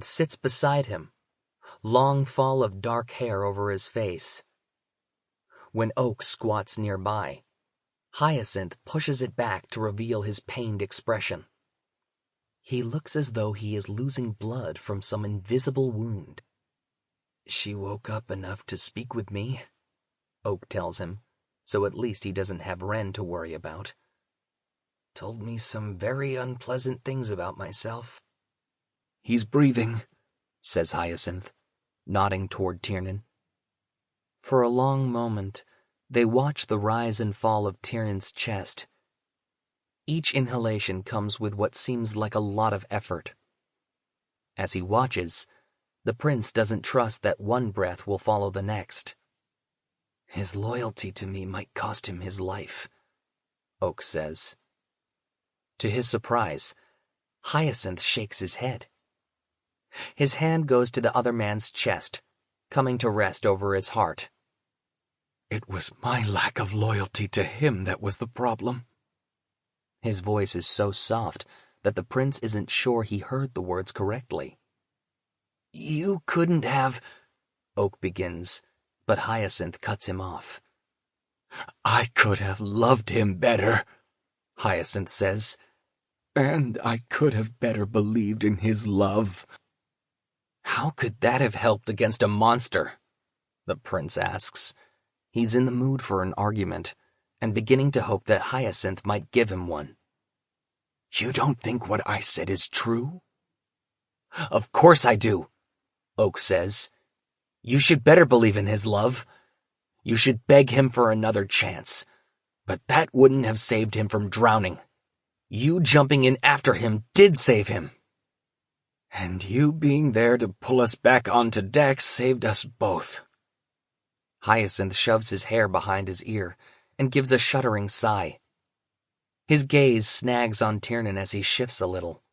sits beside him, long fall of dark hair over his face. When Oak squats nearby, Hyacinth pushes it back to reveal his pained expression. He looks as though he is losing blood from some invisible wound. "She woke up enough to speak with me," Oak tells him, so at least he doesn't have Ren to worry about. "Told me some very unpleasant things about myself." "He's breathing," says Hyacinth, nodding toward Tiernan. For a long moment, they watch the rise and fall of Tiernan's chest. Each inhalation comes with what seems like a lot of effort. As he watches, the prince doesn't trust that one breath will follow the next. "His loyalty to me might cost him his life," Oak says. To his surprise, Hyacinth shakes his head. His hand goes to the other man's chest, coming to rest over his heart. "It was my lack of loyalty to him that was the problem." His voice is so soft that the prince isn't sure he heard the words correctly. "You couldn't have—" Oak begins, but Hyacinth cuts him off. "I could have loved him better," Hyacinth says, "and I could have better believed in his love." "How could that have helped against a monster?" the prince asks. He's in the mood for an argument, and beginning to hope that Hyacinth might give him one. "You don't think what I said is true?" "Of course I do," Oak says. "You should better believe in his love. You should beg him for another chance, but that wouldn't have saved him from drowning. You jumping in after him did save him. And you being there to pull us back onto deck saved us both." Hyacinth shoves his hair behind his ear and gives a shuddering sigh. His gaze snags on Tiernan as he shifts a little.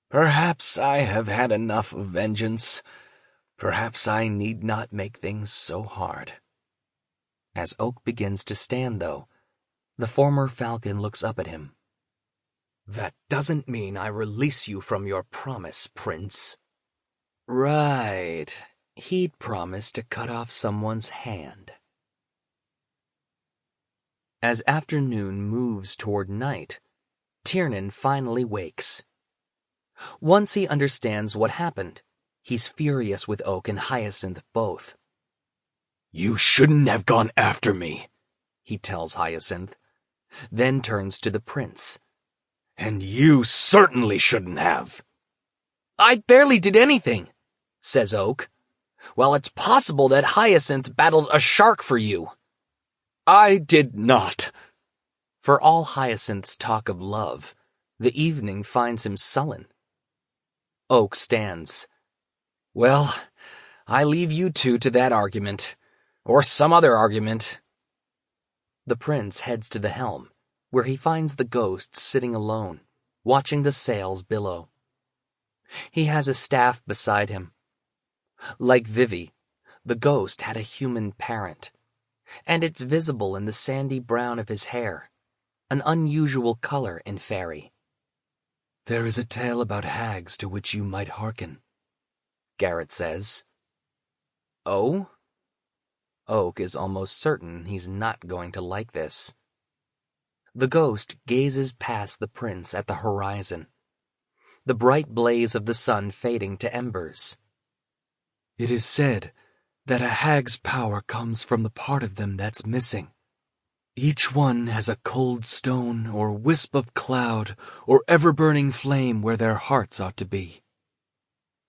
"Perhaps I have had enough of vengeance. Perhaps I need not make things so hard." As Oak begins to stand, though, the former falcon looks up at him. "That doesn't mean I release you from your promise, Prince." Right. He'd promised to cut off someone's hand. As afternoon moves toward night, Tiernan finally wakes. Once he understands what happened, he's furious with Oak and Hyacinth both. "You shouldn't have gone after me," he tells Hyacinth, then turns to the prince. "And you certainly shouldn't have." "I barely did anything," says Oak. "Well, it's possible that Hyacinth battled a shark for you." "I did not." For all Hyacinth's talk of love, the evening finds him sullen. Oak stands. "Well, I leave you two to that argument, or some other argument." The prince heads to the helm, where he finds the ghost sitting alone, watching the sails billow. He has a staff beside him. Like Vivi, the ghost had a human parent, and it's visible in the sandy brown of his hair, an unusual color in fairy. "There is a tale about hags to which you might hearken," Garrett says. "Oh?" Oak is almost certain he's not going to like this. The ghost gazes past the prince at the horizon, the bright blaze of the sun fading to embers. "It is said that a hag's power comes from the part of them that's missing. Each one has a cold stone or wisp of cloud or ever-burning flame where their hearts ought to be."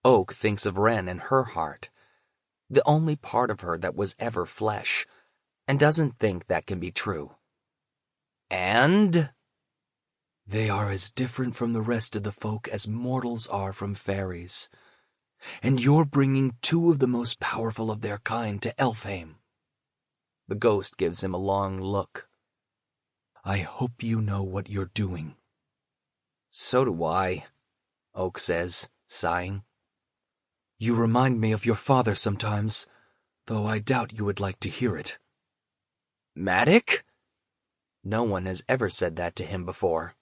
Oak thinks of Ren and her heart, the only part of her that was ever flesh, and doesn't think that can be true. "And?" "They are as different from the rest of the folk as mortals are from fairies. And you're bringing two of the most powerful of their kind to Elfheim." The ghost gives him a long look. "I hope you know what you're doing." "So do I," Oak says, sighing. "You remind me of your father sometimes, though I doubt you would like to hear it." "Matic?" No one has ever said that to him before.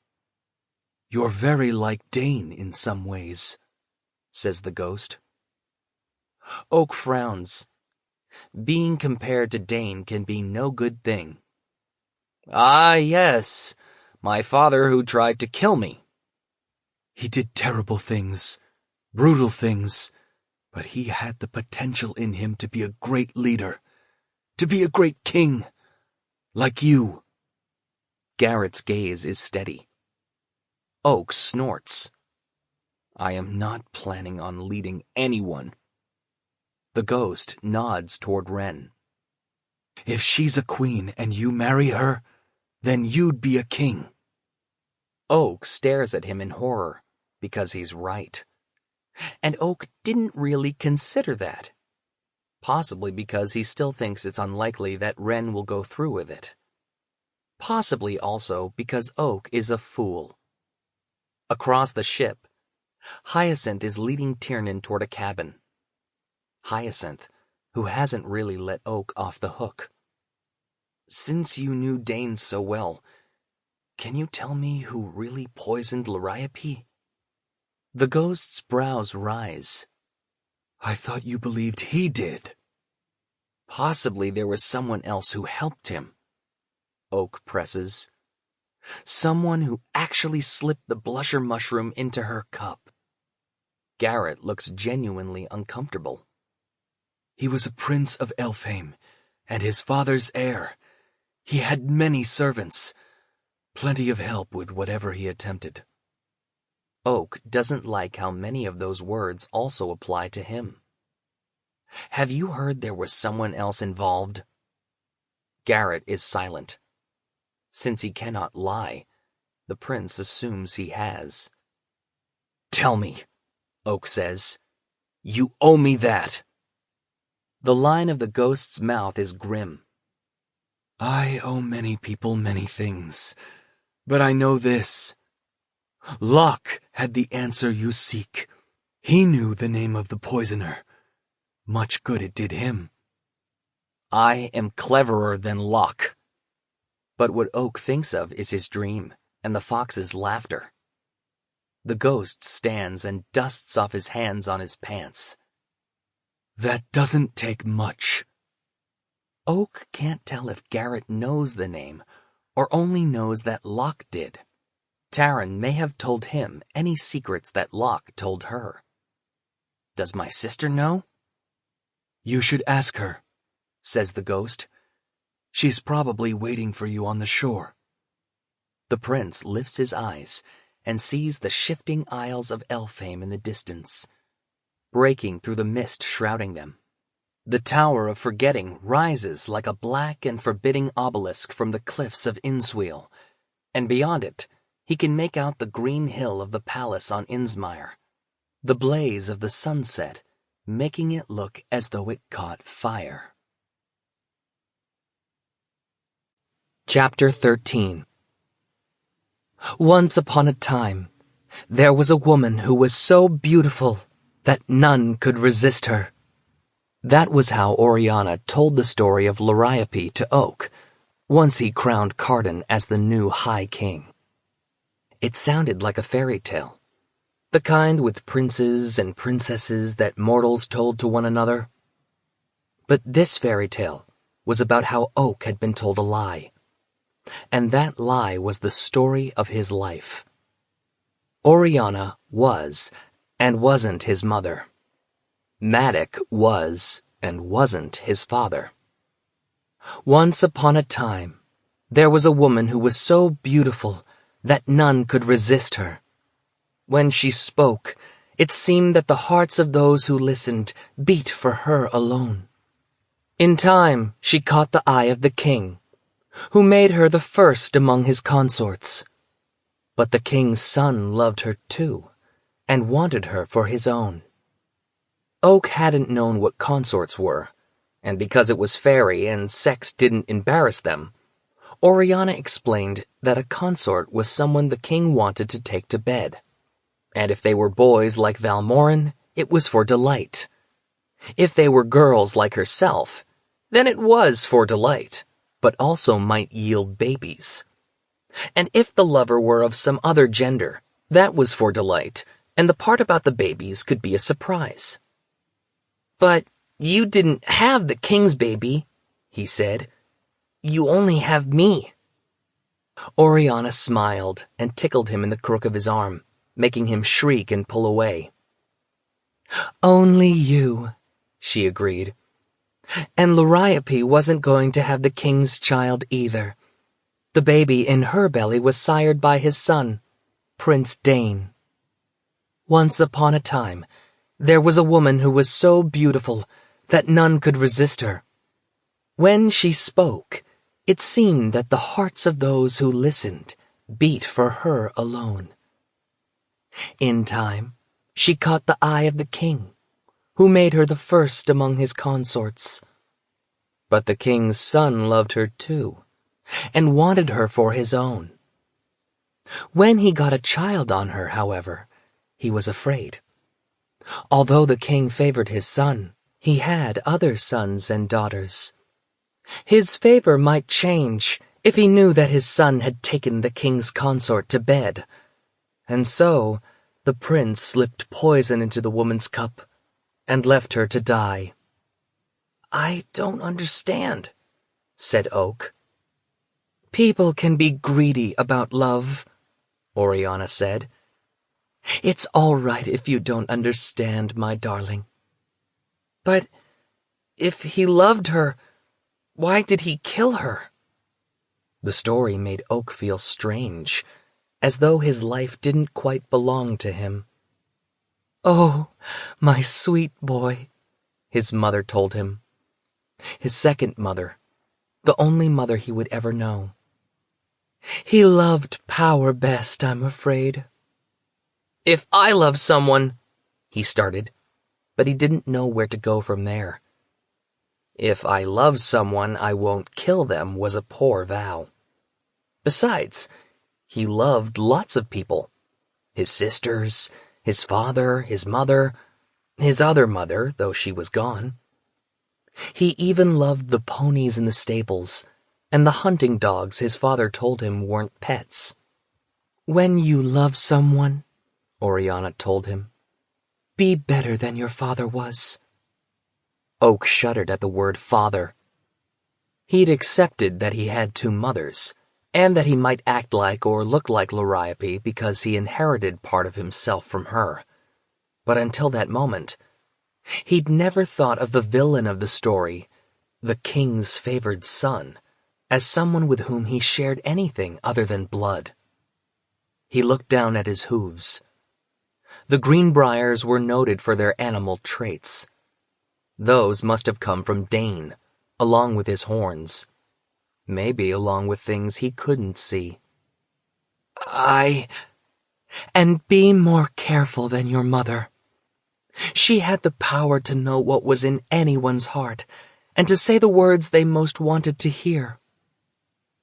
"You're very like Dane in some ways." says the ghost. Oak frowns. Being compared to Dane can be no good thing. Ah, yes, my father who tried to kill me. He did terrible things, brutal things, but he had the potential in him to be a great leader, to be a great king, like you. Garrett's gaze is steady. Oak snorts. I am not planning on leading anyone. The ghost nods toward Wren. If she's a queen and you marry her, then you'd be a king. Oak stares at him in horror, because he's right. And Oak didn't really consider that. Possibly because he still thinks it's unlikely that Wren will go through with it. Possibly also because Oak is a fool. Across the ship, Hyacinth is leading Tiernan toward a cabin. Hyacinth, who hasn't really let Oak off the hook. Since you knew Dane so well, can you tell me who really poisoned Liriope? The ghost's brows rise. I thought you believed he did. Possibly there was someone else who helped him. Oak presses. Someone who actually slipped the blusher mushroom into her cup. Garrett looks genuinely uncomfortable. He was a prince of Elfheim, and his father's heir. He had many servants, plenty of help with whatever he attempted. Oak doesn't like how many of those words also apply to him. Have you heard there was someone else involved? Garrett is silent. Since he cannot lie, the prince assumes he has. Tell me, Oak says. You owe me that. The line of the ghost's mouth is grim. I owe many people many things, but I know this. Locke had the answer you seek. He knew the name of the poisoner. Much good it did him. I am cleverer than Locke. But what Oak thinks of is his dream and the fox's laughter. The ghost stands and dusts off his hands on his pants. That doesn't take much. Oak can't tell if Garrett knows the name or only knows that Locke did. Taran may have told him any secrets that Locke told her. Does my sister know? You should ask her, says the ghost. She's probably waiting for you on the shore. The prince lifts his eyes and sees the shifting isles of Elfheim in the distance, breaking through the mist shrouding them. The Tower of Forgetting rises like a black and forbidding obelisk from the cliffs of Innsweiler, and beyond it, he can make out the green hill of the palace on Innsmouth, the blaze of the sunset, making it look as though it caught fire. Chapter 13. Once upon a time, there was a woman who was so beautiful that none could resist her. That was how Oriana told the story of Liriope to Oak, once he crowned Cardan as the new High King. It sounded like a fairy tale, the kind with princes and princesses that mortals told to one another. But this fairy tale was about how Oak had been told a lie, and that lie was the story of his life. Oriana was and wasn't his mother. Madoc was and wasn't his father. Once upon a time, there was a woman who was so beautiful that none could resist her. When she spoke, it seemed that the hearts of those who listened beat for her alone. In time, she caught the eye of the king, who made her the first among his consorts. But the king's son loved her too, and wanted her for his own. Oak hadn't known what consorts were, and because it was fairy and sex didn't embarrass them, Oriana explained that a consort was someone the king wanted to take to bed. And if they were boys like Valmorin, it was for delight. If they were girls like herself, then it was for delight, but also might yield babies. And if the lover were of some other gender, that was for delight, and the part about the babies could be a surprise. "But you didn't have the king's baby," he said. "You only have me." Oriana smiled and tickled him in the crook of his arm, making him shriek and pull away. "Only you," she agreed. "And Liriope wasn't going to have the king's child either. The baby in her belly was sired by his son, Prince Dane. Once upon a time, there was a woman who was so beautiful that none could resist her. When she spoke, it seemed that the hearts of those who listened beat for her alone. In time, she caught the eye of the king, who made her the first among his consorts. But the king's son loved her too, and wanted her for his own. When he got a child on her, however, he was afraid. Although the king favored his son, he had other sons and daughters. His favor might change if he knew that his son had taken the king's consort to bed. And so, the prince slipped poison into the woman's cup and left her to die. "I don't understand," said Oak. "People can be greedy about love," Oriana said. "It's all right if you don't understand, my darling. But if he loved her, why did he kill her?" The story made Oak feel strange, as though his life didn't quite belong to him. "Oh, my sweet boy," his mother told him. His second mother, the only mother he would ever know. "He loved power best, I'm afraid." "If I love someone," he started, but he didn't know where to go from there. "If I love someone, I won't kill them" was a poor vow. Besides, he loved lots of people. His sisters, his father, his mother, his other mother, though she was gone. He even loved the ponies in the stables, and the hunting dogs his father told him weren't pets. "When you love someone," Oriana told him, "be better than your father was." Oak shuddered at the word father. He'd accepted that he had two mothers, and that he might act like or look like Liriope because he inherited part of himself from her. But until that moment, he'd never thought of the villain of the story, the king's favored son, as someone with whom he shared anything other than blood. He looked down at his hooves. The Greenbriers were noted for their animal traits. Those must have come from Dane, along with his horns. Maybe along with things he couldn't see. And be more careful than your mother. She had the power to know what was in anyone's heart, and to say the words they most wanted to hear."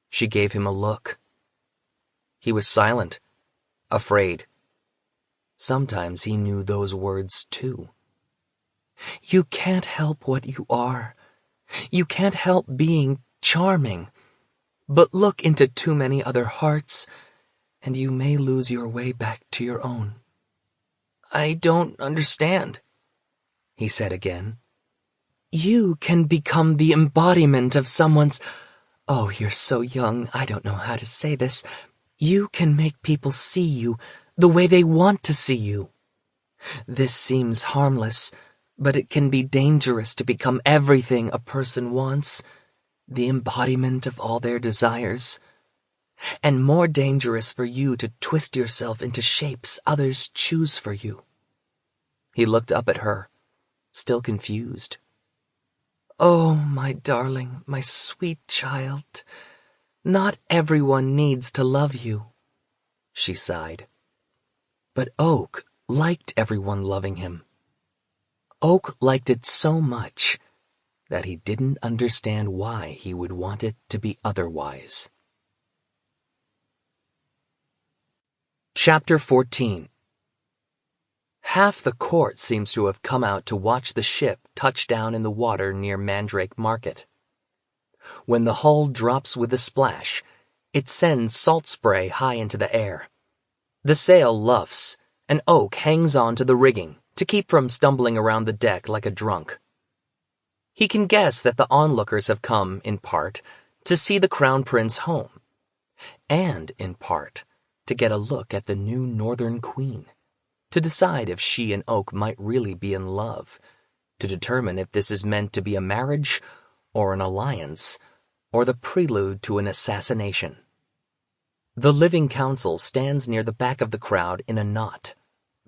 She gave him a look. He was silent, afraid. Sometimes he knew those words too. "You can't help what you are. You can't help being charming. But look into too many other hearts, and you may lose your way back to your own." "I don't understand," he said again. "You can become the embodiment of someone's... Oh, you're so young, I don't know how to say this. You can make people see you the way they want to see you. This seems harmless, but it can be dangerous to become everything a person wants, the embodiment of all their desires, and more dangerous for you to twist yourself into shapes others choose for you." He looked up at her, still confused. "Oh, my darling, my sweet child, not everyone needs to love you," she sighed. But Oak liked everyone loving him. Oak liked it so much that he didn't understand why he would want it to be otherwise. Chapter 14. Half the court seems to have come out to watch the ship touch down in the water near Mandrake Market. When the hull drops with a splash, it sends salt spray high into the air. The sail luffs, and Oak hangs on to the rigging to keep from stumbling around the deck like a drunk. He can guess that the onlookers have come, in part, to see the Crown Prince home, and, in part, to get a look at the new Northern Queen, to decide if she and Oak might really be in love, to determine if this is meant to be a marriage or an alliance, or the prelude to an assassination. The living council stands near the back of the crowd in a knot.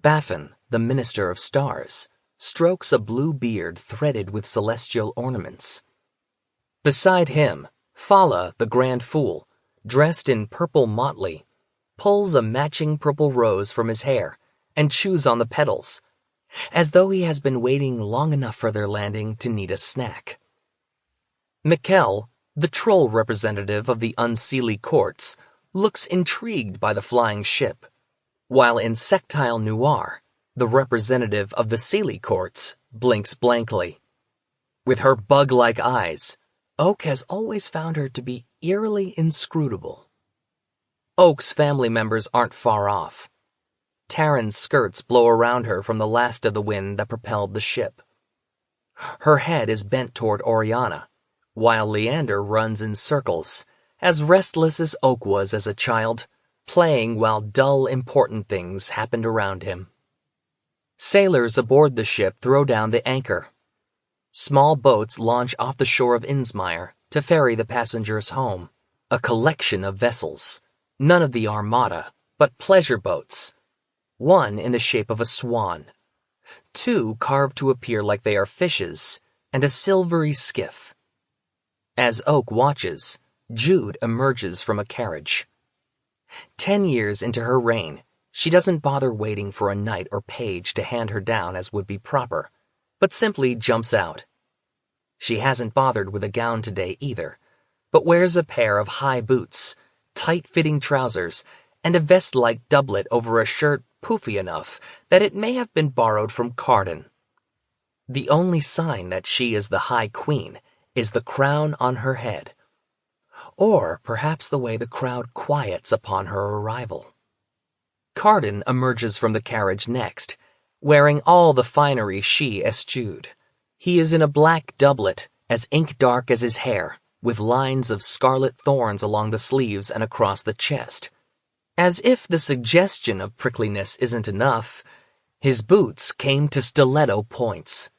Baffin, the Minister of Stars, strokes a blue beard threaded with celestial ornaments. Beside him, Fala, the Grand Fool, dressed in purple motley, pulls a matching purple rose from his hair and chews on the petals, as though he has been waiting long enough for their landing to need a snack. Mikkel, the troll representative of the Unseelie courts, looks intrigued by the flying ship, while Insectile Noir, the representative of the Seelie courts, blinks blankly. With her bug-like eyes, Oak has always found her to be eerily inscrutable. Oak's family members aren't far off. Taryn's skirts blow around her from the last of the wind that propelled the ship. Her head is bent toward Oriana, while Leander runs in circles, as restless as Oak was as a child, playing while dull, important things happened around him. Sailors aboard the ship throw down the anchor. Small boats launch off the shore of Innsmouth to ferry the passengers home. A collection of vessels, none of the armada, but pleasure boats. One in the shape of a swan, two carved to appear like they are fishes, and a silvery skiff. As Oak watches, Jude emerges from a carriage. 10 years into her reign, she doesn't bother waiting for a knight or page to hand her down as would be proper, but simply jumps out. She hasn't bothered with a gown today either, but wears a pair of high boots, tight-fitting trousers, and a vest-like doublet over a shirt poofy enough that it may have been borrowed from Carden. The only sign that she is the High Queen is the crown on her head, or perhaps the way the crowd quiets upon her arrival. Carden emerges from the carriage next, wearing all the finery she eschewed. He is in a black doublet, as ink-dark as his hair, with lines of scarlet thorns along the sleeves and across the chest. As if the suggestion of prickliness isn't enough, his boots came to stiletto points.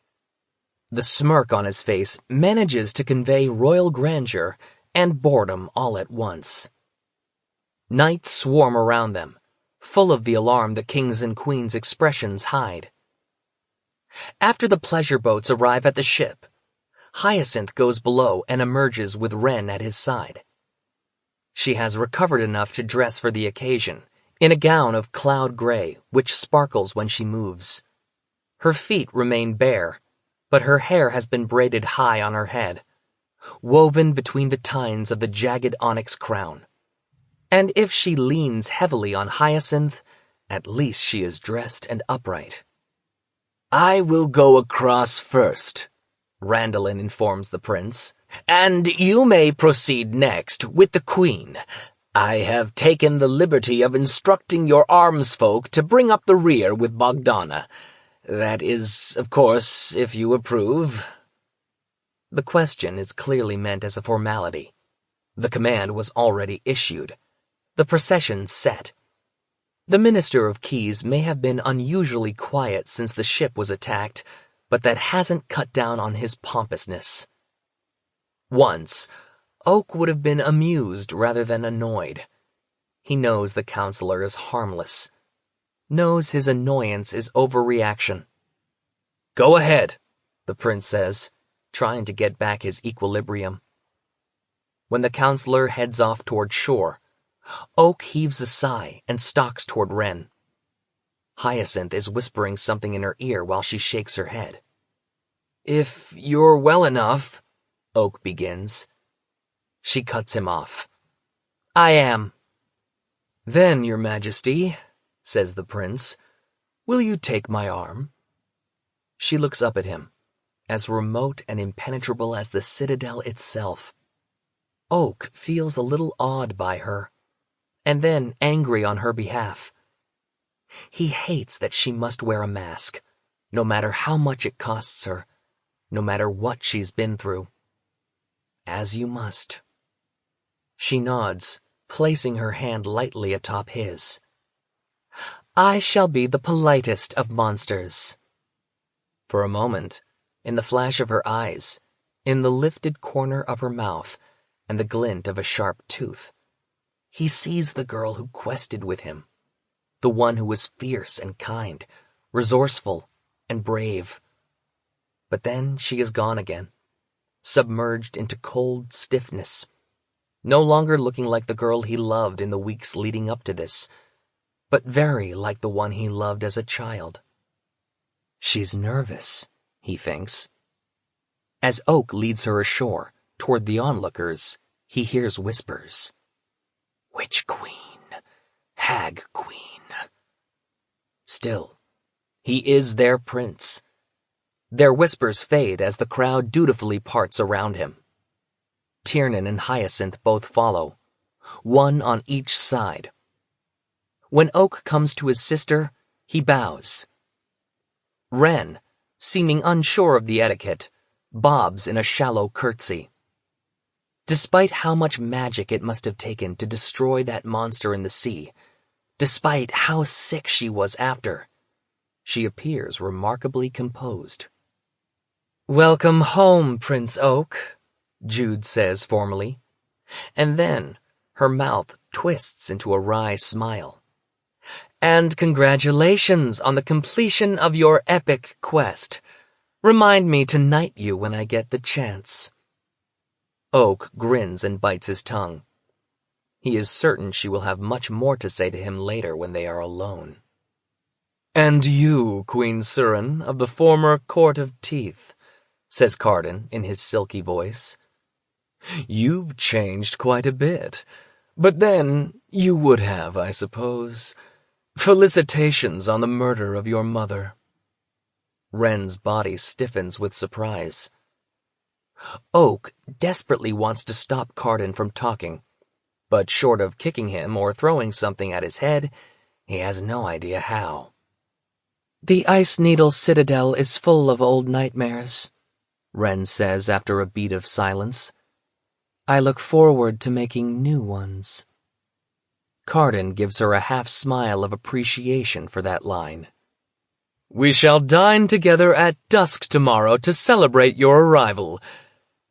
The smirk on his face manages to convey royal grandeur and boredom all at once. Knights swarm around them, full of the alarm the kings and queens' expressions hide. After the pleasure boats arrive at the ship, Hyacinth goes below and emerges with Wren at his side. She has recovered enough to dress for the occasion, in a gown of cloud gray which sparkles when she moves. Her feet remain bare, but her hair has been braided high on her head, woven between the tines of the jagged onyx crown. And if she leans heavily on Hyacinth, at least she is dressed and upright. "I will go across first," Randolin informs the prince, "and you may proceed next with the queen. I have taken the liberty of instructing your arms folk to bring up the rear with Bogdana. That is, of course, if you approve." The question is clearly meant as a formality. The command was already issued. The procession set. The Minister of Keys may have been unusually quiet since the ship was attacked, but that hasn't cut down on his pompousness. Once, Oak would have been amused rather than annoyed. He knows the counselor is harmless, knows his annoyance is overreaction. "Go ahead," the prince says, trying to get back his equilibrium. When the counselor heads off toward shore, Oak heaves a sigh and stalks toward Wren. Hyacinth is whispering something in her ear while she shakes her head. "If you're well enough," Oak begins. She cuts him off. "I am." "Then, your majesty," says the prince, "will you take my arm?" She looks up at him, as remote and impenetrable as the citadel itself. Oak feels a little awed by her, and then angry on her behalf. He hates that she must wear a mask, no matter how much it costs her, no matter what she's been through. As you must. She nods, placing her hand lightly atop his. I shall be the politest of monsters. For a moment, in the flash of her eyes, in the lifted corner of her mouth, and the glint of a sharp tooth, he sees the girl who quested with him, the one who was fierce and kind, resourceful and brave. But then she is gone again, submerged into cold stiffness, no longer looking like the girl he loved in the weeks leading up to this, but very like the one he loved as a child. She's nervous, he thinks. As Oak leads her ashore, toward the onlookers, he hears whispers. Witch Queen, Hag Queen. Still, he is their prince. Their whispers fade as the crowd dutifully parts around him. Tiernan and Hyacinth both follow, one on each side. When Oak comes to his sister, he bows. Wren, seeming unsure of the etiquette, bobs in a shallow curtsy. Despite how much magic it must have taken to destroy that monster in the sea, despite how sick she was after, she appears remarkably composed. Welcome home, Prince Oak, Jude says formally, and then her mouth twists into a wry smile. And congratulations on the completion of your epic quest. Remind me to knight you when I get the chance. Oak grins and bites his tongue. He is certain she will have much more to say to him later when they are alone. And you, Queen Surin, of the former Court of Teeth, says Cardan in his silky voice. You've changed quite a bit, but then you would have, I suppose. Felicitations on the murder of your mother. Wren's body stiffens with surprise. Oak desperately wants to stop Cardan from talking, but short of kicking him or throwing something at his head, he has no idea how. The Ice Needle Citadel is full of old nightmares, Wren says after a beat of silence. I look forward to making new ones. Cardan gives her a half-smile of appreciation for that line. We shall dine together at dusk tomorrow to celebrate your arrival.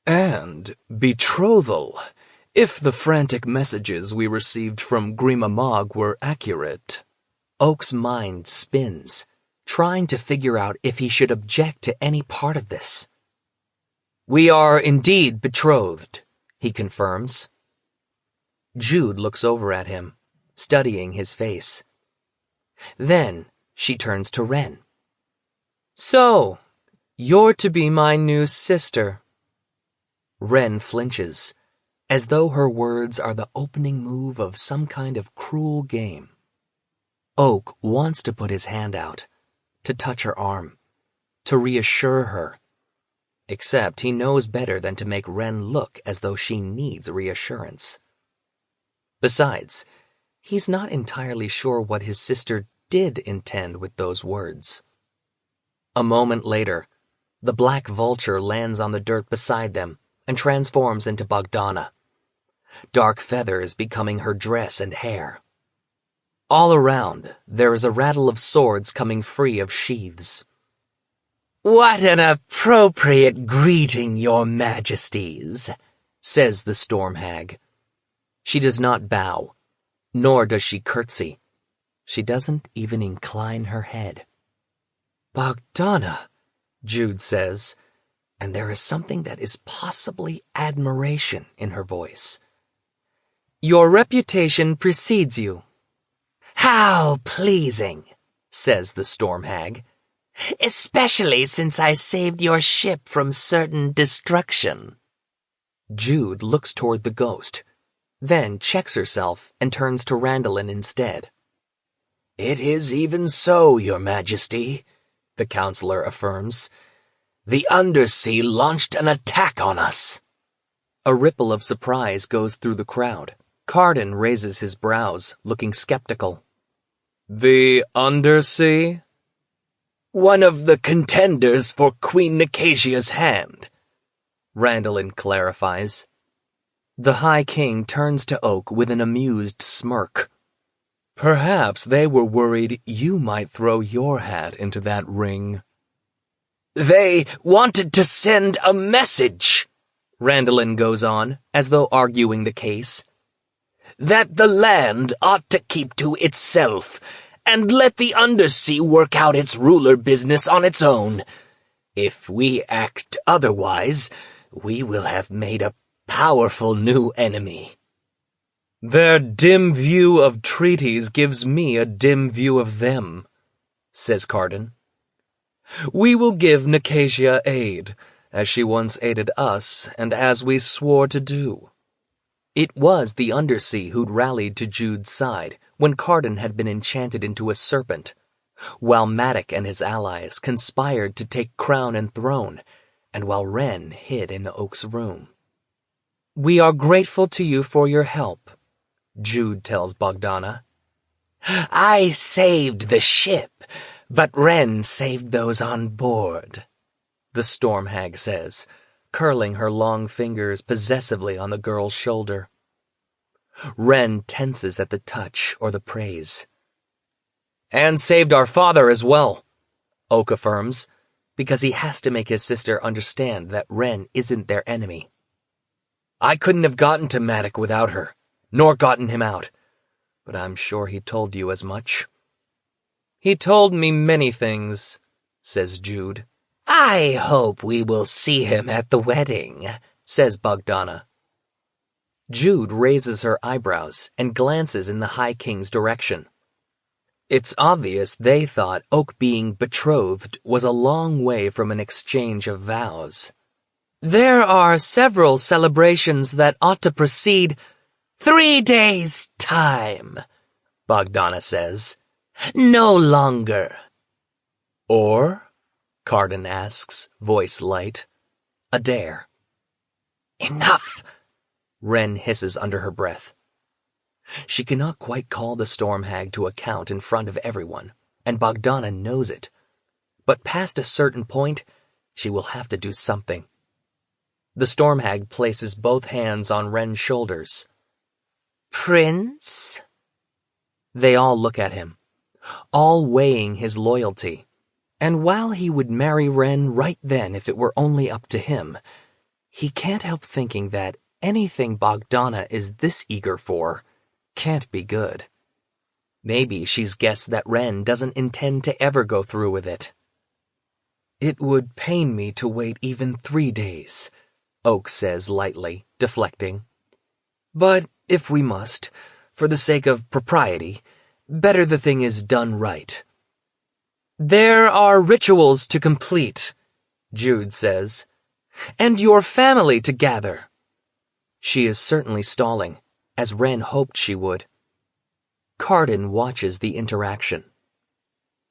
And betrothal, if the frantic messages we received from Grima Mog were accurate. Oak's mind spins, trying to figure out if he should object to any part of this. We are indeed betrothed, he confirms. Jude looks over at him, studying his face. Then she turns to Wren. So, you're to be my new sister. Wren flinches, as though her words are the opening move of some kind of cruel game. Oak wants to put his hand out, to touch her arm, to reassure her. Except he knows better than to make Wren look as though she needs reassurance. Besides, he's not entirely sure what his sister did intend with those words. A moment later, the black vulture lands on the dirt beside them and transforms into Bogdana, dark feathers becoming her dress and hair. All around, there is a rattle of swords coming free of sheaths. What an appropriate greeting, your majesties, says the storm hag. She does not bow, nor does she curtsy. She doesn't even incline her head. Bogdana, Jude says, and there is something that is possibly admiration in her voice. Your reputation precedes you. How pleasing, says the storm hag, especially since I saved your ship from certain destruction. Jude looks toward the ghost, then checks herself and turns to Randolin instead. It is even so, your majesty, the counselor affirms. The Undersea launched an attack on us. A ripple of surprise goes through the crowd. Cardan raises his brows, looking skeptical. The Undersea? One of the contenders for Queen Nicasia's hand, Randallin clarifies. The High King turns to Oak with an amused smirk. Perhaps they were worried you might throw your hat into that ring. They wanted to send a message, Randallin goes on, as though arguing the case, that the land ought to keep to itself and let the Undersea work out its ruler business on its own. If we act otherwise, we will have made a powerful new enemy. Their dim view of treaties gives me a dim view of them, says Carden. We will give Nicasia aid, as she once aided us, and as we swore to do. It was the Undersea who'd rallied to Jude's side when Carden had been enchanted into a serpent, while Maddock and his allies conspired to take crown and throne, and while Wren hid in Oak's room. We are grateful to you for your help, Jude tells Bogdana. I saved the ship, but Wren saved those on board, the Storm Hag says, curling her long fingers possessively on the girl's shoulder. Wren tenses at the touch or the praise. And saved our father as well, Oak affirms, because he has to make his sister understand that Wren isn't their enemy. I couldn't have gotten to Maddock without her, nor gotten him out, but I'm sure he told you as much. He told me many things, says Jude. I hope we will see him at the wedding, says Bogdana. Jude raises her eyebrows and glances in the High King's direction. It's obvious they thought Oak being betrothed was a long way from an exchange of vows. There are several celebrations that ought to proceed 3 days' time, Bogdana says. No longer. Or? Carden asks, voice light. A dare. Enough, Wren hisses under her breath. She cannot quite call the Storm Hag to account in front of everyone, and Bogdana knows it. But past a certain point, she will have to do something. The Storm Hag places both hands on Wren's shoulders. Prince? They all look at him, all weighing his loyalty. And while he would marry Wren right then if it were only up to him, he can't help thinking that anything Bogdana is this eager for can't be good. Maybe she's guessed that Wren doesn't intend to ever go through with it. It would pain me to wait even 3 days, Oak says lightly, deflecting. But if we must, for the sake of propriety, better the thing is done right. There are rituals to complete, Jude says, and your family to gather. She is certainly stalling, as Wren hoped she would. Carden watches the interaction.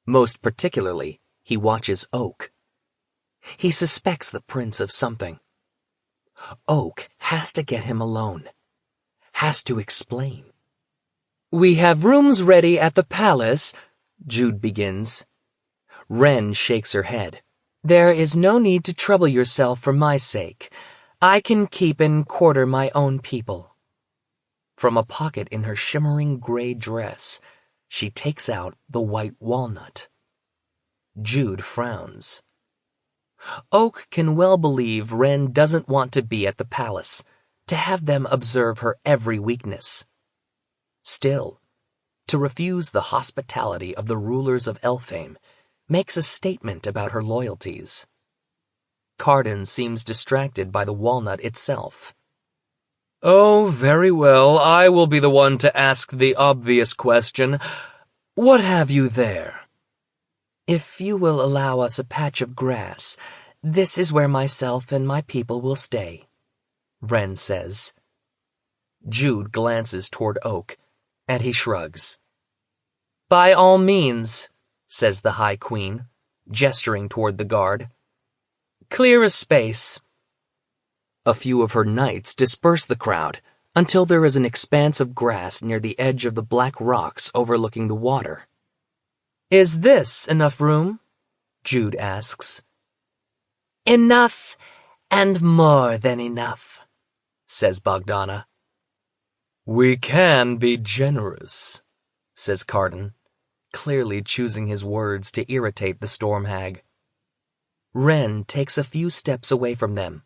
Most particularly, he watches Oak. He suspects the prince of something. Oak has to get him alone, has to explain. We have rooms ready at the palace, Jude begins. Wren shakes her head. There is no need to trouble yourself for my sake. I can keep and quarter my own people. From a pocket in her shimmering gray dress, she takes out the white walnut. Jude frowns. Oak can well believe Wren doesn't want to be at the palace, to have them observe her every weakness. Still, to refuse the hospitality of the rulers of Elfame makes a statement about her loyalties. Carden seems distracted by the walnut itself. Oh, very well, I will be the one to ask the obvious question. What have you there? If you will allow us a patch of grass, this is where myself and my people will stay, Wren says. Jude glances toward Oak, and he shrugs. By all means, says the High Queen, gesturing toward the guard. Clear a space. A few of her knights disperse the crowd until there is an expanse of grass near the edge of the black rocks overlooking the water. Is this enough room? Jude asks. Enough and more than enough, says Bogdana. We can be generous, says Carden, clearly choosing his words to irritate the storm hag. Wren takes a few steps away from them,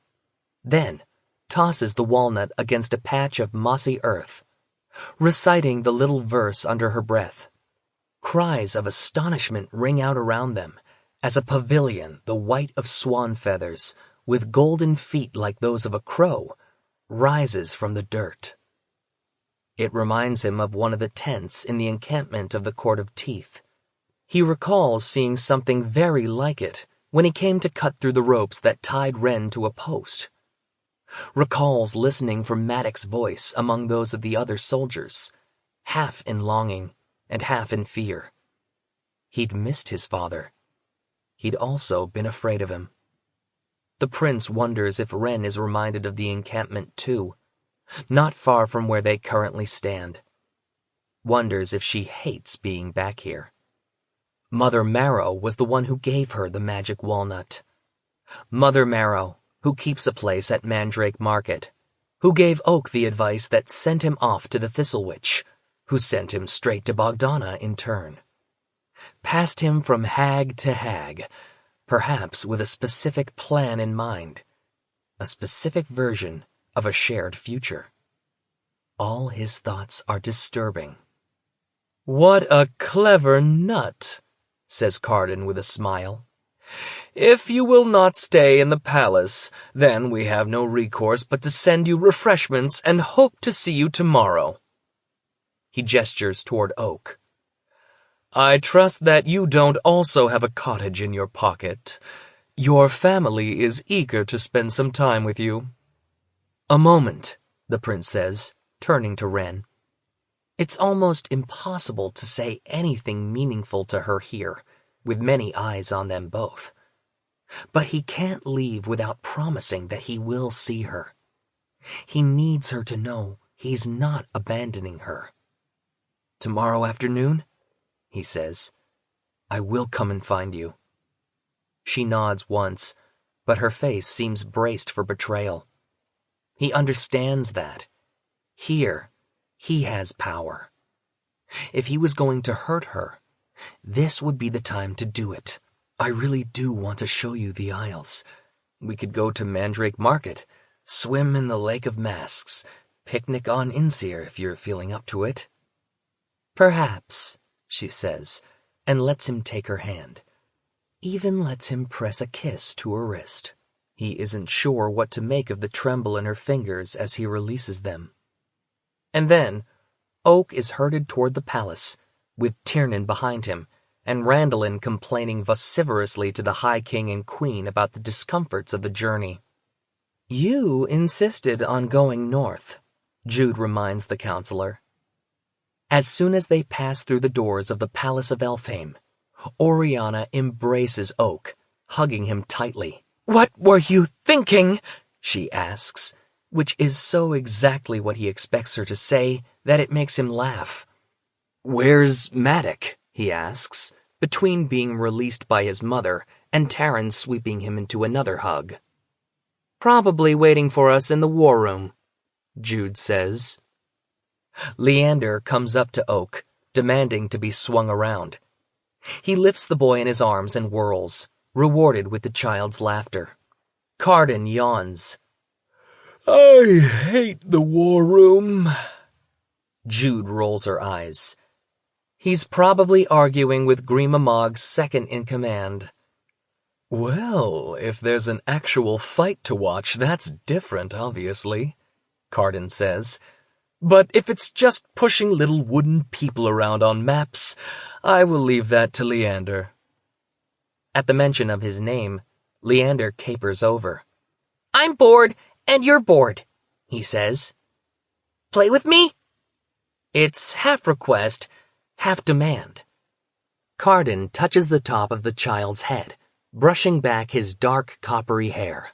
then tosses the walnut against a patch of mossy earth, reciting the little verse under her breath. Cries of astonishment ring out around them as a pavilion, the white of swan feathers, with golden feet like those of a crow, rises from the dirt. It reminds him of one of the tents in the encampment of the Court of Teeth. He recalls seeing something very like it when he came to cut through the ropes that tied Wren to a post. Recalls listening for Maddox's voice among those of the other soldiers, half in longing and half in fear. He'd missed his father. He'd also been afraid of him. The prince wonders if Wren is reminded of the encampment too, not far from where they currently stand. Wonders if she hates being back here. Mother Marrow was the one who gave her the magic walnut. Mother Marrow, who keeps a place at Mandrake Market, who gave Oak the advice that sent him off to the Thistle Witch, who sent him straight to Bogdana in turn. Passed him from hag to hag, perhaps with a specific plan in mind, a specific version of a shared future. All his thoughts are disturbing. What a clever nut, says Carden with a smile. If you will not stay in the palace, then we have no recourse but to send you refreshments and hope to see you tomorrow. He gestures toward Oak. I trust that you don't also have a cottage in your pocket. Your family is eager to spend some time with you. A moment, the prince says, turning to Wren. It's almost impossible to say anything meaningful to her here, with many eyes on them both. But he can't leave without promising that he will see her. He needs her to know he's not abandoning her. Tomorrow afternoon, he says, I will come and find you. She nods once, but her face seems braced for betrayal. He understands that. Here, he has power. If he was going to hurt her, this would be the time to do it. I really do want to show you the Isles. We could go to Mandrake Market, swim in the Lake of Masks, picnic on Insir if you're feeling up to it. Perhaps, she says, and lets him take her hand. Even lets him press a kiss to her wrist. He isn't sure what to make of the tremble in her fingers as he releases them. And then, Oak is herded toward the palace, with Tiernan behind him, and Randallin complaining vociferously to the High King and Queen about the discomforts of the journey. You insisted on going north, Jude reminds the counselor. As soon as they pass through the doors of the Palace of Elfhame, Oriana embraces Oak, hugging him tightly. What were you thinking? She asks, which is so exactly what he expects her to say that it makes him laugh. Where's Maddox? He asks, between being released by his mother and Taryn sweeping him into another hug. Probably waiting for us in the war room, Jude says. Leander comes up to Oak, demanding to be swung around. He lifts the boy in his arms and whirls, rewarded with the child's laughter. Carden yawns. I hate the war room. Jude rolls her eyes. He's probably arguing with Grima Mog's second-in-command. Well, if there's an actual fight to watch, that's different, obviously, Carden says. But if it's just pushing little wooden people around on maps, I will leave that to Leander. At the mention of his name, Leander capers over. I'm bored, and you're bored, he says. Play with me? It's half request, half demand. Carden touches the top of the child's head, brushing back his dark coppery hair.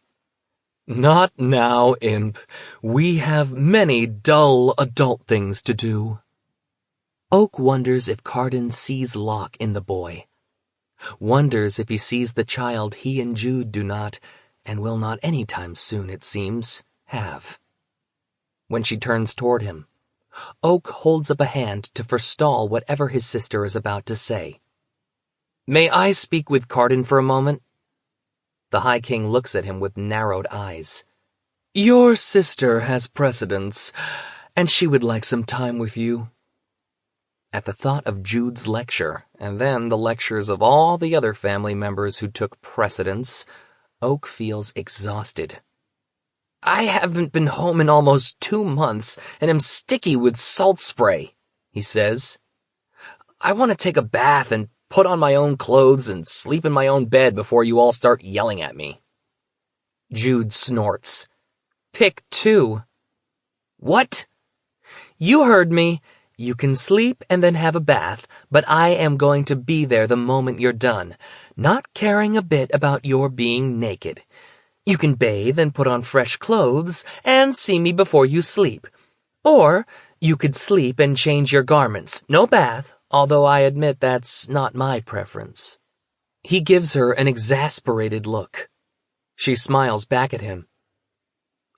Not now, imp. We have many dull adult things to do. Oak wonders if Carden sees Locke in the boy. Wonders if he sees the child he and Jude do not, and will not any time soon, it seems, have. When she turns toward him, Oak holds up a hand to forestall whatever his sister is about to say. "May I speak with Carden for a moment?" The High King looks at him with narrowed eyes. "Your sister has precedence, and she would like some time with you." At the thought of Jude's lecture, and then the lectures of all the other family members who took precedence, Oak feels exhausted. "I haven't been home in almost 2 months and am sticky with salt spray," he says. "I want to take a bath and put on my own clothes and sleep in my own bed before you all start yelling at me." Jude snorts. "Pick 2. "What?" "You heard me. You can sleep and then have a bath, but I am going to be there the moment you're done, not caring a bit about your being naked. You can bathe and put on fresh clothes and see me before you sleep. Or you could sleep and change your garments. No bath, although I admit that's not my preference." He gives her an exasperated look. She smiles back at him.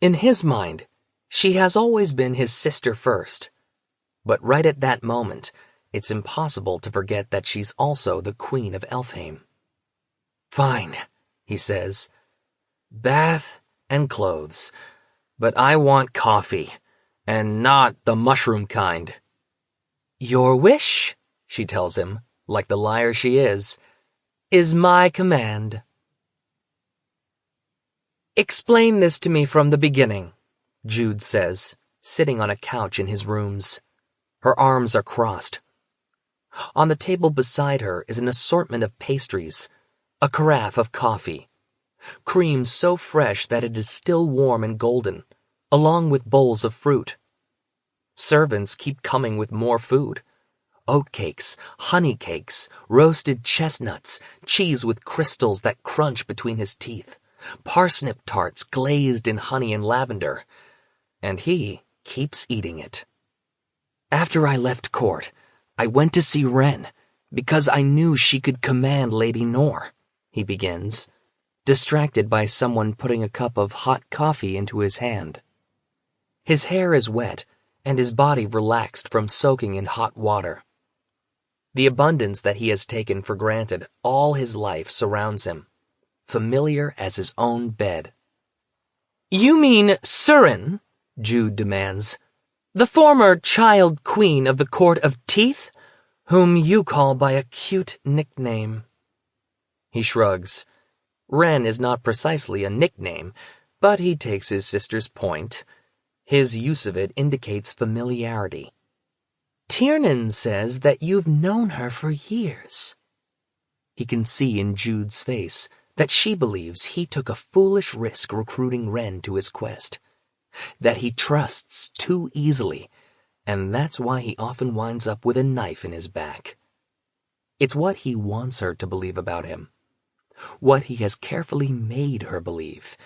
In his mind, she has always been his sister first. But right at that moment, it's impossible to forget that she's also the Queen of Elfheim. "Fine," he says. "Bath and clothes. But I want coffee, and not the mushroom kind." "Your wish," she tells him, like the liar she is my command." "Explain this to me from the beginning," Jude says, sitting on a couch in his rooms. Her arms are crossed. On the table beside her is an assortment of pastries, a carafe of coffee, cream so fresh that it is still warm and golden, along with bowls of fruit. Servants keep coming with more food. Oatcakes, honey cakes, roasted chestnuts, cheese with crystals that crunch between his teeth, parsnip tarts glazed in honey and lavender. And he keeps eating it. "After I left court, I went to see Wren, because I knew she could command Lady Nor," he begins, distracted by someone putting a cup of hot coffee into his hand. His hair is wet, and his body relaxed from soaking in hot water. The abundance that he has taken for granted all his life surrounds him, familiar as his own bed. "You mean Surin?" Jude demands. "The former child queen of the Court of Teeth, whom you call by a cute nickname." He shrugs. Wren is not precisely a nickname, but he takes his sister's point. His use of it indicates familiarity. "Tiernan says that you've known her for years." He can see in Jude's face that she believes he took a foolish risk recruiting Wren to his quest, that he trusts too easily, and that's why he often winds up with a knife in his back. It's what he wants her to believe about him, what he has carefully made her believe,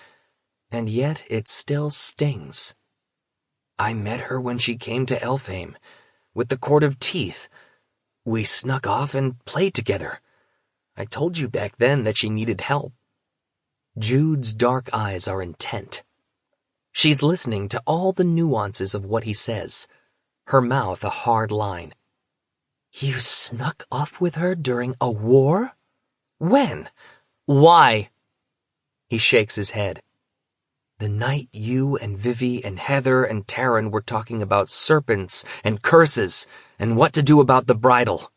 and yet it still stings. "I met her when she came to Elfheim, with the Court of Teeth. We snuck off and played together. I told you back then that she needed help." Jude's dark eyes are intent. She's listening to all the nuances of what he says, her mouth a hard line. "You snuck off with her during a war? When? Why?" He shakes his head. "The night you and Vivi and Heather and Taryn were talking about serpents and curses and what to do about the bridle."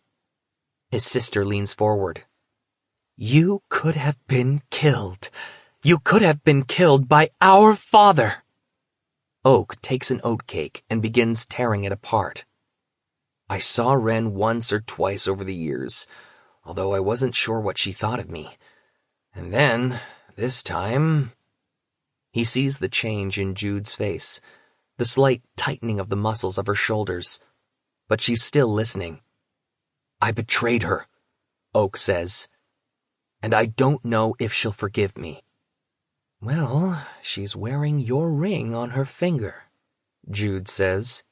His sister leans forward. "You could have been killed. You could have been killed by our father." Oak takes an oatcake and begins tearing it apart. "I saw Wren once or twice over the years, although I wasn't sure what she thought of me. And then, this time..." He sees the change in Jude's face, the slight tightening of the muscles of her shoulders, but she's still listening. "I betrayed her," Oak says, "and I don't know if she'll forgive me." "Well, she's wearing your ring on her finger," Jude says.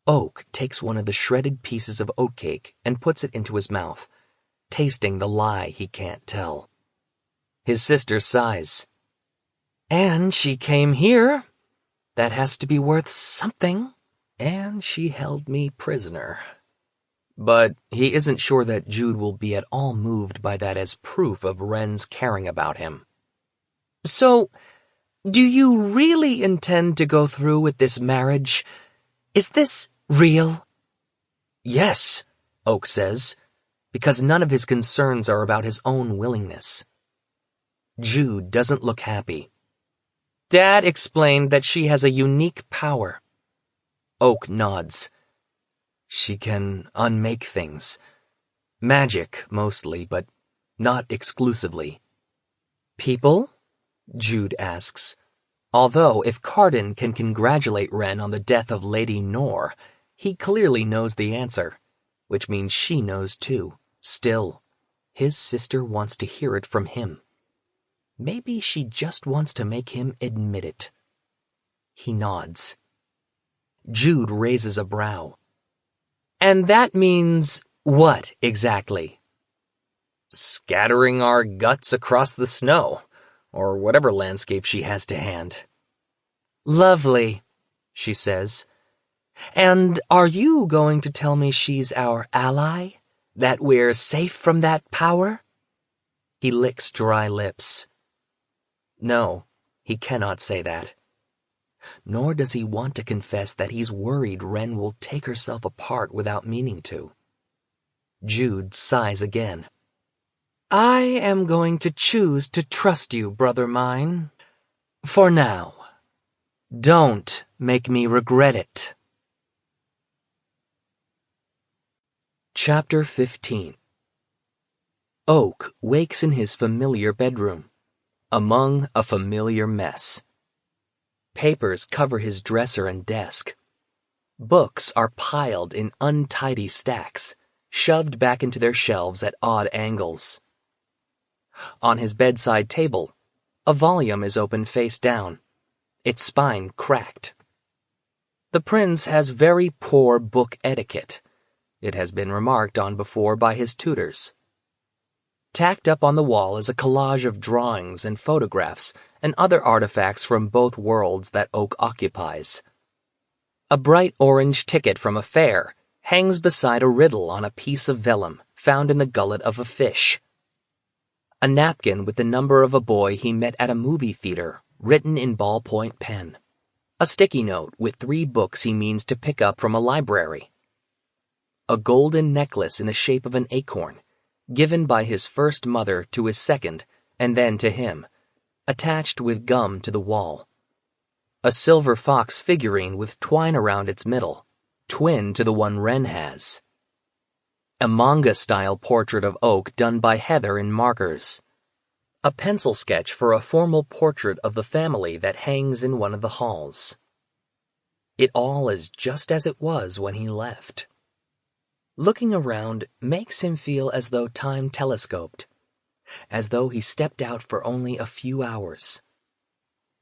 Oak takes one of the shredded pieces of oatcake and puts it into his mouth, tasting the lie he can't tell. His sister sighs. And she came here. That has to be worth something. And she held me prisoner. But he isn't sure that Jude will be at all moved by that as proof of Wren's caring about him. So, do you really intend to go through with this marriage? Is this real? Yes, Oak says, because none of his concerns are about his own willingness. Jude doesn't look happy. Dad explained that she has a unique power. Oak nods. She can unmake things. Magic, mostly, but not exclusively. People? Jude asks. Although, if Carden can congratulate Wren on the death of Lady Nor, he clearly knows the answer, which means she knows too. Still, his sister wants to hear it from him. Maybe she just wants to make him admit it. He nods. Jude raises a brow. And that means what, exactly? Scattering our guts across the snow, or whatever landscape she has to hand. Lovely, she says. And are you going to tell me she's our ally? That we're safe from that power? He licks dry lips. No, he cannot say that. Nor does he want to confess that he's worried Wren will take herself apart without meaning to. Jude sighs again. I am going to choose to trust you, brother mine. For now. Don't make me regret it. Chapter 15. Oak wakes in his familiar bedroom, among a familiar mess. Papers cover his dresser and desk. Books are piled in untidy stacks, shoved back into their shelves at odd angles. On his bedside table, a volume is open face down, its spine cracked. The prince has very poor book etiquette. It has been remarked on before by his tutors. Tacked up on the wall is a collage of drawings and photographs and other artifacts from both worlds that Oak occupies. A bright orange ticket from a fair hangs beside a riddle on a piece of vellum found in the gullet of a fish. A napkin with the number of a boy he met at a movie theater, written in ballpoint pen. A sticky note with 3 books he means to pick up from a library. A golden necklace in the shape of an acorn, given by his first mother to his second, and then to him, attached with gum to the wall. A silver fox figurine with twine around its middle, twin to the one Wren has. A manga-style portrait of Oak done by Heather in markers. A pencil sketch for a formal portrait of the family that hangs in one of the halls. It all is just as it was when he left. Looking around makes him feel as though time telescoped, as though he stepped out for only a few hours,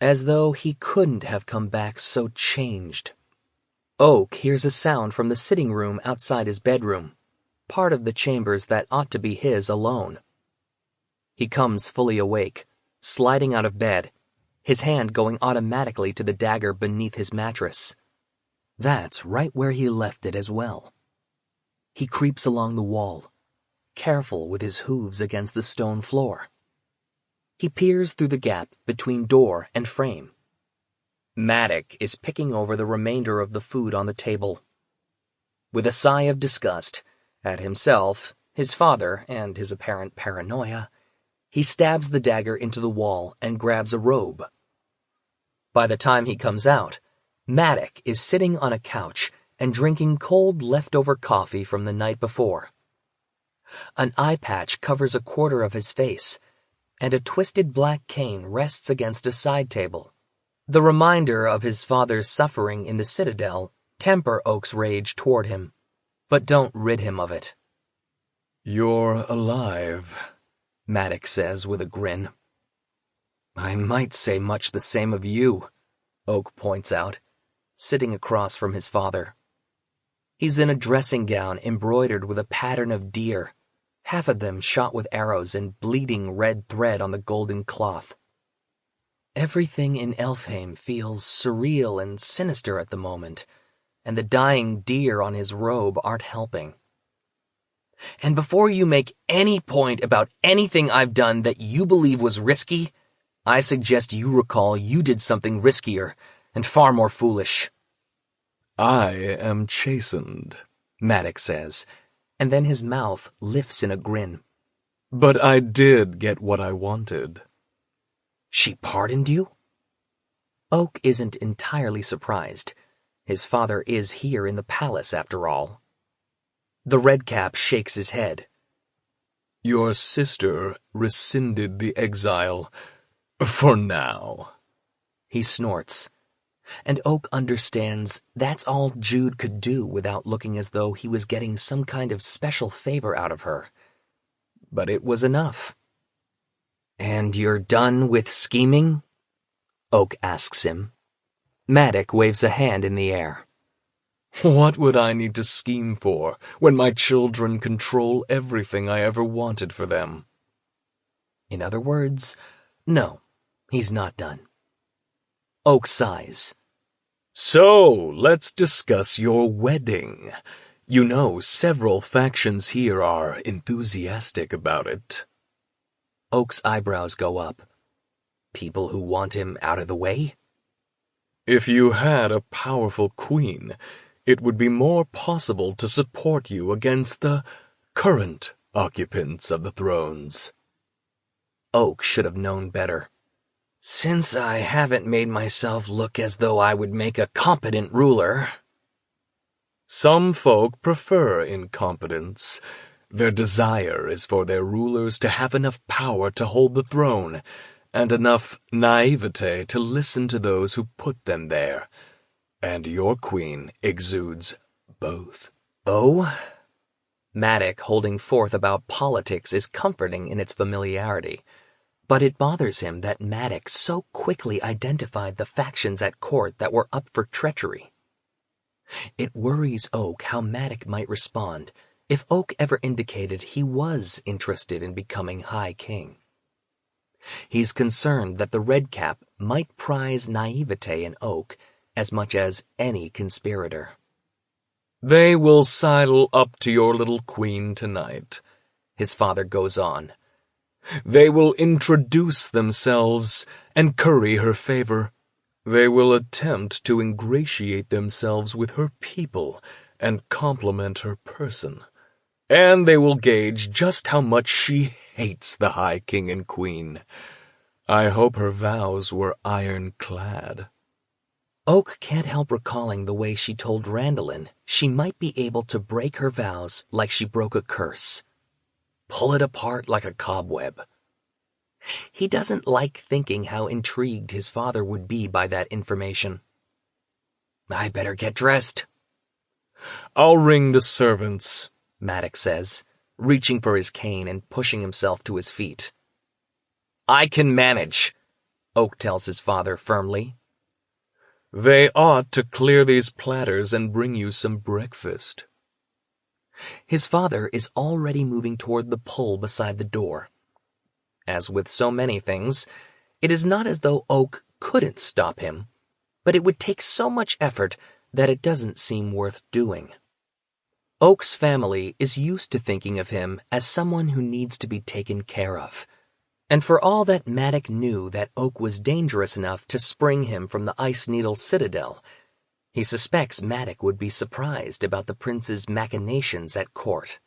as though he couldn't have come back so changed. Oak hears a sound from the sitting room outside his bedroom, part of the chambers that ought to be his alone. He comes fully awake, sliding out of bed, his hand going automatically to the dagger beneath his mattress. That's right where he left it as well. He creeps along the wall, careful with his hooves against the stone floor. He peers through the gap between door and frame. Maddock is picking over the remainder of the food on the table. With a sigh of disgust at himself, his father, and his apparent paranoia, he stabs the dagger into the wall and grabs a robe. By the time he comes out, Maddock is sitting on a couch and drinking cold leftover coffee from the night before. An eye patch covers a quarter of his face, and a twisted black cane rests against a side table. The reminder of his father's suffering in the Citadel temper Oak's rage toward him, but don't rid him of it. You're alive, Maddock says with a grin. I might say much the same of you, Oak points out, sitting across from his father. He's in a dressing gown embroidered with a pattern of deer, half of them shot with arrows and bleeding red thread on the golden cloth. Everything in Elfheim feels surreal and sinister at the moment, and the dying deer on his robe aren't helping. And before you make any point about anything I've done that you believe was risky, I suggest you recall you did something riskier and far more foolish. I am chastened, Maddox says, and then his mouth lifts in a grin. but I did get what I wanted. She pardoned you? Oak isn't entirely surprised. His father is here in the palace, after all. The Redcap shakes his head. Your sister rescinded the exile, for now. He snorts, and Oak understands that's all Jude could do without looking as though he was getting some kind of special favor out of her. But it was enough. And you're done with scheming? Oak asks him. Maddox waves a hand in the air. What would I need to scheme for when my children control everything I ever wanted for them? In other words, no, he's not done. Oak sighs. So, let's discuss your wedding. You know, several factions here are enthusiastic about it. Oak's eyebrows go up. People who want him out of the way? If you had a powerful queen, it would be more possible to support you against the current occupants of the thrones. Oak should have known better. Since I haven't made myself look as though I would make a competent ruler. Some folk prefer incompetence. Their desire is for their rulers to have enough power to hold the throne, and enough naivete to listen to those who put them there. And your queen exudes both. Oh? Maddox holding forth about politics is comforting in its familiarity, but it bothers him that Maddox so quickly identified the factions at court that were up for treachery. It worries Oak how Maddox might respond if Oak ever indicated he was interested in becoming High King. He's concerned that the Redcap might prize naivete in Oak as much as any conspirator. They will sidle up to your little queen tonight, his father goes on. They will introduce themselves and curry her favor. They will attempt to ingratiate themselves with her people and compliment her person. And they will gauge just how much she hates the High King and Queen. I hope her vows were ironclad. Oak can't help recalling the way she told Randolin she might be able to break her vows like she broke a curse. Pull it apart like a cobweb. He doesn't like thinking how intrigued his father would be by that information. I better get dressed. I'll ring the servants, Maddox says, reaching for his cane and pushing himself to his feet. I can manage, Oak tells his father firmly. They ought to clear these platters and bring you some breakfast. His father is already moving toward the pole beside the door. As with so many things, it is not as though Oak couldn't stop him, but it would take so much effort that it doesn't seem worth doing. Oak's family is used to thinking of him as someone who needs to be taken care of, and for all that Maddox knew that Oak was dangerous enough to spring him from the Ice Needle Citadel, he suspects Maddox would be surprised about the prince's machinations at court.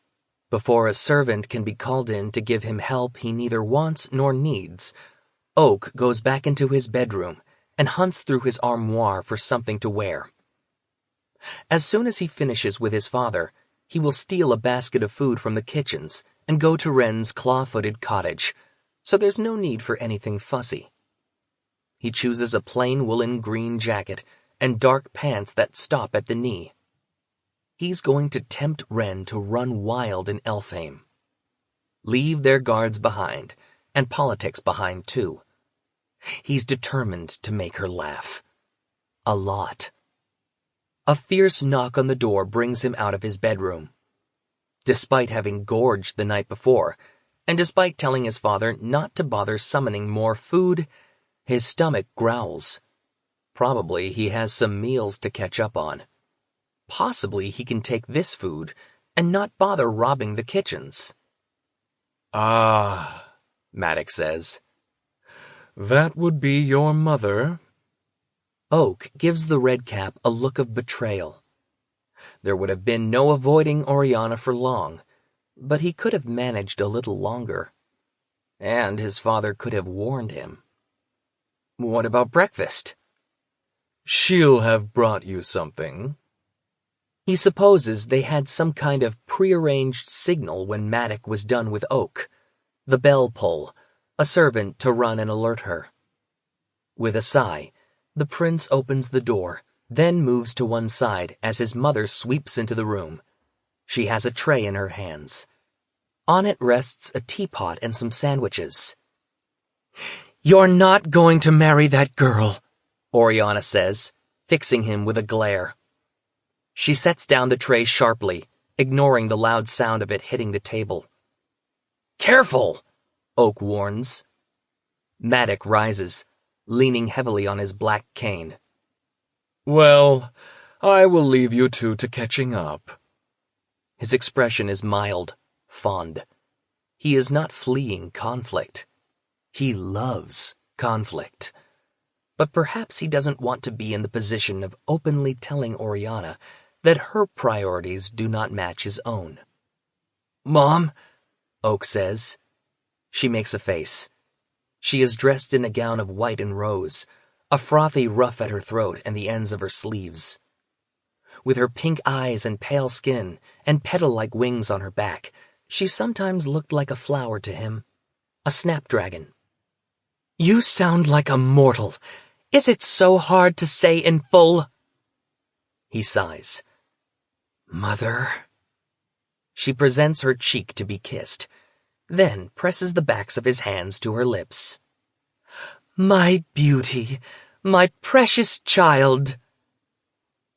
Before a servant can be called in to give him help he neither wants nor needs, Oak goes back into his bedroom and hunts through his armoire for something to wear. As soon as he finishes with his father, he will steal a basket of food from the kitchens and go to Wren's claw-footed cottage, so there's no need for anything fussy. He chooses a plain woolen green jacket and dark pants that stop at the knee. He's going to tempt Wren to run wild in Elfheim. Leave their guards behind, and politics behind too. He's determined to make her laugh. A lot. A fierce knock on the door brings him out of his bedroom. Despite having gorged the night before, and despite telling his father not to bother summoning more food, his stomach growls. Probably he has some meals to catch up on. Possibly he can take this food and not bother robbing the kitchens. "Ah," Maddox says. "That would be your mother." Oak gives the redcap a look of betrayal. There would have been no avoiding Oriana for long, but he could have managed a little longer. And his father could have warned him. What about breakfast? "She'll have brought you something." He supposes they had some kind of prearranged signal when Maddox was done with Oak. The bell pull, a servant to run and alert her. With a sigh, the prince opens the door, then moves to one side as his mother sweeps into the room. She has a tray in her hands. On it rests a teapot and some sandwiches. "You're not going to marry that girl," Oriana says, fixing him with a glare. She sets down the tray sharply, ignoring the loud sound of it hitting the table. "Careful," Oak warns. Maddox rises, leaning heavily on his black cane. "Well, I will leave you two to catching up." His expression is mild, fond. He is not fleeing conflict. He loves conflict. But perhaps he doesn't want to be in the position of openly telling Oriana that her priorities do not match his own. "Mom," Oak says. She makes a face. She is dressed in a gown of white and rose, a frothy ruff at her throat and the ends of her sleeves. With her pink eyes and pale skin and petal-like wings on her back, she sometimes looked like a flower to him, a snapdragon. "You sound like a mortal. Is it so hard to say in full?" He sighs. "Mother." She presents her cheek to be kissed, then presses the backs of his hands to her lips. "My beauty, my precious child."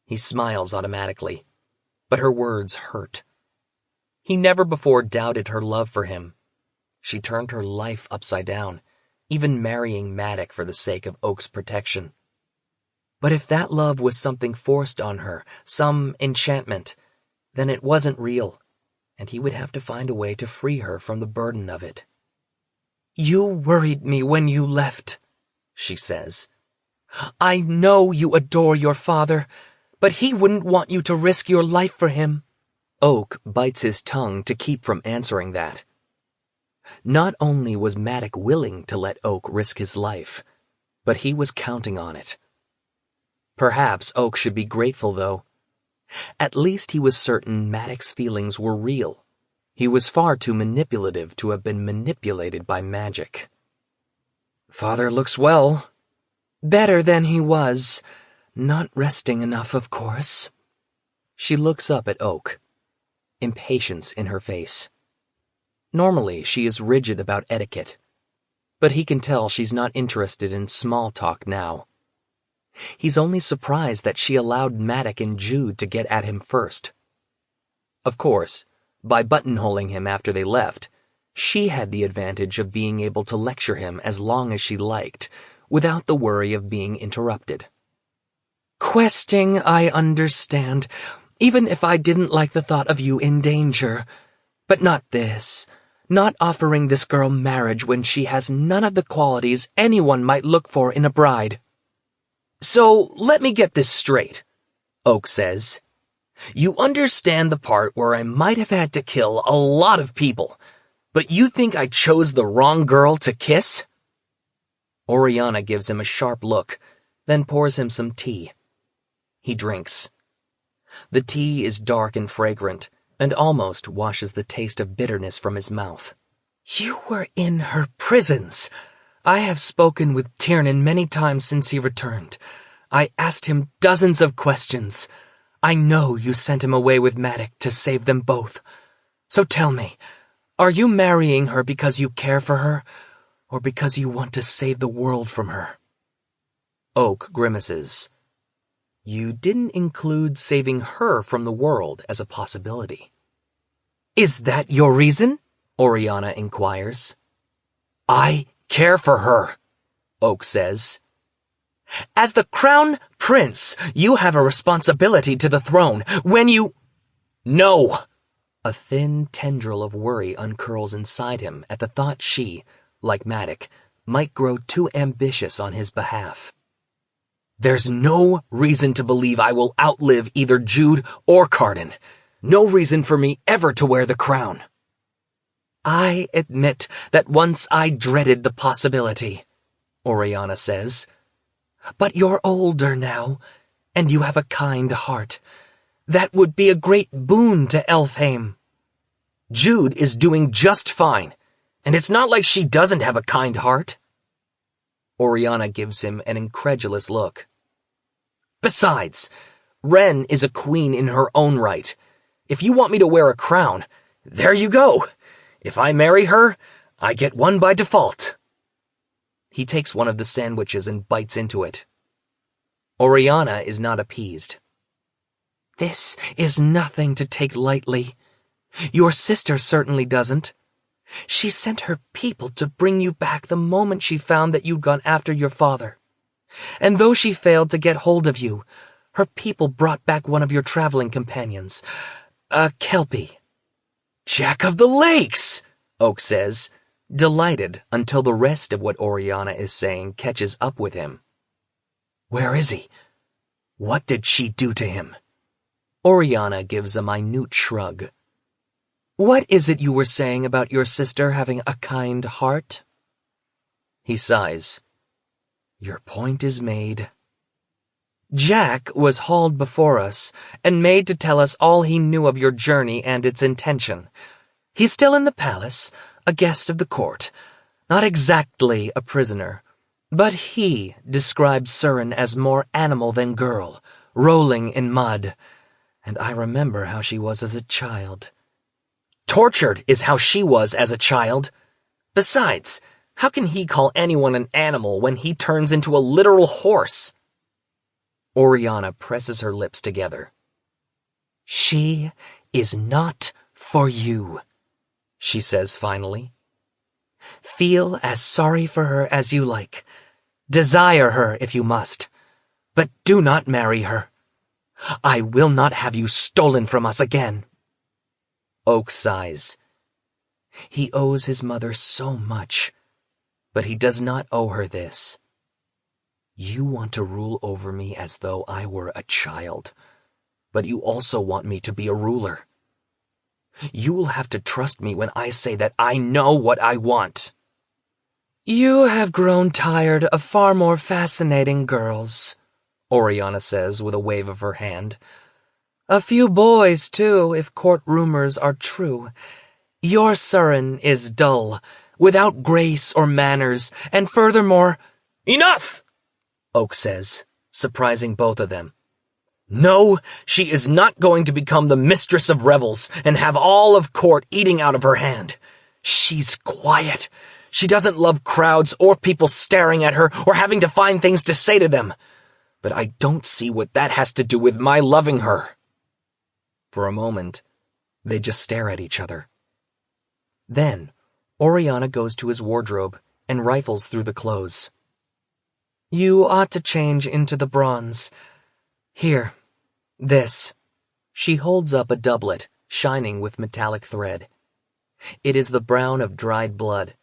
He smiles automatically, but her words hurt. He never before doubted her love for him. She turned her life upside down, even marrying Maddox for the sake of Oak's protection. But if that love was something forced on her, some enchantment, then it wasn't real, and he would have to find a way to free her from the burden of it. "You worried me when you left," she says. "I know you adore your father, but he wouldn't want you to risk your life for him." Oak bites his tongue to keep from answering that. Not only was Maddox willing to let Oak risk his life, but he was counting on it. Perhaps Oak should be grateful, though. At least he was certain Maddox's feelings were real. He was far too manipulative to have been manipulated by magic. "Father looks well. Better than he was. Not resting enough, of course." She looks up at Oak, impatience in her face. Normally, she is rigid about etiquette, but he can tell she's not interested in small talk now. He's only surprised that she allowed Maddox and Jude to get at him first. Of course, by buttonholing him after they left, she had the advantage of being able to lecture him as long as she liked, without the worry of being interrupted. "Questing, I understand, even if I didn't like the thought of you in danger. But not this. Not offering this girl marriage when she has none of the qualities anyone might look for in a bride." "So, let me get this straight," Oak says. "You understand the part where I might have had to kill a lot of people, but you think I chose the wrong girl to kiss?" Oriana gives him a sharp look, then pours him some tea. He drinks. The tea is dark and fragrant, and almost washes the taste of bitterness from his mouth. "You were in her prisons. I have spoken with Tiernan many times since he returned. I asked him dozens of questions. I know you sent him away with Maddox to save them both. So tell me, are you marrying her because you care for her, or because you want to save the world from her?" Oak grimaces. You didn't include saving her from the world as a possibility. Is that your reason? Oriana inquires. I care for her, Oak says. As the crown prince, you have a responsibility to the throne. When you... No! A thin tendril of worry uncurls inside him at the thought she, like Madoc, might grow too ambitious on his behalf. There's no reason to believe I will outlive either Jude or Cardan. No reason for me ever to wear the crown. I admit that once I dreaded the possibility, Oriana says. But you're older now, and you have a kind heart. That would be a great boon to Elfhame. Jude is doing just fine, and it's not like she doesn't have a kind heart. Oriana gives him an incredulous look. Besides, Ren is a queen in her own right. If you want me to wear a crown, there you go. If I marry her, I get one by default. He takes one of the sandwiches and bites into it. Oriana is not appeased. This is nothing to take lightly. Your sister certainly doesn't. She sent her people to bring you back the moment she found that you'd gone after your father. And though she failed to get hold of you, her people brought back one of your traveling companions, a Kelpie. Jack of the Lakes, Oak says, delighted until the rest of what Oriana is saying catches up with him. Where is he? What did she do to him? Oriana gives a minute shrug. What is it you were saying about your sister having a kind heart? He sighs. Your point is made. Jack was hauled before us and made to tell us all he knew of your journey and its intention. He's still in the palace, a guest of the court, not exactly a prisoner, but he described Surin as more animal than girl, rolling in mud, and I remember how she was as a child. Tortured is how she was as a child. Besides, how can he call anyone an animal when he turns into a literal horse? Oriana presses her lips together. She is not for you, she says finally. Feel as sorry for her as you like. Desire her if you must, but do not marry her. I will not have you stolen from us again. Oak sighs. He owes his mother so much, but he does not owe her this. You want to rule over me as though I were a child, but you also want me to be a ruler. You will have to trust me when I say that I know what I want. You have grown tired of far more fascinating girls, Oriana says with a wave of her hand. A few boys, too, if court rumors are true. Your Surin is dull, without grace or manners, and furthermore— Enough! Oak says, surprising both of them. No, she is not going to become the mistress of revels and have all of court eating out of her hand. She's quiet. She doesn't love crowds or people staring at her or having to find things to say to them. But I don't see what that has to do with my loving her. For a moment, they just stare at each other. Then, Oriana goes to his wardrobe and rifles through the clothes. You ought to change into the bronze. Here, this. She holds up a doublet, shining with metallic thread. It is the brown of dried blood,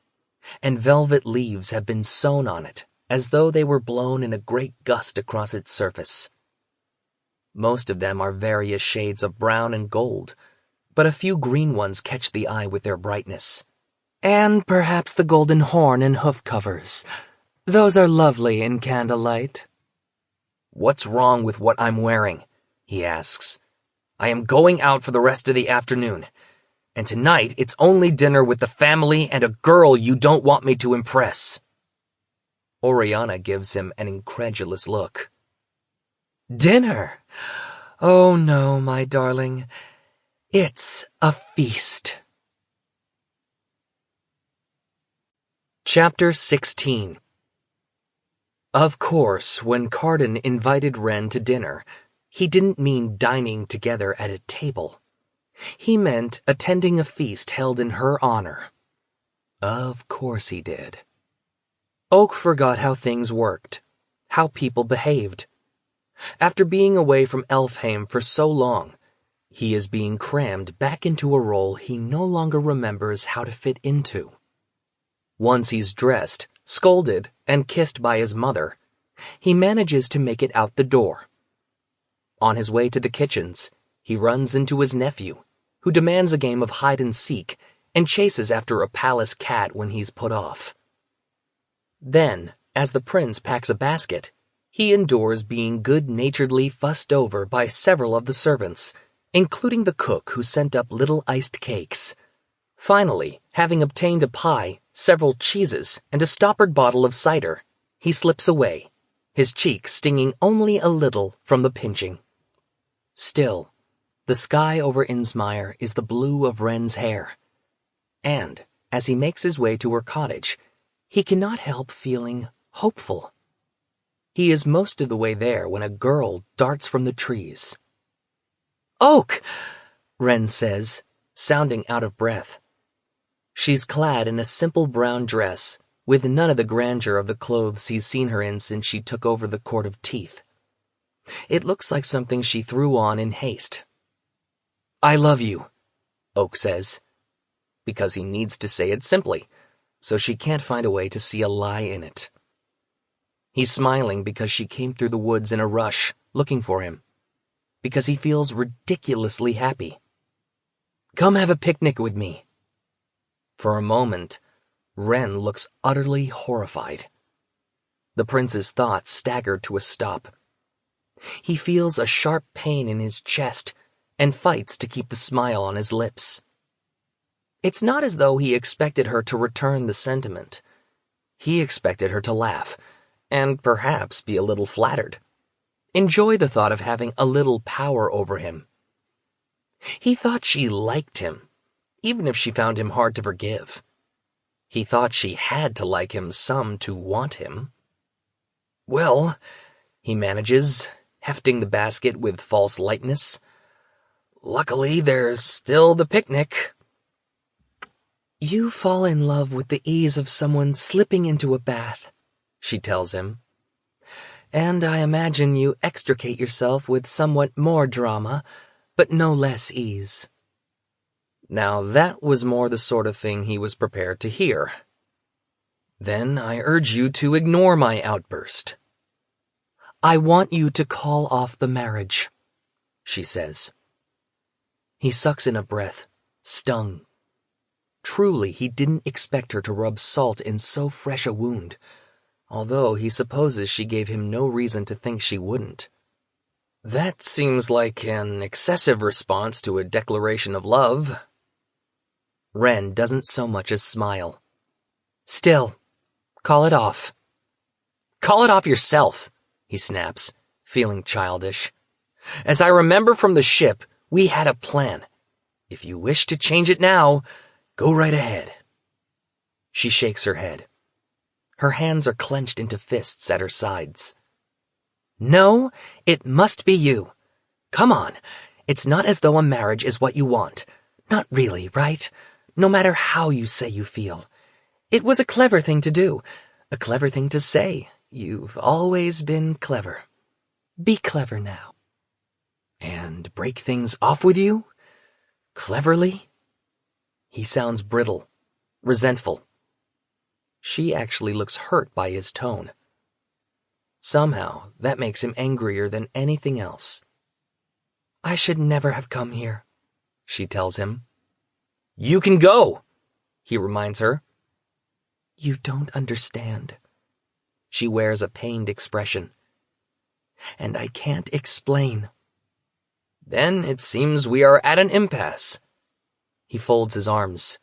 and velvet leaves have been sewn on it, as though they were blown in a great gust across its surface. Most of them are various shades of brown and gold, but a few green ones catch the eye with their brightness. And perhaps the golden horn and hoof covers. Those are lovely in candlelight. What's wrong with what I'm wearing? He asks. I am going out for the rest of the afternoon, and tonight it's only dinner with the family and a girl you don't want me to impress. Oriana gives him an incredulous look. Dinner? Oh no, my darling. It's a feast. Chapter 16. Of course, when Carden invited Wren to dinner, he didn't mean dining together at a table. He meant attending a feast held in her honor. Of course he did. Oak forgot how things worked, how people behaved. After being away from Elfheim for so long, he is being crammed back into a role he no longer remembers how to fit into. Once he's dressed, scolded, and kissed by his mother, he manages to make it out the door. On his way to the kitchens, he runs into his nephew, who demands a game of hide-and-seek and chases after a palace cat when he's put off. Then, as the prince packs a basket, he endures being good-naturedly fussed over by several of the servants, including the cook who sent up little iced cakes. Finally, having obtained a pie, several cheeses, and a stoppered bottle of cider, he slips away, his cheek stinging only a little from the pinching. Still, the sky over Innsmouth is the blue of Wren's hair, and, as he makes his way to her cottage, he cannot help feeling hopeful. He is most of the way there when a girl darts from the trees. "Oak!" Wren says, sounding out of breath. She's clad in a simple brown dress, with none of the grandeur of the clothes he's seen her in since she took over the Court of Teeth. It looks like something she threw on in haste. "I love you," Oak says, because he needs to say it simply, so she can't find a way to see a lie in it. He's smiling because she came through the woods in a rush, looking for him, because he feels ridiculously happy. "Come have a picnic with me." For a moment, Wren looks utterly horrified. The prince's thoughts stagger to a stop. He feels a sharp pain in his chest and fights to keep the smile on his lips. It's not as though he expected her to return the sentiment. He expected her to laugh, and perhaps be a little flattered. Enjoy the thought of having a little power over him. He thought she liked him, even if she found him hard to forgive. He thought she had to like him some to want him. "Well," he manages, hefting the basket with false lightness, "luckily there's still the picnic." "You fall in love with the ease of someone slipping into a bath," she tells him. "And I imagine you extricate yourself with somewhat more drama, but no less ease." Now that was more the sort of thing he was prepared to hear. "Then I urge you to ignore my outburst." "I want you to call off the marriage," she says. He sucks in a breath, stung. Truly, he didn't expect her to rub salt in so fresh a wound, although he supposes she gave him no reason to think she wouldn't. That seems like an excessive response to a declaration of love. Wren doesn't so much as smile. "Still, call it off." "Call it off yourself," he snaps, feeling childish. "As I remember from the ship, we had a plan. If you wish to change it now, go right ahead." She shakes her head. Her hands are clenched into fists at her sides. "No, it must be you. Come on, it's not as though a marriage is what you want. Not really, right? No matter how you say you feel. It was a clever thing to do, a clever thing to say. You've always been clever. Be clever now." "And break things off with you? Cleverly?" He sounds brittle, resentful. She actually looks hurt by his tone. Somehow, that makes him angrier than anything else. "I should never have come here," she tells him. "You can go," he reminds her. "You don't understand." She wears a pained expression. "And I can't explain." "Then it seems we are at an impasse." He folds his arms.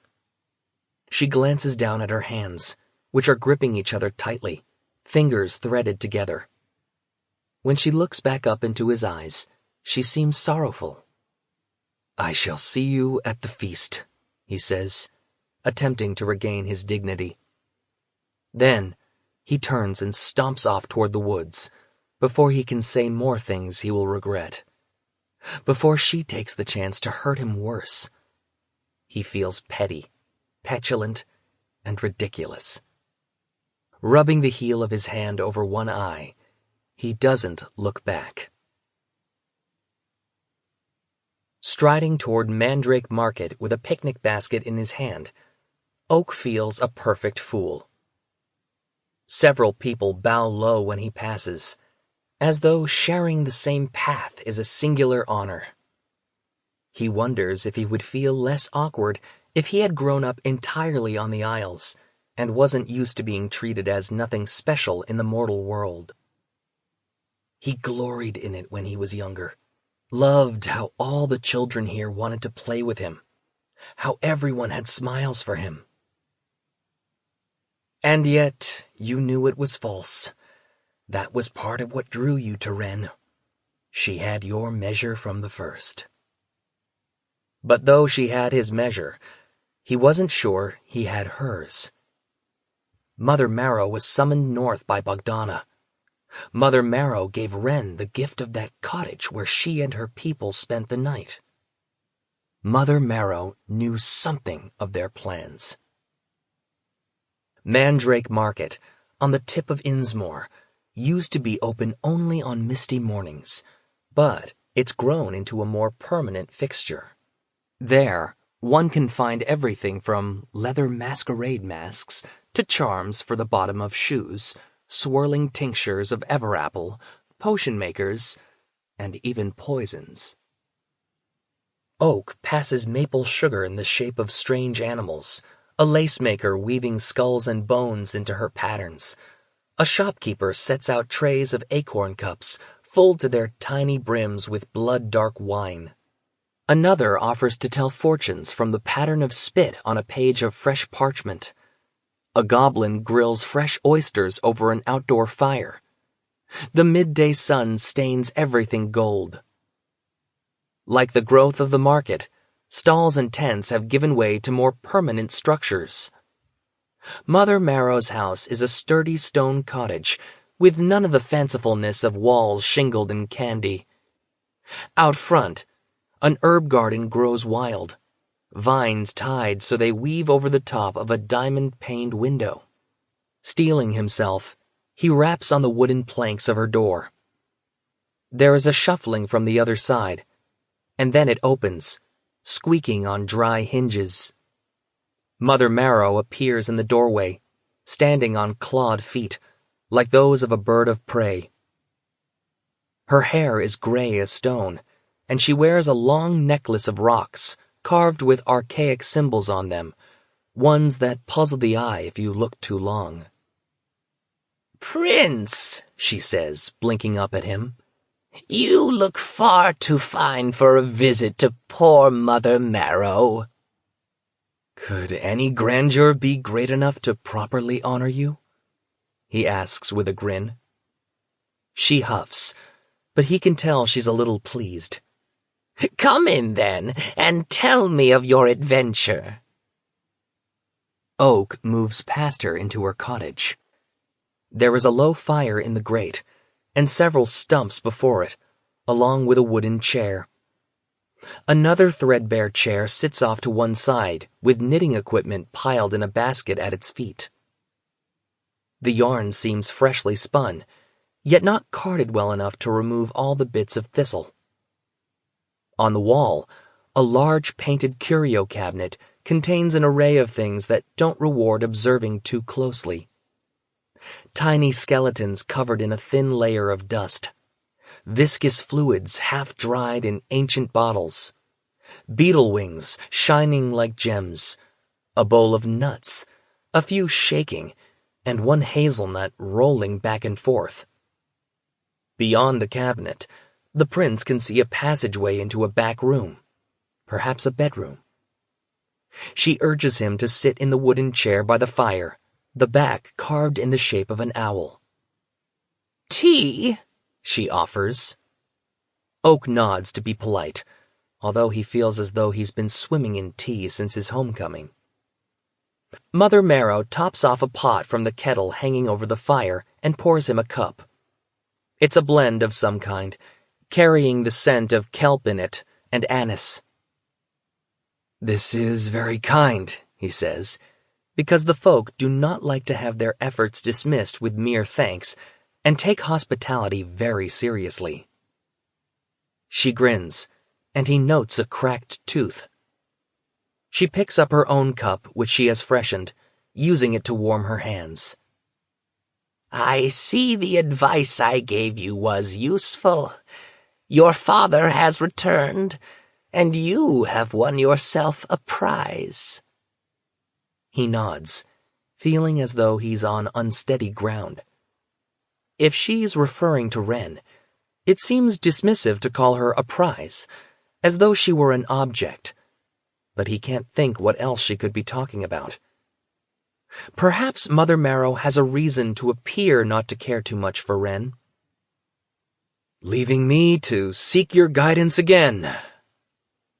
She glances down at her hands, which are gripping each other tightly, fingers threaded together. When she looks back up into his eyes, she seems sorrowful. "I shall see you at the feast," he says, attempting to regain his dignity. Then, He turns and stomps off toward the woods, before he can say more things he will regret. Before she takes the chance to hurt him worse. He feels petty, petulant, and ridiculous. Rubbing the heel of his hand over one eye, he doesn't look back. Striding toward Mandrake Market with a picnic basket in his hand, Oak feels a perfect fool. Several people bow low when he passes, as though sharing the same path is a singular honor. He wonders if he would feel less awkward if he had grown up entirely on the Isles and wasn't used to being treated as nothing special in the mortal world. He gloried in it when he was younger, loved how all the children here wanted to play with him, how everyone had smiles for him. And yet, you knew it was false. That was part of what drew you to Wren. She had your measure from the first. But though she had his measure, he wasn't sure he had hers. Mother Marrow was summoned north by Bogdana. Mother Marrow gave Wren the gift of that cottage where she and her people spent the night. Mother Marrow knew something of their plans. Mandrake Market, on the tip of Innsmore, used to be open only on misty mornings, but it's grown into a more permanent fixture. There, one can find everything from leather masquerade masks to charms for the bottom of shoes, swirling tinctures of everapple, potion makers, and even poisons. Oak passes maple sugar in the shape of strange animals, a lace maker weaving skulls and bones into her patterns. A shopkeeper sets out trays of acorn cups full to their tiny brims with blood-dark wine. Another offers to tell fortunes from the pattern of spit on a page of fresh parchment. A goblin grills fresh oysters over an outdoor fire. The midday sun stains everything gold. Like the growth of the market, stalls and tents have given way to more permanent structures. Mother Marrow's house is a sturdy stone cottage with none of the fancifulness of walls shingled in candy. Out front, an herb garden grows wild, vines tied so they weave over the top of a diamond-paned window. Steeling himself, he raps on the wooden planks of her door. There is a shuffling from the other side, and then it opens, squeaking on dry hinges. Mother Marrow appears in the doorway, standing on clawed feet, like those of a bird of prey. Her hair is gray as stone, and she wears a long necklace of rocks, carved with archaic symbols on them, ones that puzzle the eye if you look too long. "Prince," she says, blinking up at him, "you look far too fine for a visit to poor Mother Marrow." "Could any grandeur be great enough to properly honor you?" he asks with a grin. She huffs, but he can tell she's a little pleased. "Come in, then, and tell me of your adventure." Oak moves past her into her cottage. There is a low fire in the grate, and several stumps before it, along with a wooden chair. Another threadbare chair sits off to one side, with knitting equipment piled in a basket at its feet. The yarn seems freshly spun, yet not carded well enough to remove all the bits of thistle. On the wall, a large painted curio cabinet contains an array of things that don't reward observing too closely. Tiny skeletons covered in a thin layer of dust, viscous fluids half-dried in ancient bottles, beetle wings shining like gems, a bowl of nuts, a few shaking, and one hazelnut rolling back and forth. Beyond the cabinet, the prince can see a passageway into a back room, perhaps a bedroom. She urges him to sit in the wooden chair by the fire, the back carved in the shape of an owl. "Tea?" she offers. Oak nods to be polite, although he feels as though he's been swimming in tea since his homecoming. Mother Marrow tops off a pot from the kettle hanging over the fire and pours him a cup. It's a blend of some kind, carrying the scent of kelp in it and anise. "This is very kind," he says, because the folk do not like to have their efforts dismissed with mere thanks and take hospitality very seriously. She grins, and he notes a cracked tooth. She picks up her own cup, which she has freshened, using it to warm her hands. "I see the advice I gave you was useful. Your father has returned, and you have won yourself a prize." He nods, feeling as though he's on unsteady ground. If she's referring to Wren, it seems dismissive to call her a prize, as though she were an object, but he can't think what else she could be talking about. Perhaps Mother Marrow has a reason to appear not to care too much for Wren. "Leaving me to seek your guidance again."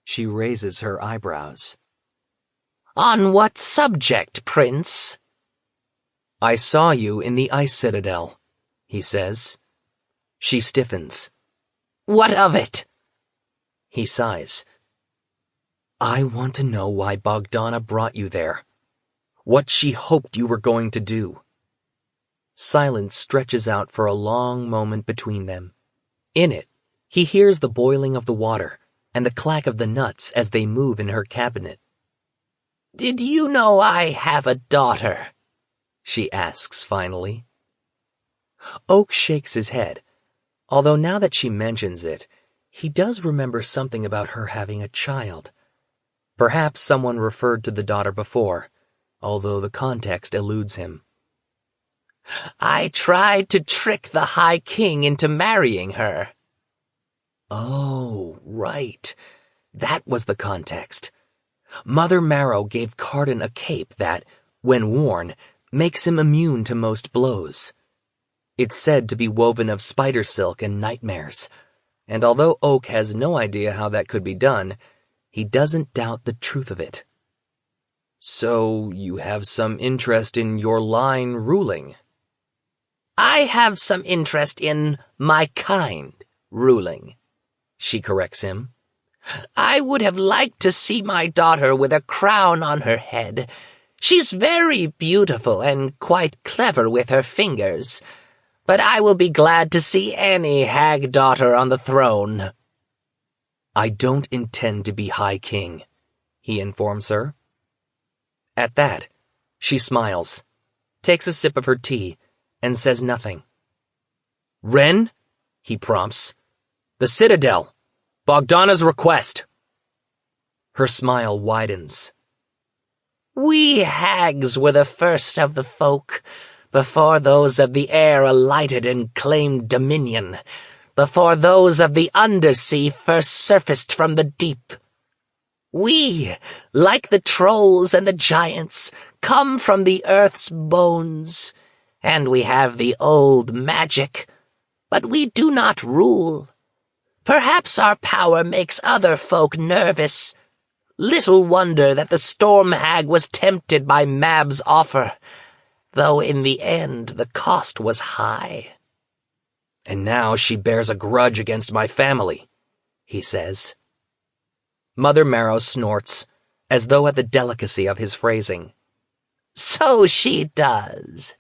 She raises her eyebrows. "On what subject, Prince?" "I saw you in the ice citadel," he says. She stiffens. "What of it?" He sighs. "I want to know why Bogdana brought you there. What she hoped you were going to do." Silence stretches out for a long moment between them. In it, he hears the boiling of the water and the clack of the nuts as they move in her cabinet. "Did you know I have a daughter?" she asks finally. Oak shakes his head, although now that she mentions it, he does remember something about her having a child. Perhaps someone referred to the daughter before, although the context eludes him. "I tried to trick the High King into marrying her." Oh, right. That was the context. Mother Marrow gave Carden a cape that, when worn, makes him immune to most blows. It's said to be woven of spider silk and nightmares, and although Oak has no idea how that could be done, he doesn't doubt the truth of it. "So you have some interest in your line ruling?" "I have some interest in my kind ruling," she corrects him. "I would have liked to see my daughter with a crown on her head. She's very beautiful and quite clever with her fingers, but I will be glad to see any hag daughter on the throne." "I don't intend to be High King," he informs her. At that, she smiles, takes a sip of her tea, and says nothing. "Wren," he prompts. "The Citadel. Bogdana's request." Her smile widens. "We hags were the first of the folk, before those of the air alighted and claimed dominion, before those of the undersea first surfaced from the deep. We, like the trolls and the giants, come from the earth's bones, and we have the old magic, but we do not rule. Perhaps our power makes other folk nervous. Little wonder that the storm hag was tempted by Mab's offer, though in the end the cost was high." "And now she bears a grudge against my family," he says. Mother Marrow snorts, as though at the delicacy of his phrasing. "So she does."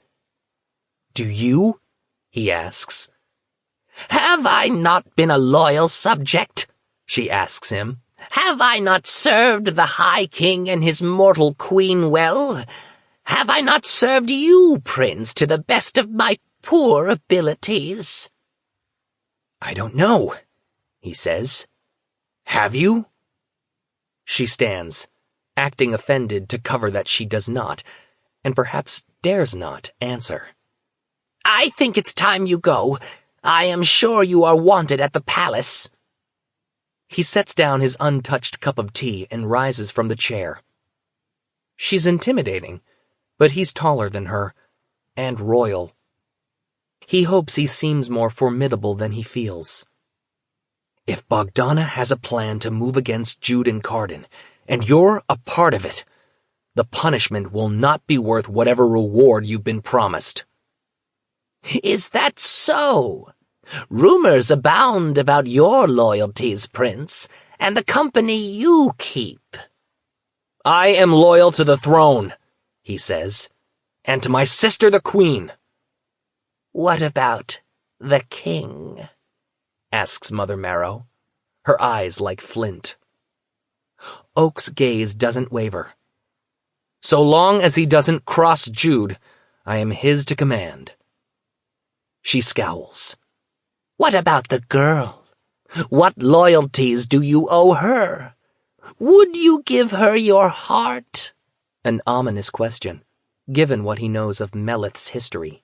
"Do you?" he asks. "Have I not been a loyal subject?" she asks him. "Have I not served the High King and his mortal queen well? Have I not served you, Prince, to the best of my poor abilities?" "I don't know," he says. "Have you?" She stands, acting offended to cover that she does not, and perhaps dares not, answer. "I think it's time you go. I am sure you are wanted at the palace." He sets down his untouched cup of tea and rises from the chair. She's intimidating, but he's taller than her, and royal. He hopes he seems more formidable than he feels. If Bogdana has a plan to move against Jude and Carden, and you're a part of it, The punishment will not be worth whatever reward you've been promised." "Is that so? Rumors abound about your loyalties, Prince, and the company you keep." "I am loyal to the throne," he says, "and to my sister the queen." "What about the king?" asks Mother Marrow, her eyes like flint. Oak's gaze doesn't waver. "So long as he doesn't cross Jude, I am his to command." She scowls. "What about the girl? What loyalties do you owe her? Would you give her your heart?" An ominous question, given what he knows of Melith's history.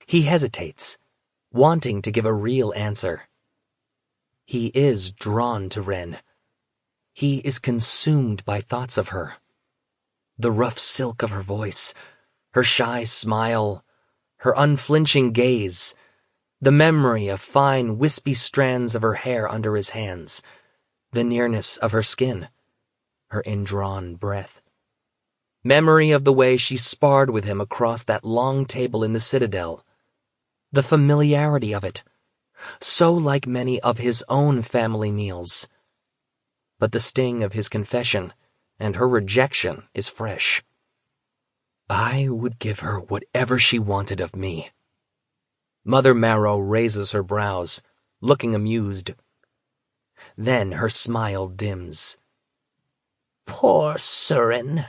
He hesitates, wanting to give a real answer. He is drawn to Ren. He is consumed by thoughts of her. The rough silk of her voice, her shy smile, her unflinching gaze, the memory of fine, wispy strands of her hair under his hands, the nearness of her skin, her indrawn breath. Memory of the way she sparred with him across that long table in the Citadel. The familiarity of it, so like many of his own family meals. But the sting of his confession and her rejection is fresh. I would give her whatever she wanted of me. Mother Marrow raises her brows, looking amused. Then her smile dims. "Poor Surin."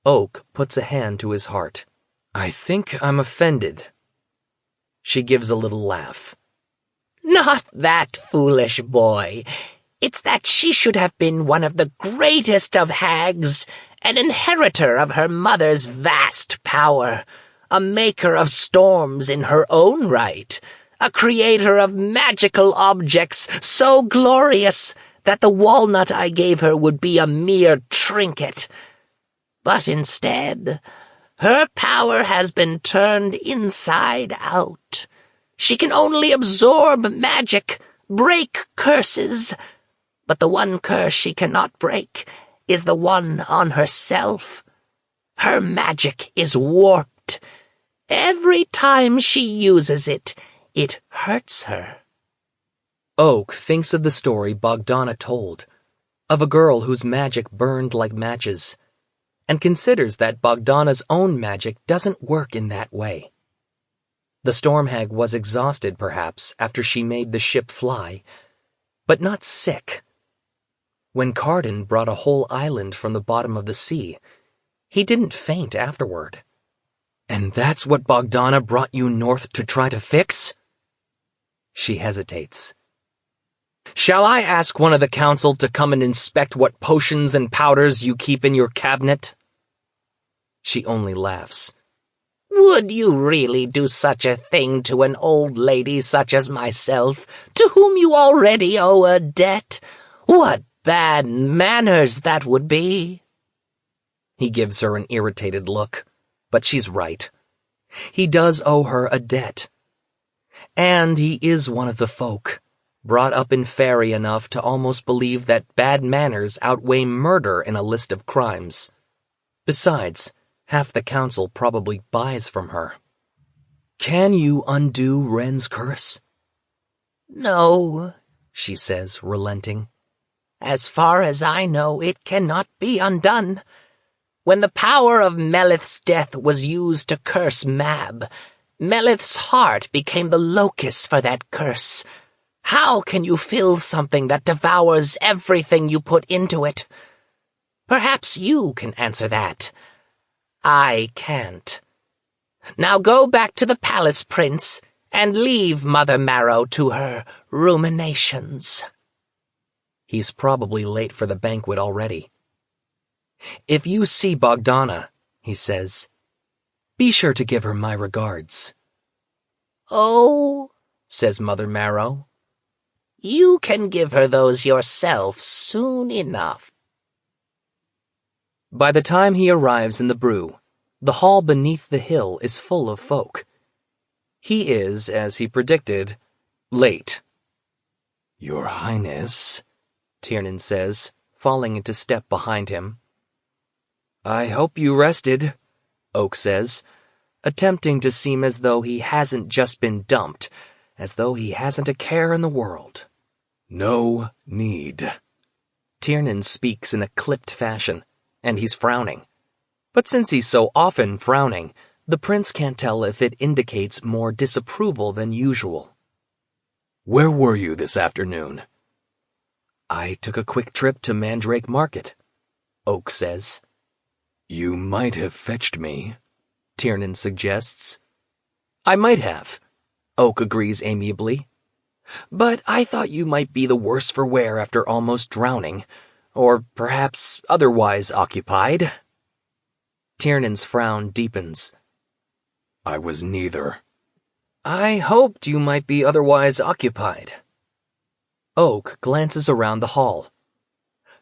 Oak puts a hand to his heart. "I think I'm offended." She gives a little laugh. "Not that, foolish boy. It's that she should have been one of the greatest of hags, an inheritor of her mother's vast power, a maker of storms in her own right, a creator of magical objects so glorious that the walnut I gave her would be a mere trinket. But instead, her power has been turned inside out. She can only absorb magic, break curses. But the one curse she cannot break is the one on herself. Her magic is warped. Every time she uses it, it hurts her." Oak thinks of the story Bogdana told, of a girl whose magic burned like matches, and considers that Bogdana's own magic doesn't work in that way. The storm hag was exhausted, perhaps, after she made the ship fly, but not sick. When Carden brought a whole island from the bottom of the sea, he didn't faint afterward. "And that's what Bogdana brought you north to try to fix?" She hesitates. "Shall I ask one of the council to come and inspect what potions and powders you keep in your cabinet?" She only laughs. "Would you really do such a thing to an old lady such as myself, to whom you already owe a debt? What bad manners that would be." He gives her an irritated look, but she's right. He does owe her a debt. And he is one of the folk, brought up in fairy enough to almost believe that bad manners outweigh murder in a list of crimes. Besides, half the council probably buys from her. "Can you undo Ren's curse?" "No," she says, relenting. "As far as I know, it cannot be undone. When the power of Melith's death was used to curse Mab, Melith's heart became the locus for that curse. How can you fill something that devours everything you put into it? Perhaps you can answer that. I can't. Now go back to the palace, Prince, and leave Mother Marrow to her ruminations." He's probably late for the banquet already. "If you see Bogdana," he says, "be sure to give her my regards." "Oh," says Mother Marrow, "you can give her those yourself soon enough." By the time he arrives in the brew, the hall beneath the hill is full of folk. He is, as he predicted, late. "Your Highness," Tiernan says, falling into step behind him. I hope you rested, Oak says, attempting to seem as though he hasn't just been dumped, as though he hasn't a care in the world. No need. Tiernan speaks in a clipped fashion, and he's frowning. But since he's so often frowning, the prince can't tell if it indicates more disapproval than usual. Where were you this afternoon? I took a quick trip to Mandrake Market, Oak says. You might have fetched me, Tiernan suggests. I might have, Oak agrees amiably. But I thought you might be the worse for wear after almost drowning, or perhaps otherwise occupied. Tiernan's frown deepens. I was neither. I hoped you might be otherwise occupied. Oak glances around the hall.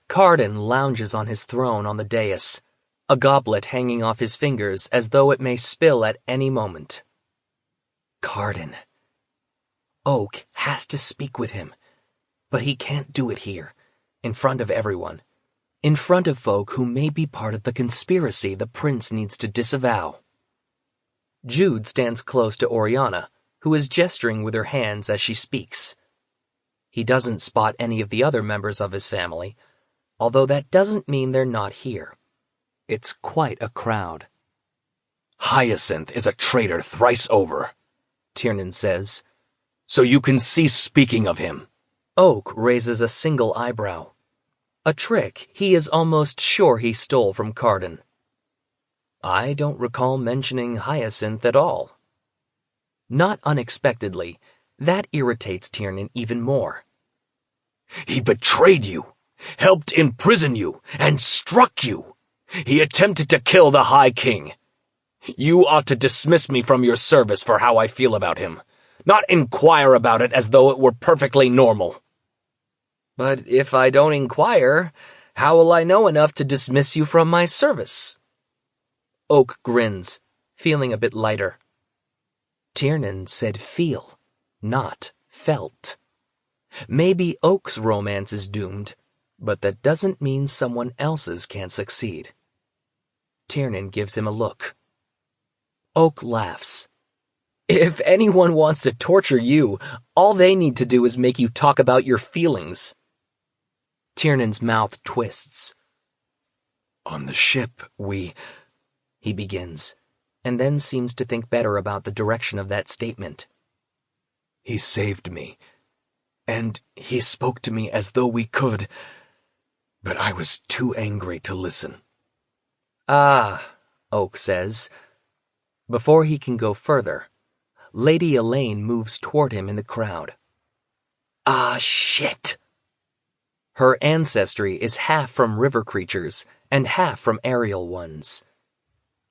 Carden lounges on his throne on the dais, a goblet hanging off his fingers as though it may spill at any moment. Carden. Oak has to speak with him, but he can't do it here, in front of everyone, in front of folk who may be part of the conspiracy the prince needs to disavow. Jude stands close to Oriana, who is gesturing with her hands as she speaks. He doesn't spot any of the other members of his family, although that doesn't mean they're not here. It's quite a crowd. Hyacinth is a traitor thrice over, Tiernan says. So you can cease speaking of him. Oak raises a single eyebrow, a trick he is almost sure he stole from Carden. I don't recall mentioning Hyacinth at all. Not unexpectedly, that irritates Tiernan even more. He betrayed you, helped imprison you, and struck you. He attempted to kill the High King. You ought to dismiss me from your service for how I feel about him, not inquire about it as though it were perfectly normal. But if I don't inquire, how will I know enough to dismiss you from my service? Oak grins, feeling a bit lighter. Tiernan said feel, not felt. Maybe Oak's romance is doomed, but that doesn't mean someone else's can't succeed. Tiernan gives him a look. Oak laughs. If anyone wants to torture you, all they need to do is make you talk about your feelings. Tiernan's mouth twists. On the ship, he begins, and then seems to think better about the direction of that statement. He saved me, and he spoke to me as though we could, but I was too angry to listen. Ah, Oak says. Before he can go further, Lady Elaine moves toward him in the crowd. Ah, shit! Her ancestry is half from river creatures and half from aerial ones.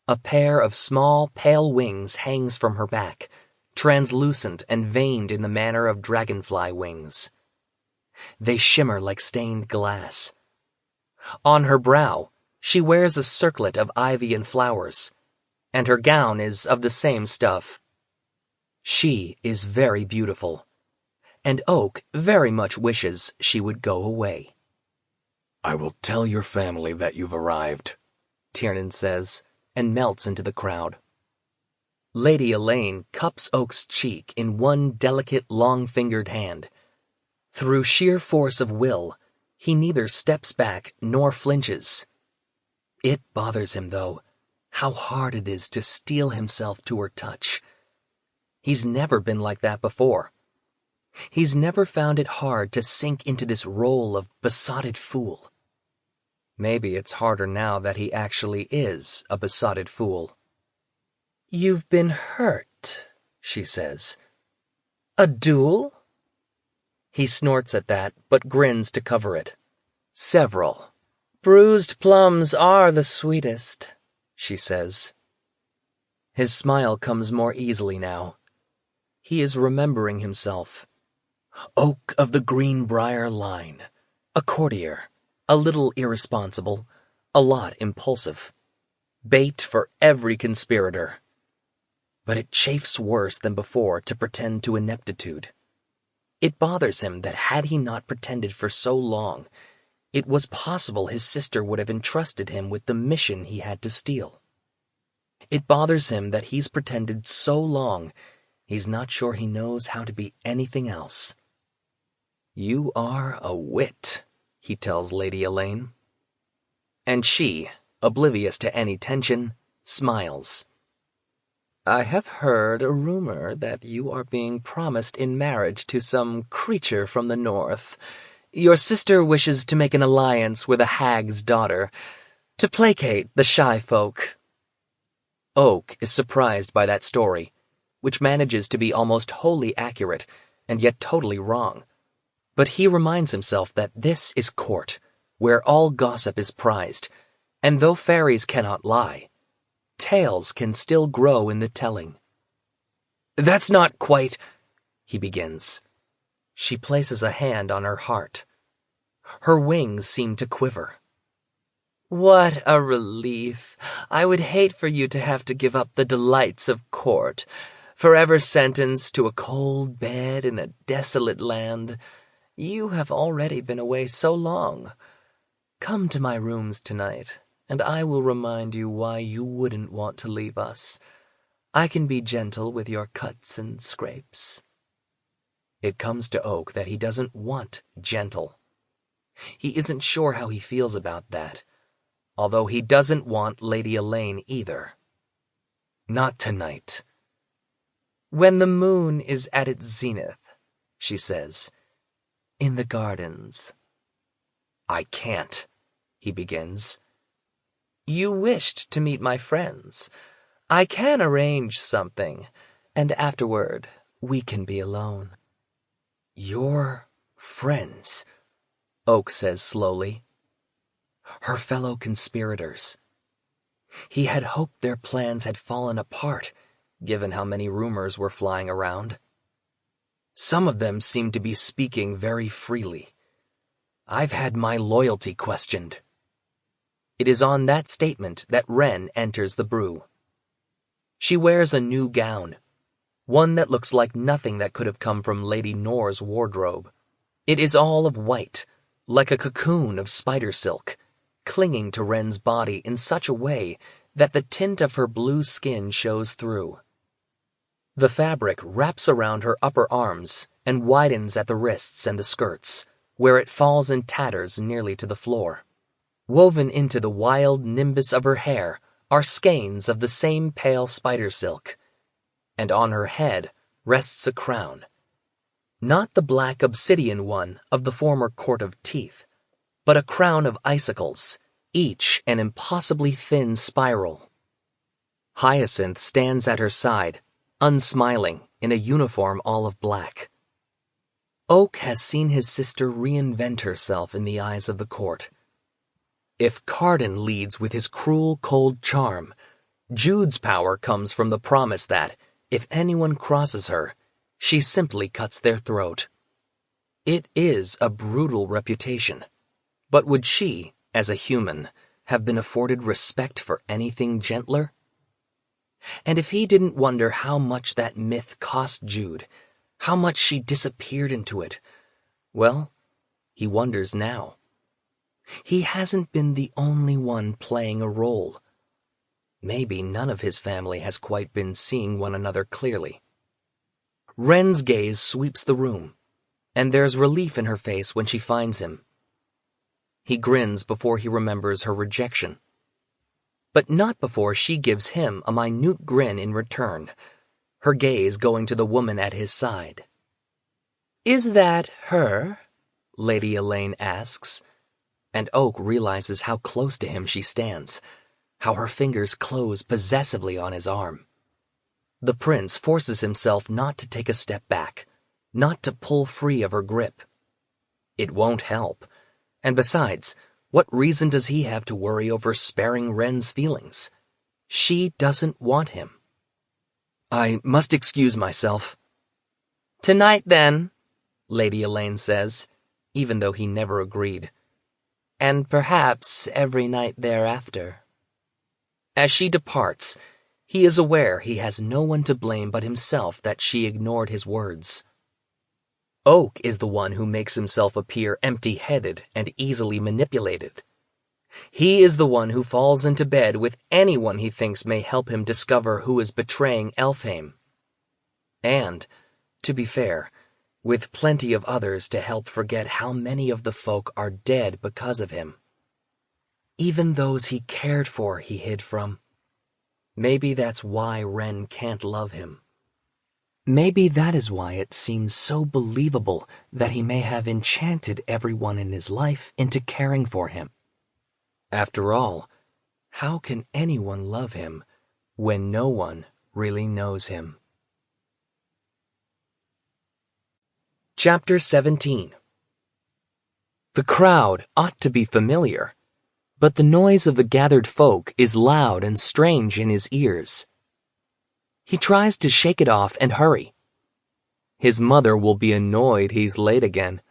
A pair of small, pale wings hangs from her back, translucent and veined in the manner of dragonfly wings. They shimmer like stained glass. On her brow, she wears a circlet of ivy and flowers, and her gown is of the same stuff. She is very beautiful, and Oak very much wishes she would go away. I will tell your family that you've arrived, Tiernan says, and melts into the crowd. Lady Elaine cups Oak's cheek in one delicate, long-fingered hand. Through sheer force of will, he neither steps back nor flinches. It bothers him, though, how hard it is to steel himself to her touch. He's never been like that before. He's never found it hard to sink into this role of besotted fool. Maybe it's harder now that he actually is a besotted fool. You've been hurt, she says. A duel? He snorts at that, but grins to cover it. Several. Bruised plums are the sweetest, she says. His smile comes more easily now. He is remembering himself. Oak of the Greenbrier line, a courtier, a little irresponsible, a lot impulsive. Bait for every conspirator. But it chafes worse than before to pretend to ineptitude. It bothers him that had he not pretended for so long, It was possible his sister would have entrusted him with the mission he had to steal. It bothers him that he's pretended so long, he's not sure he knows how to be anything else. "You are a wit," he tells Lady Elaine. And she, oblivious to any tension, smiles. "I have heard a rumor that you are being promised in marriage to some creature from the north. Your sister wishes to make an alliance with a hag's daughter, to placate the shy folk." Oak is surprised by that story, which manages to be almost wholly accurate and yet totally wrong. But he reminds himself that this is court, where all gossip is prized, and though fairies cannot lie, tales can still grow in the telling. "That's not quite," he begins. She places a hand on her heart. Her wings seem to quiver. "What a relief. I would hate for you to have to give up the delights of court, forever sentenced to a cold bed in a desolate land. You have already been away so long. Come to my rooms tonight, and I will remind you why you wouldn't want to leave us. I can be gentle with your cuts and scrapes." It comes to Oak that he doesn't want gentle. He isn't sure how he feels about that, although he doesn't want Lady Elaine either. Not tonight. "When the moon is at its zenith," she says, "in the gardens." "I can't," he begins. "You wished to meet my friends. I can arrange something, and afterward we can be alone." "Your friends," Oak says slowly. Her fellow conspirators. He had hoped their plans had fallen apart, given how many rumors were flying around. Some of them seemed to be speaking very freely. "I've had my loyalty questioned." It is on that statement that Wren enters the brew. She wears a new gown, one that looks like nothing that could have come from Lady Nore's wardrobe. It is all of white, like a cocoon of spider silk, clinging to Wren's body in such a way that the tint of her blue skin shows through. The fabric wraps around her upper arms and widens at the wrists and the skirts, where it falls in tatters nearly to the floor. Woven into the wild nimbus of her hair are skeins of the same pale spider silk, and on her head rests a crown. Not the black obsidian one of the former Court of Teeth, but a crown of icicles, each an impossibly thin spiral. Hyacinth stands at her side, unsmiling, in a uniform all of black. Oak has seen his sister reinvent herself in the eyes of the court. If Carden leads with his cruel, cold charm, Jude's power comes from the promise that, if anyone crosses her, she simply cuts their throat. It is a brutal reputation, but would she, as a human, have been afforded respect for anything gentler? And if he didn't wonder how much that myth cost Jude, how much she disappeared into it, well, he wonders now. He hasn't been the only one playing a role. Maybe none of his family has quite been seeing one another clearly. Wren's gaze sweeps the room, and there's relief in her face when she finds him. He grins before he remembers her rejection, but not before she gives him a minute grin in return, her gaze going to the woman at his side. "Is that her?" Lady Elaine asks, and Oak realizes how close to him she stands, how her fingers close possessively on his arm. The prince forces himself not to take a step back, not to pull free of her grip. It won't help, and besides, what reason does he have to worry over sparing Wren's feelings? She doesn't want him. "I must excuse myself." "Tonight, then," Lady Elaine says, even though he never agreed. "And perhaps every night thereafter." As she departs, he is aware he has no one to blame but himself that she ignored his words. Oak is the one who makes himself appear empty-headed and easily manipulated. He is the one who falls into bed with anyone he thinks may help him discover who is betraying Elfheim. And, to be fair, with plenty of others to help forget how many of the folk are dead because of him. Even those he cared for he hid from. Maybe that's why Ren can't love him. Maybe that is why it seems so believable that he may have enchanted everyone in his life into caring for him. After all, how can anyone love him when no one really knows him? Chapter 17. The crowd ought to be familiar, but the noise of the gathered folk is loud and strange in his ears. He tries to shake it off and hurry. His mother will be annoyed he's late again,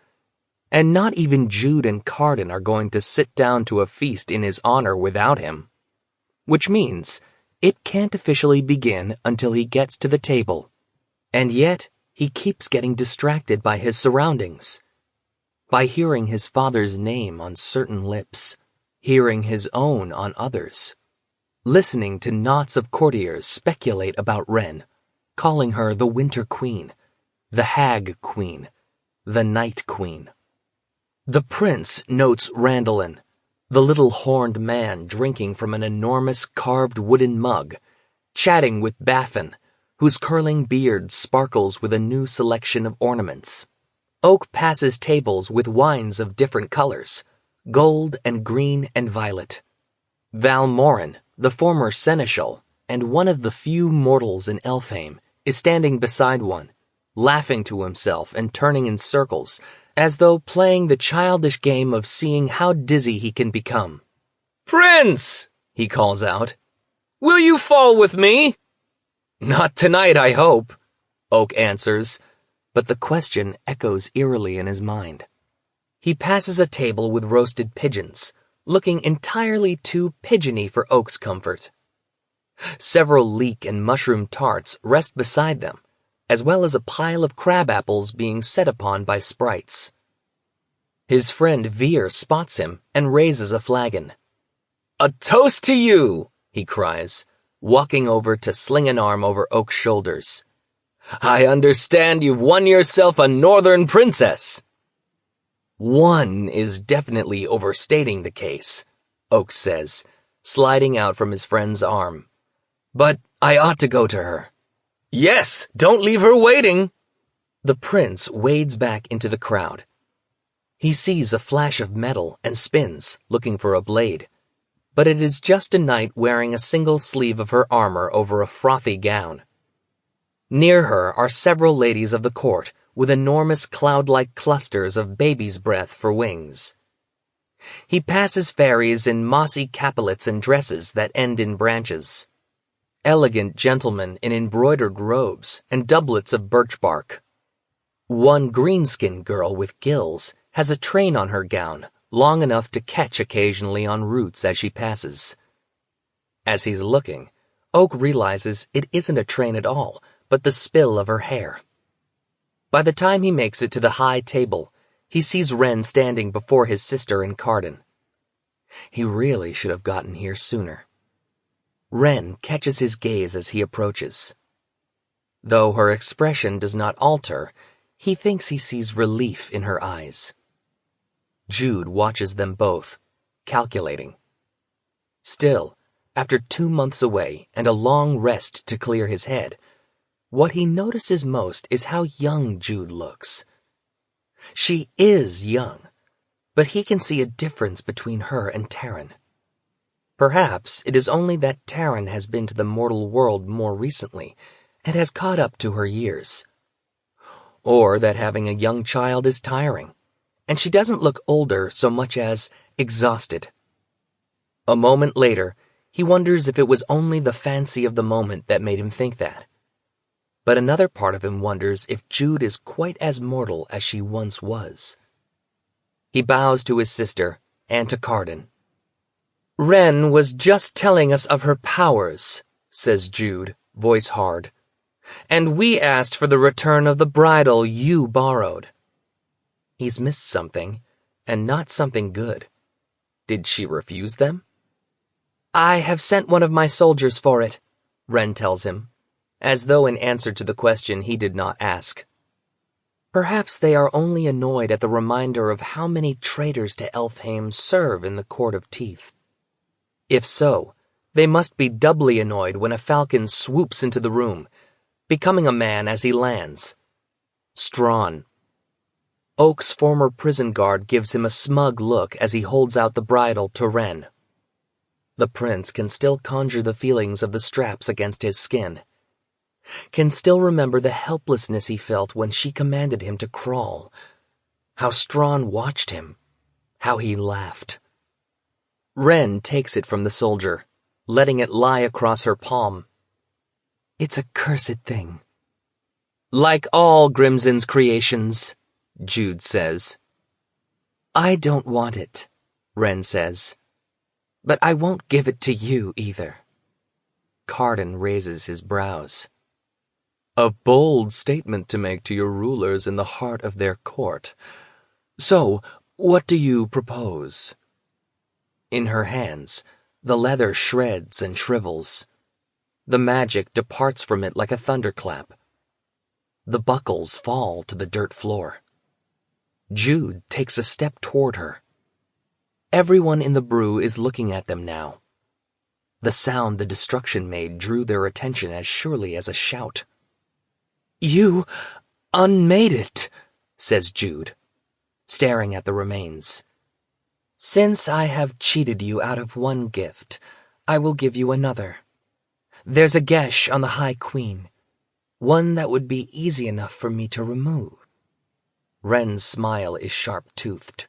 and not even Jude and Carden are going to sit down to a feast in his honor without him, which means it can't officially begin until he gets to the table, and yet he keeps getting distracted by his surroundings, by hearing his father's name on certain lips, hearing his own on others, listening to knots of courtiers speculate about Ren, calling her the Winter Queen, the Hag Queen, the Night Queen. The prince notes Randolin, the little horned man drinking from an enormous carved wooden mug, chatting with Baffin, whose curling beard sparkles with a new selection of ornaments. Oak passes tables with wines of different colors, gold and green and violet. Valmorin, the former seneschal, and one of the few mortals in Elfheim, is standing beside one, laughing to himself and turning in circles, as though playing the childish game of seeing how dizzy he can become. "Prince!" he calls out. "Will you fall with me?" "Not tonight, I hope," Oak answers, but the question echoes eerily in his mind. He passes a table with roasted pigeons, looking entirely too pigeony for Oak's comfort. Several leek and mushroom tarts rest beside them, as well as a pile of crab apples being set upon by sprites. His friend Veer spots him and raises a flagon. "A toast to you!" he cries, walking over to sling an arm over Oak's shoulders. "I understand you've won yourself a northern princess." "One is definitely overstating the case," Oak says, sliding out from his friend's arm. "But I ought to go to her." "Yes, don't leave her waiting." The prince wades back into the crowd. He sees a flash of metal and spins, looking for a blade. But it is just a knight wearing a single sleeve of her armor over a frothy gown. Near her are several ladies of the court with enormous cloud-like clusters of baby's breath for wings. He passes fairies in mossy capulets and dresses that end in branches. Elegant gentlemen in embroidered robes and doublets of birch bark. One green-skinned girl with gills has a train on her gown, long enough to catch occasionally on roots as she passes. As he's looking, Oak realizes it isn't a train at all, but the spill of her hair. By the time he makes it to the high table, he sees Ren standing before his sister and Carden. He really should have gotten here sooner. Ren catches his gaze as he approaches. Though her expression does not alter, he thinks he sees relief in her eyes. Jude watches them both, calculating. Still, after 2 months away and a long rest to clear his head, what he notices most is how young Jude looks. She is young, but he can see a difference between her and Terran. Perhaps it is only that Terran has been to the mortal world more recently and has caught up to her years. Or that having a young child is tiring, and she doesn't look older so much as exhausted. A moment later, he wonders if it was only the fancy of the moment that made him think that. But another part of him wonders if Jude is quite as mortal as she once was. He bows to his sister and to Carden. "Ren was just telling us of her powers," says Jude, voice hard. "And we asked for the return of the bridle you borrowed." He's missed something, and not something good. Did she refuse them? I have sent one of my soldiers for it, Ren tells him, as though in answer to the question he did not ask. Perhaps they are only annoyed at the reminder of how many traitors to Elfheim serve in the Court of Teeth. If so, they must be doubly annoyed when a falcon swoops into the room, becoming a man as he lands. Strawn. Oak's former prison guard gives him a smug look as he holds out the bridle to Ren. The prince can still conjure the feelings of the straps against his skin, can still remember the helplessness he felt when she commanded him to crawl, how Strawn watched him, how he laughed. Ren takes it from the soldier, letting it lie across her palm. It's a cursed thing. Like all Grimson's creations, Jude says. I don't want it, Ren says. But I won't give it to you either. Carden raises his brows. A bold statement to make to your rulers in the heart of their court. So, what do you propose? In her hands, the leather shreds and shrivels. The magic departs from it like a thunderclap. The buckles fall to the dirt floor. Jude takes a step toward her. Everyone in the brew is looking at them now. The sound the destruction made drew their attention as surely as a shout. You unmade it, says Jude, staring at the remains. Since I have cheated you out of one gift, I will give you another. There's a gesh on the High Queen, one that would be easy enough for me to remove. Ren's smile is sharp-toothed.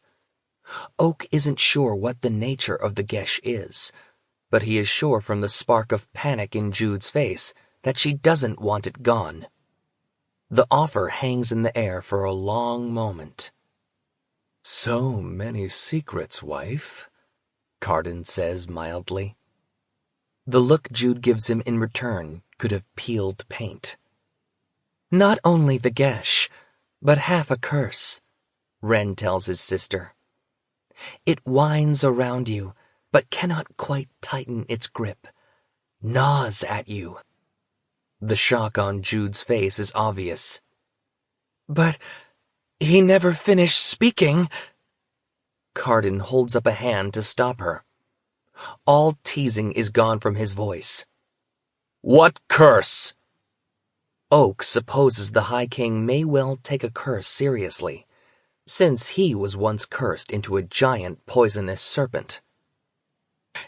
Oak isn't sure what the nature of the gesh is, but he is sure from the spark of panic in Jude's face that she doesn't want it gone. The offer hangs in the air for a long moment. So many secrets, wife, Carden says mildly. The look Jude gives him in return could have peeled paint. Not only the gesh, but half a curse, Ren tells his sister. It winds around you, but cannot quite tighten its grip, gnaws at you. The shock on Jude's face is obvious. But he never finished speaking. Carden holds up a hand to stop her. All teasing is gone from his voice. What curse? Oak supposes the High King may well take a curse seriously, since he was once cursed into a giant poisonous serpent.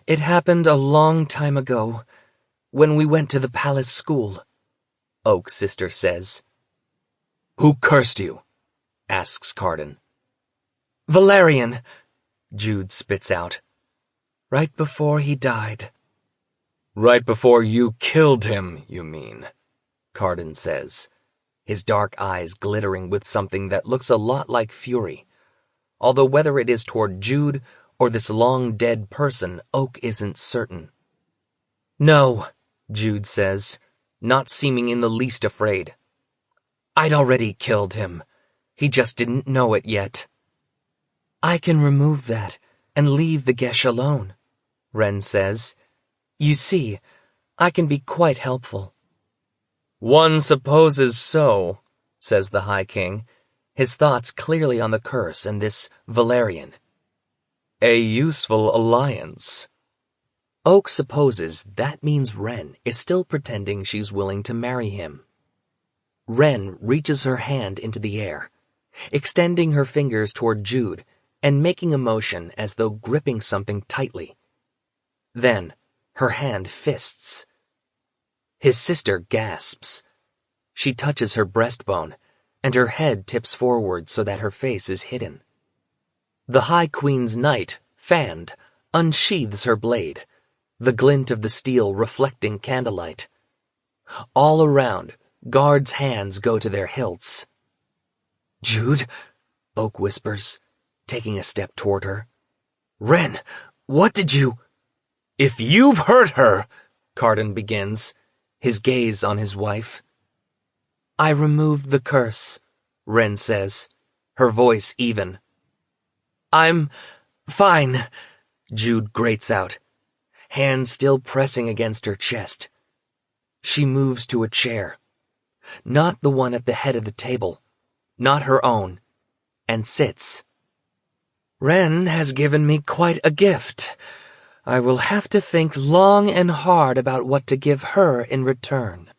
It happened a long time ago, when we went to the palace school, Oak's sister says. Who cursed you? Asks Carden. Valerian, Jude spits out. Right before he died. Right before you killed him, you mean, Carden says, his dark eyes glittering with something that looks a lot like fury, although whether it is toward Jude or this long-dead person, Oak isn't certain. No, Jude says, not seeming in the least afraid. I'd already killed him. He just didn't know it yet. I can remove that and leave the gesh alone, Ren says. You see, I can be quite helpful. One supposes so, says the High King, his thoughts clearly on the curse and this Valerian. A useful alliance. Oak supposes that means Ren is still pretending she's willing to marry him. Ren reaches her hand into the air, extending her fingers toward Jude and making a motion as though gripping something tightly. Then, her hand fists. His sister gasps. She touches her breastbone, and her head tips forward so that her face is hidden. The High Queen's knight, fanned, unsheathes her blade, the glint of the steel reflecting candlelight. All around, guards' hands go to their hilts. Jude, Oak whispers, taking a step toward her. Ren, what did you... If you've hurt her, Carden begins, his gaze on his wife. I removed the curse, Ren says, her voice even. "I'm fine," Jude grates out, hands still pressing against her chest. She moves to a chair, not the one at the head of the table, not her own, and sits. "Ren has given me quite a gift. I will have to think long and hard about what to give her in return."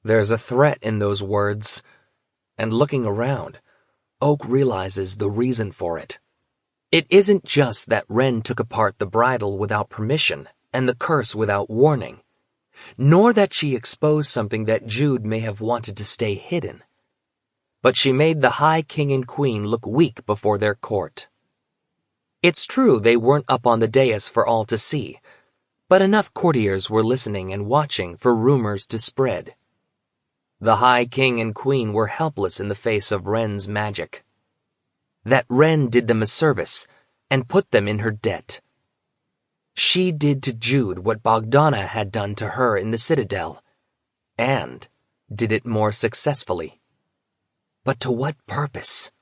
There's a threat in those words, and looking around, Oak realizes the reason for it. It isn't just that Ren took apart the bridle without permission and the curse without warning, nor that she exposed something that Jude may have wanted to stay hidden, but she made the High King and Queen look weak before their court. It's true they weren't up on the dais for all to see, but enough courtiers were listening and watching for rumors to spread. The High King and Queen were helpless in the face of Ren's magic. That Ren did them a service and put them in her debt. She did to Jude what Bogdana had done to her in the Citadel, and did it more successfully. But to what purpose?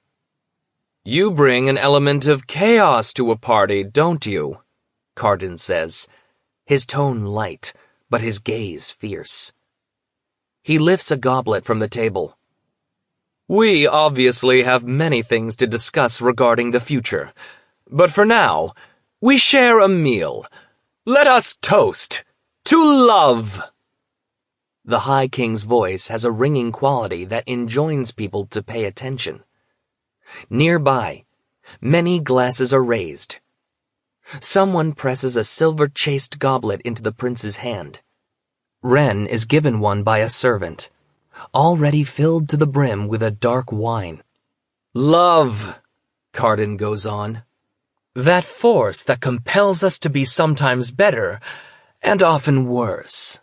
"You bring an element of chaos to a party, don't you?" Carden says, his tone light, but his gaze fierce. He lifts a goblet from the table. "We obviously have many things to discuss regarding the future, but for now, we share a meal. Let us toast to love." The High King's voice has a ringing quality that enjoins people to pay attention. Nearby, many glasses are raised. Someone presses a silver-chased goblet into the prince's hand. Ren is given one by a servant, already filled to the brim with a dark wine. "Love," Carden goes on. "That force that compels us to be sometimes better and often worse.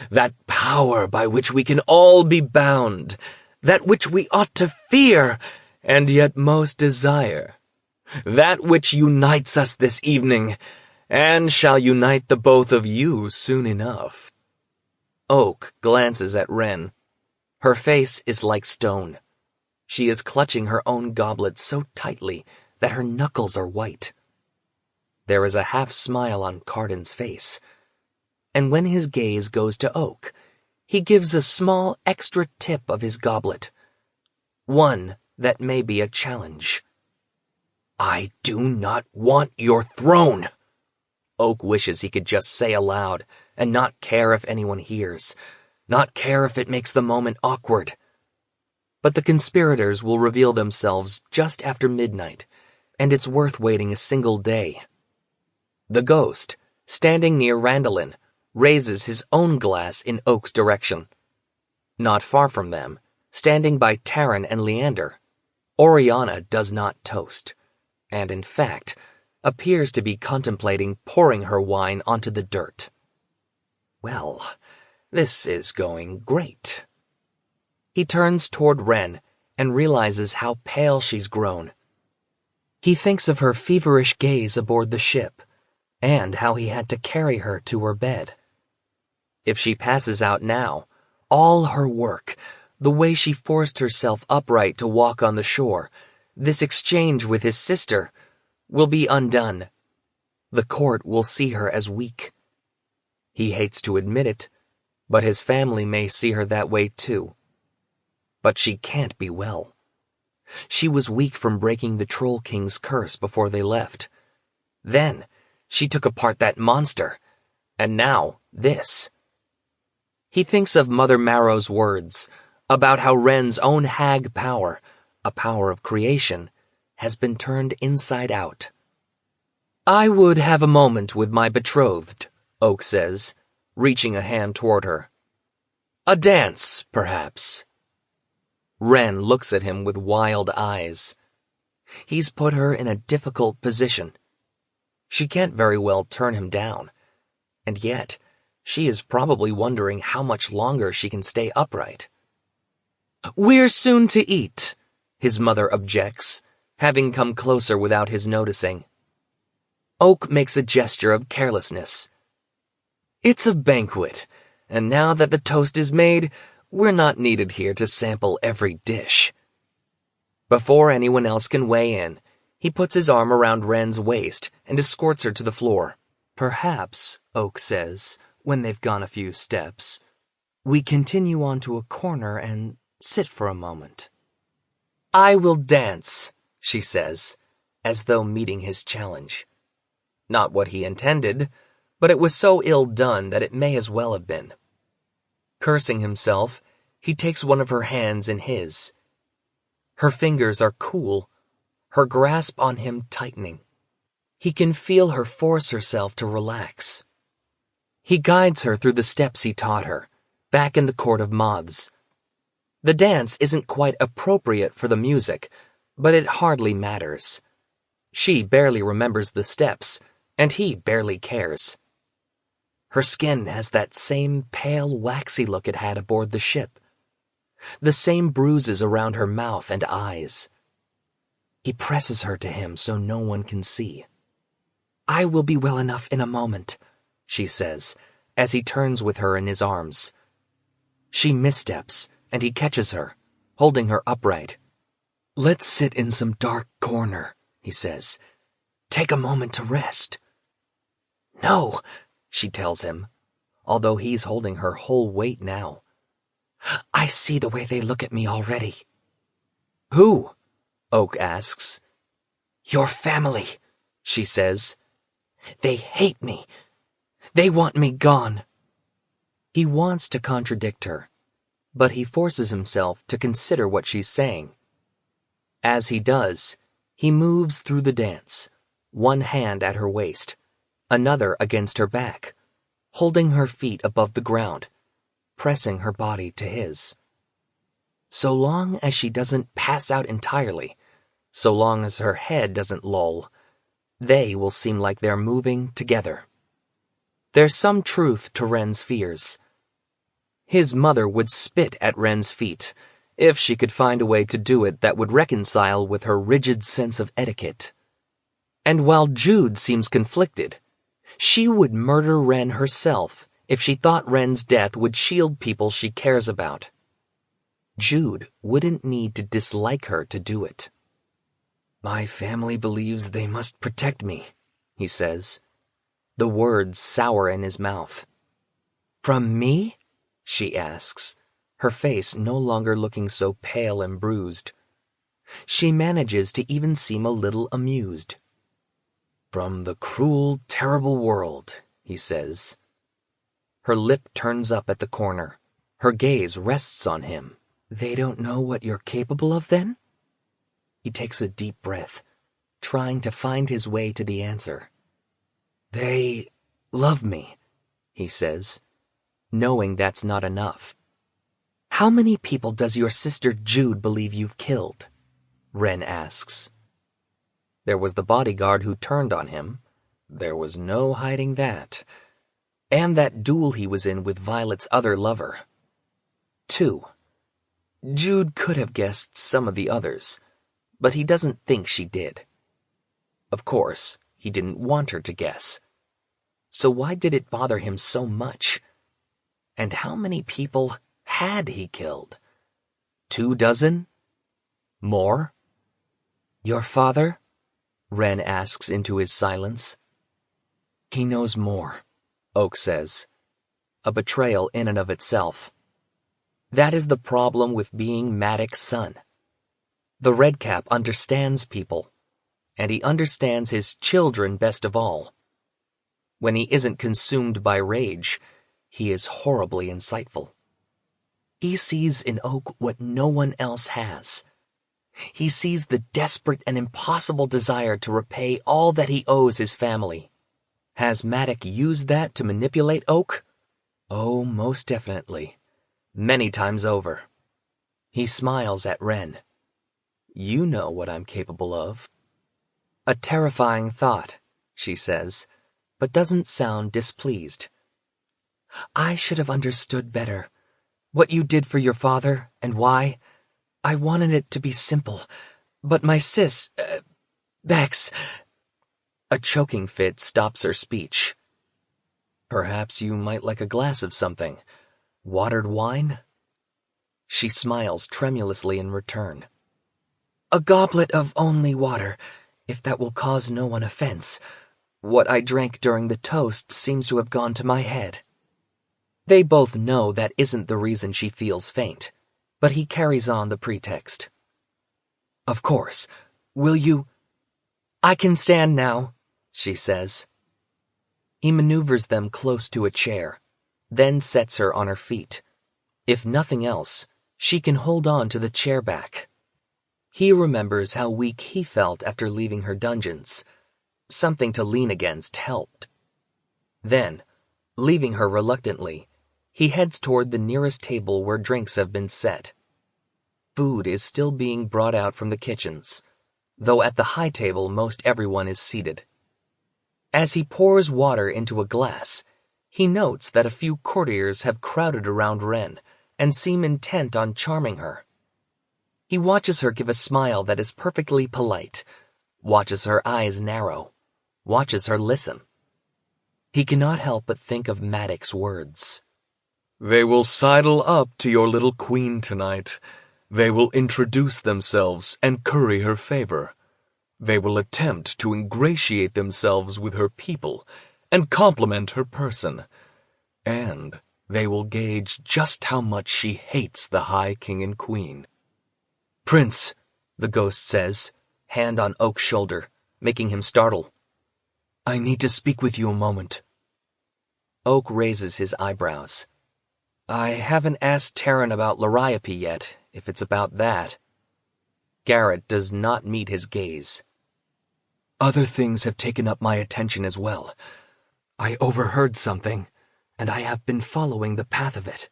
That power by which we can all be bound, that which we ought to fear and yet most desire. That which unites us this evening, and shall unite the both of you soon enough." Oak glances at Ren. Her face is like stone. She is clutching her own goblet so tightly that her knuckles are white. There is a half-smile on Carden's face, and when his gaze goes to Oak, he gives a small extra tip of his goblet. One that may be a challenge. "I do not want your throne," Oak wishes he could just say aloud and not care if anyone hears, not care if it makes the moment awkward. But the conspirators will reveal themselves just after midnight, and it's worth waiting a single day. The ghost, standing near Randolin, raises his own glass in Oak's direction. Not far from them, standing by Taryn and Leander, Oriana does not toast, and in fact, appears to be contemplating pouring her wine onto the dirt. Well, this is going great. He turns toward Ren and realizes how pale she's grown. He thinks of her feverish gaze aboard the ship, and how he had to carry her to her bed. If she passes out now, all her work, the way she forced herself upright to walk on the shore, this exchange with his sister, will be undone. The court will see her as weak. He hates to admit it, but his family may see her that way too. But she can't be well. She was weak from breaking the Troll King's curse before they left. Then, she took apart that monster, and now this. He thinks of Mother Marrow's words about how Ren's own hag power, a power of creation, has been turned inside out. "I would have a moment with my betrothed," Oak says, reaching a hand toward her. "A dance, perhaps." Ren looks at him with wild eyes. He's put her in a difficult position. She can't very well turn him down, and yet she is probably wondering how much longer she can stay upright. "We're soon to eat," his mother objects, having come closer without his noticing. Oak makes a gesture of carelessness. "It's a banquet, and now that the toast is made, we're not needed here to sample every dish." Before anyone else can weigh in, he puts his arm around Wren's waist and escorts her to the floor. Perhaps, Oak says, when they've gone a few steps, we continue on to a corner and sit for a moment. I will dance, she says, as though meeting his challenge. Not what he intended, but it was so ill done that it may as well have been. Cursing himself, he takes one of her hands in his. Her fingers are cool, her grasp on him tightening. He can feel her force herself to relax. He guides her through the steps he taught her, back in the court of moths. The dance isn't quite appropriate for the music, but it hardly matters. She barely remembers the steps, and he barely cares. Her skin has that same pale, waxy look it had aboard the ship. The same bruises around her mouth and eyes. He presses her to him so no one can see. I will be well enough in a moment, she says, as he turns with her in his arms. She missteps, and he catches her, holding her upright. Let's sit in some dark corner, he says. Take a moment to rest. No, she tells him, although he's holding her whole weight now. I see the way they look at me already. Who? Oak asks. Your family, she says. They hate me. They want me gone. He wants to contradict her, but he forces himself to consider what she's saying. As he does, he moves through the dance, one hand at her waist, another against her back, holding her feet above the ground, pressing her body to his. So long as she doesn't pass out entirely, so long as her head doesn't loll, they will seem like they're moving together. There's some truth to Wren's fears. His mother would spit at Wren's feet, if she could find a way to do it that would reconcile with her rigid sense of etiquette. And while Jude seems conflicted, she would murder Wren herself if she thought Wren's death would shield people she cares about. Jude wouldn't need to dislike her to do it. My family believes they must protect me, he says, the words sour in his mouth. From me? She asks, her face no longer looking so pale and bruised. She manages to even seem a little amused. From the cruel, terrible world, he says. Her lip turns up at the corner. Her gaze rests on him. They don't know what you're capable of, then? He takes a deep breath, trying to find his way to the answer. They love me, he says, knowing that's not enough. How many people does your sister Jude believe you've killed? Wren asks. There was the bodyguard who turned on him. There was no hiding that. And that duel he was in with Violet's other lover. 2. Jude could have guessed some of the others, but he doesn't think she did. Of course, he didn't want her to guess. So why did it bother him so much? And how many people had he killed? 24? More? Your father? Wren asks into his silence. He knows more, Oak says. A betrayal in and of itself. That is the problem with being Maddox's son. The Redcap understands people, and he understands his children best of all. When he isn't consumed by rage, he is horribly insightful. He sees in Oak what no one else has. He sees the desperate and impossible desire to repay all that he owes his family. Has Maddox used that to manipulate Oak? Oh, most definitely. Many times over. He smiles at Wren. You know what I'm capable of. A terrifying thought, she says, but doesn't sound displeased. I should have understood better. What you did for your father, and why. I wanted it to be simple, but my Bex... A choking fit stops her speech. Perhaps you might like a glass of something. Watered wine? She smiles tremulously in return. A goblet of only water, if that will cause no one offense. What I drank during the toast seems to have gone to my head. They both know that isn't the reason she feels faint, but he carries on the pretext. Of course. Will you? I can stand now, she says. He maneuvers them close to a chair, then sets her on her feet. If nothing else, she can hold on to the chair back. He remembers how weak he felt after leaving her dungeons. Something to lean against helped. Then, leaving her reluctantly, he heads toward the nearest table where drinks have been set. Food is still being brought out from the kitchens, though at the high table most everyone is seated. As he pours water into a glass, he notes that a few courtiers have crowded around Ren and seem intent on charming her. He watches her give a smile that is perfectly polite, watches her eyes narrow, watches her listen. He cannot help but think of Maddox's words. They will sidle up to your little queen tonight. They will introduce themselves and curry her favor. They will attempt to ingratiate themselves with her people and compliment her person. And they will gauge just how much she hates the High King and Queen. Prince, the ghost says, hand on Oak's shoulder, making him startle. I need to speak with you a moment. Oak raises his eyebrows. I haven't asked Terran about Liriope yet, if it's about that. Garrett does not meet his gaze. Other things have taken up my attention as well. I overheard something, and I have been following the path of it.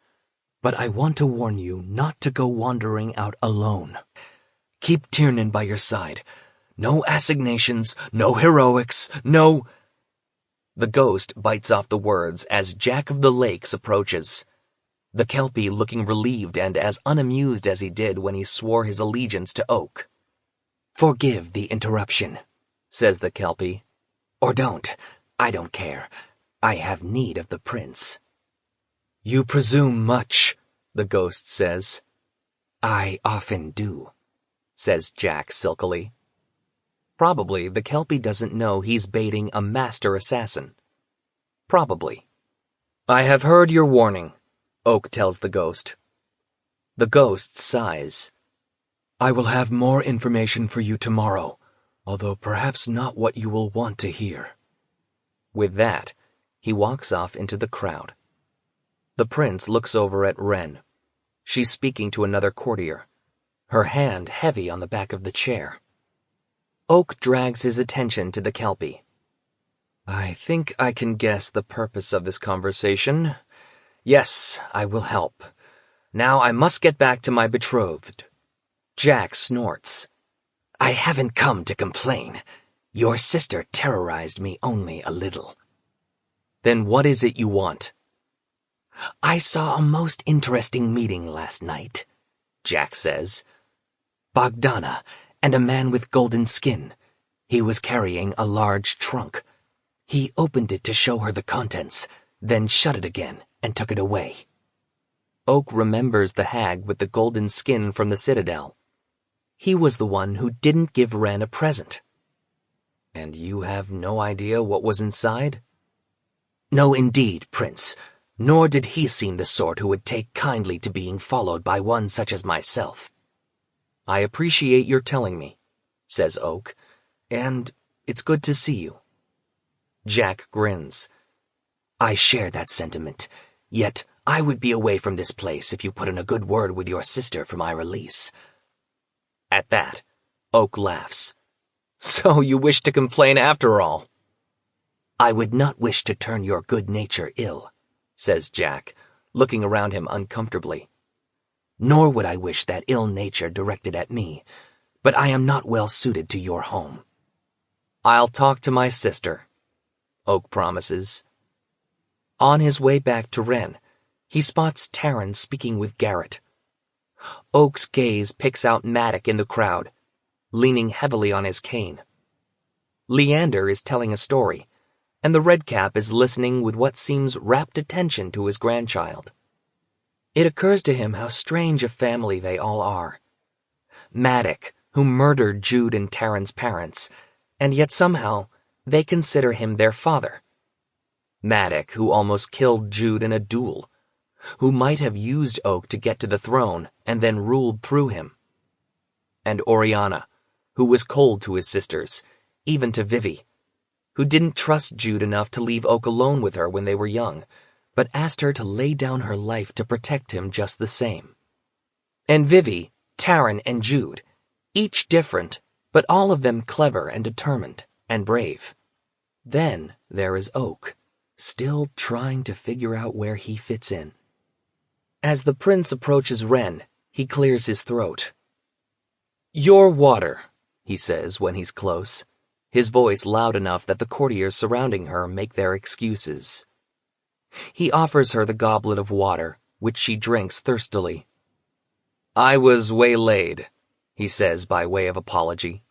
But I want to warn you not to go wandering out alone. Keep Tiernan by your side. No assignations, no heroics, no... The ghost bites off the words as Jack of the Lakes approaches. The Kelpie looking relieved and as unamused as he did when he swore his allegiance to Oak. Forgive the interruption, says the Kelpie. Or don't. I don't care. I have need of the prince. You presume much, the ghost says. I often do, says Jack silkily. Probably the Kelpie doesn't know he's baiting a master assassin. Probably. I have heard your warning, Oak tells the ghost. The ghost sighs. I will have more information for you tomorrow, although perhaps not what you will want to hear. With that, he walks off into the crowd. The prince looks over at Ren. She's speaking to another courtier, her hand heavy on the back of the chair. Oak drags his attention to the Kelpie. I think I can guess the purpose of this conversation. Yes, I will help. Now I must get back to my betrothed. Jack snorts. I haven't come to complain. Your sister terrorized me only a little. Then what is it you want? I saw a most interesting meeting last night, Jack says. Bogdana and a man with golden skin. He was carrying a large trunk. He opened it to show her the contents, then shut it again and took it away. Oak remembers the hag with the golden skin from the Citadel. He was the one who didn't give Ren a present. And you have no idea what was inside? No, indeed, Prince. Nor did he seem the sort who would take kindly to being followed by one such as myself. I appreciate your telling me, says Oak, and it's good to see you. Jack grins. I share that sentiment, yet I would be away from this place if you put in a good word with your sister for my release. At that, Oak laughs. So you wish to complain after all? I would not wish to turn your good nature ill, says Jack, looking around him uncomfortably. Nor would I wish that ill nature directed at me, but I am not well suited to your home. I'll talk to my sister, Oak promises. On his way back to Ren, he spots Terran speaking with Garrett. Oak's gaze picks out Maddox in the crowd, leaning heavily on his cane. Leander is telling a story, and the redcap is listening with what seems rapt attention to his grandchild. It occurs to him how strange a family they all are. Maddox, who murdered Jude and Taryn's parents, and yet somehow they consider him their father. Maddock, who almost killed Jude in a duel, who might have used Oak to get to the throne and then ruled through him. And Oriana, who was cold to his sisters, even to Vivi, who didn't trust Jude enough to leave Oak alone with her when they were young, but asked her to lay down her life to protect him just the same. And Vivi, Taryn, and Jude, each different, but all of them clever and determined and brave. Then there is Oak, still trying to figure out where he fits in. As the prince approaches Ren, he clears his throat. "Your water," he says when he's close, his voice loud enough that the courtiers surrounding her make their excuses. He offers her the goblet of water, which she drinks thirstily. "I was waylaid," he says by way of apology.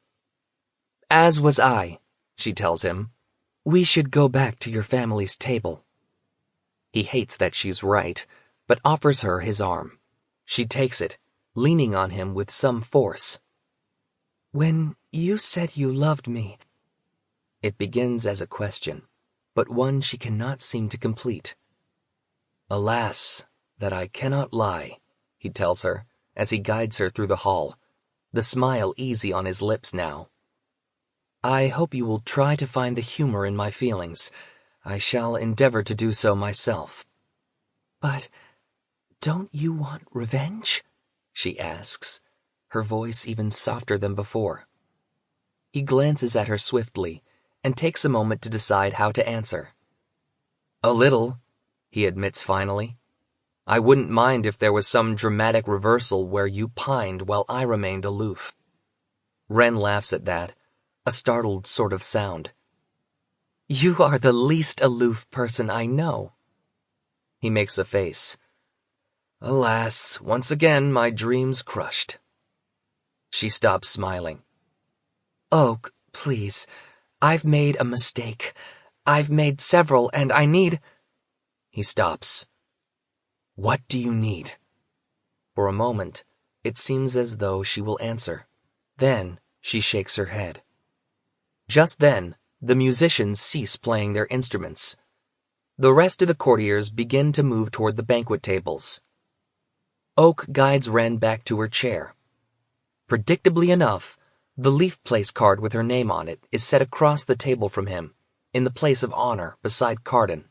"As was I," she tells him. "We should go back to your family's table." He hates that she's right, but offers her his arm. She takes it, leaning on him with some force. "When you said you loved me..." It begins as a question, but one she cannot seem to complete. "Alas, that I cannot lie," he tells her, as he guides her through the hall, the smile easy on his lips now. "I hope you will try to find the humor in my feelings. I shall endeavor to do so myself." "But don't you want revenge?" she asks, her voice even softer than before. He glances at her swiftly and takes a moment to decide how to answer. "A little," he admits finally. "I wouldn't mind if there was some dramatic reversal where you pined while I remained aloof." Ren laughs at that, a startled sort of sound. "You are the least aloof person I know." He makes a face. "Alas, once again my dreams crushed." She stops smiling. "Oak, please, I've made a mistake. I've made several, and I need..." He stops. "What do you need?" For a moment, it seems as though she will answer. Then she shakes her head. Just then, the musicians cease playing their instruments. The rest of the courtiers begin to move toward the banquet tables. Oak guides Ren back to her chair. Predictably enough, the leaf place card with her name on it is set across the table from him, in the place of honor beside Carden.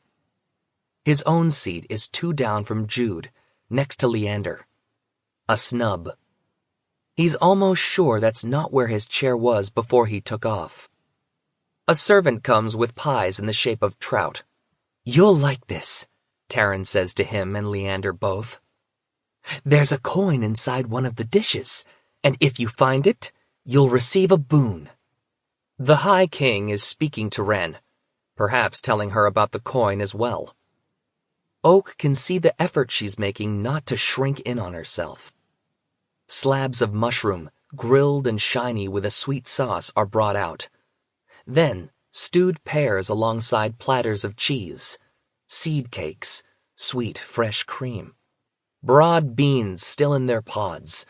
His own seat is 2 down from Jude, next to Leander. A snub. He's almost sure that's not where his chair was before he took off. A servant comes with pies in the shape of trout. "You'll like this," Taryn says to him and Leander both. "There's a coin inside one of the dishes, and if you find it, you'll receive a boon." The High King is speaking to Ren, perhaps telling her about the coin as well. Oak can see the effort she's making not to shrink in on herself. Slabs of mushroom, grilled and shiny with a sweet sauce, are brought out. Then, stewed pears alongside platters of cheese, seed cakes, sweet fresh cream, broad beans still in their pods.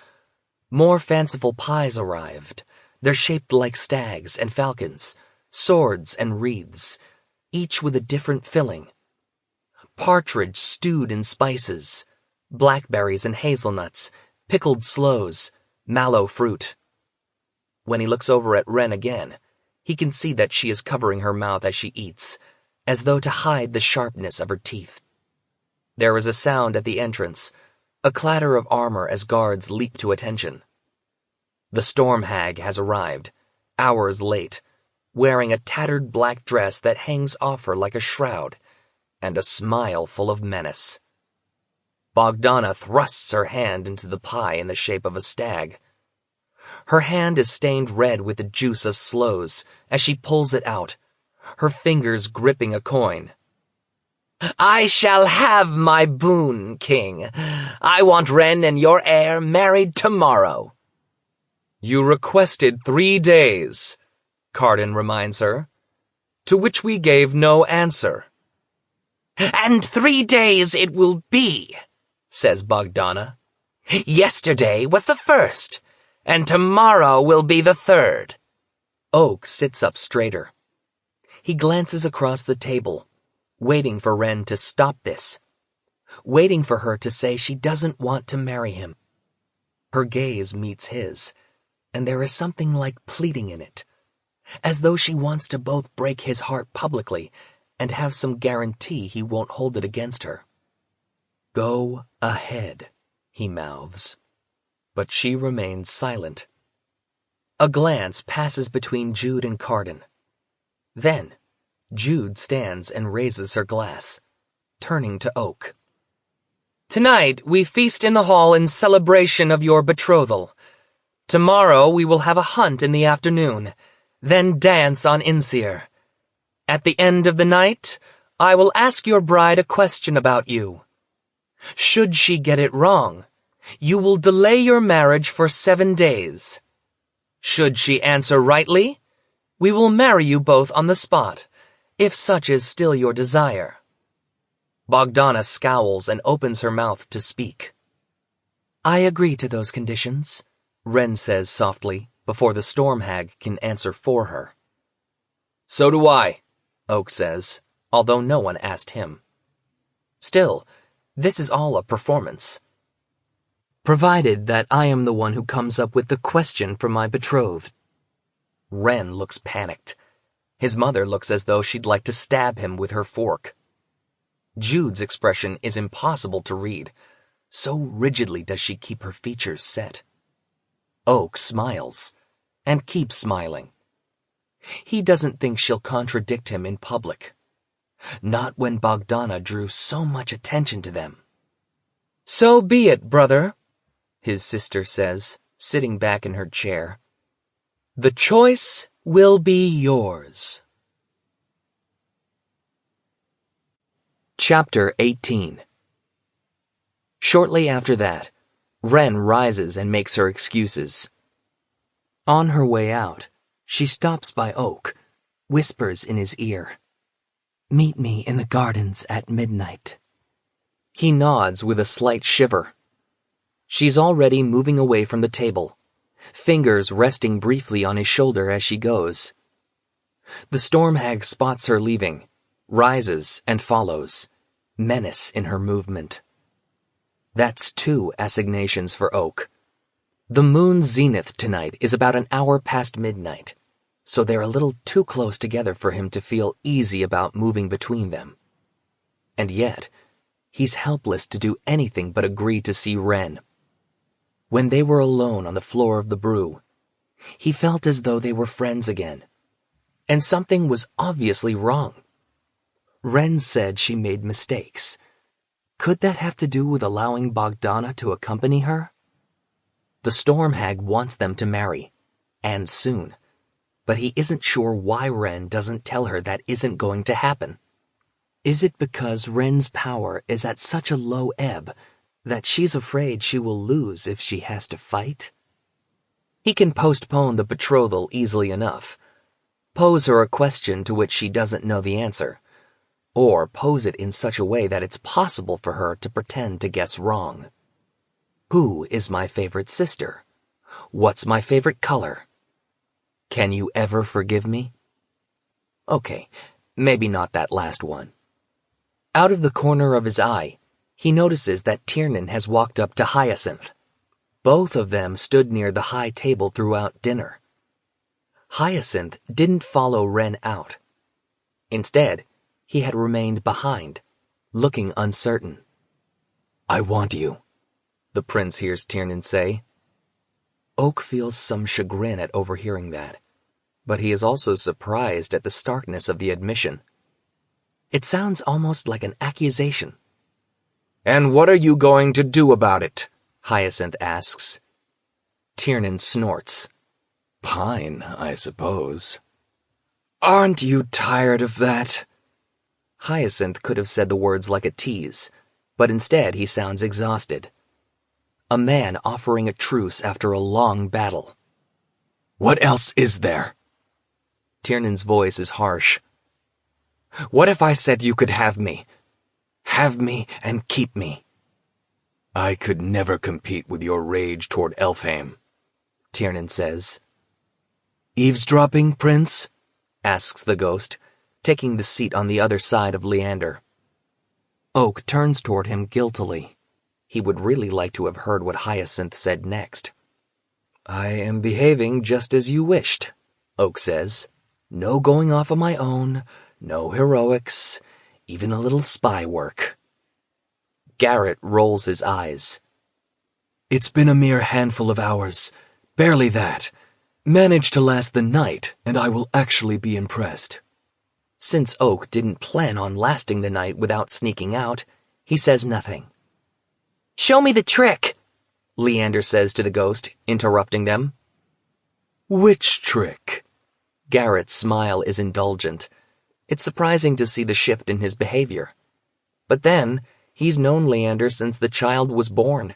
More fanciful pies arrived. They're shaped like stags and falcons, swords and wreaths, each with a different filling. Partridge stewed in spices, blackberries and hazelnuts, pickled sloes, mallow fruit. When he looks over at Ren again, he can see that she is covering her mouth as she eats, as though to hide the sharpness of her teeth. There is a sound at the entrance, a clatter of armor as guards leap to attention. The storm hag has arrived, hours late, wearing a tattered black dress that hangs off her like a shroud, and a smile full of menace. Bogdana thrusts her hand into the pie in the shape of a stag. Her hand is stained red with the juice of sloes as she pulls it out, her fingers gripping a coin. "I shall have my boon, King. I want Ren and your heir married tomorrow." "You requested 3 days," Carden reminds her, "to which we gave no answer." "And 3 days it will be," says Bogdana. "Yesterday was the first, and tomorrow will be the third. Oak sits up straighter. He glances across the table, waiting for Wren to stop this, waiting for her to say she doesn't want to marry him. Her gaze meets his, and there is something like pleading in it, as though she wants to both break his heart publicly and have some guarantee he won't hold it against her. "Go ahead," he mouths, but she remains silent. A glance passes between Jude and Carden. Then, Jude stands and raises her glass, turning to Oak. "Tonight we feast in the hall in celebration of your betrothal. Tomorrow we will have a hunt in the afternoon, then dance on Insir. At the end of the night, I will ask your bride a question about you. Should she get it wrong, you will delay your marriage for 7 days. Should she answer rightly, we will marry you both on the spot, if such is still your desire." Bogdana scowls and opens her mouth to speak. "I agree to those conditions," Wren says softly, before the storm hag can answer for her. "So do I," Oak says, although no one asked him. Still, this is all a performance. "Provided that I am the one who comes up with the question for my betrothed." Wren looks panicked. His mother looks as though she'd like to stab him with her fork. Jude's expression is impossible to read. So rigidly does she keep her features set. Oak smiles, and keeps smiling. He doesn't think she'll contradict him in public. Not when Bogdana drew so much attention to them. "So be it, brother," his sister says, sitting back in her chair. "The choice will be yours." Chapter 18. Shortly after that, Wren rises and makes her excuses. On her way out, she stops by Oak, whispers in his ear, "Meet me in the gardens at midnight." He nods with a slight shiver. She's already moving away from the table, fingers resting briefly on his shoulder as she goes. The storm hag spots her leaving, rises and follows, menace in her movement. That's 2 assignations for Oak. The moon's zenith tonight is about an hour past midnight, so they're a little too close together for him to feel easy about moving between them. And yet, he's helpless to do anything but agree to see Wren. When they were alone on the floor of the brew, he felt as though they were friends again. And something was obviously wrong. Wren said she made mistakes. Could that have to do with allowing Bogdana to accompany her? The storm hag wants them to marry, and soon. But he isn't sure why Wren doesn't tell her that isn't going to happen. Is it because Wren's power is at such a low ebb that she's afraid she will lose if she has to fight? He can postpone the betrothal easily enough. Pose her a question to which she doesn't know the answer, or pose it in such a way that it's possible for her to pretend to guess wrong. Who is my favorite sister? What's my favorite color? Can you ever forgive me? Okay, maybe not that last one. Out of the corner of his eye, he notices that Tiernan has walked up to Hyacinth. Both of them stood near the high table throughout dinner. Hyacinth didn't follow Wren out. Instead, he had remained behind, looking uncertain. "I want you," the prince hears Tiernan say. Oak feels some chagrin at overhearing that, but he is also surprised at the starkness of the admission. It sounds almost like an accusation. "And what are you going to do about it?" Hyacinth asks. Tiernan snorts. "Pine, I suppose." "Aren't you tired of that?" Hyacinth could have said the words like a tease, but instead he sounds exhausted. A man offering a truce after a long battle. "What else is there?" Tiernan's voice is harsh. "What if I said you could have me? Have me and keep me?" "I could never compete with your rage toward Elfheim." Tiernan says. Eavesdropping, Prince? Asks the ghost, taking the seat on the other side of Leander. Oak turns toward him guiltily. He would really like to have heard what Hyacinth said next. I am behaving just as you wished, Oak says. No going off on my own, no heroics, even a little spy work. Garrett rolls his eyes. It's been a mere handful of hours, barely that. Manage to last the night, and I will actually be impressed. Since Oak didn't plan on lasting the night without sneaking out, he says nothing. "Show me the trick," Leander says to the ghost, interrupting them. Which trick? Garrett's smile is indulgent. It's surprising to see the shift in his behavior. But then, he's known Leander since the child was born.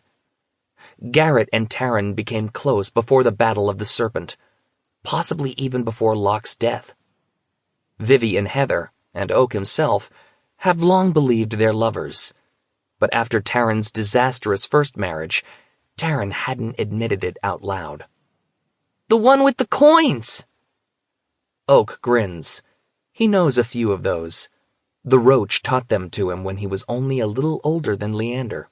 Garrett and Taryn became close before the Battle of the Serpent, possibly even before Locke's death. Vivi and Heather, and Oak himself, have long believed they're lovers. But after Taryn's disastrous first marriage, Taryn hadn't admitted it out loud. "The one with the coins!" Oak grins. He knows a few of those. The Roach taught them to him when he was only a little older than Leander.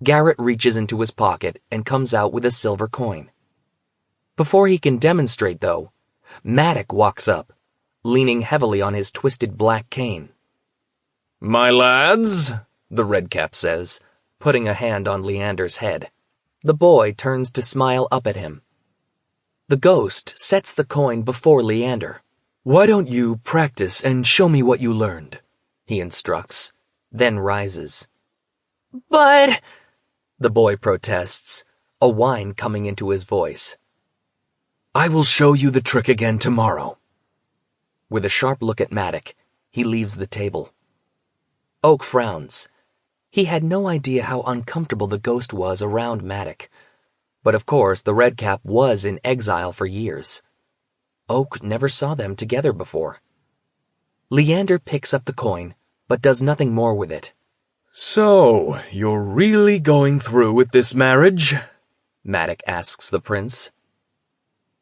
Garrett reaches into his pocket and comes out with a silver coin. Before he can demonstrate, though, Maddock walks up, leaning heavily on his twisted black cane. "My lads," the redcap says, putting a hand on Leander's head. The boy turns to smile up at him. The ghost sets the coin before Leander. "Why don't you practice and show me what you learned?" he instructs, then rises. "But—" the boy protests, a whine coming into his voice. "I will show you the trick again tomorrow." With a sharp look at Maddock, he leaves the table. Oak frowns. He had no idea how uncomfortable the ghost was around Maddock. But of course, the redcap was in exile for years. Oak never saw them together before. Leander picks up the coin, but does nothing more with it. "So, you're really going through with this marriage?" Maddock asks the prince.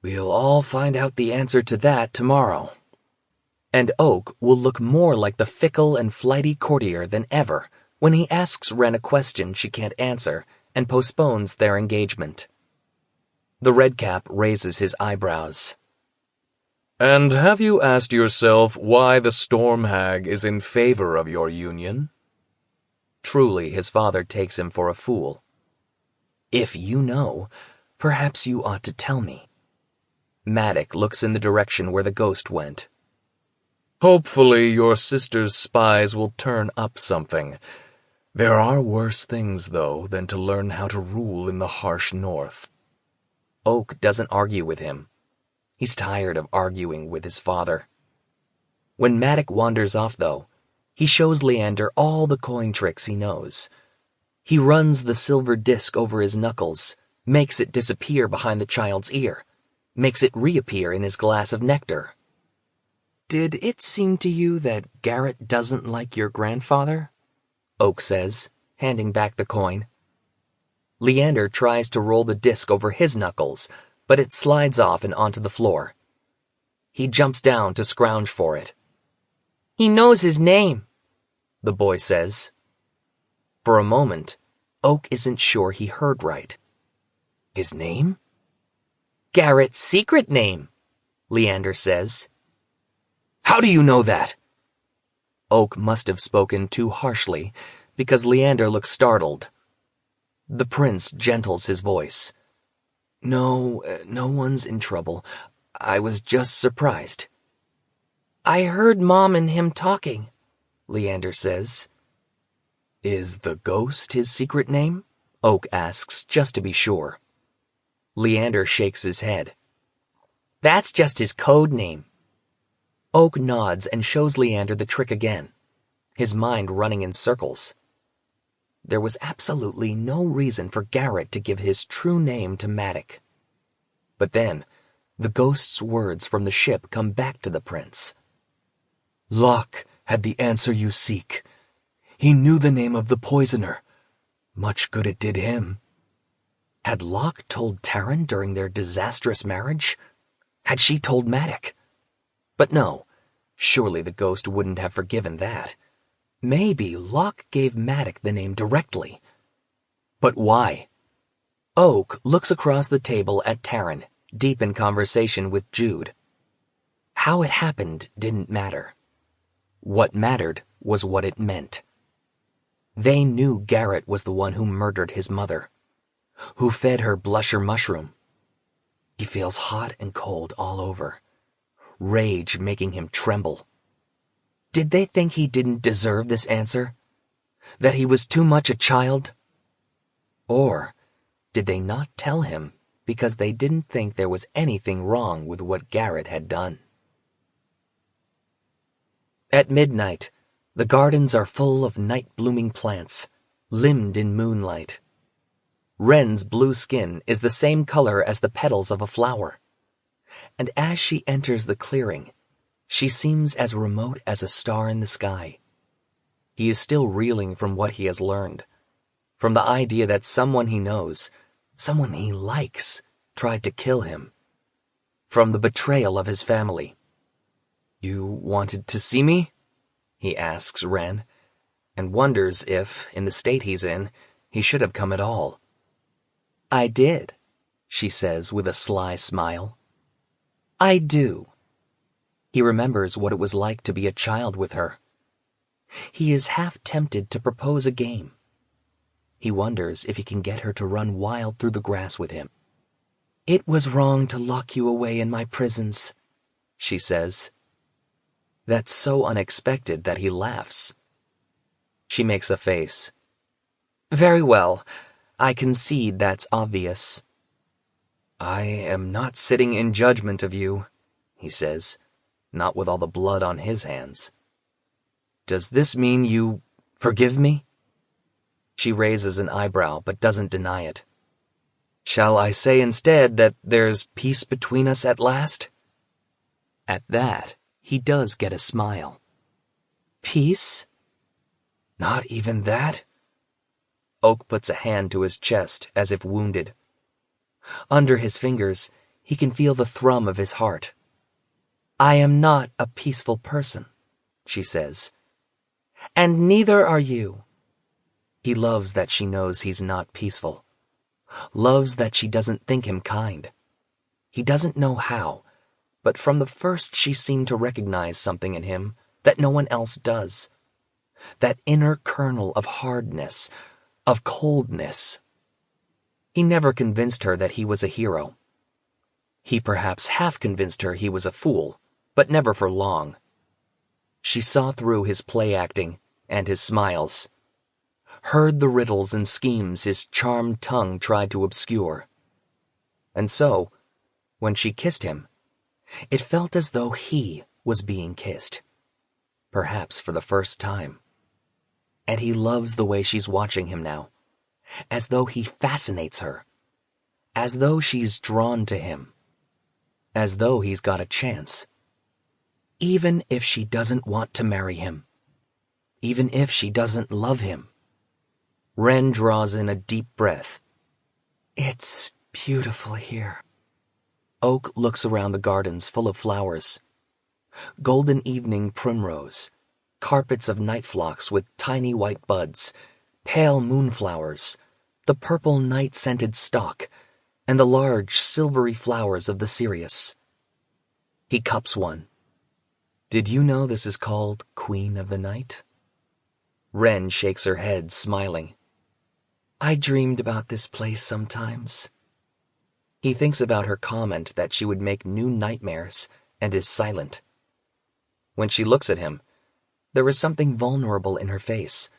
"We'll all find out the answer to that tomorrow." And Oak will look more like the fickle and flighty courtier than ever when he asks Wren a question she can't answer and postpones their engagement. The redcap raises his eyebrows. "And have you asked yourself why the Storm Hag is in favor of your union?" Truly, his father takes him for a fool. "If you know, perhaps you ought to tell me." Maddock looks in the direction where the ghost went. "Hopefully your sister's spies will turn up something. There are worse things, though, than to learn how to rule in the harsh north." Oak doesn't argue with him. He's tired of arguing with his father. When Maddock wanders off, though, he shows Leander all the coin tricks he knows. He runs the silver disc over his knuckles, makes it disappear behind the child's ear, makes it reappear in his glass of nectar. "Did it seem to you that Garrett doesn't like your grandfather?" Oak says, handing back the coin. Leander tries to roll the disc over his knuckles, but it slides off and onto the floor. He jumps down to scrounge for it. "He knows his name," the boy says. For a moment, Oak isn't sure he heard right. His name? "Garrett's secret name," Leander says. "How do you know that?" Oak must have spoken too harshly, because Leander looks startled. The prince gentles his voice. No one's in trouble. I was just surprised." "I heard Mom and him talking," Leander says. "Is the ghost his secret name?" Oak asks, just to be sure. Leander shakes his head. "That's just his code name." Oak nods and shows Leander the trick again, his mind running in circles. There was absolutely no reason for Garrett to give his true name to Maddock. But then, the ghost's words from the ship come back to the prince. "Locke had the answer you seek. He knew the name of the poisoner. Much good it did him." Had Locke told Taryn during their disastrous marriage? Had she told Maddox? But no, surely the ghost wouldn't have forgiven that. Maybe Locke gave Maddox the name directly. But why? Oak looks across the table at Taryn, deep in conversation with Jude. How it happened didn't matter. What mattered was what it meant. They knew Garrett was the one who murdered his mother, who fed her blusher mushroom. He feels hot and cold all over, rage making him tremble. Did they think he didn't deserve this answer? That he was too much a child? Or did they not tell him because they didn't think there was anything wrong with what Garrett had done? At midnight, the gardens are full of night-blooming plants, limned in moonlight. Wren's blue skin is the same color as the petals of a flower. And as she enters the clearing, she seems as remote as a star in the sky. He is still reeling from what he has learned, from the idea that someone he knows, someone he likes, tried to kill him, from the betrayal of his family. "You wanted to see me?" he asks Wren, and wonders if, in the state he's in, he should have come at all. "I did," she says with a sly smile. "I do." He remembers what it was like to be a child with her. He is half tempted to propose a game. He wonders if he can get her to run wild through the grass with him. "It was wrong to lock you away in my prisons," she says. That's so unexpected that he laughs. She makes a face. "Very well, I concede that's obvious." "I am not sitting in judgment of you," he says, not with all the blood on his hands. "Does this mean you forgive me?" She raises an eyebrow but doesn't deny it. "Shall I say instead that there's peace between us at last?" At that, he does get a smile. "Peace?" "Not even that?" Oak puts a hand to his chest as if wounded. Under his fingers, he can feel the thrum of his heart. "I am not a peaceful person," she says. "And neither are you." He loves that she knows he's not peaceful. Loves that she doesn't think him kind. He doesn't know how, but from the first she seemed to recognize something in him that no one else does. That inner kernel of hardness, of coldness. He never convinced her that he was a hero. He perhaps half convinced her he was a fool, but never for long. She saw through his play-acting and his smiles, heard the riddles and schemes his charmed tongue tried to obscure. And so, when she kissed him, it felt as though he was being kissed, perhaps for the first time. And he loves the way she's watching him now, as though he fascinates her, as though she's drawn to him, as though he's got a chance. Even if she doesn't want to marry him, even if she doesn't love him. Wren draws in a deep breath. "It's beautiful here." Oak looks around the gardens full of flowers. Golden evening primrose, carpets of night phlox with tiny white buds, pale moonflowers, the purple night-scented stalk, and the large silvery flowers of the cereus. He cups one. "Did you know this is called Queen of the Night?" Wren shakes her head, smiling. "I dreamed about this place sometimes." He thinks about her comment that she would make new nightmares, and is silent. When she looks at him, there is something vulnerable in her face,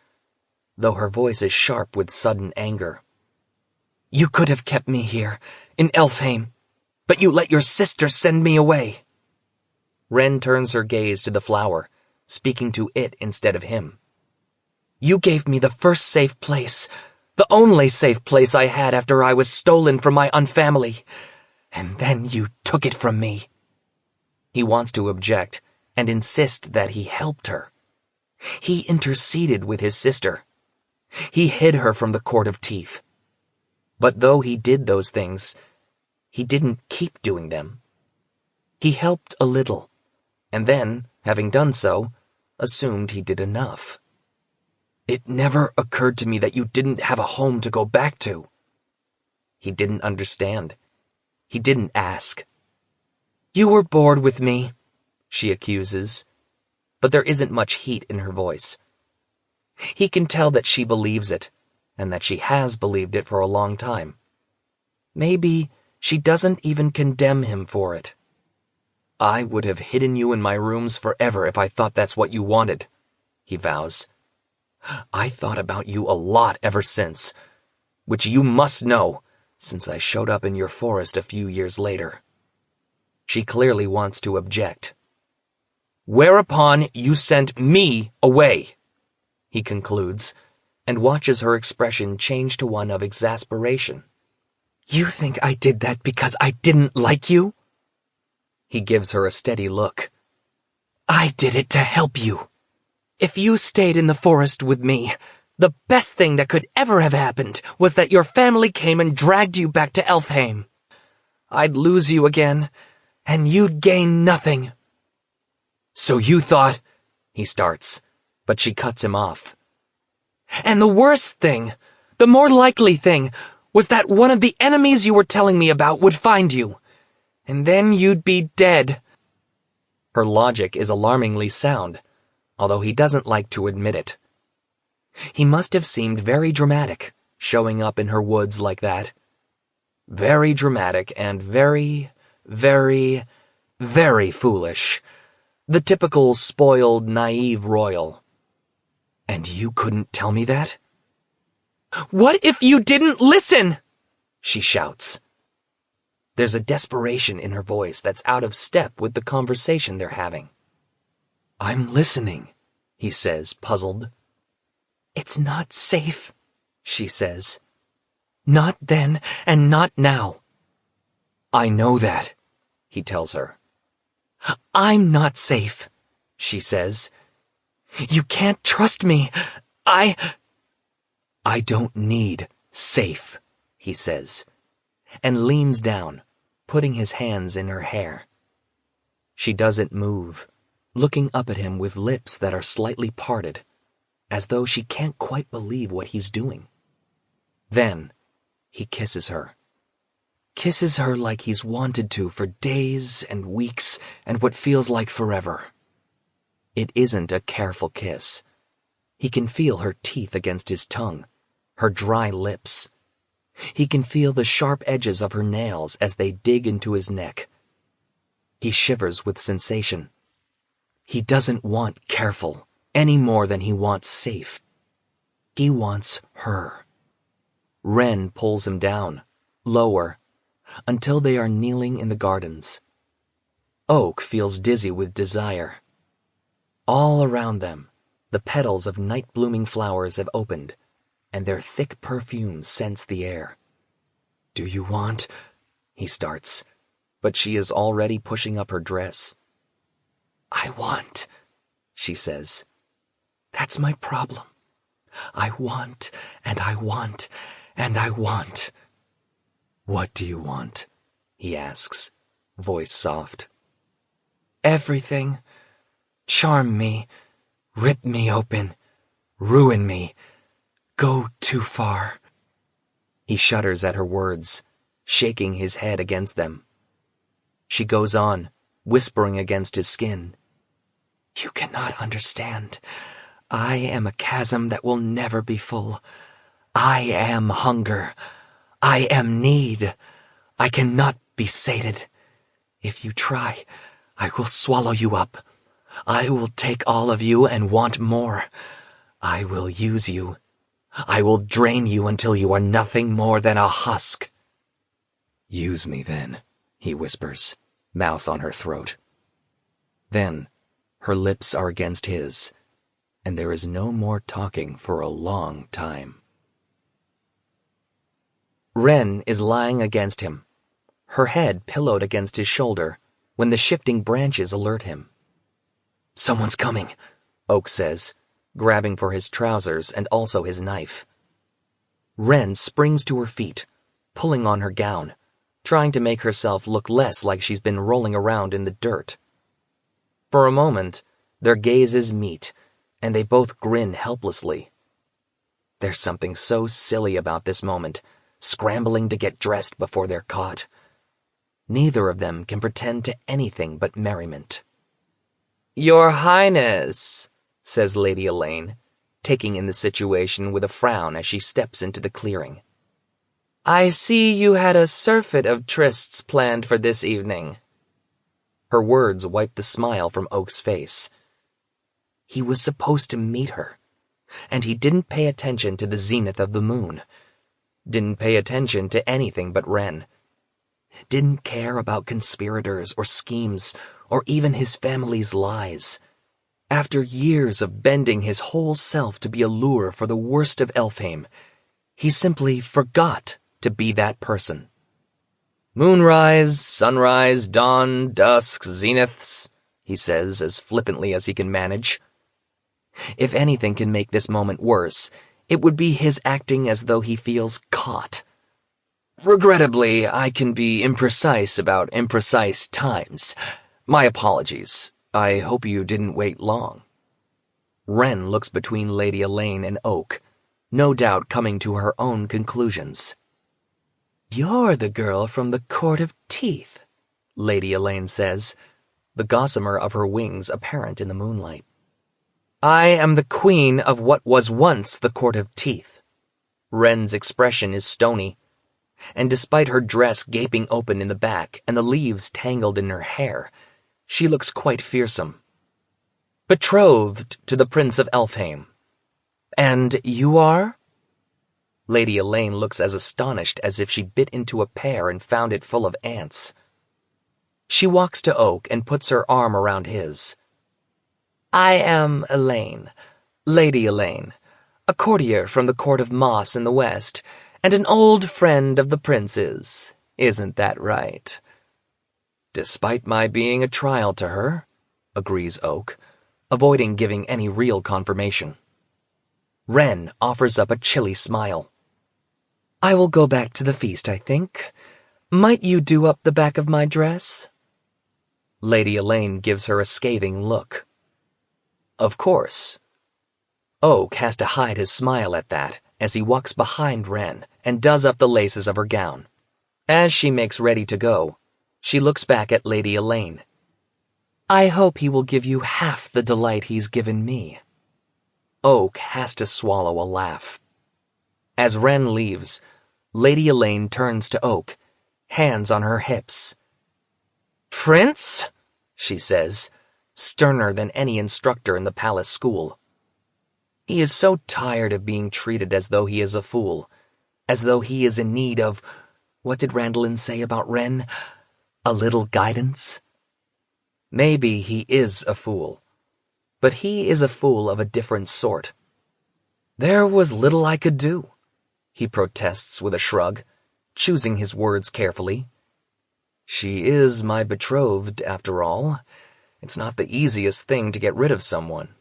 though her voice is sharp with sudden anger. "You could have kept me here, in Elfheim, but you let your sister send me away." Wren turns her gaze to the flower, speaking to it instead of him. "You gave me the first safe place, the only safe place I had after I was stolen from my unfamily, and then you took it from me." He wants to object and insist that he helped her. He interceded with his sister. He hid her from the Court of Teeth. But though he did those things, he didn't keep doing them. He helped a little, and then, having done so, assumed he did enough. It never occurred to me that you didn't have a home to go back to. He didn't understand. He didn't ask. You were bored with me, she accuses, but there isn't much heat in her voice. He can tell that she believes it, and that she has believed it for a long time. Maybe she doesn't even condemn him for it. I would have hidden you in my rooms forever if I thought that's what you wanted, he vows. I thought about you a lot ever since, which you must know, since I showed up in your forest a few years later. She clearly wants to object. Whereupon you sent me away, he concludes, and watches her expression change to one of exasperation. You think I did that because I didn't like you? He gives her a steady look. I did it to help you. If you stayed in the forest with me, the best thing that could ever have happened was that your family came and dragged you back to Elfheim. I'd lose you again, and you'd gain nothing. So you thought, he starts, but she cuts him off. And the worst thing, the more likely thing, was that one of the enemies you were telling me about would find you, and then you'd be dead. Her logic is alarmingly sound, although he doesn't like to admit it. He must have seemed very dramatic, showing up in her woods like that. Very dramatic and very, very, very foolish. The typical spoiled, naive royal. And you couldn't tell me that? What if you didn't listen? She shouts. There's a desperation in her voice that's out of step with the conversation they're having. I'm listening, he says, puzzled. It's not safe, she says. Not then and not now. I know that, he tells her. I'm not safe, she says. You can't trust me. I don't need safe, he says, and leans down, putting his hands in her hair. She doesn't move, looking up at him with lips that are slightly parted, as though she can't quite believe what he's doing. Then, he kisses her. Kisses her like he's wanted to for days and weeks and what feels like forever. It isn't a careful kiss. He can feel her teeth against his tongue, her dry lips. He can feel the sharp edges of her nails as they dig into his neck. He shivers with sensation. He doesn't want careful any more than he wants safe. He wants her. Ren pulls him down, lower, until they are kneeling in the gardens. Oak feels dizzy with desire. All around them, the petals of night-blooming flowers have opened, and their thick perfume scents the air. Do you want? He starts, but she is already pushing up her dress. I want, she says. That's my problem. I want, and I want, and I want. What do you want? He asks, voice soft. Everything. Charm me, rip me open, ruin me, go too far. He shudders at her words, shaking his head against them. She goes on, whispering against his skin. You cannot understand. I am a chasm that will never be full. I am hunger. I am need. I cannot be sated. If you try, I will swallow you up. I will take all of you and want more. I will use you. I will drain you until you are nothing more than a husk. Use me then, he whispers, mouth on her throat. Then, her lips are against his, and there is no more talking for a long time. Ren is lying against him, her head pillowed against his shoulder, when the shifting branches alert him. Someone's coming, Oak says, grabbing for his trousers and also his knife. Ren springs to her feet, pulling on her gown, trying to make herself look less like she's been rolling around in the dirt. For a moment, their gazes meet, and they both grin helplessly. There's something so silly about this moment, scrambling to get dressed before they're caught. Neither of them can pretend to anything but merriment. "Your Highness," says Lady Elaine, taking in the situation with a frown as she steps into the clearing. "I see you had a surfeit of trysts planned for this evening." Her words wiped the smile from Oak's face. He was supposed to meet her, and he didn't pay attention to the zenith of the moon. Didn't pay attention to anything but Wren. Didn't care about conspirators or schemes or even his family's lies. After years of bending his whole self to be a lure for the worst of Elfhame, he simply forgot to be that person. "Moonrise, sunrise, dawn, dusk, zeniths," he says as flippantly as he can manage. If anything can make this moment worse, it would be his acting as though he feels caught. "Regrettably, I can be imprecise about imprecise times. My apologies. I hope you didn't wait long." Wren looks between Lady Elaine and Oak, no doubt coming to her own conclusions. "You're the girl from the Court of Teeth," Lady Elaine says, the gossamer of her wings apparent in the moonlight. "I am the queen of what was once the Court of Teeth." Wren's expression is stony, and despite her dress gaping open in the back and the leaves tangled in her hair, she looks quite fearsome. "Betrothed to the Prince of Elfhame. And you are?" Lady Elaine looks as astonished as if she bit into a pear and found it full of ants. She walks to Oak and puts her arm around his. "I am Elaine, Lady Elaine, a courtier from the court of Moss in the west, and an old friend of the prince's. Isn't that right?" "Despite my being a trial to her," agrees Oak, avoiding giving any real confirmation. Wren offers up a chilly smile. "I will go back to the feast, I think. Might you do up the back of my dress?" Lady Elaine gives her a scathing look. "Of course." Oak has to hide his smile at that as he walks behind Wren and does up the laces of her gown. As she makes ready to go, she looks back at Lady Elaine. "I hope he will give you half the delight he's given me." Oak has to swallow a laugh. As Wren leaves, Lady Elaine turns to Oak, hands on her hips. "Prince?" she says, sterner than any instructor in the palace school. He is so tired of being treated as though he is a fool, as though he is in need of, what did Randallin say about Wren? A little guidance? Maybe he is a fool, but he is a fool of a different sort. "There was little I could do," he protests with a shrug, choosing his words carefully. "She is my betrothed, after all. It's not the easiest thing to get rid of someone."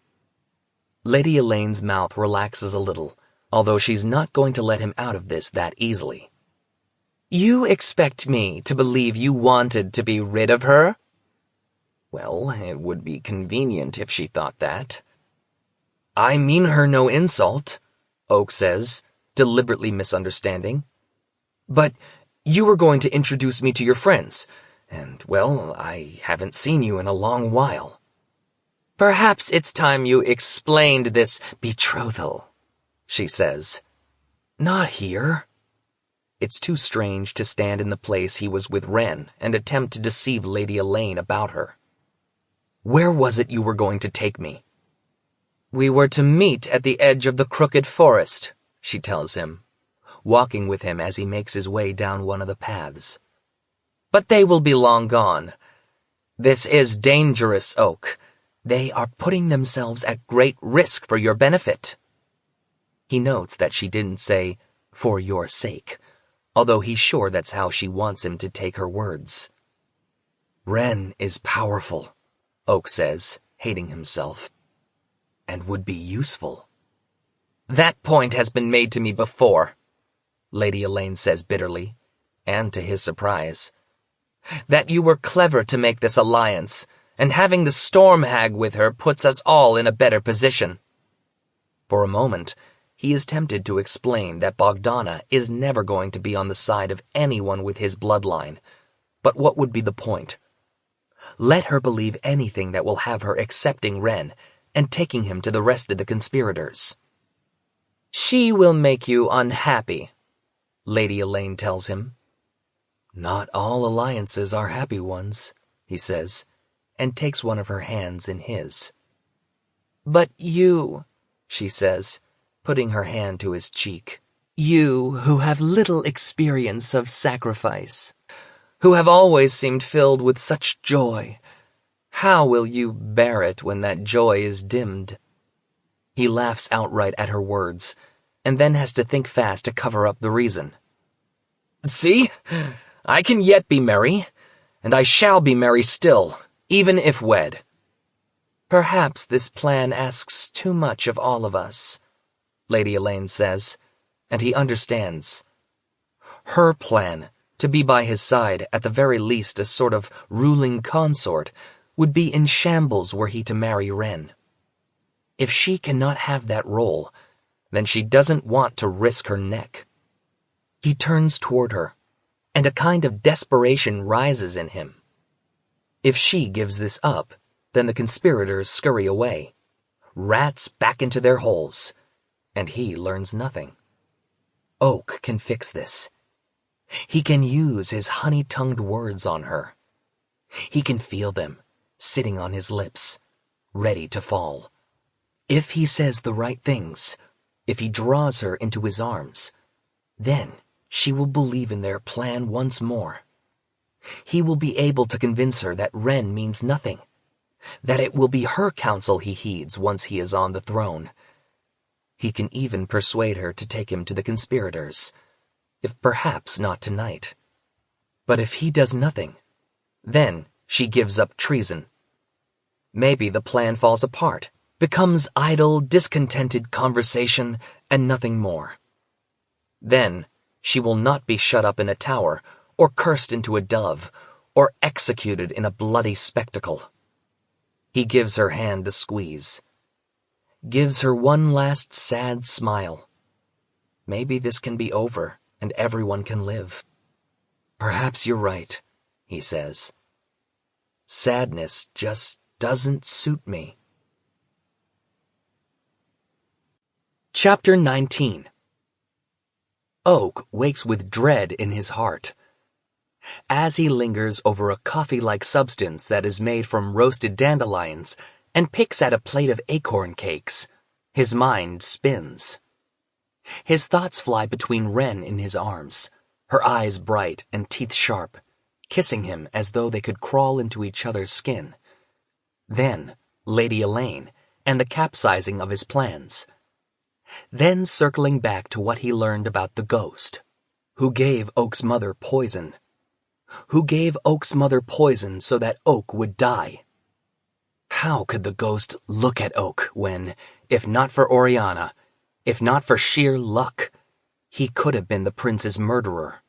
Lady Elaine's mouth relaxes a little, although she's not going to let him out of this that easily. "You expect me to believe you wanted to be rid of her?" Well, it would be convenient if she thought that. "I mean her no insult," Oak says, deliberately misunderstanding. "But you were going to introduce me to your friends, and, well, I haven't seen you in a long while." "Perhaps it's time you explained this betrothal," she says. "Not here." It's too strange to stand in the place he was with Wren and attempt to deceive Lady Elaine about her. "Where was it you were going to take me?" "We were to meet at the edge of the Crooked Forest," she tells him, walking with him as he makes his way down one of the paths. "But they will be long gone. This is dangerous, Oak. They are putting themselves at great risk for your benefit." He notes that she didn't say, "for your sake," although he's sure that's how she wants him to take her words. "Wren is powerful," Oak says, hating himself, "and would be useful." "That point has been made to me before," Lady Elaine says bitterly, and to his surprise. That you were clever to make this alliance, and having the storm hag with her puts us all in a better position. For a moment, he is tempted to explain that Bogdana is never going to be on the side of anyone with his bloodline, but what would be the point? Let her believe anything that will have her accepting Ren and taking him to the rest of the conspirators. She will make you unhappy, Lady Elaine tells him. Not all alliances are happy ones, he says, and takes one of her hands in his. But you, she says, putting her hand to his cheek, you who have little experience of sacrifice, who have always seemed filled with such joy, how will you bear it when that joy is dimmed? He laughs outright at her words, and then has to think fast to cover up the reason. See, I can yet be merry, and I shall be merry still, even if wed. Perhaps this plan asks too much of all of us, Lady Elaine says, and he understands. Her plan, to be by his side, at the very least a sort of ruling consort, would be in shambles were he to marry Ren. If she cannot have that role, then she doesn't want to risk her neck. He turns toward her, and a kind of desperation rises in him. If she gives this up, then the conspirators scurry away, rats back into their holes, and he learns nothing. Oak can fix this. He can use his honey-tongued words on her. He can feel them, sitting on his lips, ready to fall. If he says the right things, if he draws her into his arms, then she will believe in their plan once more. He will be able to convince her that Ren means nothing, that it will be her counsel he heeds once he is on the throne. He can even persuade her to take him to the conspirators, if perhaps not tonight. But if he does nothing, then she gives up treason. Maybe the plan falls apart, becomes idle, discontented conversation, and nothing more. Then she will not be shut up in a tower, or cursed into a dove, or executed in a bloody spectacle. He gives her hand a squeeze, gives her one last sad smile. Maybe this can be over, and everyone can live. Perhaps you're right, he says. Sadness just doesn't suit me. Chapter 19. Oak wakes with dread in his heart. As he lingers over a coffee-like substance that is made from roasted dandelions and picks at a plate of acorn cakes, his mind spins. His thoughts fly between Ren in his arms, her eyes bright and teeth sharp, kissing him as though they could crawl into each other's skin. Then Lady Elaine and the capsizing of his plans. Then circling back to what he learned about the ghost, who gave Oak's mother poison. Who gave Oak's mother poison so that Oak would die. How could the ghost look at Oak when, if not for Oriana, if not for sheer luck, he could have been the prince's murderer?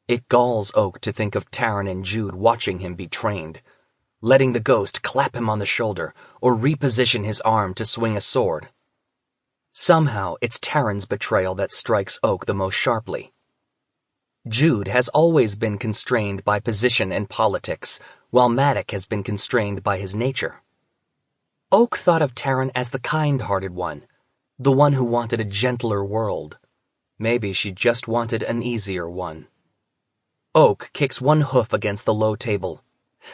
It galls Oak to think of Taryn and Jude watching him be trained, letting the ghost clap him on the shoulder or reposition his arm to swing a sword. Somehow it's Taryn's betrayal that strikes Oak the most sharply. Jude has always been constrained by position and politics, while Maddock has been constrained by his nature. Oak thought of Taryn as the kind-hearted one, the one who wanted a gentler world. Maybe she just wanted an easier one. Oak kicks one hoof against the low table,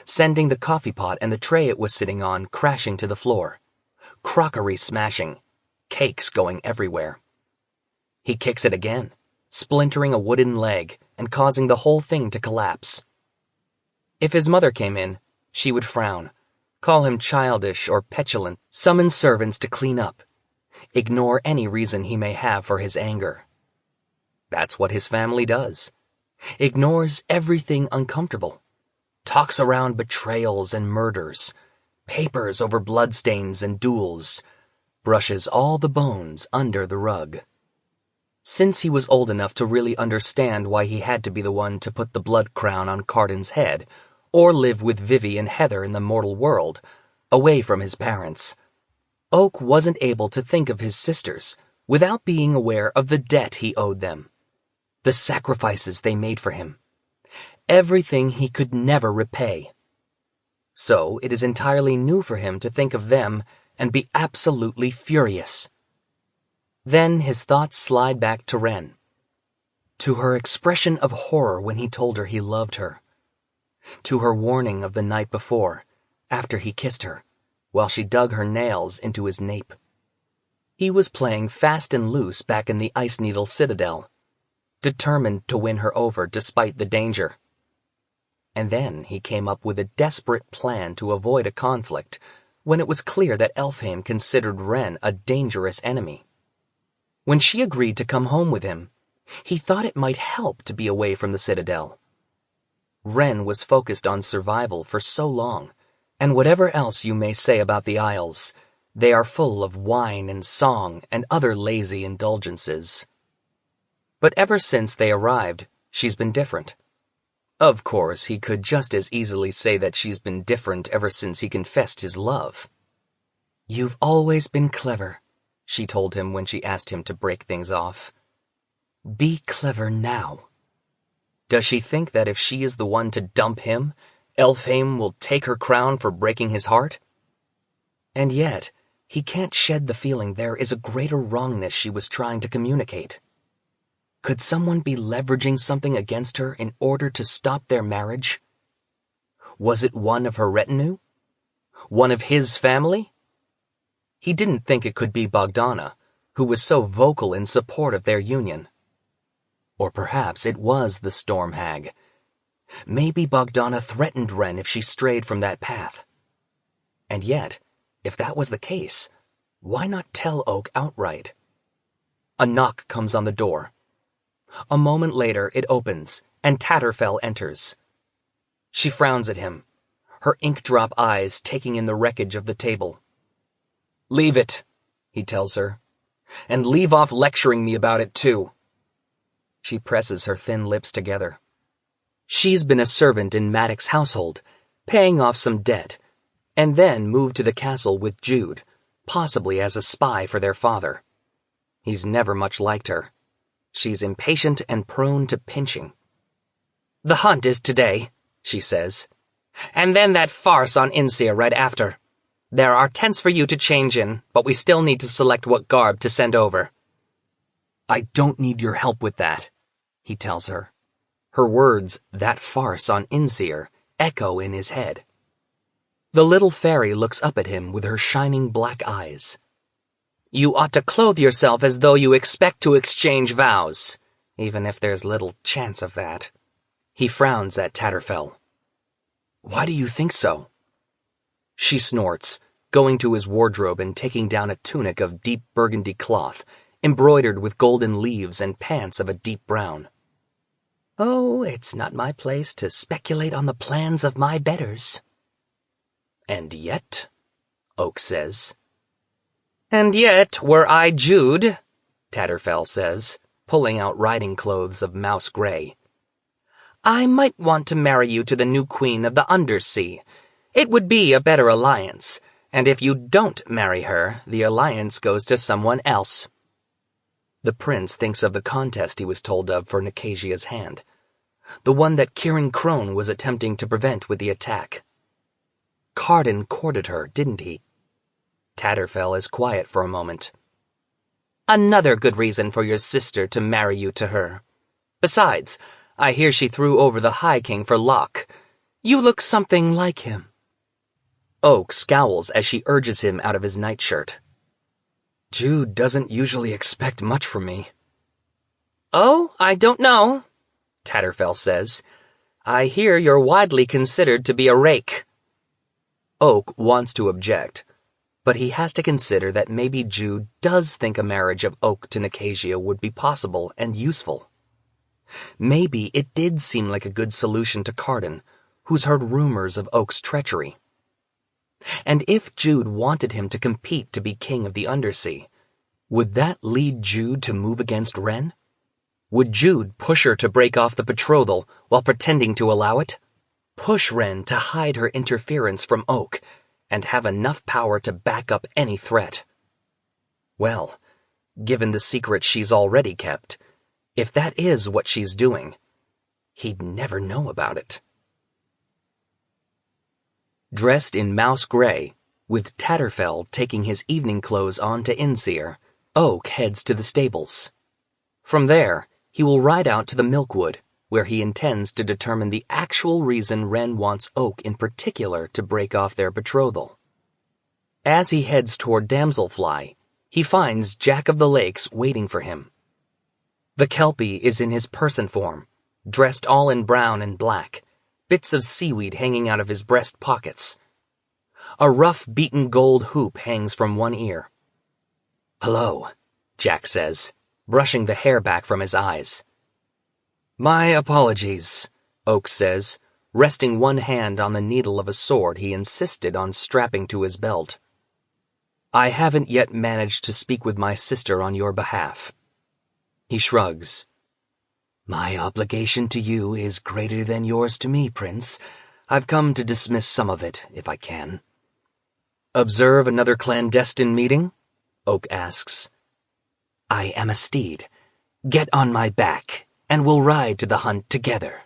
sending the coffee pot and the tray it was sitting on crashing to the floor, crockery smashing, cakes going everywhere. He kicks it again, splintering a wooden leg and causing the whole thing to collapse. If his mother came in, she would frown, call him childish or petulant, summon servants to clean up, ignore any reason he may have for his anger. That's what his family does. Ignores everything uncomfortable, talks around betrayals and murders, papers over bloodstains and duels, brushes all the bones under the rug. Since he was old enough to really understand why he had to be the one to put the blood crown on Carden's head, or live with Vivi and Heather in the mortal world, away from his parents, Oak wasn't able to think of his sisters without being aware of the debt he owed them, the sacrifices they made for him, everything he could never repay. So it is entirely new for him to think of them and be absolutely furious. Then his thoughts slide back to Ren, to her expression of horror when he told her he loved her, to her warning of the night before, after he kissed her, while she dug her nails into his nape. He was playing fast and loose back in the Ice Needle Citadel, determined to win her over despite the danger. And then he came up with a desperate plan to avoid a conflict when it was clear that Elfhame considered Ren a dangerous enemy. When she agreed to come home with him, he thought it might help to be away from the Citadel. Ren was focused on survival for so long, and whatever else you may say about the Isles, they are full of wine and song and other lazy indulgences. But ever since they arrived, she's been different. Of course, he could just as easily say that she's been different ever since he confessed his love. "You've always been clever," she told him when she asked him to break things off. "Be clever now." Does she think that if she is the one to dump him, Elfhame will take her crown for breaking his heart? And yet, he can't shed the feeling there is a greater wrongness she was trying to communicate. Could someone be leveraging something against her in order to stop their marriage? Was it one of her retinue? One of his family? He didn't think it could be Bogdana, who was so vocal in support of their union. Or perhaps it was the Storm Hag. Maybe Bogdana threatened Ren if she strayed from that path. And yet, if that was the case, why not tell Oak outright? A knock comes on the door. A moment later it opens, and Tatterfell enters. She frowns at him, her ink-drop eyes taking in the wreckage of the table. "Leave it," he tells her, "and leave off lecturing me about it too." She presses her thin lips together. She's been a servant in Maddox's household, paying off some debt, and then moved to the castle with Jude, possibly as a spy for their father. He's never much liked her. She's impatient and prone to pinching. "The hunt is today," she says, "and then that farce on Insia right after. There are tents for you to change in, but we still need to select what garb to send over." "I don't need your help with that," he tells her. Her words, "that farce on Insia," echo in his head. The little fairy looks up at him with her shining black eyes. "You ought to clothe yourself as though you expect to exchange vows, even if there's little chance of that." He frowns at Tatterfell. "Why do you think so?" She snorts, going to his wardrobe and taking down a tunic of deep burgundy cloth, embroidered with golden leaves and pants of a deep brown. "Oh, it's not my place to speculate on the plans of my betters." "And yet," Oak says. "And yet, were I Jude," Tatterfell says, pulling out riding clothes of mouse gray, "I might want to marry you to the new queen of the Undersea. It would be a better alliance, and if you don't marry her, the alliance goes to someone else." The prince thinks of the contest he was told of for Nicasia's hand, the one that Kieran Crone was attempting to prevent with the attack. Carden courted her, didn't he? Tatterfell is quiet for a moment. "Another good reason for your sister to marry you to her. Besides, I hear she threw over the High King for Locke. You look something like him." Oak scowls as she urges him out of his nightshirt. "Jude doesn't usually expect much from me." "Oh, I don't know," Tatterfell says. "I hear you're widely considered to be a rake." Oak wants to object, but he has to consider that maybe Jude does think a marriage of Oak to Nicasia would be possible and useful. Maybe it did seem like a good solution to Carden, who's heard rumors of Oak's treachery. And if Jude wanted him to compete to be king of the Undersea, would that lead Jude to move against Ren? Would Jude push her to break off the betrothal while pretending to allow it? Push Wren to hide her interference from Oak and have enough power to back up any threat? Well, given the secret she's already kept, if that is what she's doing, he'd never know about it. Dressed in mouse gray, with Tatterfell taking his evening clothes on to Inseer, Oak heads to the stables. From there, he will ride out to the Milkwood, where he intends to determine the actual reason Wren wants Oak in particular to break off their betrothal. As he heads toward Damselfly, he finds Jack of the Lakes waiting for him. The Kelpie is in his person form, dressed all in brown and black, bits of seaweed hanging out of his breast pockets. A rough beaten gold hoop hangs from one ear. "Hello," Jack says, brushing the hair back from his eyes. "My apologies," Oak says, resting one hand on the needle of a sword he insisted on strapping to his belt. "I haven't yet managed to speak with my sister on your behalf." He shrugs. "My obligation to you is greater than yours to me, Prince. I've come to dismiss some of it, if I can." "Observe another clandestine meeting?" Oak asks. "I am a steed. Get on my back, and we'll ride to the hunt together."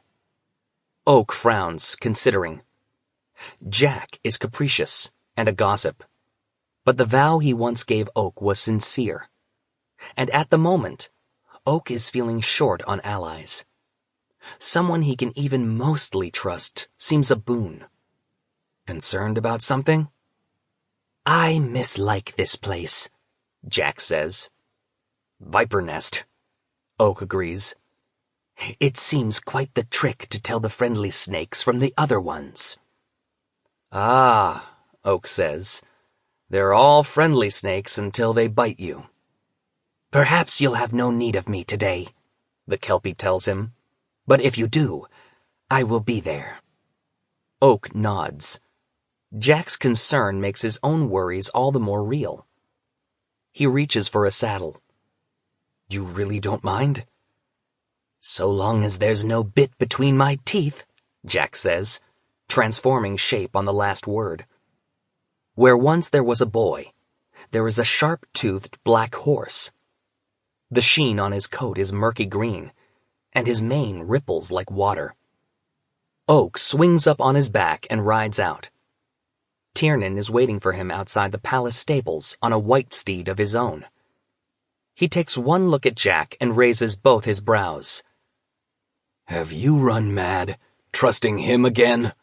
Oak frowns, considering. Jack is capricious and a gossip, but the vow he once gave Oak was sincere. And at the moment, Oak is feeling short on allies. Someone he can even mostly trust seems a boon. Concerned about something? "I mislike this place," Jack says. "Viper nest," Oak agrees. "It seems quite the trick to tell the friendly snakes from the other ones." "Ah," Oak says, "they're all friendly snakes until they bite you." "Perhaps you'll have no need of me today," the Kelpie tells him. "But if you do, I will be there." Oak nods. Jack's concern makes his own worries all the more real. He reaches for a saddle. "You really don't mind?" "So long as there's no bit between my teeth," Jack says, transforming shape on the last word. Where once there was a boy, there is a sharp-toothed black horse. The sheen on his coat is murky green, and his mane ripples like water. Oak swings up on his back and rides out. Tiernan is waiting for him outside the palace stables on a white steed of his own. He takes one look at Jack and raises both his brows. "Have you run mad, trusting him again?"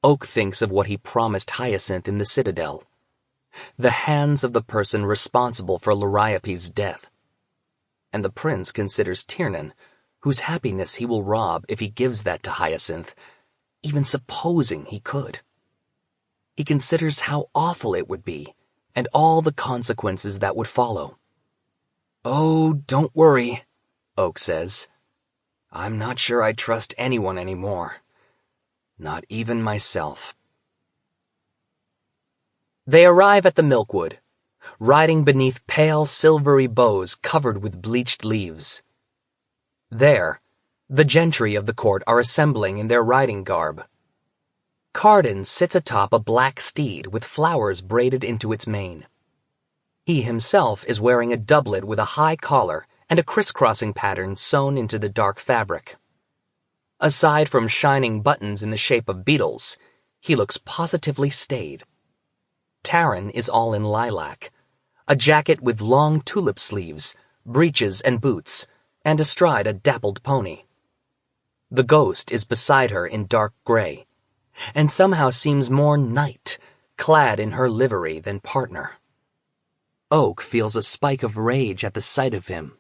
Oak thinks of what he promised Hyacinth in the Citadel. The hands of the person responsible for Liriope's death. And the prince considers Tiernan, whose happiness he will rob if he gives that to Hyacinth, even supposing he could. He considers how awful it would be, and all the consequences that would follow. "Oh, don't worry," Oak says. "I'm not sure I trust anyone anymore. Not even myself." They arrive at the Milkwood, riding beneath pale silvery boughs covered with bleached leaves. There, the gentry of the court are assembling in their riding garb. Carden sits atop a black steed with flowers braided into its mane. He himself is wearing a doublet with a high collar and a crisscrossing pattern sewn into the dark fabric. Aside from shining buttons in the shape of beetles, he looks positively staid. Taran is all in lilac, a jacket with long tulip sleeves, breeches and boots, and astride a dappled pony. The ghost is beside her in dark gray, and somehow seems more knight, clad in her livery, than partner. Oak feels a spike of rage at the sight of him.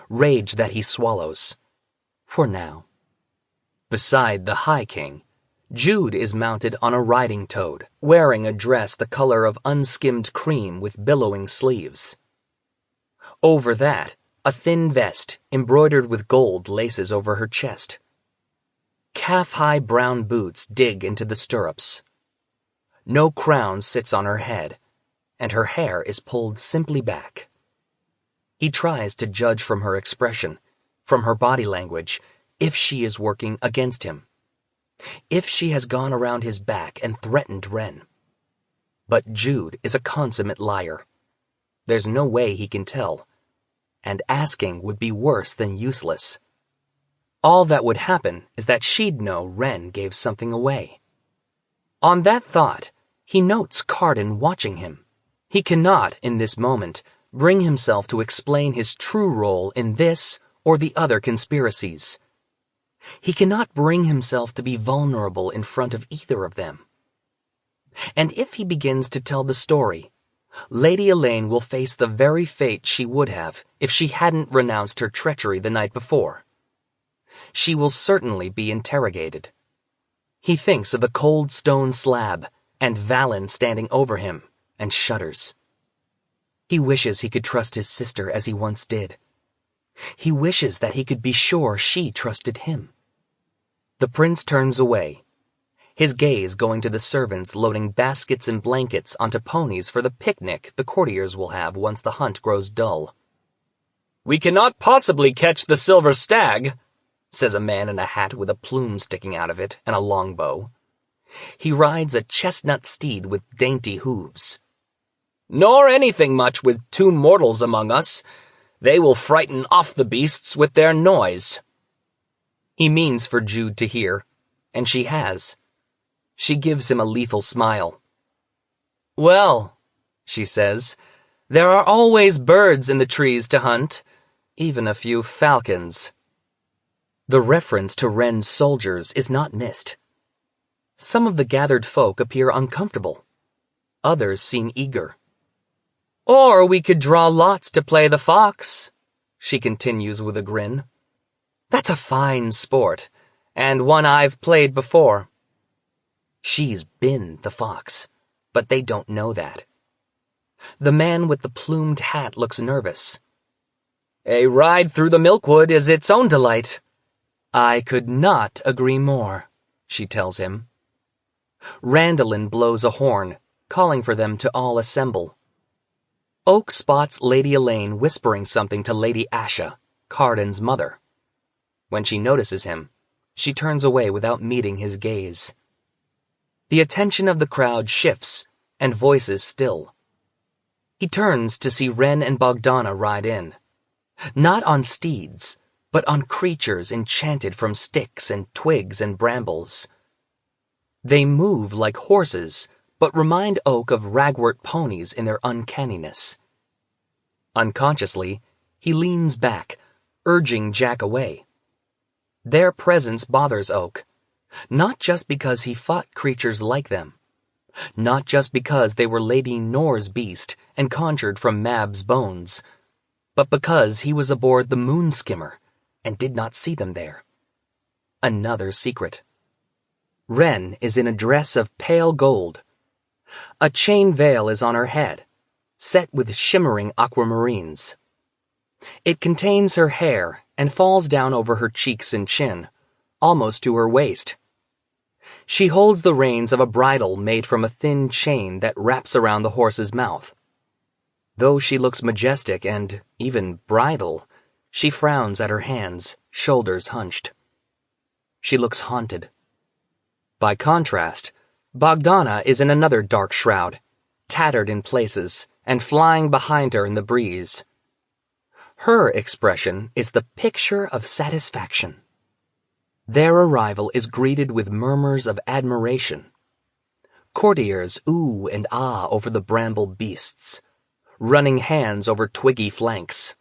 Rage that he swallows. For now. Beside the High King, Jude is mounted on a riding toad, wearing a dress the color of unskimmed cream with billowing sleeves. Over that, a thin vest embroidered with gold laces over her chest. Calf-high brown boots dig into the stirrups. No crown sits on her head, and her hair is pulled simply back. He tries to judge from her expression, from her body language, if she is working against him, if she has gone around his back and threatened Ren. But Jude is a consummate liar. There's no way he can tell, and asking would be worse than useless. All that would happen is that she'd know Ren gave something away. On that thought, he notes Carden watching him. He cannot, in this moment, bring himself to explain his true role in this or the other conspiracies. He cannot bring himself to be vulnerable in front of either of them. And if he begins to tell the story, Lady Elaine will face the very fate she would have if she hadn't renounced her treachery the night before. She will certainly be interrogated. He thinks of the cold stone slab and Valen standing over him and shudders. He wishes he could trust his sister as he once did. He wishes that he could be sure she trusted him. The prince turns away, his gaze going to the servants loading baskets and blankets onto ponies for the picnic the courtiers will have once the hunt grows dull. "We cannot possibly catch the silver stag," says a man in a hat with a plume sticking out of it and a longbow. He rides a chestnut steed with dainty hooves. "Nor anything much with two mortals among us. They will frighten off the beasts with their noise." He means for Jude to hear, and she has. She gives him a lethal smile. "Well," she says, "there are always birds in the trees to hunt, even a few falcons." The reference to Ren's soldiers is not missed. Some of the gathered folk appear uncomfortable. Others seem eager. "Or we could draw lots to play the fox," she continues with a grin. "That's a fine sport, and one I've played before." She's been the fox, but they don't know that. The man with the plumed hat looks nervous. "A ride through the Milkwood is its own delight." "I could not agree more," she tells him. Randolin blows a horn, calling for them to all assemble. Oak spots Lady Elaine whispering something to Lady Asha, Carden's mother. When she notices him, she turns away without meeting his gaze. The attention of the crowd shifts, and voices still. He turns to see Ren and Bogdana ride in. Not on steeds, but on creatures enchanted from sticks and twigs and brambles. They move like horses, but remind Oak of ragwort ponies in their uncanniness. Unconsciously, he leans back, urging Jack away. Their presence bothers Oak, not just because he fought creatures like them, not just because they were Lady Nor's beast and conjured from Mab's bones, but because he was aboard the moon skimmer and did not see them there. Another secret. Ren is in a dress of pale gold. A chain veil is on her head, set with shimmering aquamarines. It contains her hair and falls down over her cheeks and chin, almost to her waist. She holds the reins of a bridle made from a thin chain that wraps around the horse's mouth. Though she looks majestic and even bridal, she frowns at her hands, shoulders hunched. She looks haunted. By contrast, Bogdana is in another dark shroud, tattered in places, and flying behind her in the breeze. Her expression is the picture of satisfaction. Their arrival is greeted with murmurs of admiration. Courtiers ooh and ah over the bramble beasts, running hands over twiggy flanks.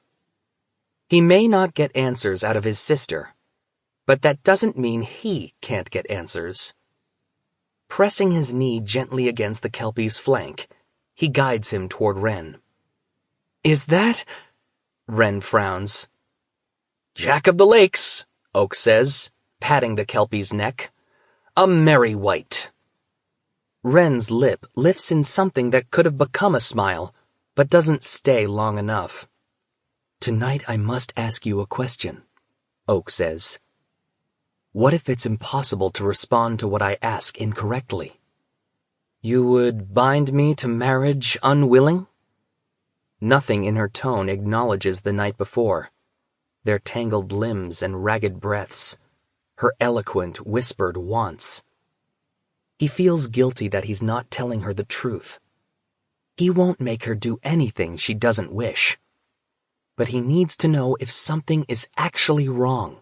He may not get answers out of his sister, but that doesn't mean he can't get answers. Pressing his knee gently against the Kelpie's flank, he guides him toward Ren. "Is that—" Ren frowns. "Jack of the Lakes," Oak says, patting the Kelpie's neck. "A merry wight." Ren's lip lifts in something that could have become a smile, but doesn't stay long enough. "Tonight I must ask you a question," Oak says. "What if it's impossible to respond to what I ask incorrectly? You would bind me to marriage unwilling?" Nothing in her tone acknowledges the night before. Their tangled limbs and ragged breaths. Her eloquent, whispered wants. He feels guilty that he's not telling her the truth. He won't make her do anything she doesn't wish. But he needs to know if something is actually wrong.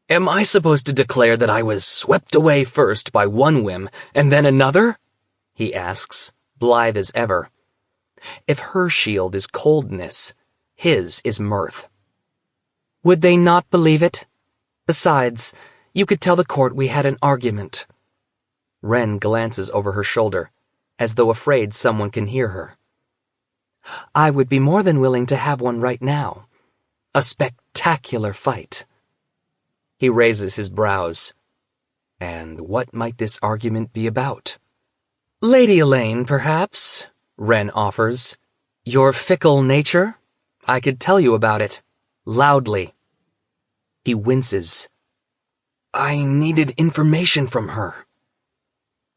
Am I supposed to declare that I was swept away first by one whim and then another? He asks, blithe as ever. If her shield is coldness, his is mirth. Would they not believe it? Besides, you could tell the court we had an argument. Wren glances over her shoulder, as though afraid someone can hear her. I would be more than willing to have one right now. A spectacular fight. He raises his brows. And what might this argument be about? Lady Elaine, perhaps, Wren offers. Your fickle nature? I could tell you about it. Loudly. He winces. I needed information from her.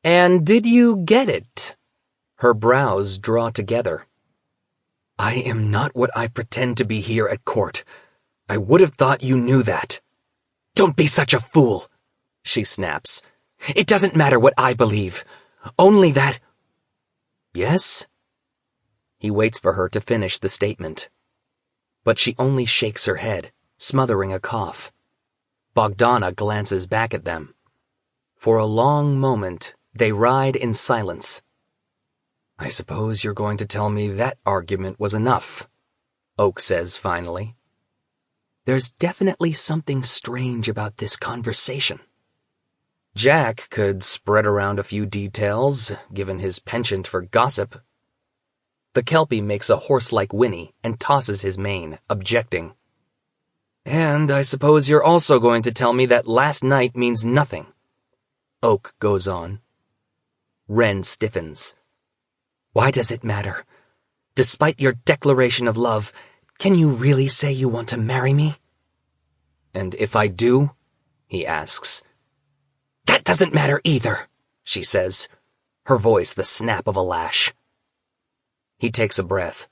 And did you get it? Her brows draw together. I am not what I pretend to be here at court. I would have thought you knew that. Don't be such a fool, she snaps. It doesn't matter what I believe. Only that... Yes? He waits for her to finish the statement. But she only shakes her head, smothering a cough. Bogdana glances back at them. For a long moment, they ride in silence. I suppose you're going to tell me that argument was enough, Oak says finally. There's definitely something strange about this conversation. Jack could spread around a few details, given his penchant for gossip. The Kelpie makes a horse-like whinny and tosses his mane, objecting. And I suppose you're also going to tell me that last night means nothing. Oak goes on. Wren stiffens. Why does it matter? Despite your declaration of love, can you really say you want to marry me? And if I do? He asks. That doesn't matter either, she says, her voice the snap of a lash. He takes a breath.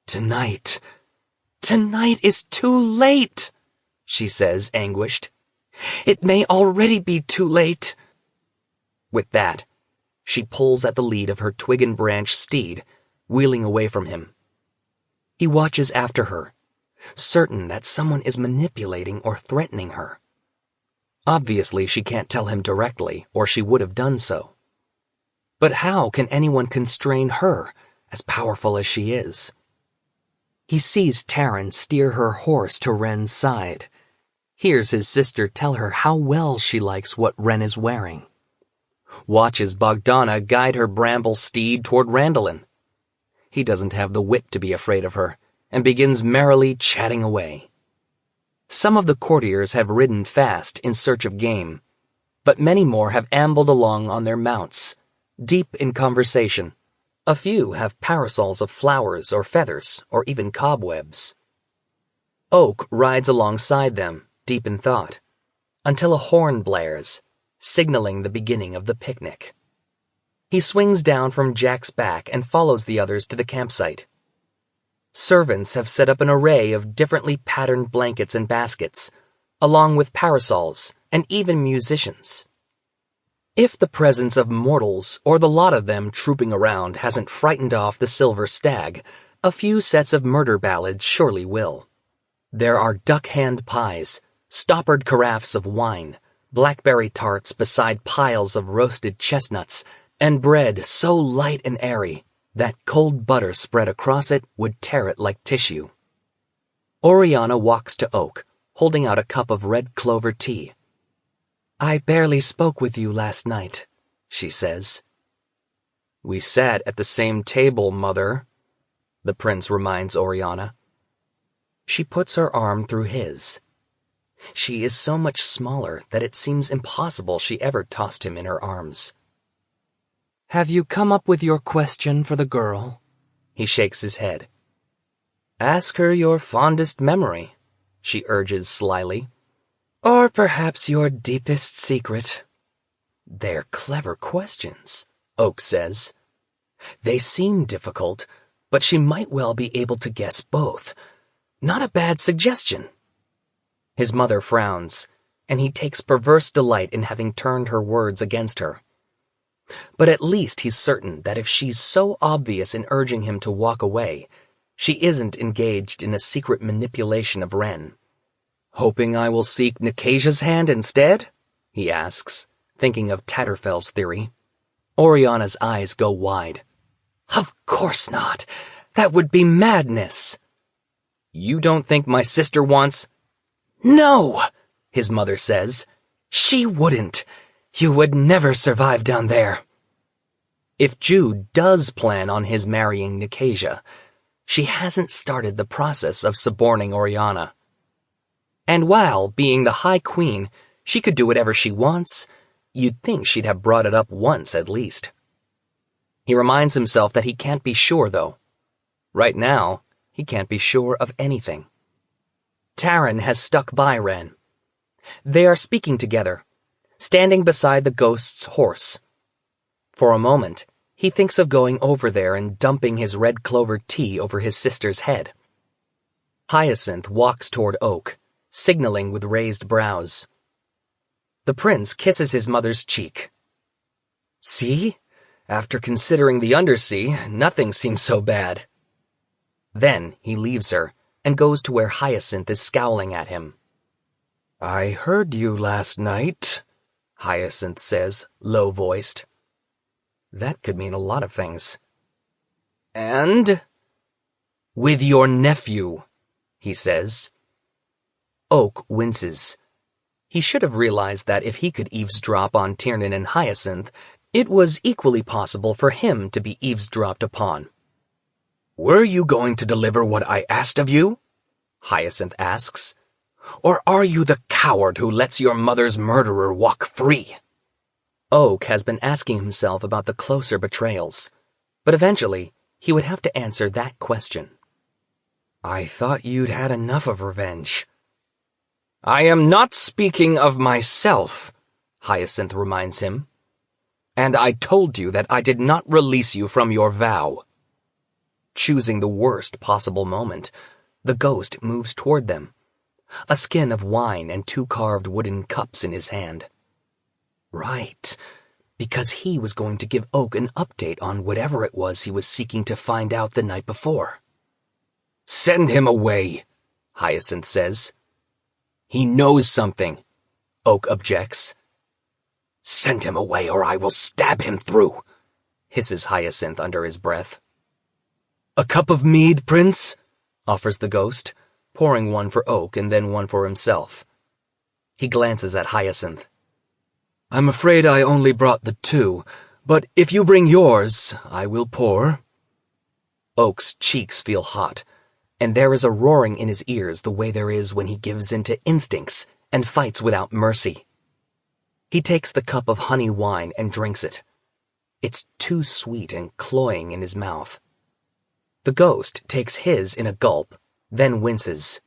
Tonight is too late, she says, anguished. It may already be too late. With that, she pulls at the lead of her twig and branch steed, wheeling away from him. He watches after her, certain that someone is manipulating or threatening her. Obviously, she can't tell him directly, or she would have done so. But how can anyone constrain her, as powerful as she is? He sees Taryn steer her horse to Wren's side, hears his sister tell her how well she likes what Wren is wearing. Watches Bogdana guide her bramble steed toward Randolin. He doesn't have the wit to be afraid of her, and begins merrily chatting away. Some of the courtiers have ridden fast in search of game, but many more have ambled along on their mounts, deep in conversation. A few have parasols of flowers or feathers or even cobwebs. Oak rides alongside them, deep in thought, until a horn blares, signaling the beginning of the picnic. He swings down from Jack's back and follows the others to the campsite. Servants have set up an array of differently patterned blankets and baskets, along with parasols and even musicians. If the presence of mortals or the lot of them trooping around hasn't frightened off the silver stag, a few sets of murder ballads surely will. There are duck-hand pies, stoppered carafes of wine, blackberry tarts beside piles of roasted chestnuts, and bread so light and airy that cold butter spread across it would tear it like tissue. Oriana walks to Oak, holding out a cup of red clover tea. I barely spoke with you last night, she says. We sat at the same table, Mother, the prince reminds Oriana. She puts her arm through his. She is so much smaller that it seems impossible she ever tossed him in her arms. Have you come up with your question for the girl? He shakes his head. Ask her your fondest memory, she urges slyly. Or perhaps your deepest secret. They're clever questions, Oak says. They seem difficult, but she might well be able to guess both. Not a bad suggestion. His mother frowns, and he takes perverse delight in having turned her words against her. But at least he's certain that if she's so obvious in urging him to walk away, she isn't engaged in a secret manipulation of Ren. "Hoping I will seek Nikasia's hand instead?" he asks, thinking of Tatterfell's theory. Oriana's eyes go wide. "Of course not. That would be madness." "You don't think my sister wants—" "No," his mother says. "She wouldn't. You would never survive down there." If Jude does plan on his marrying Nikasia, she hasn't started the process of suborning Oriana. And while, being the High Queen, she could do whatever she wants, you'd think she'd have brought it up once at least. He reminds himself that he can't be sure, though. Right now, he can't be sure of anything. Taryn has stuck by Ren. They are speaking together, standing beside the ghost's horse. For a moment, he thinks of going over there and dumping his red clover tea over his sister's head. Hyacinth walks toward Oak, signaling with raised brows. The prince kisses his mother's cheek. "See? After considering the undersea, nothing seems so bad." Then he leaves her and goes to where Hyacinth is scowling at him. "I heard you last night," Hyacinth says, low-voiced. That could mean a lot of things. "And?" "With your nephew," he says. Oak winces. He should have realized that if he could eavesdrop on Tiernan and Hyacinth, it was equally possible for him to be eavesdropped upon. "Were you going to deliver what I asked of you?" Hyacinth asks. "Or are you the coward who lets your mother's murderer walk free?" Oak has been asking himself about the closer betrayals, but eventually he would have to answer that question. "I thought you'd had enough of revenge." "I am not speaking of myself," Hyacinth reminds him. "And I told you that I did not release you from your vow." Choosing the worst possible moment, the ghost moves toward them, a skin of wine and 2 carved wooden cups in his hand. Right, because he was going to give Oak an update on whatever it was he was seeking to find out the night before. "Send him away," Hyacinth says. "He knows something," Oak objects. "Send him away or I will stab him through," hisses Hyacinth under his breath. "A cup of mead, Prince?" offers the ghost, pouring one for Oak and then one for himself. He glances at Hyacinth. "I'm afraid I only brought the 2, but if you bring yours, I will pour." Oak's cheeks feel hot, and there is a roaring in his ears the way there is when he gives in to instincts and fights without mercy. He takes the cup of honey wine and drinks it. It's too sweet and cloying in his mouth. The ghost takes his in a gulp, then winces.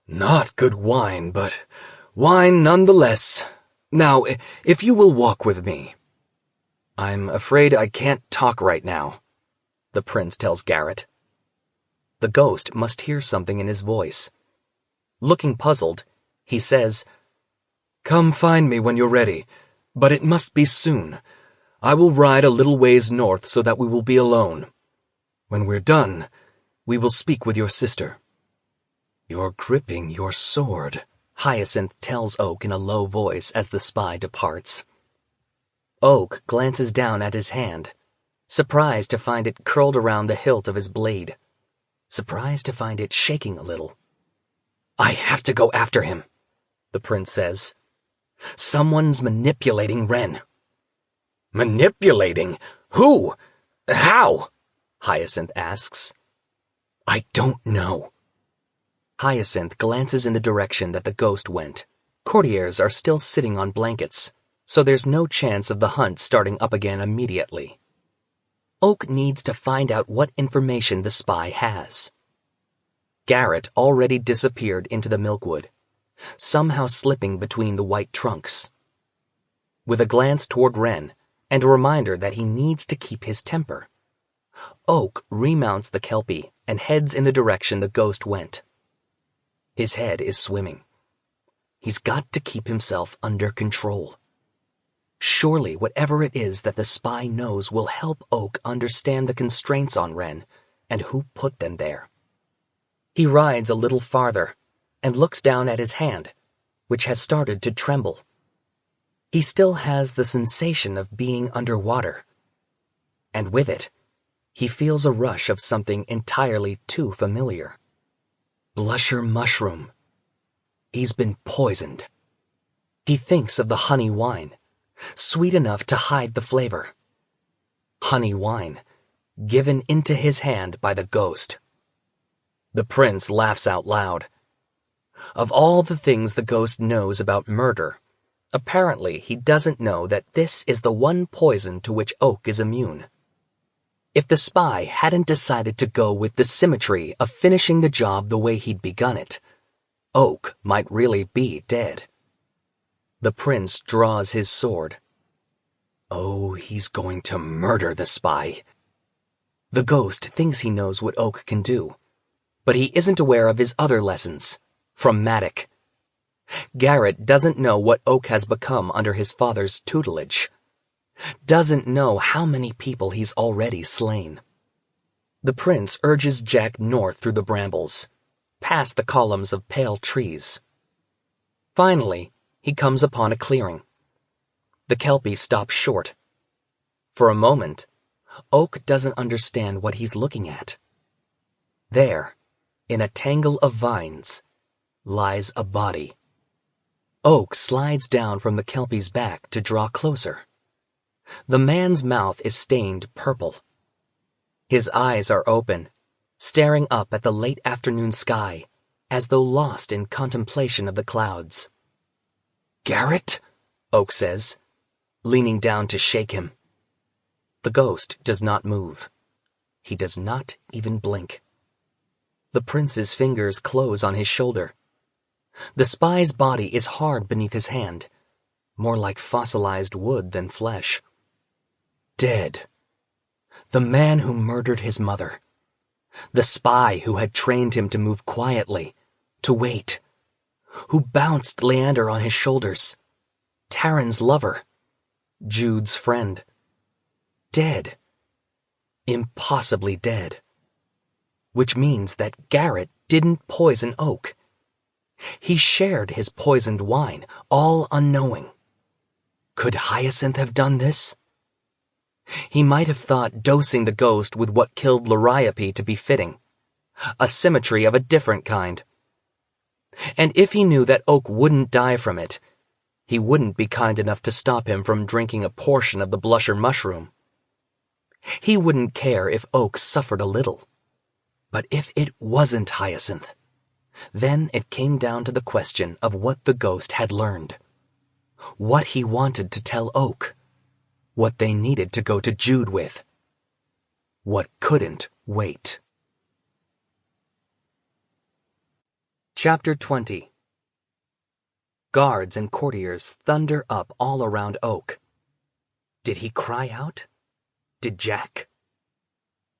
"Not good wine, but wine nonetheless. Now, if you will walk with me." "I'm afraid I can't talk right now," the prince tells Garrett. The ghost must hear something in his voice. Looking puzzled, he says, "Come find me when you're ready, but it must be soon. I will ride a little ways north so that we will be alone. When we're done, we will speak with your sister." "You're gripping your sword," Hyacinth tells Oak in a low voice as the spy departs. Oak glances down at his hand, surprised to find it curled around the hilt of his blade, surprised to find it shaking a little. "I have to go after him," the prince says. "Someone's manipulating Ren." "Manipulating? Who? How?" Hyacinth asks. "I don't know." Hyacinth glances in the direction that the ghost went. Courtiers are still sitting on blankets, so there's no chance of the hunt starting up again immediately. Oak needs to find out what information the spy has. Garrett already disappeared into the milkwood, somehow slipping between the white trunks. With a glance toward Ren, and a reminder that he needs to keep his temper, Oak remounts the Kelpie and heads in the direction the ghost went. His head is swimming. He's got to keep himself under control. Surely whatever it is that the spy knows will help Oak understand the constraints on Ren and who put them there. He rides a little farther and looks down at his hand, which has started to tremble. He still has the sensation of being underwater. And with it, he feels a rush of something entirely too familiar. Blusher mushroom. He's been poisoned. He thinks of the honey wine, sweet enough to hide the flavor. Honey wine, given into his hand by the ghost. The prince laughs out loud. Of all the things the ghost knows about murder, apparently he doesn't know that this is the one poison to which Oak is immune. If the spy hadn't decided to go with the symmetry of finishing the job the way he'd begun it, Oak might really be dead. The prince draws his sword. Oh, he's going to murder the spy. The ghost thinks he knows what Oak can do, but he isn't aware of his other lessons, from Matic. Garrett doesn't know what Oak has become under his father's tutelage. Doesn't know how many people he's already slain. The prince urges Jack north through the brambles, past the columns of pale trees. Finally, he comes upon a clearing. The Kelpie stops short. For a moment, Oak doesn't understand what he's looking at. There, in a tangle of vines, lies a body. Oak slides down from the Kelpie's back to draw closer. The man's mouth is stained purple. His eyes are open, staring up at the late afternoon sky, as though lost in contemplation of the clouds. "Garrett?" Oak says, leaning down to shake him. The ghost does not move. He does not even blink. The prince's fingers close on his shoulder. The spy's body is hard beneath his hand, more like fossilized wood than flesh. Dead. The man who murdered his mother. The spy who had trained him to move quietly, to wait. Who bounced Leander on his shoulders. Taryn's lover. Jude's friend. Dead. Impossibly dead. Which means that Garrett didn't poison Oak. He shared his poisoned wine, all unknowing. Could Hyacinth have done this? He might have thought dosing the ghost with what killed Liriope to be fitting. A symmetry of a different kind. And if he knew that Oak wouldn't die from it, he wouldn't be kind enough to stop him from drinking a portion of the blusher mushroom. He wouldn't care if Oak suffered a little. But if it wasn't Hyacinth, then it came down to the question of what the ghost had learned. What he wanted to tell Oak. What they needed to go to Jude with. What couldn't wait. Chapter 20. Guards and courtiers thunder up all around Oak. Did he cry out? Did Jack?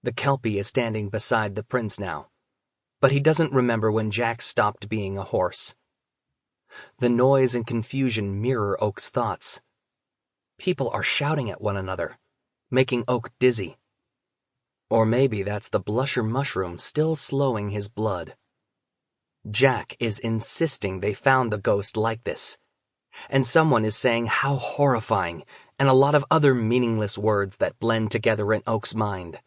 The Kelpie is standing beside the prince now, but he doesn't remember when Jack stopped being a horse. The noise and confusion mirror Oak's thoughts. People are shouting at one another, making Oak dizzy. Or maybe that's the blusher mushroom still slowing his blood. Jack is insisting they found the ghost like this, and someone is saying how horrifying and a lot of other meaningless words that blend together in Oak's mind.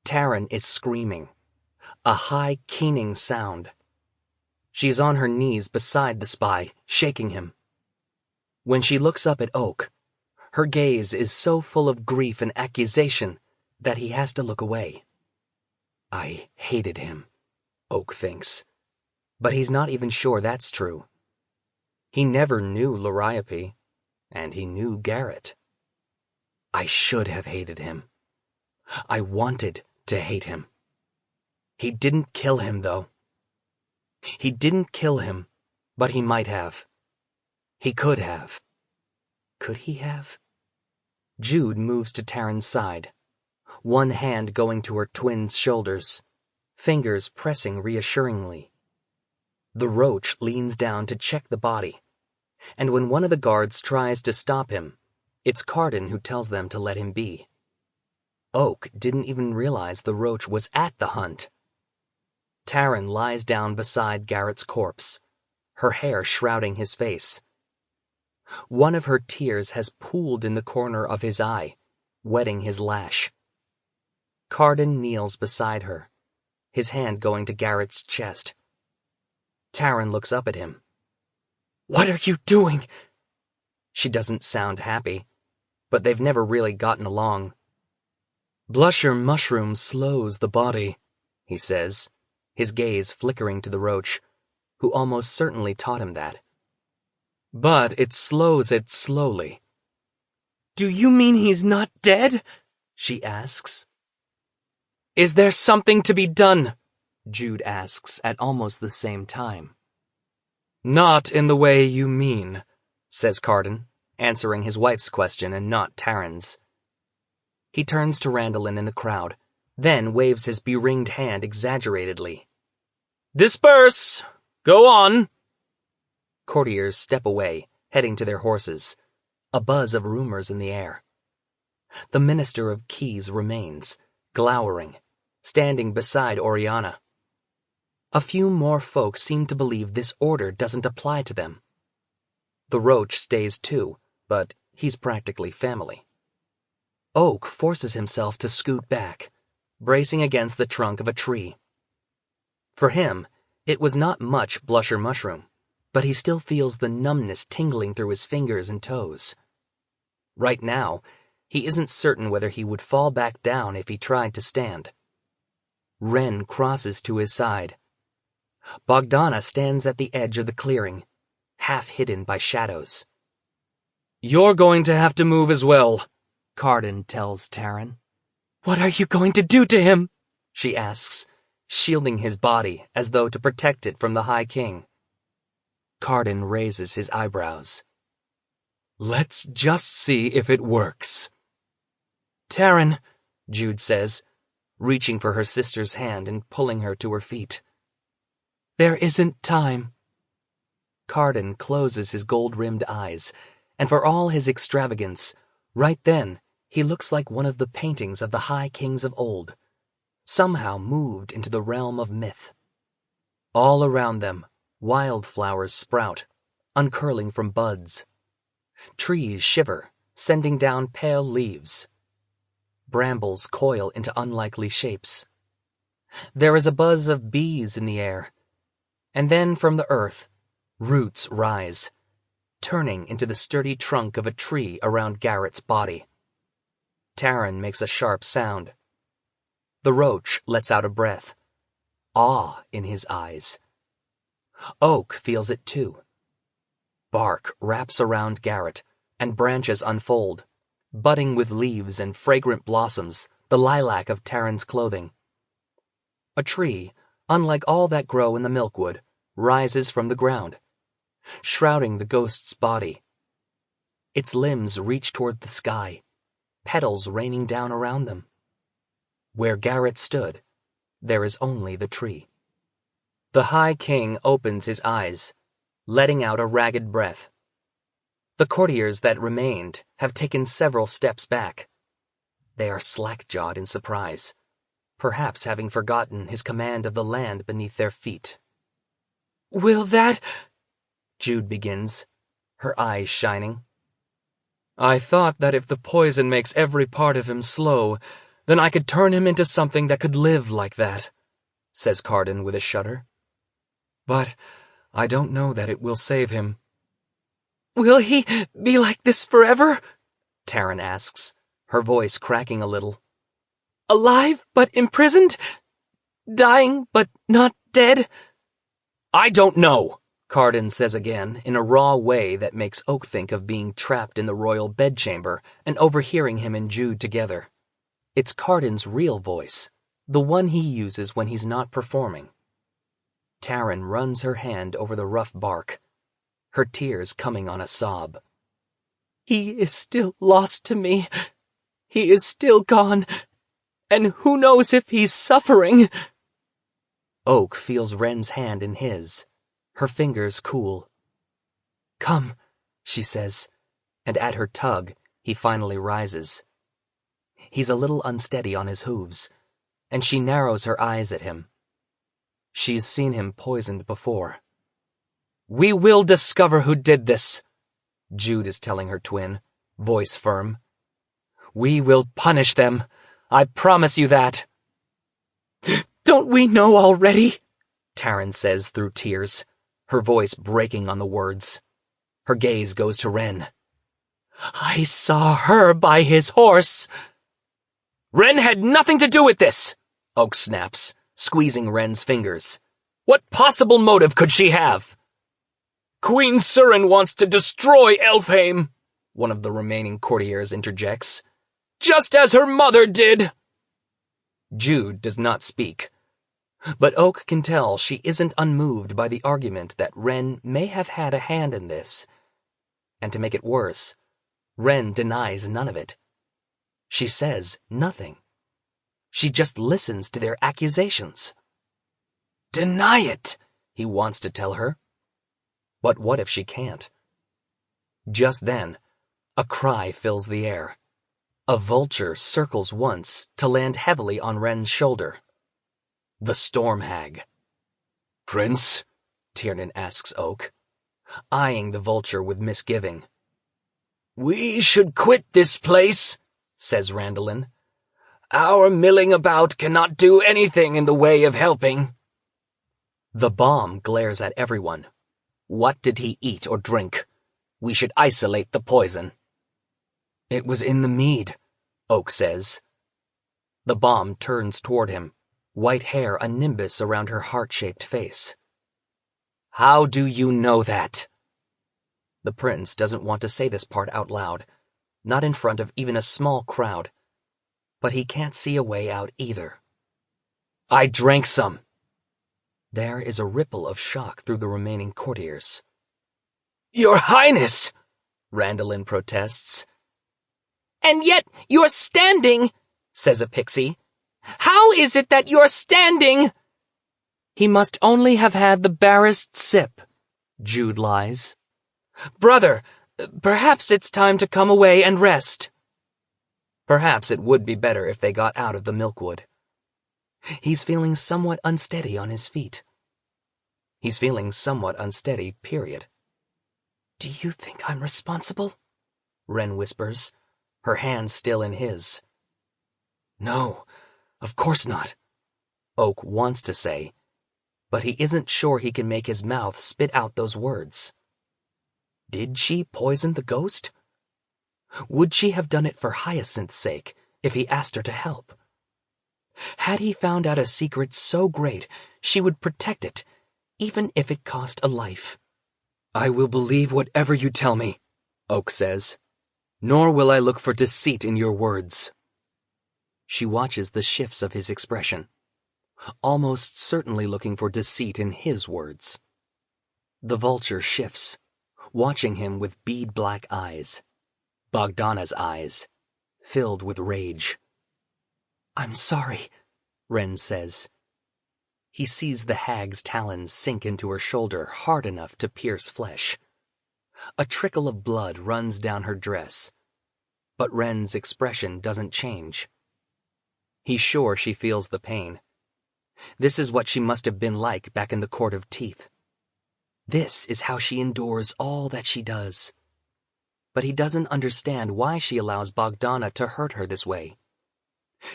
Taryn is screaming, a high, keening sound. She's on her knees beside the spy, shaking him. When she looks up at Oak, her gaze is so full of grief and accusation that he has to look away. I hated him, Oak thinks, but he's not even sure that's true. He never knew Liriope, and he knew Garrett. I should have hated him. I wanted to hate him. He didn't kill him, though. He didn't kill him, but he might have. He could have. Could he have? Jude moves to Taryn's side. one hand going to her twin's shoulders, fingers pressing reassuringly. The roach leans down to check the body, and when one of the guards tries to stop him, it's Carden who tells them to let him be. Oak didn't even realize the roach was at the hunt. Taryn lies down beside Garrett's corpse, her hair shrouding his face. One of her tears has pooled in the corner of his eye, wetting his lash. Carden kneels beside her, his hand going to Garrett's chest. Taryn looks up at him. "What are you doing?" She doesn't sound happy, but they've never really gotten along. "Blusher mushroom slows the body," he says, his gaze flickering to the roach, who almost certainly taught him that. "But it slows it slowly." "Do you mean he's not dead?" she asks. "Is there something to be done?" Jude asks at almost the same time. "Not in the way you mean," says Carden, answering his wife's question and not Taryn's. He turns to Randallin in the crowd, then waves his beringed hand exaggeratedly. "Disperse! Go on!" Courtiers step away, heading to their horses, a buzz of rumors in the air. The Minister of Keys remains, glowering, standing beside Oriana. A few more folk seem to believe this order doesn't apply to them. The roach stays too, but he's practically family. Oak forces himself to scoot back, bracing against the trunk of a tree. For him, it was not much blusher mushroom, but he still feels the numbness tingling through his fingers and toes. Right now, he isn't certain whether he would fall back down if he tried to stand. Ren crosses to his side. Bogdana stands at the edge of the clearing, half hidden by shadows. "You're going to have to move as well," Carden tells Taryn. "What are you going to do to him?" she asks, shielding his body as though to protect it from the High King. Carden raises his eyebrows. "Let's just see if it works." "Taryn," Jude says, reaching for her sister's hand and pulling her to her feet. "There isn't time." Carden closes his gold-rimmed eyes, and for all his extravagance, right then, he looks like one of the paintings of the High Kings of old, somehow moved into the realm of myth. All around them, wildflowers sprout, uncurling from buds. Trees shiver, sending down pale leaves. Brambles coil into unlikely shapes. There is a buzz of bees in the air, and then from the earth, roots rise, turning into the sturdy trunk of a tree around Garrett's body. Taryn makes a sharp sound. The roach lets out a breath, awe in his eyes. Oak feels it too. Bark wraps around Garrett, and branches unfold, budding with leaves and fragrant blossoms, the lilac of Taryn's clothing. A tree, unlike all that grow in the milkwood, rises from the ground, shrouding the ghost's body. Its limbs reach toward the sky, petals raining down around them. Where Garrett stood, there is only the tree. The High King opens his eyes, letting out a ragged breath. The courtiers that remained have taken several steps back. They are slack-jawed in surprise, perhaps having forgotten his command of the land beneath their feet. "Will that—" Jude begins, her eyes shining. "I thought that if the poison makes every part of him slow, then I could turn him into something that could live like that," says Carden with a shudder. "But I don't know that it will save him." "Will he be like this forever?" Taryn asks, her voice cracking a little. "Alive but imprisoned? Dying but not dead?" "I don't know," Carden says again, in a raw way that makes Oak think of being trapped in the royal bedchamber and overhearing him and Jude together. It's Carden's real voice, the one he uses when he's not performing. Taryn runs her hand over the rough bark, her tears coming on a sob. "He is still lost to me. He is still gone, and who knows if he's suffering. Oak feels Ren's hand in his. Her fingers cool. Come, she says, and at her tug, he finally rises. He's a little unsteady on his hooves, and she narrows her eyes at him. She's seen him poisoned before. We will discover who did this, Jude is telling her twin, voice firm. We will punish them. I promise you that. Don't we know already? Taryn says through tears, her voice breaking on the words. Her gaze goes to Ren. I saw her by his horse. Ren had nothing to do with this, Oak snaps, squeezing Ren's fingers. What possible motive could she have? Queen Surin wants to destroy Elfheim, one of the remaining courtiers interjects. Just as her mother did. Jude does not speak, but Oak can tell she isn't unmoved by the argument that Ren may have had a hand in this. And to make it worse, Ren denies none of it. She says nothing. She just listens to their accusations. Deny it, he wants to tell her. But what if she can't? Just then, a cry fills the air. A vulture circles once to land heavily on Ren's shoulder. The Storm Hag. Prince? Tiernan asks Oak, eyeing the vulture with misgiving. We should quit this place, says Randolin. Our milling about cannot do anything in the way of helping. The bomb glares at everyone. What did he eat or drink? We should isolate the poison. It was in the mead, Oak says. The bomb turns toward him, white hair a nimbus around her heart-shaped face. How do you know that? The prince doesn't want to say this part out loud, not in front of even a small crowd. But he can't see a way out either. I drank some. There is a ripple of shock through the remaining courtiers. Your Highness! Randolin protests. And yet you're standing, says a pixie. How is it that you're standing? He must only have had the barest sip, Jude lies. Brother, perhaps it's time to come away and rest. Perhaps it would be better if they got out of the milkwood. He's feeling somewhat unsteady on his feet. He's feeling somewhat unsteady, period. Do you think I'm responsible? Ren whispers, her hand still in his. No, of course not, Oak wants to say, but he isn't sure he can make his mouth spit out those words. Did she poison the ghost? Would she have done it for Hyacinth's sake if he asked her to help? Had he found out a secret so great, she would protect it, even if it cost a life. I will believe whatever you tell me, Oak says, nor will I look for deceit in your words. She watches the shifts of his expression, almost certainly looking for deceit in his words. The vulture shifts, watching him with bead-black eyes. Bogdana's eyes, filled with rage. I'm sorry, Ren says. He sees the hag's talons sink into her shoulder hard enough to pierce flesh. A trickle of blood runs down her dress, but Ren's expression doesn't change. He's sure she feels the pain. This is what she must have been like back in the Court of Teeth. This is how she endures all that she does. But he doesn't understand why she allows Bogdana to hurt her this way.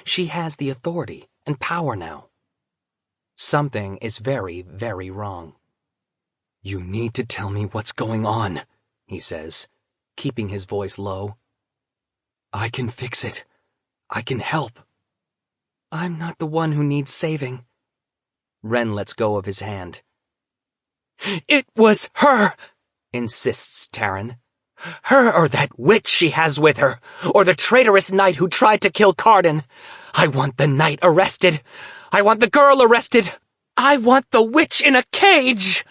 She has the authority and power now. Something is very, very wrong. You need to tell me what's going on, he says, keeping his voice low. I can fix it. I can help. I'm not the one who needs saving. Ren lets go of his hand. It was her, insists Taryn. Her or that witch she has with her, or the traitorous knight who tried to kill Carden. I want the knight arrested. I want the girl arrested. I want the witch in a cage.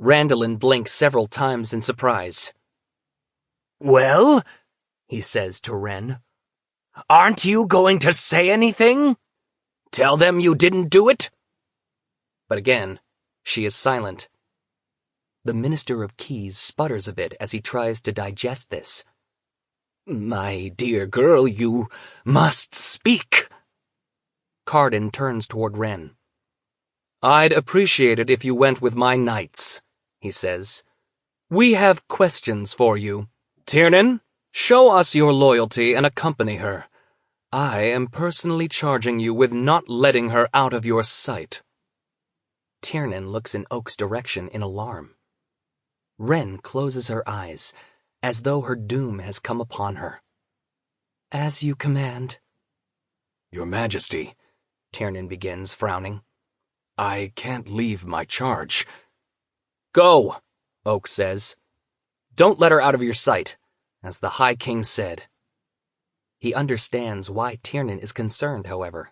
Randolin blinks several times in surprise. Well, he says to Ren, Aren't you going to say anything? Tell them you didn't do it? But again, she is silent. The Minister of Keys sputters a bit as he tries to digest this. My dear girl, you must speak. Carden turns toward Wren. I'd appreciate it if you went with my knights, he says. We have questions for you. Tiernan, show us your loyalty and accompany her. I am personally charging you with not letting her out of your sight. Tiernan looks in Oak's direction in alarm. Wren closes her eyes, as though her doom has come upon her. As you command. Your Majesty, Tiernan begins, frowning. I can't leave my charge. Go, Oak says. Don't let her out of your sight, as the High King said. He understands why Tiernan is concerned, however.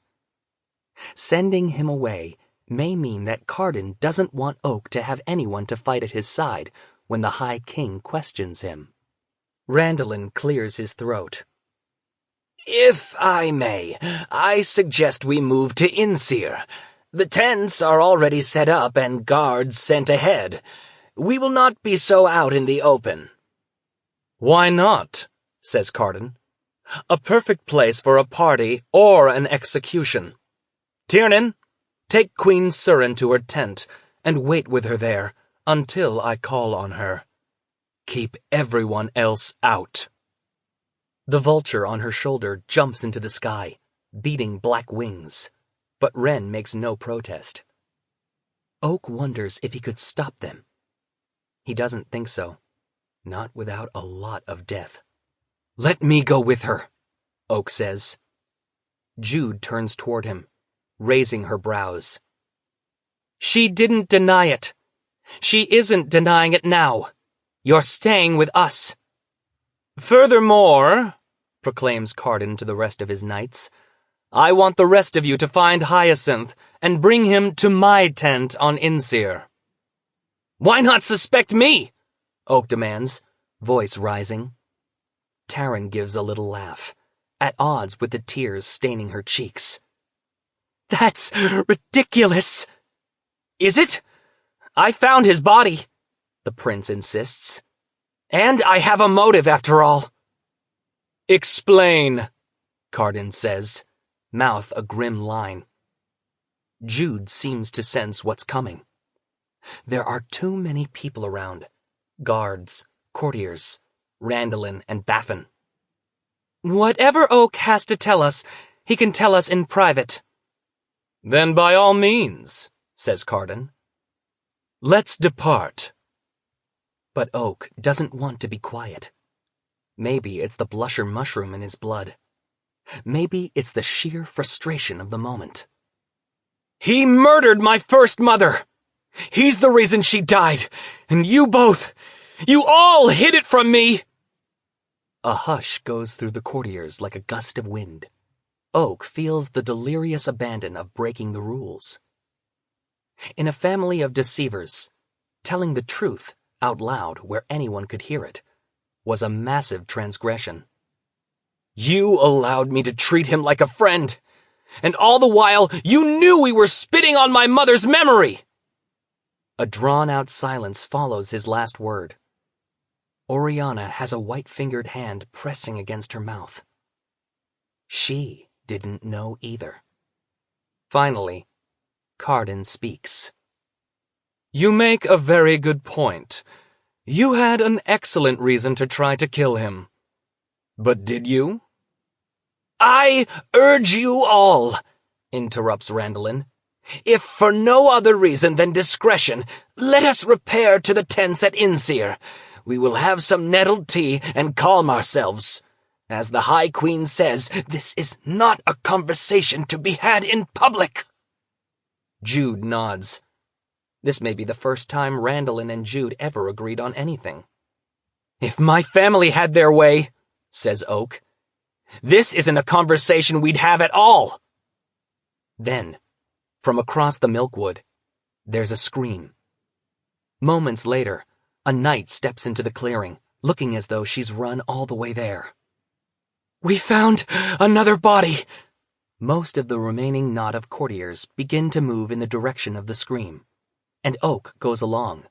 Sending him away may mean that Carden doesn't want Oak to have anyone to fight at his side when the High King questions him. Randolin clears his throat. If I may, I suggest we move to Insir. The tents are already set up and guards sent ahead. We will not be so out in the open. Why not? Says Carden. A perfect place for a party or an execution. Tiernan, take Queen Surin to her tent and wait with her there until I call on her. Keep everyone else out. The vulture on her shoulder jumps into the sky, beating black wings, but Wren makes no protest. Oak wonders if he could stop them. He doesn't think so, not without a lot of death. Let me go with her, Oak says. Jude turns toward him, raising her brows. She didn't deny it. She isn't denying it now. You're staying with us. Furthermore, proclaims Carden to the rest of his knights, I want the rest of you to find Hyacinth and bring him to my tent on Insir. Why not suspect me? Oak demands, voice rising. Taryn gives a little laugh, at odds with the tears staining her cheeks. That's ridiculous. Is it? I found his body, the prince insists. And I have a motive after all. Explain, Carden says, mouth a grim line. Jude seems to sense what's coming. There are too many people around. Guards, courtiers, Randolin, and Baffin. Whatever Oak has to tell us, he can tell us in private. Then by all means, says Carden. Let's depart. But Oak doesn't want to be quiet. Maybe it's the blusher mushroom in his blood. Maybe it's the sheer frustration of the moment. He murdered my first mother! He's the reason she died, and you both, you all hid it from me! A hush goes through the courtiers like a gust of wind. Oak feels the delirious abandon of breaking the rules. In a family of deceivers, telling the truth out loud where anyone could hear it was a massive transgression. You allowed me to treat him like a friend, and all the while you knew we were spitting on my mother's memory! A drawn-out silence follows his last word. Oriana has a white-fingered hand pressing against her mouth. She didn't know either. Finally, Carden speaks. You make a very good point. You had an excellent reason to try to kill him. But did you? I urge you all, interrupts Randolin. If for no other reason than discretion, let us repair to the tents at Insir. We will have some nettled tea and calm ourselves. As the High Queen says, this is not a conversation to be had in public. Jude nods. This may be the first time Randolin and Jude ever agreed on anything. If my family had their way, says Oak, this isn't a conversation we'd have at all. Then, from across the milkwood, there's a scream. Moments later, a knight steps into the clearing, looking as though she's run all the way there. We found another body. Most of the remaining knot of courtiers begin to move in the direction of the scream, and Oak goes along,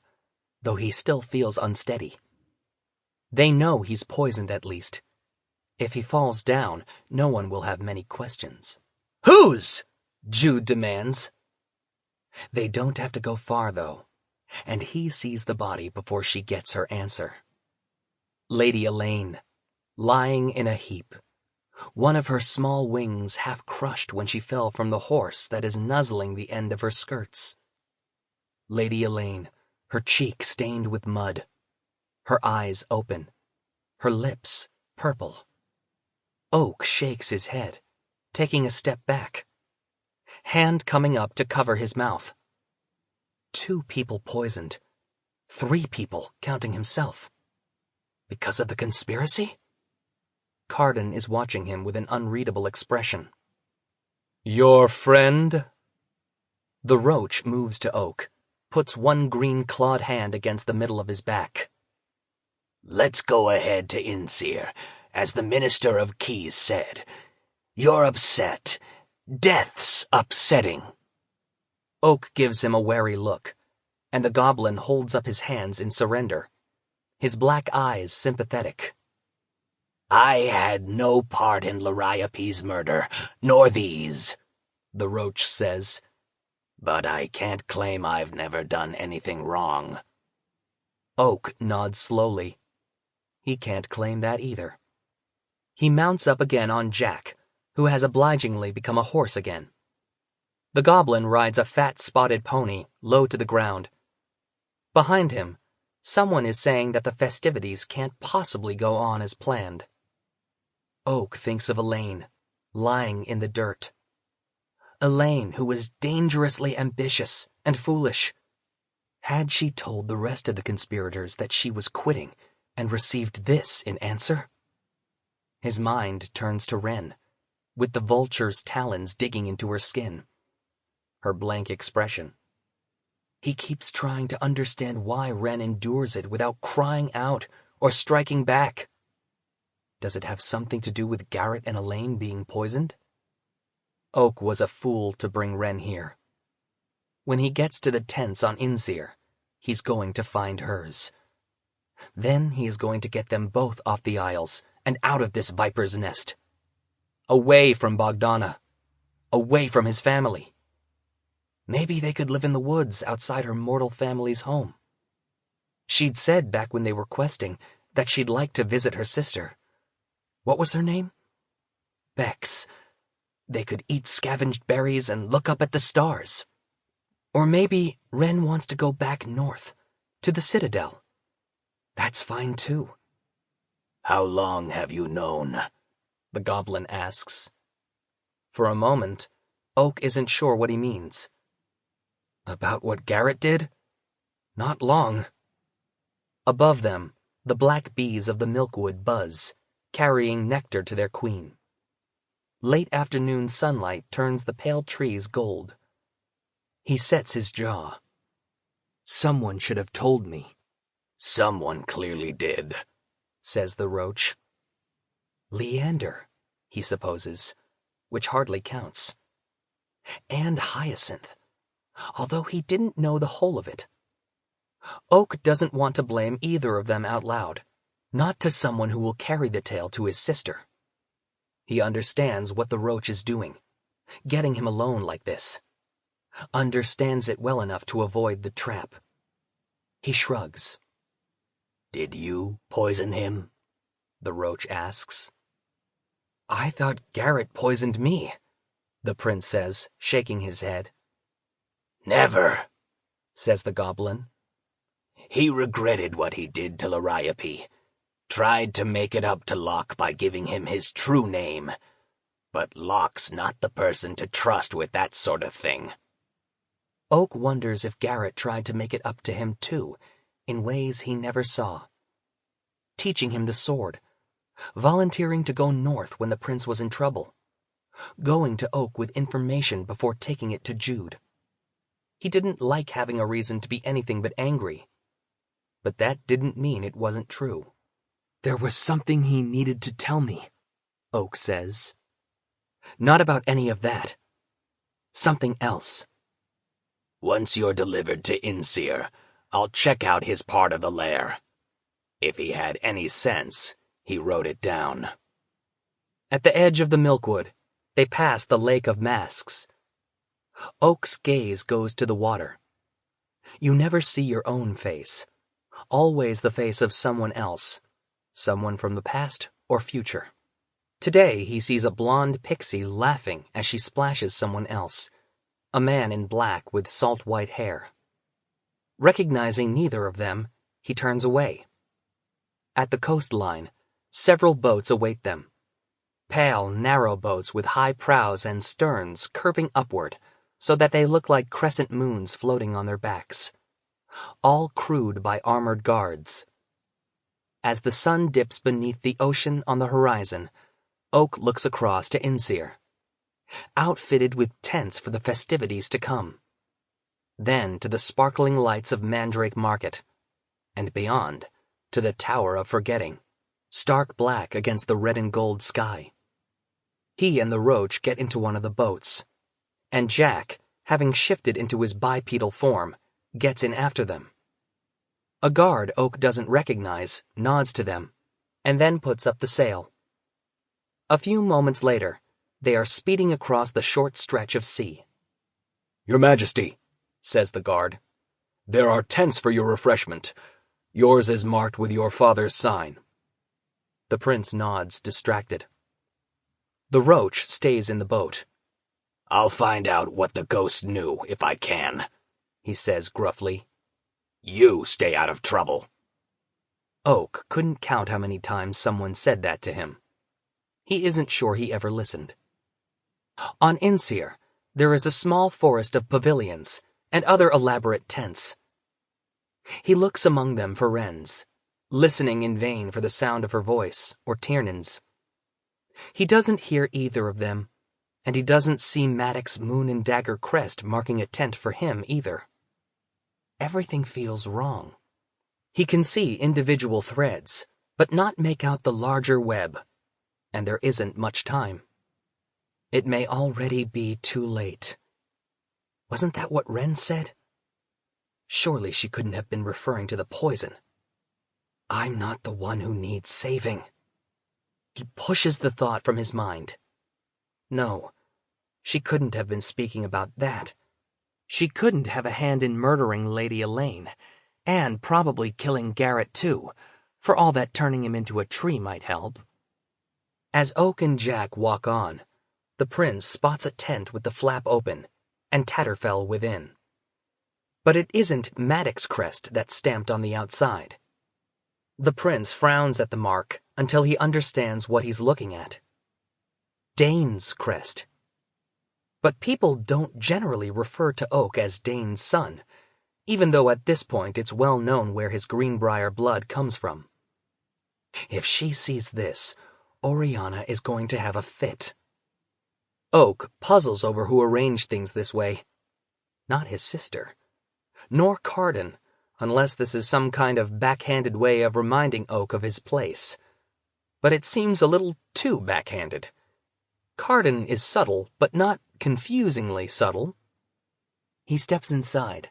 though he still feels unsteady. They know he's poisoned at least. If he falls down, no one will have many questions. Whose? Jude demands. They don't have to go far, though, and he sees the body before she gets her answer. Lady Elaine, lying in a heap, one of her small wings half crushed when she fell from the horse that is nuzzling the end of her skirts. Lady Elaine, her cheek stained with mud, her eyes open, her lips purple. Oak shakes his head, taking a step back, hand coming up to cover his mouth. 2 people poisoned. 3 people, counting himself. Because of the conspiracy? Carden is watching him with an unreadable expression. Your friend? The roach moves to Oak, puts one green clawed hand against the middle of his back. Let's go ahead to Insir, as the Minister of Keys said. You're upset. Death's upsetting. Oak gives him a wary look, and the goblin holds up his hands in surrender, his black eyes sympathetic. I had no part in Liriope's murder, nor these, the roach says. But I can't claim I've never done anything wrong. Oak nods slowly. He can't claim that either. He mounts up again on Jack, who has obligingly become a horse again. The goblin rides a fat spotted pony low to the ground. Behind him, someone is saying that the festivities can't possibly go on as planned. Oak thinks of Elaine, lying in the dirt. Elaine, who was dangerously ambitious and foolish. Had she told the rest of the conspirators that she was quitting and received this in answer? His mind turns to Wren, with the vulture's talons digging into her skin. Her blank expression. He keeps trying to understand why Wren endures it without crying out or striking back. Does it have something to do with Garrett and Elaine being poisoned? Oak was a fool to bring Wren here. When he gets to the tents on Insir, he's going to find hers. Then he is going to get them both off the Isles and out of this viper's nest. Away from Bogdana. Away from his family. Maybe they could live in the woods outside her mortal family's home. She'd said back when they were questing that she'd like to visit her sister. What was her name? Bex. They could eat scavenged berries and look up at the stars. Or maybe Wren wants to go back north, to the Citadel. That's fine too. How long have you known? The goblin asks. For a moment, Oak isn't sure what he means. About what Garrett did? Not long. Above them, the black bees of the milkwood buzz, carrying nectar to their queen. Late afternoon sunlight turns the pale trees gold. He sets his jaw. Someone should have told me. Someone clearly did, says the roach. Leander, he supposes, which hardly counts. And Hyacinth, although he didn't know the whole of it. Oak doesn't want to blame either of them out loud, not to someone who will carry the tale to his sister. He understands what the roach is doing, getting him alone like this. Understands it well enough to avoid the trap. He shrugs. Did you poison him? The roach asks. I thought Garrett poisoned me, the prince says, shaking his head. Never, says the goblin. He regretted what he did to Liriope, tried to make it up to Locke by giving him his true name. But Locke's not the person to trust with that sort of thing. Oak wonders if Garrett tried to make it up to him too, in ways he never saw. Teaching him the sword, volunteering to go north when the prince was in trouble, going to Oak with information before taking it to Jude. He didn't like having a reason to be anything but angry. But that didn't mean it wasn't true. There was something he needed to tell me, Oak says. Not about any of that. Something else. Once you're delivered to Heir, I'll check out his part of the lair. If he had any sense, he wrote it down. At the edge of the milkwood, they pass the lake of masks. Oak's gaze goes to the water. You never see your own face. Always the face of someone else. Someone from the past or future. Today he sees a blonde pixie laughing as she splashes someone else. A man in black with salt-white hair. Recognizing neither of them, he turns away. At the coastline, several boats await them. Pale, narrow boats with high prows and sterns curving upward so that they look like crescent moons floating on their backs. All crewed by armored guards. As the sun dips beneath the ocean on the horizon, Oak looks across to Heir, outfitted with tents for the festivities to come. Then to the sparkling lights of Mandrake Market, and beyond, to the Tower of Forgetting, stark black against the red and gold sky. He and the Roach get into one of the boats, and Jack, having shifted into his bipedal form, gets in after them. A guard Oak doesn't recognize nods to them, and then puts up the sail. A few moments later, they are speeding across the short stretch of sea. Your Majesty, says the guard. there are tents for your refreshment. Yours is marked with your father's sign. The prince nods, distracted. The Roach stays in the boat. I'll find out what the ghost knew if I can, he says gruffly. You stay out of trouble. Oak couldn't count how many times someone said that to him. He isn't sure he ever listened. On Heir, there is a small forest of pavilions and other elaborate tents. He looks among them for Wren's, listening in vain for the sound of her voice or Tiernan's. He doesn't hear either of them, and he doesn't see Maddox's moon and dagger crest marking a tent for him either. Everything feels wrong. He can see individual threads, but not make out the larger web, and there isn't much time. It may already be too late. Wasn't that what Wren said? Surely she couldn't have been referring to the poison. I'm not the one who needs saving. He pushes the thought from his mind. No, she couldn't have been speaking about that. She couldn't have a hand in murdering Lady Elaine, and probably killing Garrett too, for all that turning him into a tree might help. As Oak and Jack walk on, the prince spots a tent with the flap open, and Tatterfell within. But it isn't Maddox's crest that's stamped on the outside. The prince frowns at the mark until he understands what he's looking at. Dane's crest. But people don't generally refer to Oak as Dane's son, even though at this point it's well known where his Greenbrier blood comes from. If she sees this, Oriana is going to have a fit. Oak puzzles over who arranged things this way. Not his sister. Nor Carden, unless this is some kind of backhanded way of reminding Oak of his place. But it seems a little too backhanded. Carden is subtle, but not confusingly subtle. He steps inside.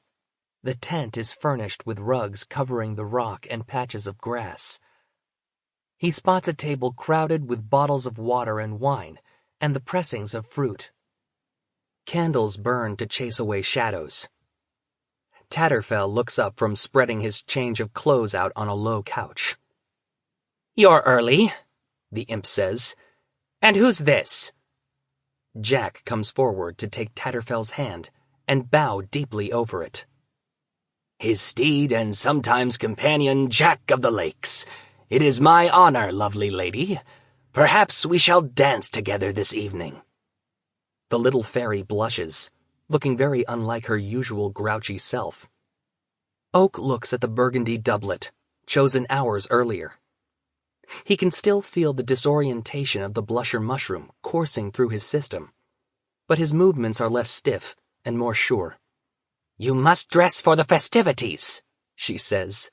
The tent is furnished with rugs covering the rock and patches of grass. He spots a table crowded with bottles of water and wine, and the pressings of fruit. Candles burn to chase away shadows. Tatterfell looks up from spreading his change of clothes out on a low couch. You're early, the imp says. And who's this? Jack comes forward to take Tatterfell's hand and bow deeply over it. His steed and sometimes companion Jack of the Lakes. It is my honor, lovely lady. Perhaps we shall dance together this evening. The little fairy blushes, looking very unlike her usual grouchy self. Oak looks at the burgundy doublet, chosen hours earlier. He can still feel the disorientation of the blusher mushroom coursing through his system, but his movements are less stiff and more sure. You must dress for the festivities, she says.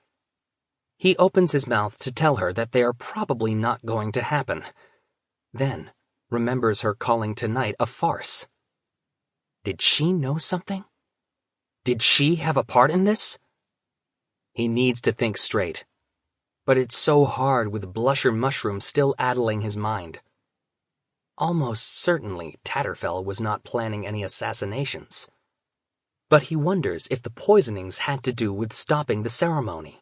He opens his mouth to tell her that they are probably not going to happen. then remembers her calling tonight a farce. Did she know something? Did she have a part in this? He needs to think straight, but it's so hard with Blusher Mushroom still addling his mind. Almost certainly Tatterfell was not planning any assassinations. But he wonders if the poisonings had to do with stopping the ceremony.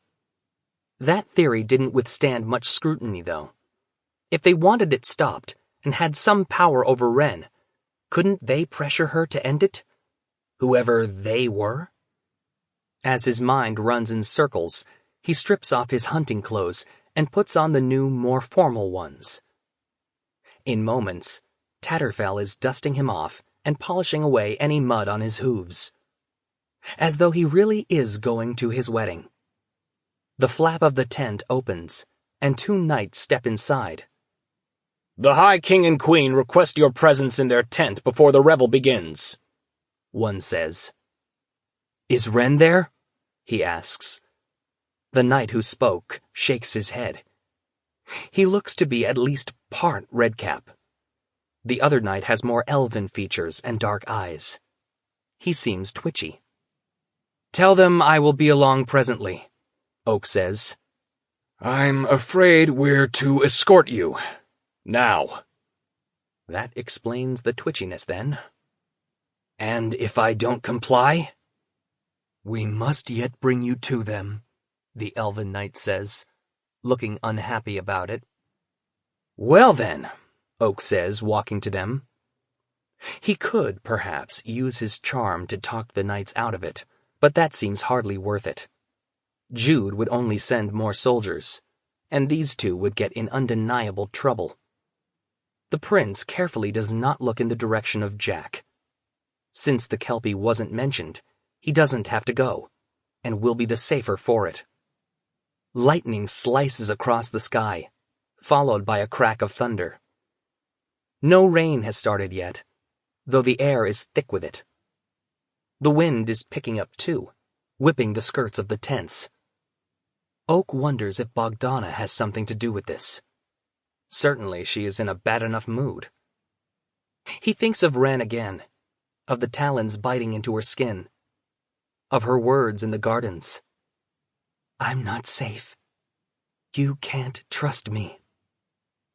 That theory didn't withstand much scrutiny, though. If they wanted it stopped and had some power over Ren, couldn't they pressure her to end it? Whoever they were? As his mind runs in circles, he strips off his hunting clothes and puts on the new, more formal ones. In moments, Tatterfell is dusting him off and polishing away any mud on his hooves. As though he really is going to his wedding. The flap of the tent opens, and 2 knights step inside. "The High King and Queen request your presence in their tent before the revel begins," one says. "Is Ren there?" he asks. The knight who spoke shakes his head. He looks to be at least part redcap. The other knight has more elven features and dark eyes. He seems twitchy. "Tell them I will be along presently," Oak says. "I'm afraid we're to escort you. Now." That explains the twitchiness, then. "And if I don't comply?" "We must yet bring you to them," the elven knight says, looking unhappy about it. "Well then," Oak says, walking to them. He could, perhaps, use his charm to talk the knights out of it, but that seems hardly worth it. Jude would only send more soldiers, and these 2 would get in undeniable trouble. The prince carefully does not look in the direction of Jack. Since the Kelpie wasn't mentioned, he doesn't have to go, and will be the safer for it. Lightning slices across the sky, followed by a crack of thunder. No rain has started yet, though the air is thick with it. The wind is picking up too, whipping the skirts of the tents. Oak wonders if Bogdana has something to do with this. Certainly she is in a bad enough mood. He thinks of Ren again, of the talons biting into her skin, of her words in the gardens. "I'm not safe. You can't trust me."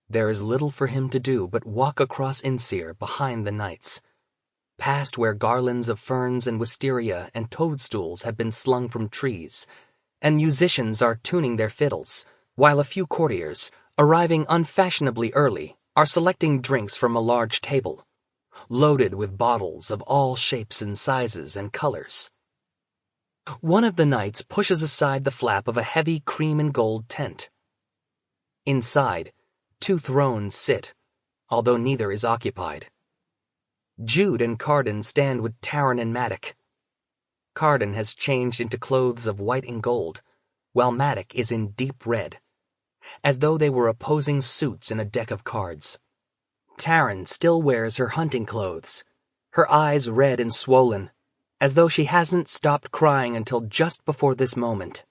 There is little for him to do but walk across Insir behind the knights, past where garlands of ferns and wisteria and toadstools have been slung from trees, and musicians are tuning their fiddles, while a few courtiers, arriving unfashionably early, are selecting drinks from a large table, loaded with bottles of all shapes and sizes and colors. One of the knights pushes aside the flap of a heavy cream and gold tent. Inside, 2 thrones sit, although neither is occupied. Jude and Carden stand with Taran and Maddock. Carden has changed into clothes of white and gold, while Maddock is in deep red, as though they were opposing suits in a deck of cards. Taran still wears her hunting clothes, her eyes red and swollen, as though she hasn't stopped crying until just before this moment.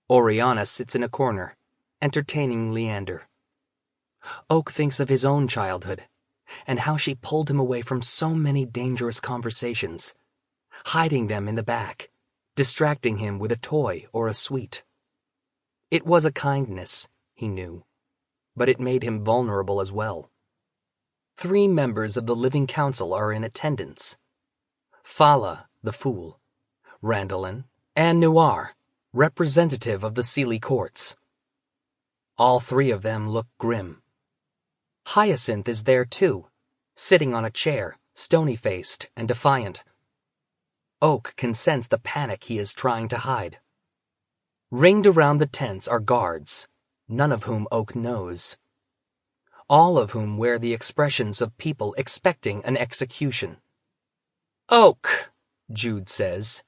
Oriana sits in a corner, entertaining Leander. Oak thinks of his own childhood, and how she pulled him away from so many dangerous conversations, hiding them in the back, distracting him with a toy or a sweet. It was a kindness, he knew, but it made him vulnerable as well. 3 members of the Living Council are in attendance. Fala, the fool, Randolin, and Noir, representative of the Seelie courts. All 3 of them look grim. Hyacinth is there too, sitting on a chair, stony-faced and defiant. Oak can sense the panic he is trying to hide. Ringed around the tents are guards, none of whom Oak knows. All of whom wear the expressions of people expecting an execution. "Oak," Jude says.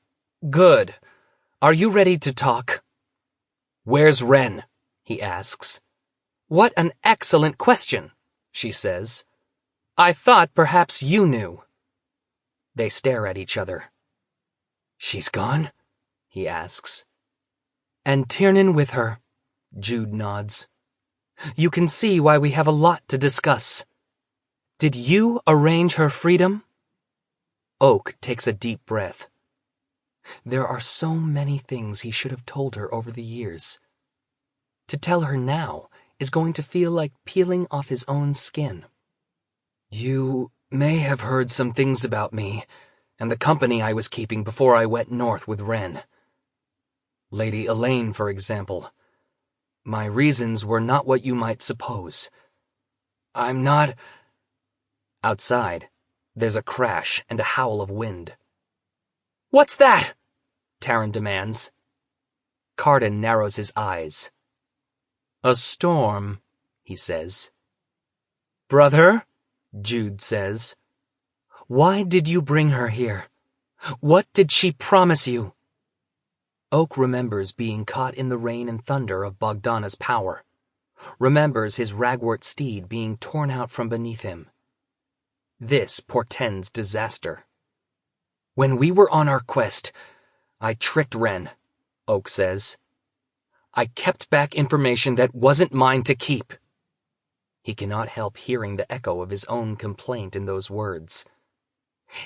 "Good. Are you ready to talk?" "Where's Ren?" he asks. "What an excellent question," she says. "I thought perhaps you knew." They stare at each other. "She's gone?" he asks. "And Tiernan with her," Jude nods. You can see why we have a lot to discuss. Did you arrange her freedom? Oak takes a deep breath. There are so many things he should have told her over the years. To tell her now is going to feel like peeling off his own skin. You may have heard some things about me and the company I was keeping before I went north with Wren. Lady Elaine, for example. My reasons were not what you might suppose. I'm not... Outside, there's a crash and a howl of wind. What's that? Taryn demands. Carden narrows his eyes. A storm, he says. Brother, Jude says. Why did you bring her here? What did she promise you? Oak remembers being caught in the rain and thunder of Bogdana's power. Remembers his ragwort steed being torn out from beneath him. This portends disaster. When we were on our quest, I tricked Wren, Oak says. I kept back information that wasn't mine to keep. He cannot help hearing the echo of his own complaint in those words.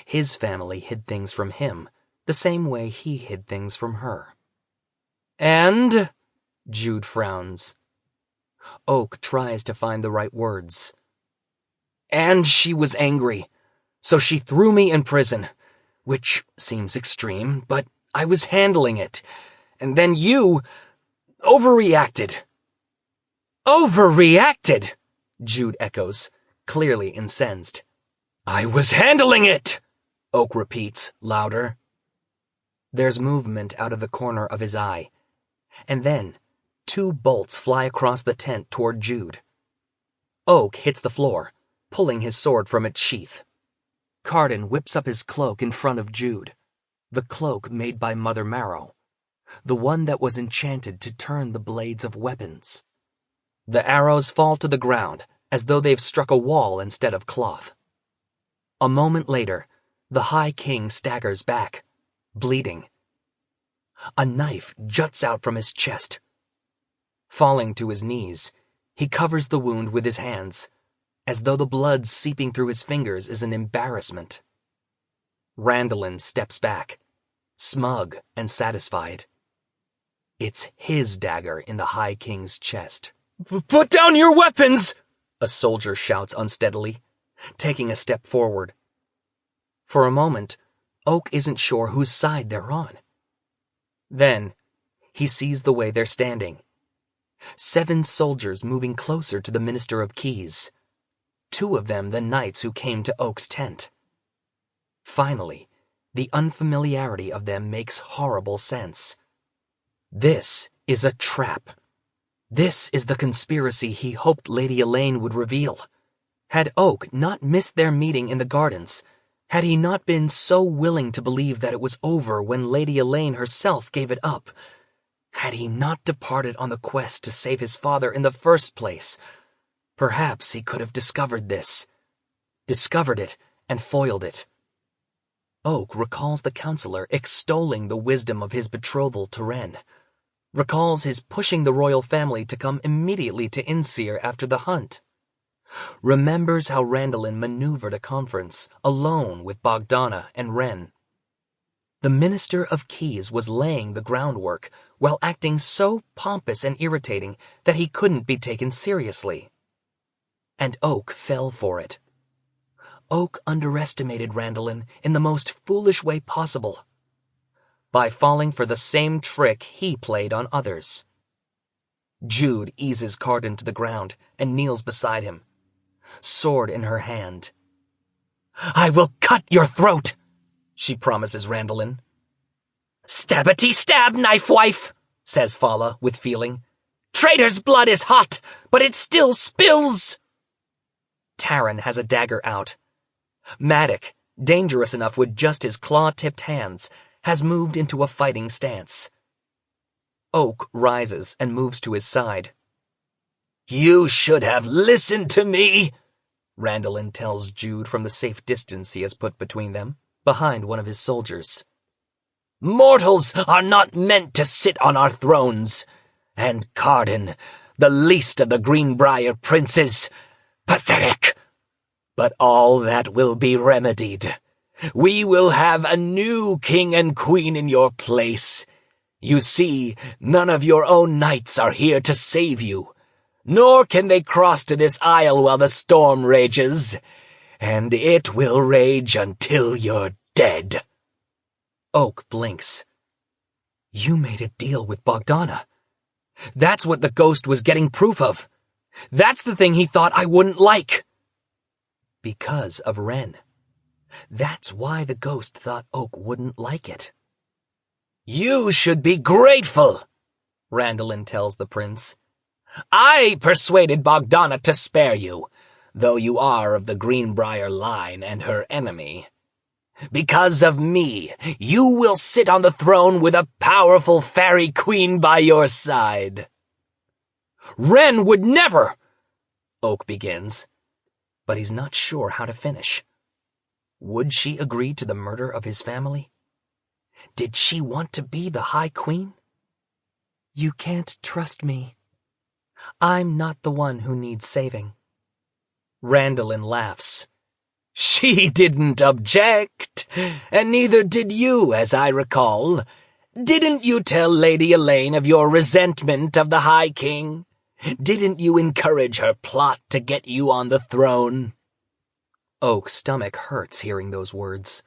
His family hid things from him, the same way he hid things from her. And? Jude frowns. Oak tries to find the right words. And she was angry, so she threw me in prison, which seems extreme, but I was handling it. And then you overreacted. Overreacted? Jude echoes, clearly incensed. I was handling it, Oak repeats, louder. There's movement out of the corner of his eye, and then 2 bolts fly across the tent toward Jude. Oak hits the floor, pulling his sword from its sheath. Carden whips up his cloak in front of Jude, the cloak made by Mother Marrow, the one that was enchanted to turn the blades of weapons. The arrows fall to the ground as though they've struck a wall instead of cloth. A moment later, the High King staggers back, bleeding. A knife juts out from his chest. Falling to his knees, he covers the wound with his hands, as though the blood seeping through his fingers is an embarrassment. Randolin steps back, smug and satisfied. It's his dagger in the High King's chest. Put down your weapons! A soldier shouts unsteadily, taking a step forward. For a moment, Oak isn't sure whose side they're on. Then, he sees the way they're standing. 7 soldiers moving closer to the Minister of Keys. 2 of them the knights who came to Oak's tent. Finally, the unfamiliarity of them makes horrible sense. This is a trap. This is the conspiracy he hoped Lady Elaine would reveal. Had Oak not missed their meeting in the gardens, had he not been so willing to believe that it was over when Lady Elaine herself gave it up, had he not departed on the quest to save his father in the first place, perhaps he could have discovered this. Discovered it and foiled it. Oak recalls the counselor extolling the wisdom of his betrothal to Wren. Recalls his pushing the royal family to come immediately to Inseer after the hunt. Remembers how Randolin maneuvered a conference, alone with Bogdana and Wren. The Minister of Keys was laying the groundwork while acting so pompous and irritating that he couldn't be taken seriously. And Oak fell for it. Oak underestimated Randolin in the most foolish way possible, by falling for the same trick he played on others. Jude eases Carden to the ground and kneels beside him, sword in her hand. I will cut your throat, she promises Randolin. Stabbity stab, knife wife, says Fala with feeling. Traitor's blood is hot, but it still spills. Taryn has a dagger out. Maddock, dangerous enough with just his claw-tipped hands, has moved into a fighting stance. Oak rises and moves to his side. You should have listened to me, Randolin tells Jude from the safe distance he has put between them, behind one of his soldiers. Mortals are not meant to sit on our thrones. And Carden, the least of the Greenbrier princes. Pathetic! But all that will be remedied. We will have a new king and queen in your place. You see, none of your own knights are here to save you, nor can they cross to this isle while the storm rages, and it will rage until you're dead." Oak blinks. You made a deal with Bogdana. That's what the ghost was getting proof of. That's the thing he thought I wouldn't like. Because of Ren. That's why the ghost thought Oak wouldn't like it. "You should be grateful," Randolin tells the prince. "I persuaded Bogdana to spare you, though you are of the Greenbrier line and her enemy. Because of me, you will sit on the throne with a powerful fairy queen by your side." "Ren would never," Oak begins, but he's not sure how to finish. Would she agree to the murder of his family? Did she want to be the High Queen? You can't trust me. I'm not the one who needs saving. Randolin laughs. "She didn't object, and neither did you, as I recall. Didn't you tell Lady Elaine of your resentment of the High King? Didn't you encourage her plot to get you on the throne?" Oak's stomach hurts hearing those words,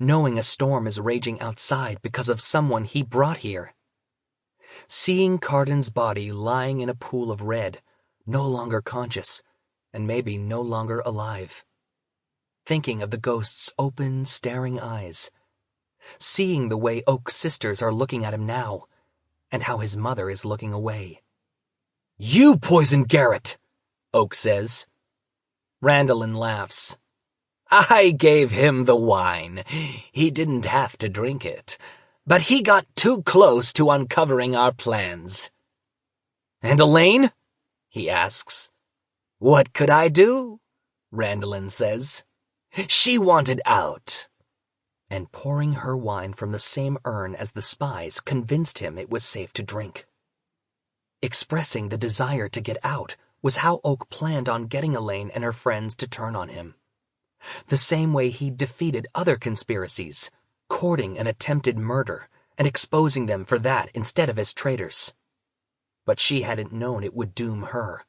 knowing a storm is raging outside because of someone he brought here. Seeing Cardin's body lying in a pool of red, no longer conscious, and maybe no longer alive. Thinking of the ghost's open, staring eyes. Seeing the way Oak's sisters are looking at him now, and how his mother is looking away. "You poisoned Garrett," Oak says. Randolin laughs. "I gave him the wine. He didn't have to drink it, but he got too close to uncovering our plans." "And Elaine?" he asks. "What could I do?" Randolin says. "She wanted out." And pouring her wine from the same urn as the spies convinced him it was safe to drink. Expressing the desire to get out was how Oak planned on getting Elaine and her friends to turn on him. The same way he'd defeated other conspiracies, courting an attempted murder and exposing them for that instead of as traitors. But she hadn't known it would doom her.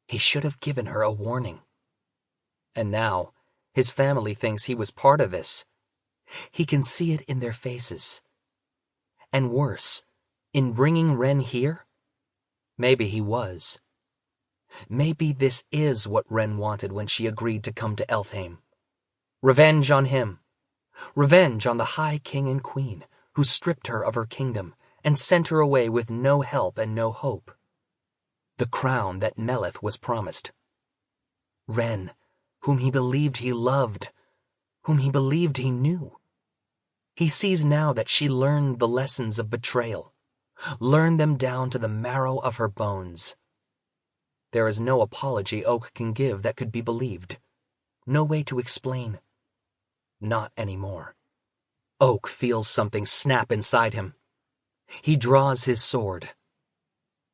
He should have given her a warning. And now, his family thinks he was part of this. He can see it in their faces. And worse, in bringing Ren here, maybe he was. Maybe this is what Ren wanted when she agreed to come to Elfheim. Revenge on him. Revenge on the High King and Queen, who stripped her of her kingdom and sent her away with no help and no hope. The crown that Melith was promised. Ren, whom he believed he loved, whom he believed he knew. He sees now that she learned the lessons of betrayal, learned them down to the marrow of her bones. There is no apology Oak can give that could be believed. No way to explain. Not anymore. Oak feels something snap inside him. He draws his sword.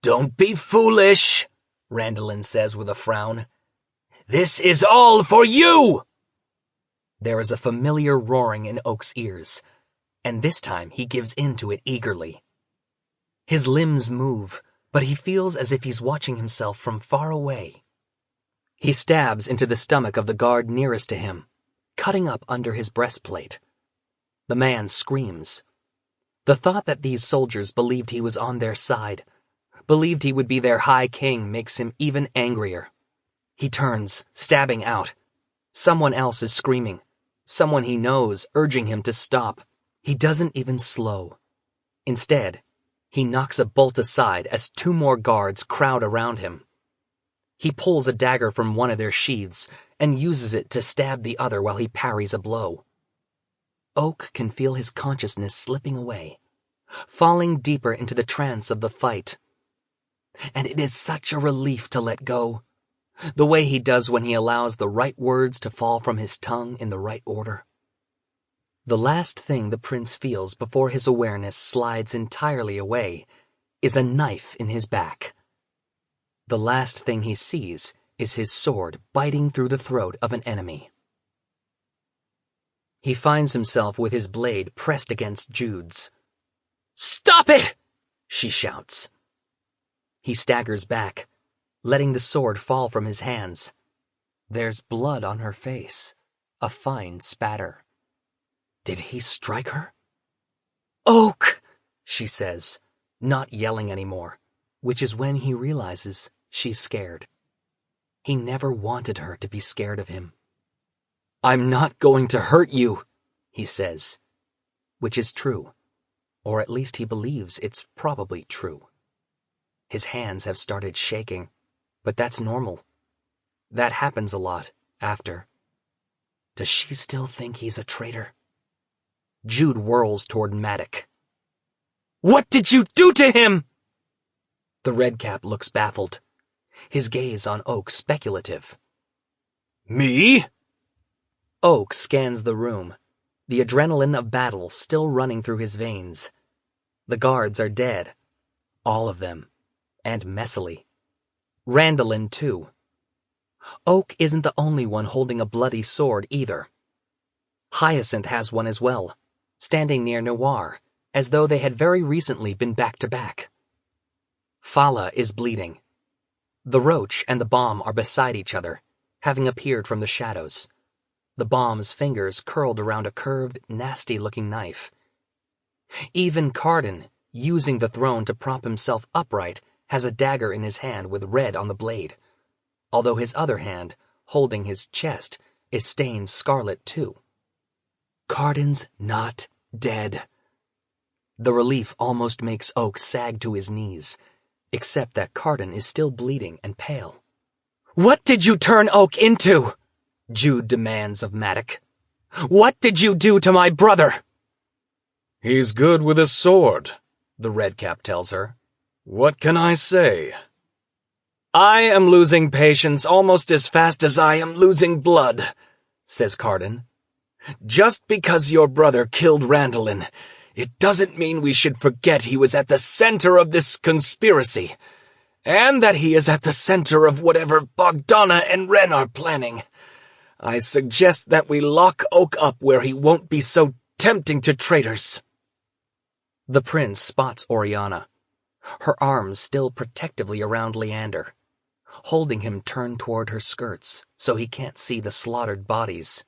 "Don't be foolish," Randolin says with a frown. "This is all for you!" There is a familiar roaring in Oak's ears, and this time he gives in to it eagerly. His limbs move, but he feels as if he's watching himself from far away. He stabs into the stomach of the guard nearest to him, cutting up under his breastplate. The man screams. The thought that these soldiers believed he was on their side, believed he would be their High King, makes him even angrier. He turns, stabbing out. Someone else is screaming. Someone he knows, urging him to stop. He doesn't even slow. Instead, he knocks a bolt aside as two more guards crowd around him. He pulls a dagger from one of their sheaths and uses it to stab the other while he parries a blow. Oak can feel his consciousness slipping away, falling deeper into the trance of the fight. And it is such a relief to let go, the way he does when he allows the right words to fall from his tongue in the right order. The last thing the prince feels before his awareness slides entirely away is a knife in his back. The last thing he sees is his sword biting through the throat of an enemy. He finds himself with his blade pressed against Jude's. "Stop it!" she shouts. He staggers back, letting the sword fall from his hands. There's blood on her face, a fine spatter. Did he strike her? "Oak," she says, not yelling anymore, which is when he realizes she's scared. He never wanted her to be scared of him. "I'm not going to hurt you," he says, which is true, or at least he believes it's probably true. His hands have started shaking, but that's normal. That happens a lot after. Does she still think he's a traitor? Jude whirls toward Maddox. "What did you do to him?" The redcap looks baffled, his gaze on Oak speculative. Me? Oak scans the room, the adrenaline of battle still running through his veins. The guards are dead, all of them, and messily. Randolin, too. Oak isn't the only one holding a bloody sword either. Hyacinth has one as well, standing near Noir, as though they had very recently been back to back. Fala is bleeding. The roach and the bomb are beside each other, having appeared from the shadows. The bomb's fingers curled around a curved, nasty-looking knife. Even Carden, using the throne to prop himself upright, has a dagger in his hand with red on the blade, although his other hand, holding his chest, is stained scarlet too. Carden's not dead. The relief almost makes Oak sag to his knees, except that Carden is still bleeding and pale. "What did you turn Oak into?" Jude demands of Maddox. "What did you do to my brother?" He's good with a sword, the redcap tells her. What can I say? "I am losing patience almost as fast as I am losing blood," says Carden. "Just because your brother killed Randolin, it doesn't mean we should forget he was at the center of this conspiracy, and that he is at the center of whatever Bogdana and Ren are planning. I suggest that we lock Oak up where he won't be so tempting to traitors." The prince spots Oriana, her arms still protectively around Leander, holding him turned toward her skirts so he can't see the slaughtered bodies.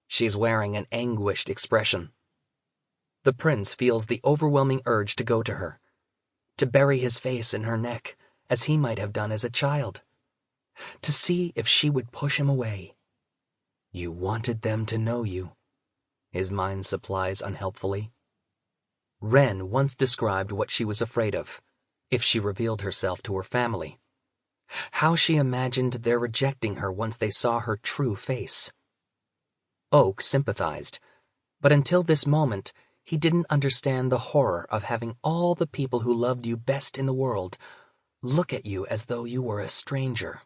She's wearing an anguished expression. The prince feels the overwhelming urge to go to her, to bury his face in her neck as he might have done as a child, to see if she would push him away. You wanted them to know you, his mind supplies unhelpfully. Ren once described what she was afraid of, if she revealed herself to her family. How she imagined their rejecting her once they saw her true face. Oak sympathized, but until this moment, he didn't understand the horror of having all the people who loved you best in the world look at you as though you were a stranger.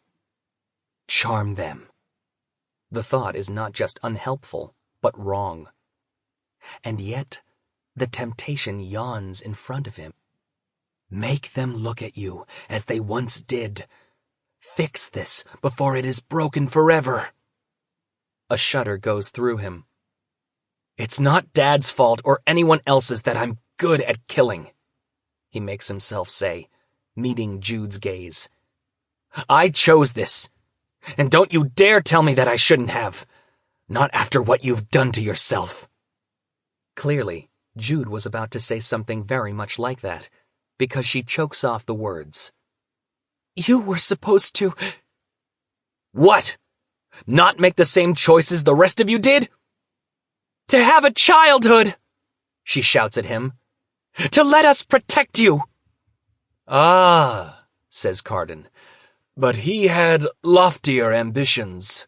Charm them. The thought is not just unhelpful, but wrong. And yet, the temptation yawns in front of him. Make them look at you as they once did. Fix this before it is broken forever. A shudder goes through him. "It's not Dad's fault or anyone else's that I'm good at killing," he makes himself say, meeting Jude's gaze. "I chose this, and don't you dare tell me that I shouldn't have. Not after what you've done to yourself." Clearly, Jude was about to say something very much like that, because she chokes off the words. "You were supposed to—" "What? Not make the same choices the rest of you did?" "To have a childhood," she shouts at him. "To let us protect you." "Ah," says Carden, "but he had loftier ambitions."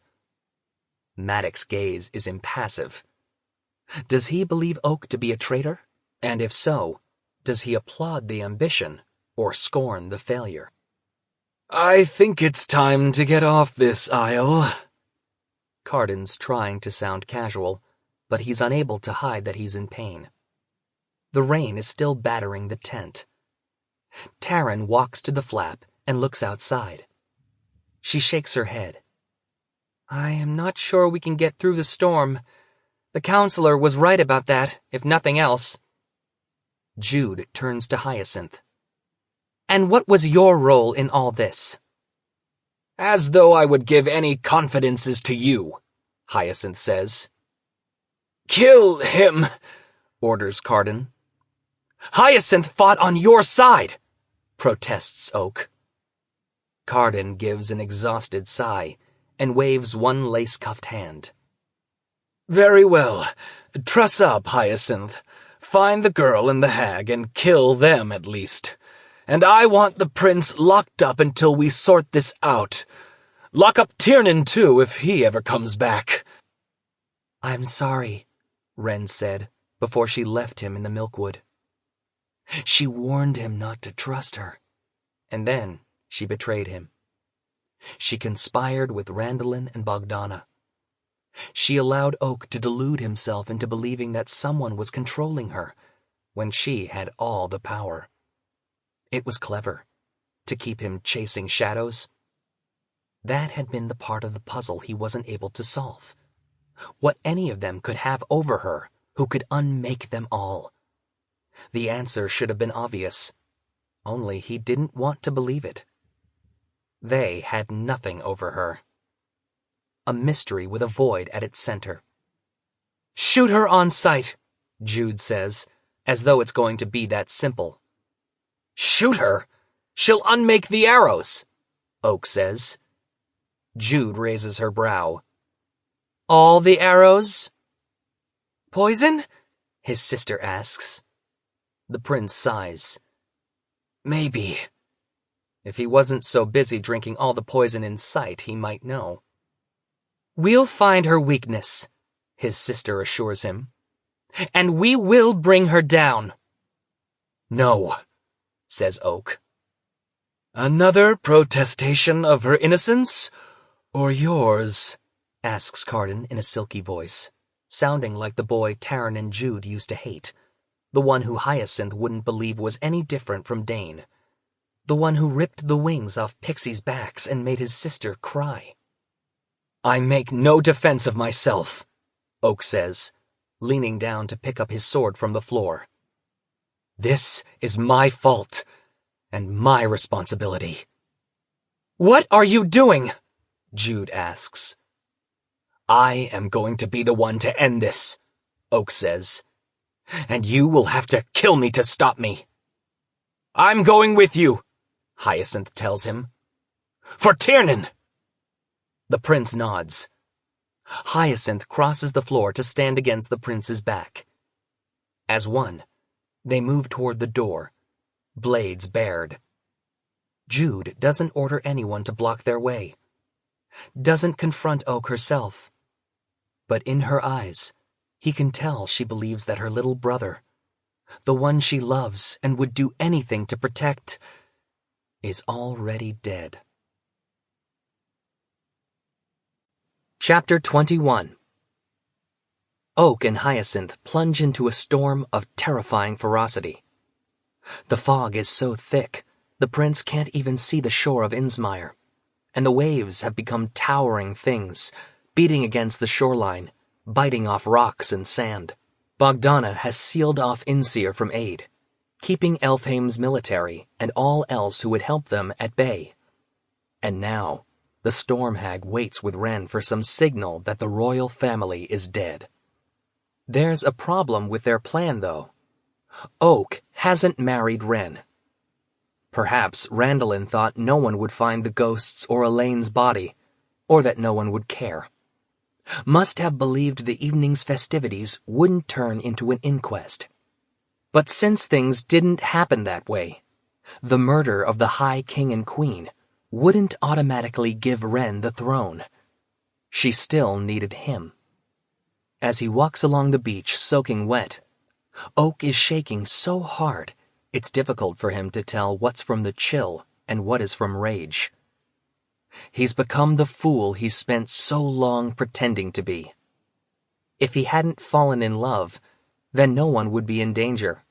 Maddox's gaze is impassive. Does he believe Oak to be a traitor? And if so, does he applaud the ambition or scorn the failure? "I think it's time to get off this isle." Carden's trying to sound casual, but he's unable to hide that he's in pain. The rain is still battering the tent. Taryn walks to the flap and looks outside. She shakes her head. I am not sure we can get through the storm. The counselor was right about that, if nothing else. Jude turns to Hyacinth. And what was your role in all this? As though I would give any confidences to you, Hyacinth says. Kill him, orders Carden. Hyacinth fought on your side, protests Oak. Carden gives an exhausted sigh and waves one lace-cuffed hand. Very well. Truss up, Hyacinth. Find the girl and the hag and kill them at least. And I want the prince locked up until we sort this out. Lock up Tiernan, too, if he ever comes back. I'm sorry, Wren said before she left him in the milkwood. She warned him not to trust her, and then she betrayed him. She conspired with Randolin and Bogdana. She allowed Oak to delude himself into believing that someone was controlling her when she had all the power. It was clever to keep him chasing shadows. That had been the part of the puzzle he wasn't able to solve. What any of them could have over her who could unmake them all. The answer should have been obvious, only he didn't want to believe it. They had nothing over her. A mystery with a void at its center. Shoot her on sight, Jude says, as though it's going to be that simple. Shoot her? She'll unmake the arrows, Oak says. Jude raises her brow. All the arrows? Poison? His sister asks. The prince sighs. Maybe. If he wasn't so busy drinking all the poison in sight, he might know. We'll find her weakness, his sister assures him. And we will bring her down. No, says Oak. Another protestation of her innocence, or yours? Asks Carden in a silky voice, sounding like the boy Taryn and Jude used to hate, the one who Hyacinth wouldn't believe was any different from Dane, the one who ripped the wings off pixies' backs and made his sister cry. I make no defense of myself, Oak says, leaning down to pick up his sword from the floor. This is my fault, and my responsibility. What are you doing? Jude asks. I am going to be the one to end this, Oak says. And you will have to kill me to stop me. I'm going with you, Hyacinth tells him. For Tiernan! The prince nods. Hyacinth crosses the floor to stand against the prince's back. As one, they move toward the door, blades bared. Jude doesn't order anyone to block their way, doesn't confront Oak herself. But in her eyes, he can tell she believes that her little brother, the one she loves and would do anything to protect, is already dead. Chapter 21. Oak and Hyacinth plunge into a storm of terrifying ferocity. The fog is so thick, the prince can't even see the shore of Innsmire, and the waves have become towering things, beating against the shoreline, biting off rocks and sand. Bogdana has sealed off Inseer from aid, keeping Elfheim's military and all else who would help them at bay. And now, the Storm Hag waits with Wren for some signal that the royal family is dead. There's a problem with their plan, though. Oak hasn't married Wren. Perhaps Randolin thought no one would find the ghosts or Elaine's body, or that no one would care. Must have believed the evening's festivities wouldn't turn into an inquest. But since things didn't happen that way, the murder of the High King and Queen wouldn't automatically give Wren the throne. She still needed him. As he walks along the beach soaking wet, Oak is shaking so hard it's difficult for him to tell what's from the chill and what is from rage. He's become the fool he's spent so long pretending to be. If he hadn't fallen in love, then no one would be in danger.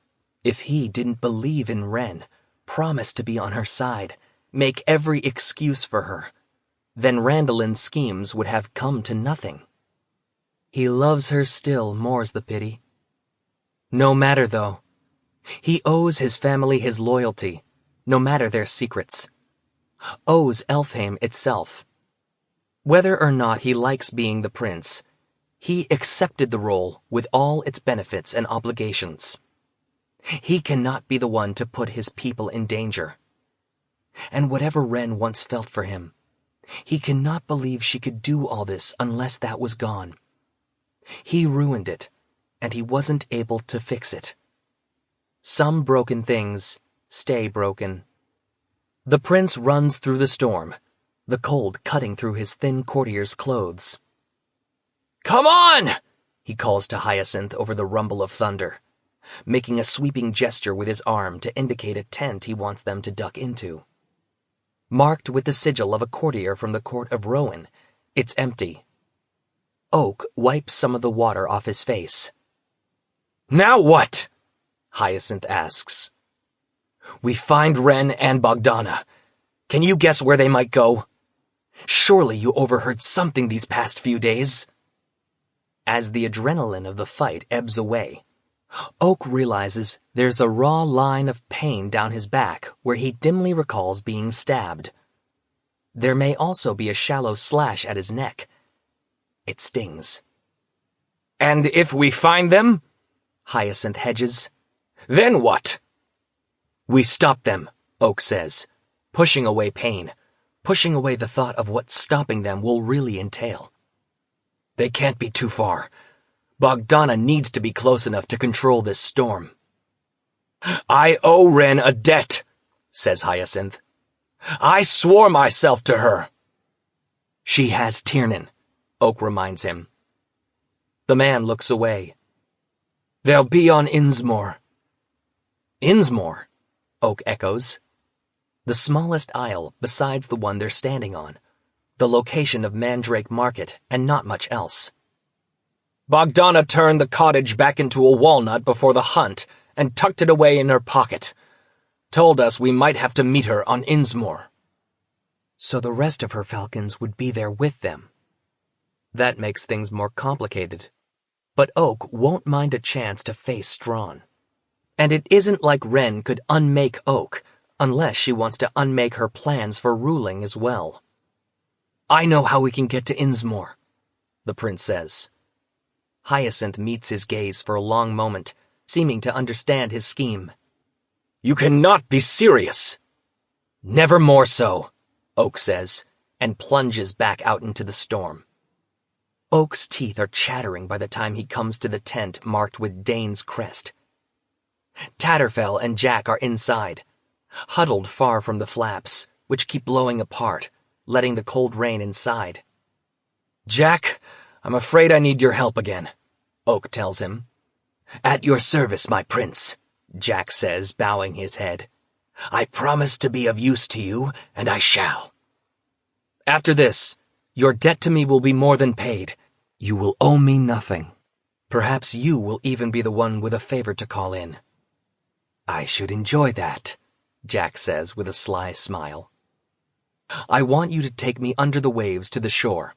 If he didn't believe in Wren, promise to be on her side, make every excuse for her, then Randolin's schemes would have come to nothing. He loves her still, more's the pity. No matter, though. He owes his family his loyalty, no matter their secrets. Owes Elfheim itself. Whether or not he likes being the prince, he accepted the role with all its benefits and obligations. He cannot be the one to put his people in danger. And whatever Ren once felt for him, he cannot believe she could do all this unless that was gone. He ruined it, and he wasn't able to fix it. Some broken things stay broken. The prince runs through the storm, the cold cutting through his thin courtier's clothes. "Come on!" he calls to Hyacinth over the rumble of thunder, making a sweeping gesture with his arm to indicate a tent he wants them to duck into. Marked with the sigil of a courtier from the court of Rowan, it's empty. Oak wipes some of the water off his face. "Now what?" Hyacinth asks. "We find Ren and Bogdana. Can you guess where they might go? Surely you overheard something these past few days." As the adrenaline of the fight ebbs away, Oak realizes there's a raw line of pain down his back where he dimly recalls being stabbed. There may also be a shallow slash at his neck. It stings. "And if we find them?" Hyacinth hedges. "Then what?" "We stop them," Oak says, pushing away pain, pushing away the thought of what stopping them will really entail. "They can't be too far. Bogdana needs to be close enough to control this storm." "I owe Ren a debt," says Hyacinth. "I swore myself to her." "She has Tiernan," Oak reminds him. The man looks away. "They'll be on Innsmore." "Innsmore?" Oak echoes. The smallest isle besides the one they're standing on, the location of Mandrake Market, and not much else. "Bogdana turned the cottage back into a walnut before the hunt and tucked it away in her pocket. Told us we might have to meet her on Innsmore." So the rest of her falcons would be there with them. That makes things more complicated. But Oak won't mind a chance to face Strawn. And it isn't like Ren could unmake Oak, unless she wants to unmake her plans for ruling as well. "I know how we can get to Innsmore," the prince says. Hyacinth meets his gaze for a long moment, seeming to understand his scheme. "You cannot be serious." "Never more so," Oak says, and plunges back out into the storm. Oak's teeth are chattering by the time he comes to the tent marked with Dane's crest. Tatterfell and Jack are inside, huddled far from the flaps, which keep blowing apart, letting the cold rain inside. "Jack, I'm afraid I need your help again," Oak tells him. "At your service, my prince," Jack says, bowing his head. "I promise to be of use to you, and I shall." "After this, your debt to me will be more than paid. You will owe me nothing. Perhaps you will even be the one with a favor to call in." "I should enjoy that," Jack says with a sly smile. "I want you to take me under the waves to the shore.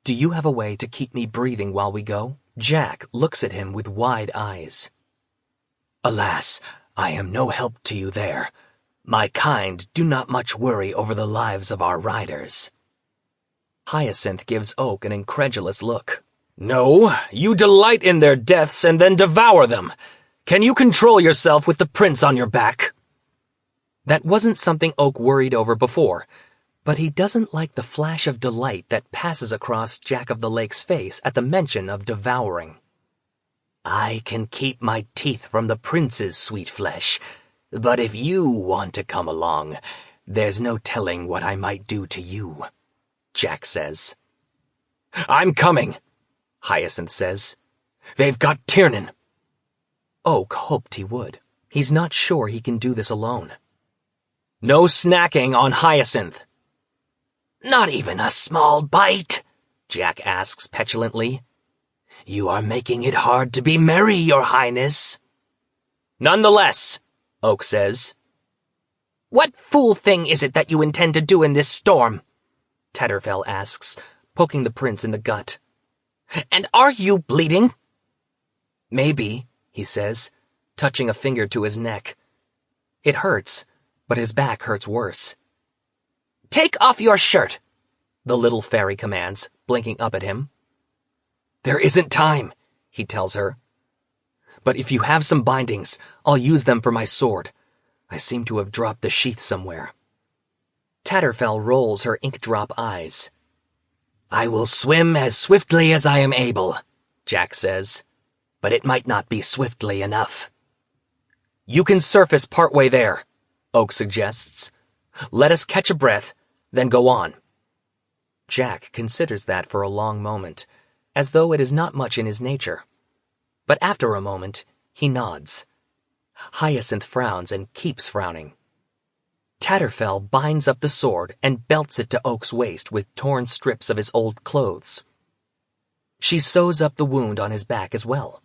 Do you have a way to keep me breathing while we go?" Jack looks at him with wide eyes. "Alas, I am no help to you there. My kind do not much worry over the lives of our riders." Hyacinth gives Oak an incredulous look. "No, you delight in their deaths and then devour them. Can you control yourself with the prince on your back?" That wasn't something Oak worried over before, but he doesn't like the flash of delight that passes across Jack of the Lake's face at the mention of devouring. "I can keep my teeth from the prince's sweet flesh, but if you want to come along, there's no telling what I might do to you," Jack says. "I'm coming," Hyacinth says. "They've got Tiernan." Oak hoped he would. He's not sure he can do this alone. "No snacking on Hyacinth." "Not even a small bite?" Jack asks petulantly. "You are making it hard to be merry, your highness." "Nonetheless," Oak says. What fool thing is it that you intend to do in this storm? Tatterfell asks, poking the prince in the gut. And are you bleeding? Maybe, he says, touching a finger to his neck. It hurts, but his back hurts worse. Take off your shirt, the little fairy commands, blinking up at him. There isn't time, he tells her. But if you have some bindings, I'll use them for my sword. I seem to have dropped the sheath somewhere. Tatterfell rolls her ink-drop eyes. I will swim as swiftly as I am able, Jack says, but it might not be swiftly enough. You can surface partway there, Oak suggests. Let us catch a breath, then go on. Jack considers that for a long moment, as though it is not much in his nature. But after a moment, he nods. Hyacinth frowns and keeps frowning. Tatterfell binds up the sword and belts it to Oak's waist with torn strips of his old clothes. She sews up the wound on his back as well,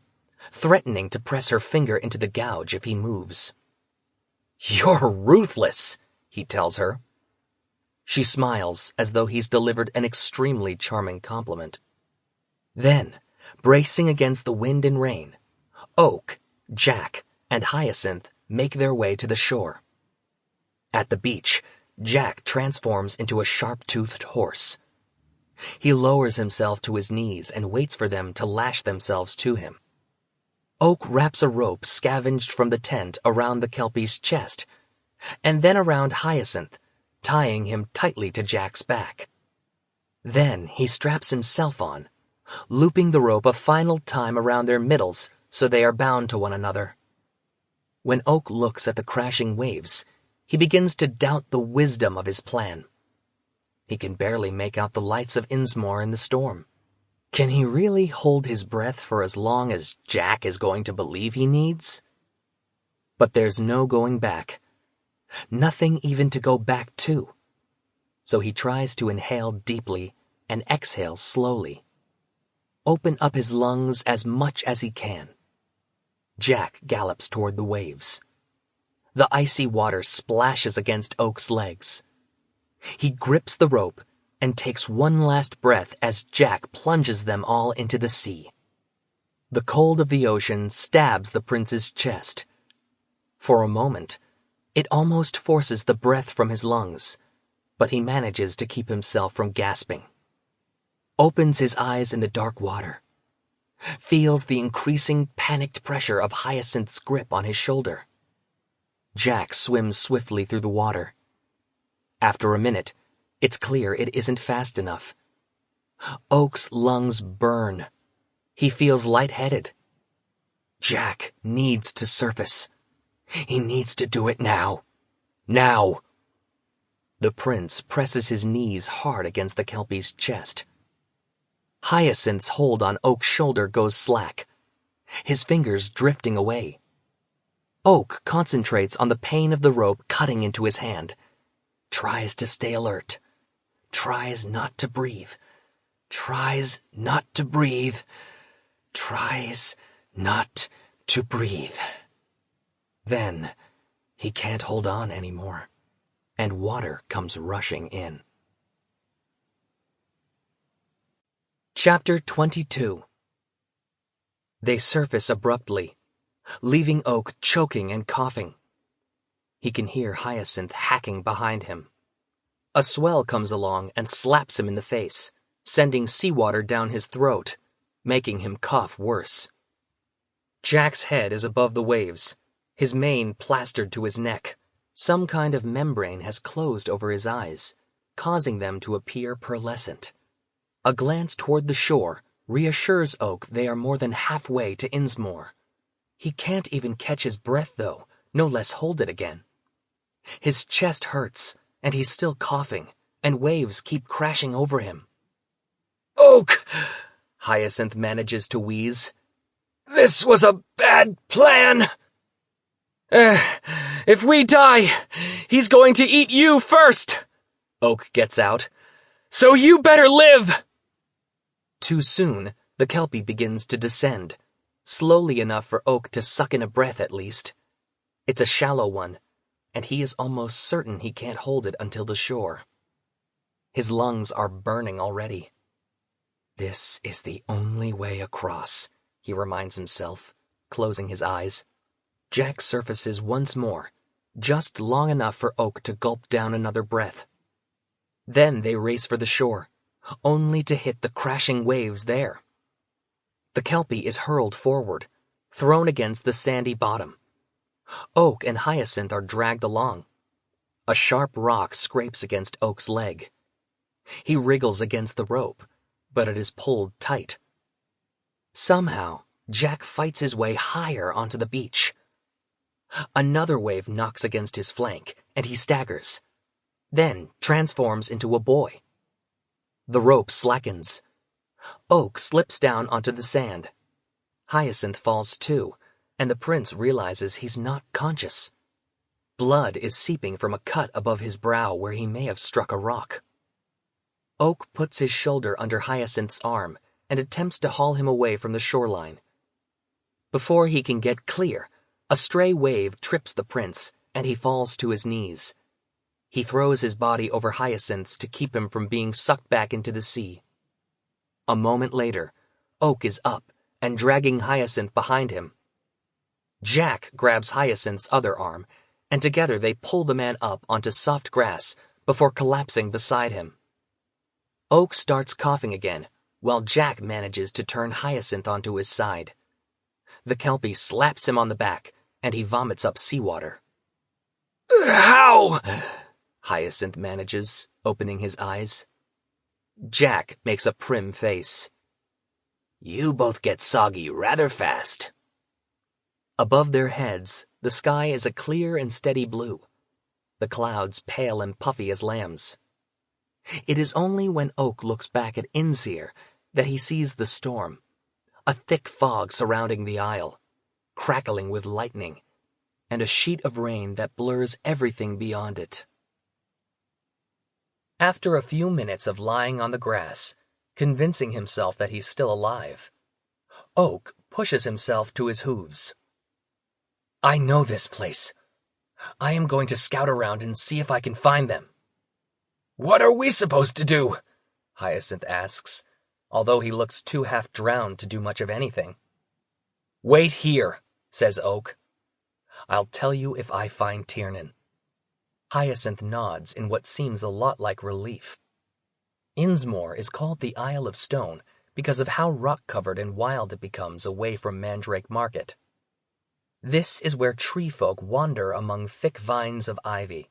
threatening to press her finger into the gouge if he moves. You're ruthless, he tells her. She smiles as though he's delivered an extremely charming compliment. Then, bracing against the wind and rain, Oak, Jack, and Hyacinth make their way to the shore. At the beach, Jack transforms into a sharp-toothed horse. He lowers himself to his knees and waits for them to lash themselves to him. Oak wraps a rope scavenged from the tent around the Kelpie's chest, and then around Hyacinth, tying him tightly to Jack's back. Then he straps himself on, looping the rope a final time around their middles so they are bound to one another. When Oak looks at the crashing waves, he begins to doubt the wisdom of his plan. He can barely make out the lights of Innsmore in the storm. Can he really hold his breath for as long as Jack is going to believe he needs? But there's no going back. Nothing even to go back to. So he tries to inhale deeply and exhale slowly. Open up his lungs as much as he can. Jack gallops toward the waves. The icy water splashes against Oak's legs. He grips the rope and takes one last breath as Jack plunges them all into the sea. The cold of the ocean stabs the prince's chest. For a moment, it almost forces the breath from his lungs, but he manages to keep himself from gasping. Opens his eyes in the dark water. Feels the increasing panicked pressure of Hyacinth's grip on his shoulder. Jack swims swiftly through the water. After a minute, it's clear it isn't fast enough. Oak's lungs burn. He feels lightheaded. Jack needs to surface. He needs to do it now. Now! The prince presses his knees hard against the Kelpie's chest. Hyacinth's hold on Oak's shoulder goes slack, his fingers drifting away. Oak concentrates on the pain of the rope cutting into his hand, tries to stay alert, tries not to breathe, tries not to breathe, tries not to breathe. Then, he can't hold on anymore, and water comes rushing in. Chapter 22. They surface abruptly, leaving Oak choking and coughing. He can hear Hyacinth hacking behind him. A swell comes along and slaps him in the face, sending seawater down his throat, making him cough worse. Jack's head is above the waves, his mane plastered to his neck. Some kind of membrane has closed over his eyes, causing them to appear pearlescent. A glance toward the shore reassures Oak they are more than halfway to Innsmore. He can't even catch his breath, though, no less hold it again. His chest hurts, and he's still coughing, and waves keep crashing over him. "Oak!" Hyacinth manages to wheeze. "This was a bad plan. If we die, he's going to eat you first," Oak gets out. "So you better live!" Too soon, the Kelpie begins to descend, slowly enough for Oak to suck in a breath at least. It's a shallow one, and he is almost certain he can't hold it until the shore. His lungs are burning already. This is the only way across, he reminds himself, closing his eyes. Jack surfaces once more, just long enough for Oak to gulp down another breath. Then they race for the shore, only to hit the crashing waves there. The Kelpie is hurled forward, thrown against the sandy bottom. Oak and Hyacinth are dragged along. A sharp rock scrapes against Oak's leg. He wriggles against the rope, but it is pulled tight. Somehow, Jack fights his way higher onto the beach. Another wave knocks against his flank, and he staggers, then transforms into a boy. The rope slackens. Oak slips down onto the sand. Hyacinth falls too, and the prince realizes he's not conscious. Blood is seeping from a cut above his brow where he may have struck a rock. Oak puts his shoulder under Hyacinth's arm and attempts to haul him away from the shoreline. Before he can get clear, a stray wave trips the prince, and he falls to his knees. He throws his body over Hyacinth's to keep him from being sucked back into the sea. A moment later, Oak is up and dragging Hyacinth behind him. Jack grabs Hyacinth's other arm, and together they pull the man up onto soft grass before collapsing beside him. Oak starts coughing again, while Jack manages to turn Hyacinth onto his side. The Kelpie slaps him on the back, and he vomits up seawater. How? Hyacinth manages, opening his eyes. Jack makes a prim face. You both get soggy rather fast. Above their heads, the sky is a clear and steady blue, the clouds pale and puffy as lambs. It is only when Oak looks back at Inseer that he sees the storm, a thick fog surrounding the isle, crackling with lightning, and a sheet of rain that blurs everything beyond it. After a few minutes of lying on the grass, convincing himself that he's still alive, Oak pushes himself to his hooves. I know this place. I am going to scout around and see if I can find them. What are we supposed to do? Hyacinth asks, although he looks too half-drowned to do much of anything. Wait here, says Oak. I'll tell you if I find Tiernan. Hyacinth nods in what seems a lot like relief. Innsmore is called the Isle of Stone because of how rock-covered and wild it becomes away from Mandrake Market. This is where tree folk wander among thick vines of ivy,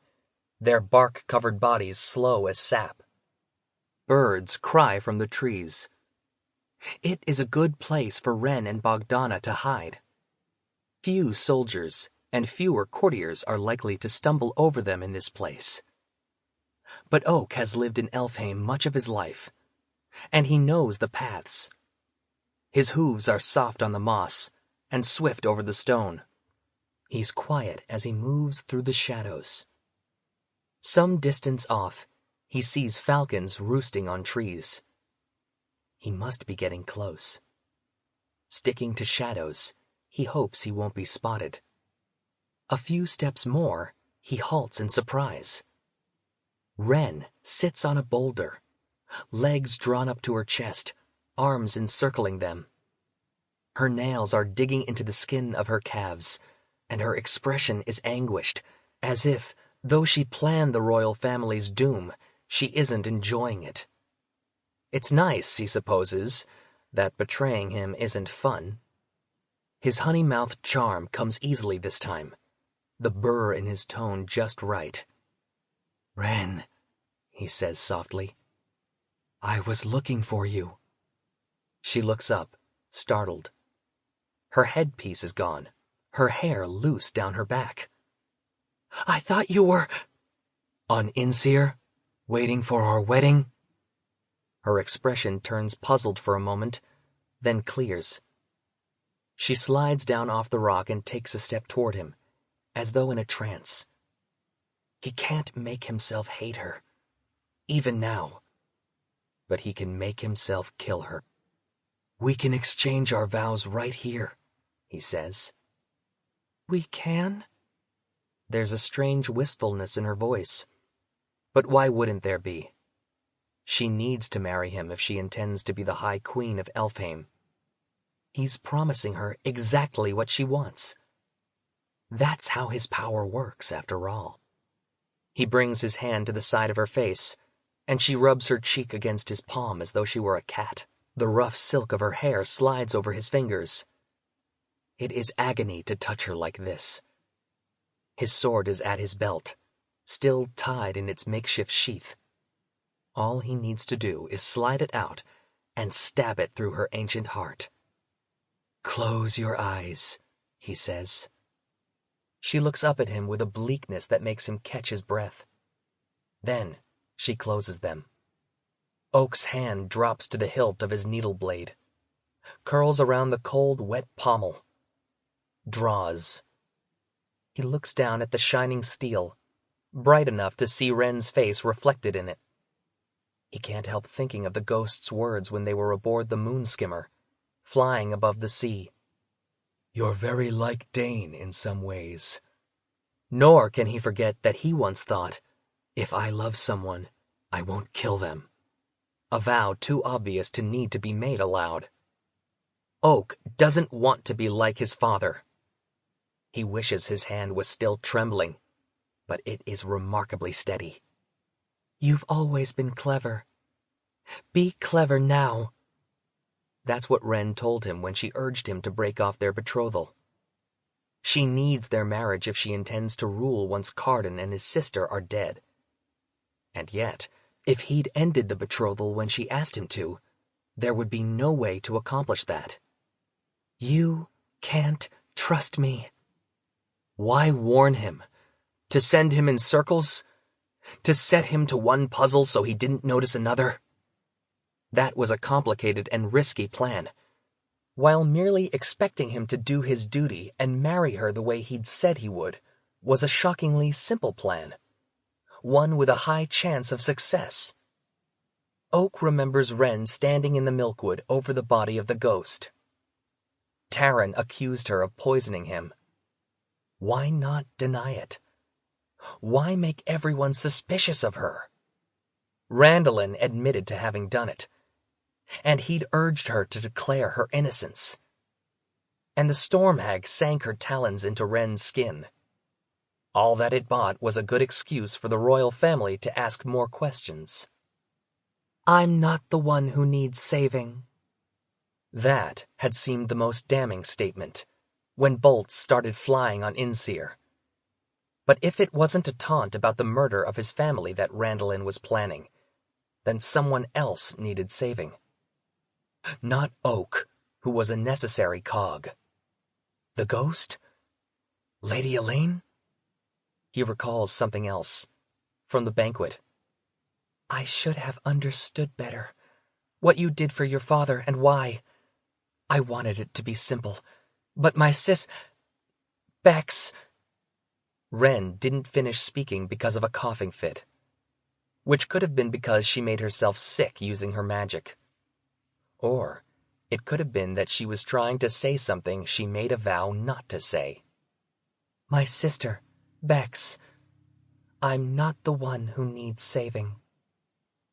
their bark-covered bodies slow as sap. Birds cry from the trees. It is a good place for Wren and Bogdana to hide. Few soldiers and fewer courtiers are likely to stumble over them in this place. But Oak has lived in Elfheim much of his life, and he knows the paths. His hooves are soft on the moss and swift over the stone. He's quiet as he moves through the shadows. Some distance off, he sees falcons roosting on trees. He must be getting close. Sticking to shadows, he hopes he won't be spotted. A few steps more, he halts in surprise. Wren sits on a boulder, legs drawn up to her chest, arms encircling them. Her nails are digging into the skin of her calves, and her expression is anguished, as if, though she planned the royal family's doom, she isn't enjoying it. It's nice, he supposes, that betraying him isn't fun. His honey-mouthed charm comes easily this time, the burr in his tone just right. Wren, he says softly, I was looking for you. She looks up, startled. Her headpiece is gone, her hair loose down her back. I thought you were... On Inseer, waiting for our wedding? Her expression turns puzzled for a moment, then clears. She slides down off the rock and takes a step toward him, as though in a trance. He can't make himself hate her, even now. But he can make himself kill her. We can exchange our vows right here, he says. We can? There's a strange wistfulness in her voice. But why wouldn't there be? She needs to marry him if she intends to be the High Queen of Elfheim. He's promising her exactly what she wants. That's how his power works, after all. He brings his hand to the side of her face, and she rubs her cheek against his palm as though she were a cat. The rough silk of her hair slides over his fingers. It is agony to touch her like this. His sword is at his belt, still tied in its makeshift sheath. All he needs to do is slide it out and stab it through her ancient heart. "Close your eyes," he says. She looks up at him with a bleakness that makes him catch his breath. Then she closes them. Oak's hand drops to the hilt of his needle blade, curls around the cold, wet pommel, draws. He looks down at the shining steel, bright enough to see Ren's face reflected in it. He can't help thinking of the ghost's words when they were aboard the moon skimmer, flying above the sea. "You're very like Dane in some ways." Nor can he forget that he once thought, "If I love someone, I won't kill them." A vow too obvious to need to be made aloud. Oak doesn't want to be like his father. He wishes his hand was still trembling, but it is remarkably steady. "You've always been clever. Be clever now." That's what Ren told him when she urged him to break off their betrothal. She needs their marriage if she intends to rule once Cardan and his sister are dead. And yet, if he'd ended the betrothal when she asked him to, there would be no way to accomplish that. "You can't trust me." Why warn him? To send him in circles? To set him to one puzzle so he didn't notice another? That was a complicated and risky plan, while merely expecting him to do his duty and marry her the way he'd said he would was a shockingly simple plan, one with a high chance of success. Oak remembers Ren standing in the milkwood over the body of the ghost. Taran accused her of poisoning him. Why not deny it? Why make everyone suspicious of her? Randolin admitted to having done it, and he'd urged her to declare her innocence. And the storm hag sank her talons into Ren's skin. All that it bought was a good excuse for the royal family to ask more questions. "I'm not the one who needs saving." That had seemed the most damning statement when bolts started flying on Inseer. But if it wasn't a taunt about the murder of his family that Randolin was planning, then someone else needed saving. Not Oak, who was a necessary cog. The ghost? Lady Elaine? He recalls something else, from the banquet. "I should have understood better what you did for your father and why. I wanted it to be simple, but my Bex..." Ren didn't finish speaking because of a coughing fit, which could have been because she made herself sick using her magic. Or it could have been that she was trying to say something she made a vow not to say. "My sister, Bex. I'm not the one who needs saving."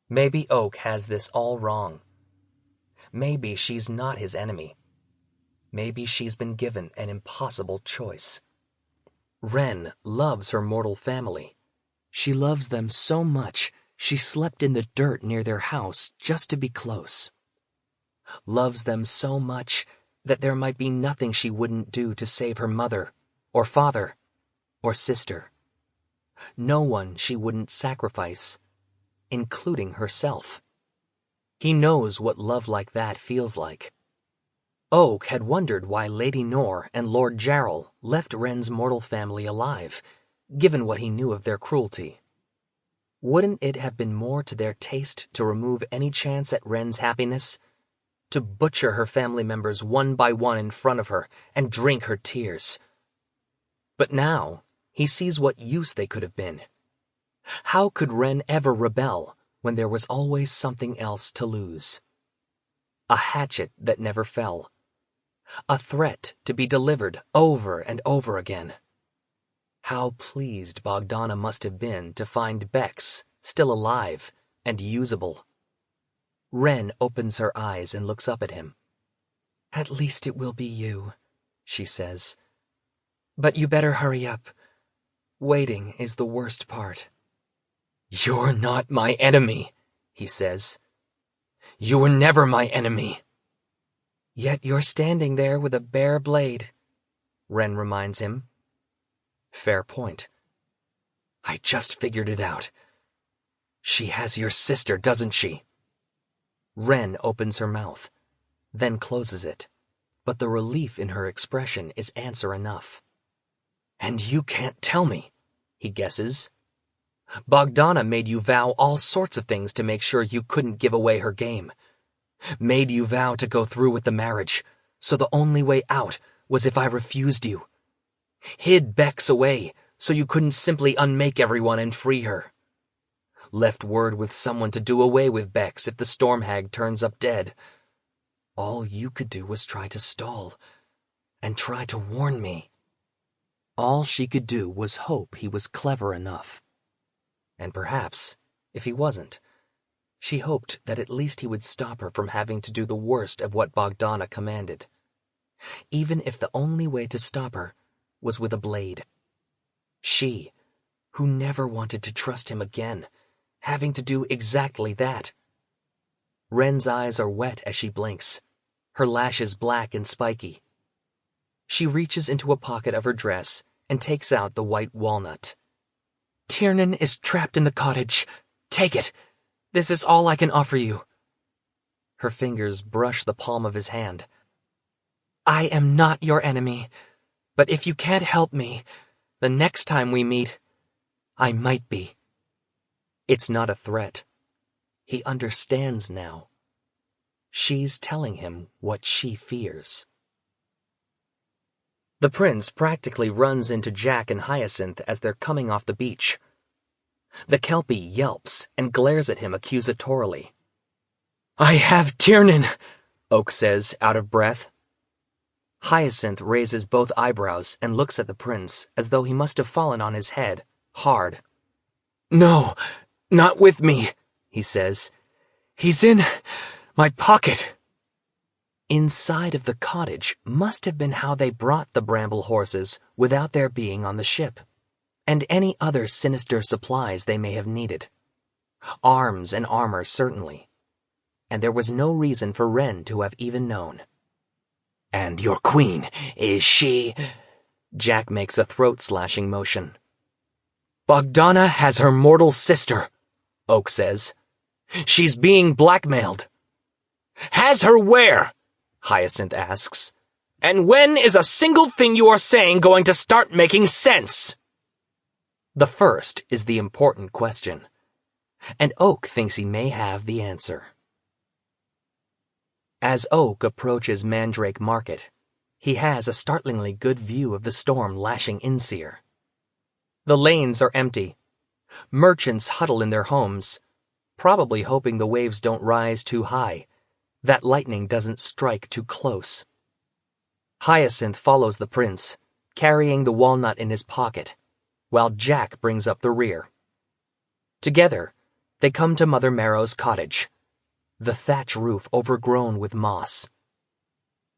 Maybe Oak has this all wrong. Maybe she's not his enemy. Maybe she's been given an impossible choice. Ren loves her mortal family. She loves them so much she slept in the dirt near their house just to be close. Loves them so much that there might be nothing she wouldn't do to save her mother, or father, or sister. No one she wouldn't sacrifice, including herself. He knows what love like that feels like. Oak had wondered why Lady Nor and Lord Jarrell left Ren's mortal family alive, given what he knew of their cruelty. Wouldn't it have been more to their taste to remove any chance at Ren's happiness? To butcher her family members one by one in front of her and drink her tears? But now he sees what use they could have been. How could Ren ever rebel when there was always something else to lose? A hatchet that never fell. A threat to be delivered over and over again. How pleased Bogdana must have been to find Bex still alive and usable. Wren opens her eyes and looks up at him. At least it will be you, she says. But you better hurry up. Waiting is the worst part. You're not my enemy, he says. You were never my enemy. Yet you're standing there with a bare blade, Wren reminds him. Fair point. I just figured it out. She has your sister, doesn't she? Wren opens her mouth, then closes it, but the relief in her expression is answer enough. And you can't tell me, he guesses. Bogdana made you vow all sorts of things to make sure you couldn't give away her game. Made you vow to go through with the marriage, so the only way out was if I refused you. Hid Bex away so you couldn't simply unmake everyone and free her. Left word with someone to do away with Bex if the storm hag turns up dead. All you could do was try to stall, and try to warn me. All she could do was hope he was clever enough. And perhaps, if he wasn't, she hoped that at least he would stop her from having to do the worst of what Bogdana commanded, even if the only way to stop her was with a blade. She, who never wanted to trust him again, having to do exactly that. Wren's eyes are wet as she blinks, her lashes black and spiky. She reaches into a pocket of her dress and takes out the white walnut. Tiernan is trapped in the cottage. Take it. This is all I can offer you. Her fingers brush the palm of his hand. I am not your enemy, but if you can't help me, the next time we meet, I might be. It's not a threat. He understands now. She's telling him what she fears. The prince practically runs into Jack and Hyacinth as they're coming off the beach. The Kelpie yelps and glares at him accusatorily. I have Tiernan, Oak says, out of breath. Hyacinth raises both eyebrows and looks at the prince as though he must have fallen on his head, hard. No, not with me, he says. He's in my pocket. Inside of the cottage must have been how they brought the bramble horses without their being on the ship, and any other sinister supplies they may have needed. Arms and armor, certainly. And there was no reason for Wren to have even known. And your queen, is she? Jack makes a throat-slashing motion. Bogdana has her mortal sister, Oak says. She's being blackmailed. Has her where? Hyacinth asks. And when is a single thing you are saying going to start making sense? The first is the important question, and Oak thinks he may have the answer. As Oak approaches Mandrake Market, he has a startlingly good view of the storm lashing Inseer. The lanes are empty. Merchants huddle in their homes, probably hoping the waves don't rise too high, that lightning doesn't strike too close. Hyacinth follows the prince, carrying the walnut in his pocket, while Jack brings up the rear. Together, they come to Mother Marrow's cottage, the thatch roof overgrown with moss.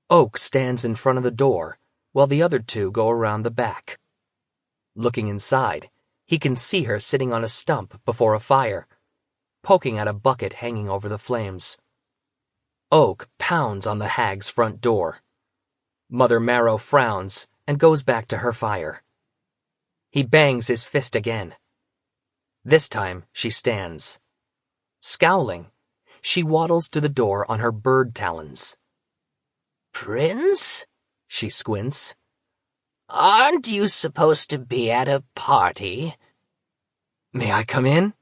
Oak stands in front of the door, while the other two go around the back. Looking inside, he can see her sitting on a stump before a fire, poking at a bucket hanging over the flames. Oak pounds on the hag's front door. Mother Marrow frowns and goes back to her fire. He bangs his fist again. This time she stands. Scowling, she waddles to the door on her bird talons. Prince? She squints. Aren't you supposed to be at a party? May I come in?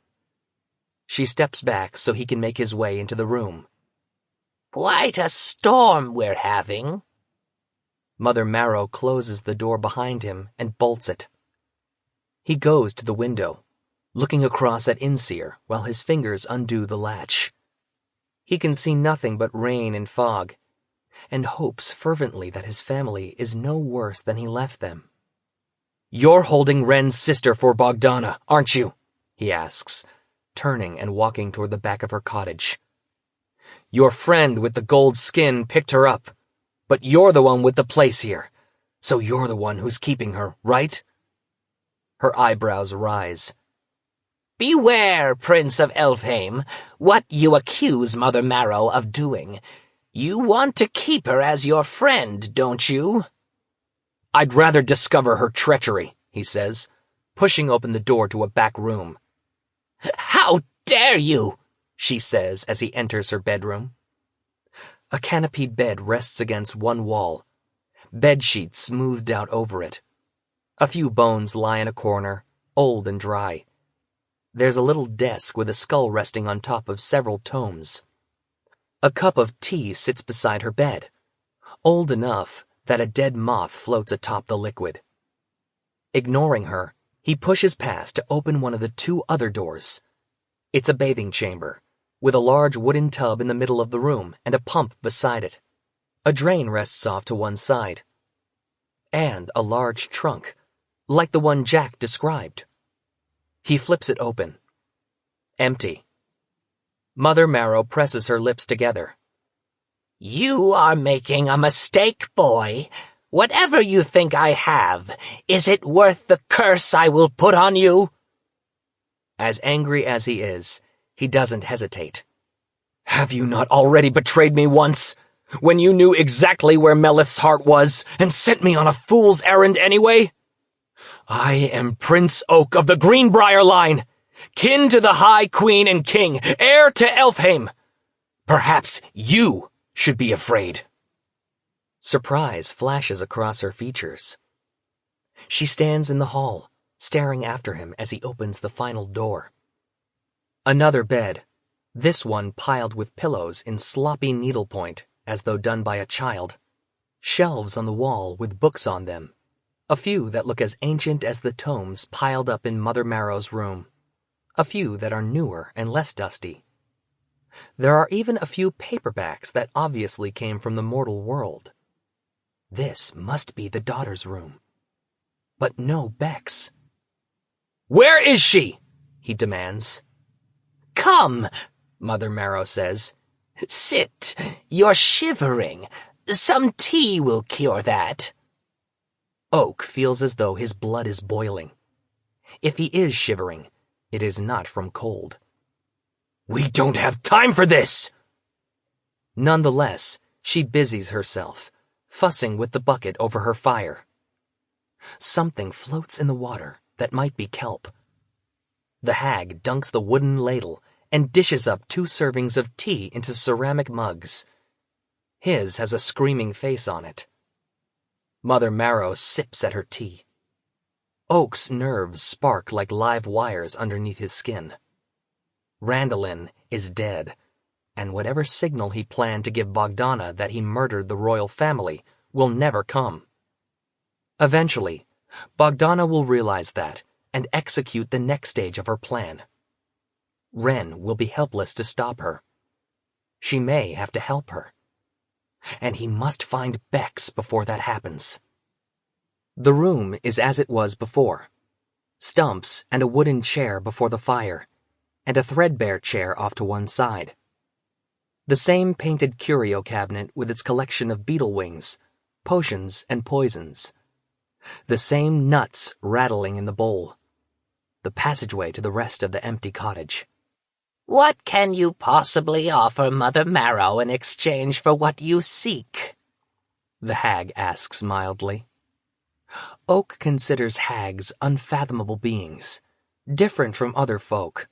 She steps back so he can make his way into the room. Quite a storm we're having. Mother Marrow closes the door behind him and bolts it. He goes to the window, looking across at Inseer while his fingers undo the latch. He can see nothing but rain and fog, and hopes fervently that his family is no worse than he left them. You're holding Ren's sister for Bogdana, aren't you? He asks, turning and walking toward the back of her cottage. Your friend with the gold skin picked her up, but you're the one with the place here, so you're the one who's keeping her, right? Her eyebrows rise. Beware, Prince of Elfheim, what you accuse Mother Marrow of doing. You want to keep her as your friend, don't you? I'd rather discover her treachery, he says, pushing open the door to a back room. How dare you? She says as he enters her bedroom. A canopied bed rests against one wall, bedsheets smoothed out over it. A few bones lie in a corner, old and dry. There's a little desk with a skull resting on top of several tomes. A cup of tea sits beside her bed, old enough that a dead moth floats atop the liquid. Ignoring her, he pushes past to open one of the two other doors. It's a bathing chamber, with a large wooden tub in the middle of the room and a pump beside it. A drain rests off to one side. And a large trunk, like the one Jack described. He flips it open. Empty. Mother Marrow presses her lips together. You are making a mistake, boy. Whatever you think I have, is it worth the curse I will put on you? As angry as he is, he doesn't hesitate. Have you not already betrayed me once, when you knew exactly where Melith's heart was and sent me on a fool's errand anyway? I am Prince Oak of the Greenbrier line, kin to the High Queen and King, heir to Elfheim. Perhaps you should be afraid. Surprise flashes across her features. She stands in the hall, staring after him as he opens the final door. Another bed, this one piled with pillows in sloppy needlepoint, as though done by a child. Shelves on the wall with books on them, a few that look as ancient as the tomes piled up in Mother Marrow's room, a few that are newer and less dusty. There are even a few paperbacks that obviously came from the mortal world. This must be the daughter's room. But no Bex. Where is she? He demands. Come, Mother Marrow says. Sit. You're shivering. Some tea will cure that. Oak feels as though his blood is boiling. If he is shivering, it is not from cold. We don't have time for this! Nonetheless, she busies herself, fussing with the bucket over her fire. Something floats in the water that might be kelp. The hag dunks the wooden ladle and dishes up 2 servings of tea into ceramic mugs. His has a screaming face on it. Mother Marrow sips at her tea. Oak's nerves spark like live wires underneath his skin. Randolin is dead, and whatever signal he planned to give Bogdana that he murdered the royal family will never come. Eventually, Bogdana will realize that and execute the next stage of her plan. Ren will be helpless to stop her. She may have to help her. And he must find Bex before that happens. The room is as it was before. Stumps and a wooden chair before the fire, and a threadbare chair off to one side. The same painted curio cabinet with its collection of beetle wings, potions and poisons. The same nuts rattling in the bowl. The passageway to the rest of the empty cottage. What can you possibly offer Mother Marrow in exchange for what you seek? The hag asks mildly. Oak considers hags unfathomable beings, different from other folk.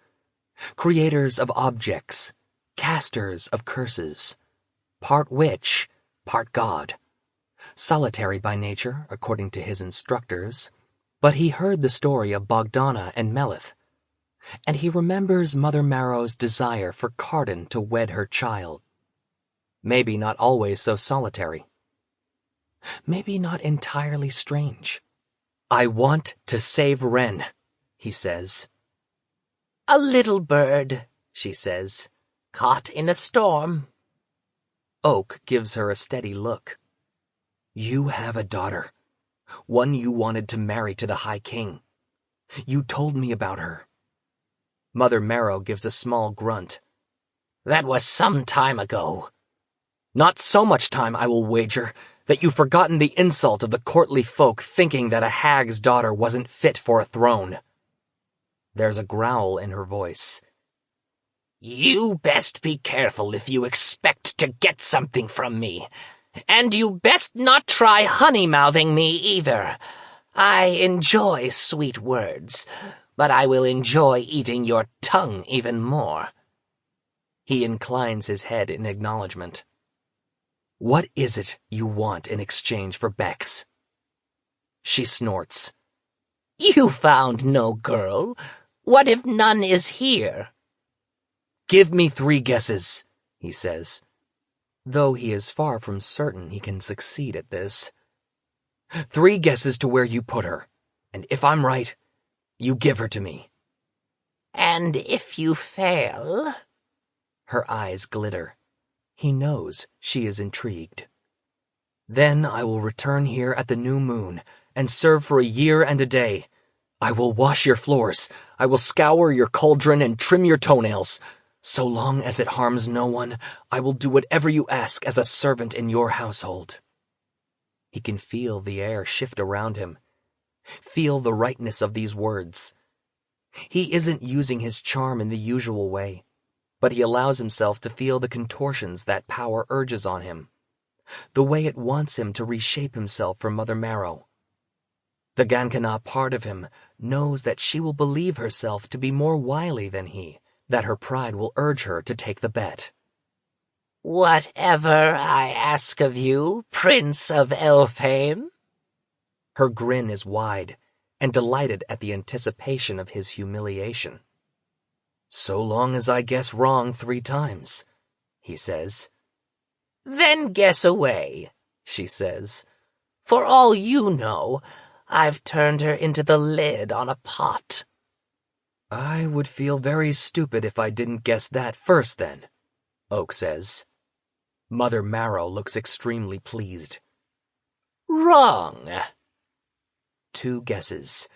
Creators of objects, casters of curses, part witch, part god. Solitary by nature, according to his instructors, but he heard the story of Bogdana and Melith, and he remembers Mother Marrow's desire for Cardan to wed her child. Maybe not always so solitary. Maybe not entirely strange. I want to save Ren, he says. A little bird, she says, caught in a storm. Oak gives her a steady look. You have a daughter. One you wanted to marry to the High King. You told me about her. Mother Marrow gives a small grunt. That was some time ago. Not so much time, I will wager, that you've forgotten the insult of the courtly folk thinking that a hag's daughter wasn't fit for a throne. There's a growl in her voice. You best be careful if you expect to get something from me. And you best not try honey-mouthing me either. I enjoy sweet words, but I will enjoy eating your tongue even more. He inclines his head in acknowledgement. What is it you want in exchange for Bex? She snorts. You found no girl. What if none is here? Give me 3 guesses, he says, though he is far from certain he can succeed at this. 3 guesses to where you put her, and if I'm right, you give her to me. And if you fail? Her eyes glitter. He knows she is intrigued. Then I will return here at the new moon and serve for a year and a day. I will wash your floors. I will scour your cauldron and trim your toenails. So long as it harms no one, I will do whatever you ask as a servant in your household. He can feel the air shift around him. Feel the rightness of these words. He isn't using his charm in the usual way, but he allows himself to feel the contortions that power urges on him, the way it wants him to reshape himself for Mother Marrow. The Gankana part of him knows that she will believe herself to be more wily than he, that her pride will urge her to take the bet. Whatever I ask of you, Prince of Elfheim? Her grin is wide and delighted at the anticipation of his humiliation. So long as I guess wrong 3 times, he says. Then guess away, she says. For all you know, I've turned her into the lid on a pot. I would feel very stupid if I didn't guess that first then, Oak says. Mother Marrow looks extremely pleased. Wrong. 2 guesses.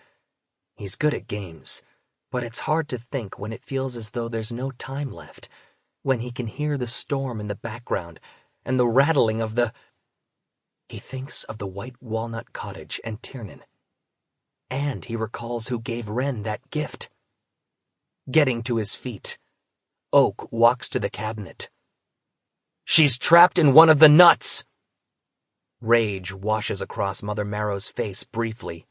He's good at games, but it's hard to think when it feels as though there's no time left, when he can hear the storm in the background and the rattling of the... He thinks of the white walnut cottage and Tiernan, and he recalls who gave Wren that gift. Getting to his feet, Oak walks to the cabinet. She's trapped in one of the nuts! Rage washes across Mother Marrow's face briefly,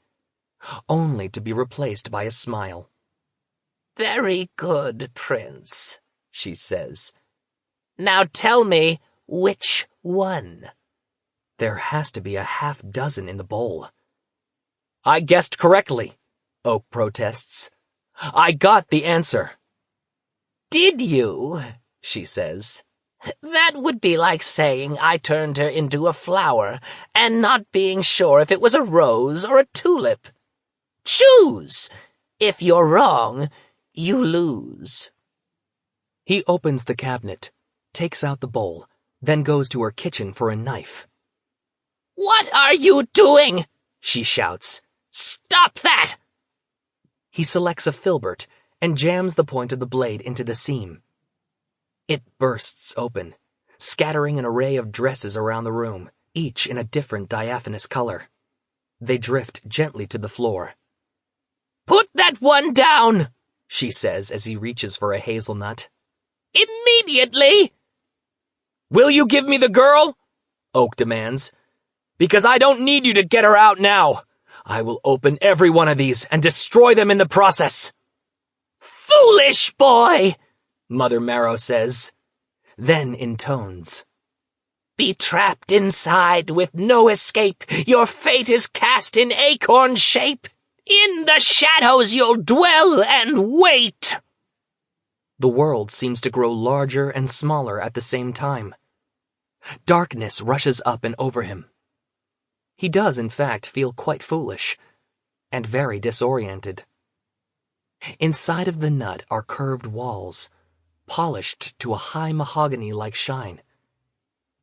only to be replaced by a smile. Very good, Prince, she says. Now tell me which one. There has to be a half-dozen in the bowl. I guessed correctly, Oak protests. I got the answer. Did you? She says. That would be like saying I turned her into a flower and not being sure if it was a rose or a tulip. Choose! If you're wrong, you lose. He opens the cabinet, takes out the bowl, then goes to her kitchen for a knife. What are you doing? She shouts. Stop that! He selects a filbert and jams the point of the blade into the seam. It bursts open, scattering an array of dresses around the room, each in a different diaphanous color. They drift gently to the floor. Put that one down, she says as he reaches for a hazelnut. Immediately! Will you give me the girl? Oak demands. Because I don't need you to get her out now. I will open every one of these and destroy them in the process. Foolish boy, Mother Marrow says, then intones. Be trapped inside with no escape. Your fate is cast in acorn shape. In the shadows you'll dwell and wait. The world seems to grow larger and smaller at the same time. Darkness rushes up and over him. He does, in fact, feel quite foolish and very disoriented. Inside of the nut are curved walls, polished to a high mahogany-like shine.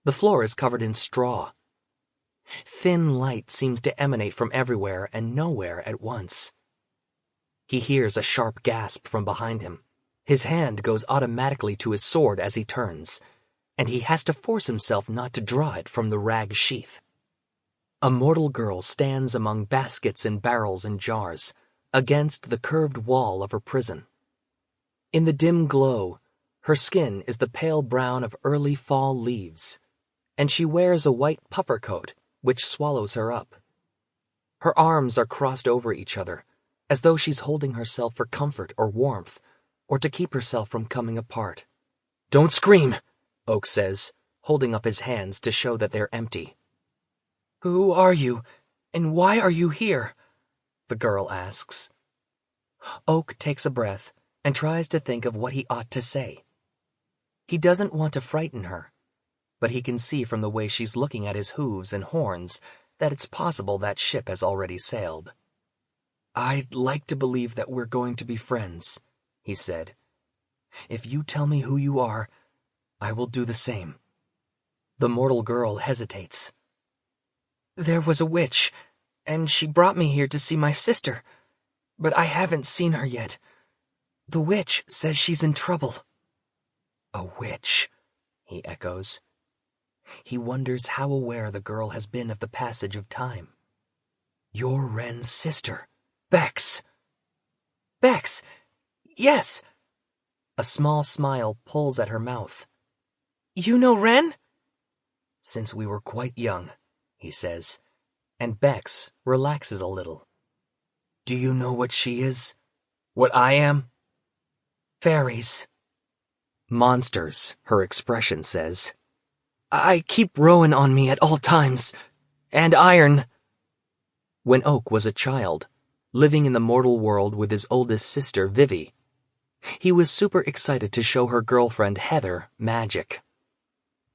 The floor is covered in straw. Thin light seems to emanate from everywhere and nowhere at once. He hears a sharp gasp from behind him. His hand goes automatically to his sword as he turns, and he has to force himself not to draw it from the rag sheath. A mortal girl stands among baskets and barrels and jars, against the curved wall of her prison. In the dim glow, her skin is the pale brown of early fall leaves, and she wears a white puffer coat which swallows her up. Her arms are crossed over each other, as though she's holding herself for comfort or warmth, or to keep herself from coming apart. "Don't scream," Oak says, holding up his hands to show that they're empty. "Who are you, and why are you here?" the girl asks. Oak takes a breath and tries to think of what he ought to say. He doesn't want to frighten her, but he can see from the way she's looking at his hooves and horns that it's possible that ship has already sailed. "I'd like to believe that we're going to be friends," he said. "If you tell me who you are, I will do the same." The mortal girl hesitates. "There was a witch, and she brought me here to see my sister, but I haven't seen her yet. The witch says she's in trouble." "A witch," he echoes. He wonders how aware the girl has been of the passage of time. "You're Ren's sister, Bex." "Bex? Yes." A small smile pulls at her mouth. "You know Ren?" "Since we were quite young," he says, and Bex relaxes a little. "Do you know what she is? What I am?" "Fairies." "Monsters," her expression says. "I keep Rowan on me at all times. And iron." When Oak was a child, living in the mortal world with his oldest sister, Vivi, he was super excited to show her girlfriend, Heather, magic.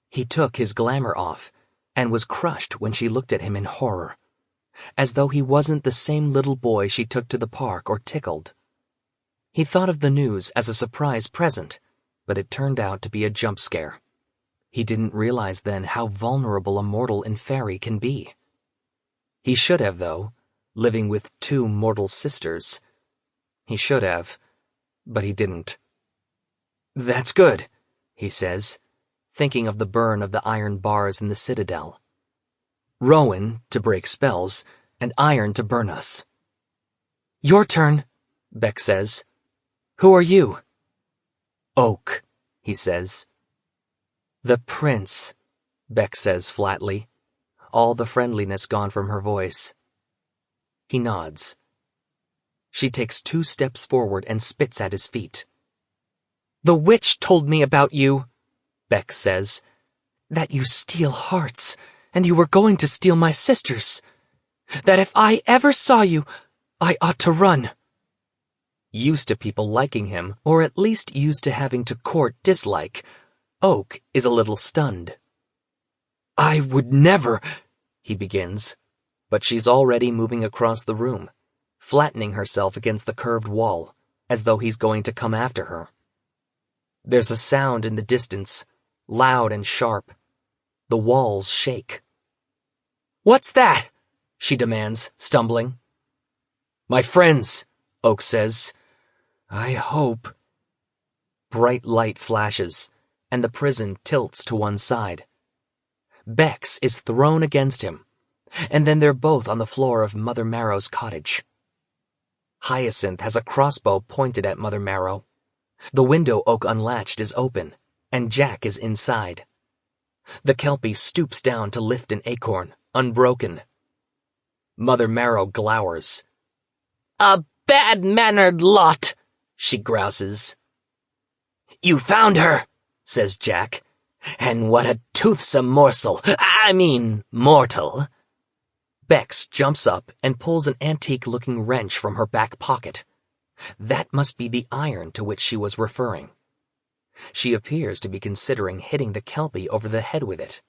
He took his glamour off and was crushed when she looked at him in horror, as though he wasn't the same little boy she took to the park or tickled. He thought of the news as a surprise present, but it turned out to be a jump scare. He didn't realize then how vulnerable a mortal in fairy can be. He should have, though, living with two mortal sisters. He should have, but he didn't. "That's good," he says, thinking of the burn of the iron bars in the citadel. Rowan to break spells, and iron to burn us. "Your turn," Beck says. "Who are you?" "Oak," he says. "The prince," Beck says flatly, all the friendliness gone from her voice. He nods. She takes 2 steps forward and spits at his feet. "The witch told me about you," Beck says, "that you steal hearts, and you were going to steal my sister's. That if I ever saw you, I ought to run." Used to people liking him, or at least used to having to court dislike, Oak is a little stunned. "I would never," he begins, but she's already moving across the room, flattening herself against the curved wall, as though he's going to come after her. There's a sound in the distance, loud and sharp. The walls shake. "What's that?" she demands, stumbling. "My friends," Oak says. "I hope." Bright light flashes, and the prison tilts to one side. Bex is thrown against him, and then they're both on the floor of Mother Marrow's cottage. Hyacinth has a crossbow pointed at Mother Marrow. The window Oak unlatched is open, and Jack is inside. The Kelpie stoops down to lift an acorn, unbroken. Mother Marrow glowers. "A bad-mannered lot," she grouses. "You found her," says Jack. "And what a toothsome morsel, mortal." Bex jumps up and pulls an antique-looking wrench from her back pocket. That must be the iron to which she was referring. She appears to be considering hitting the Kelpie over the head with it.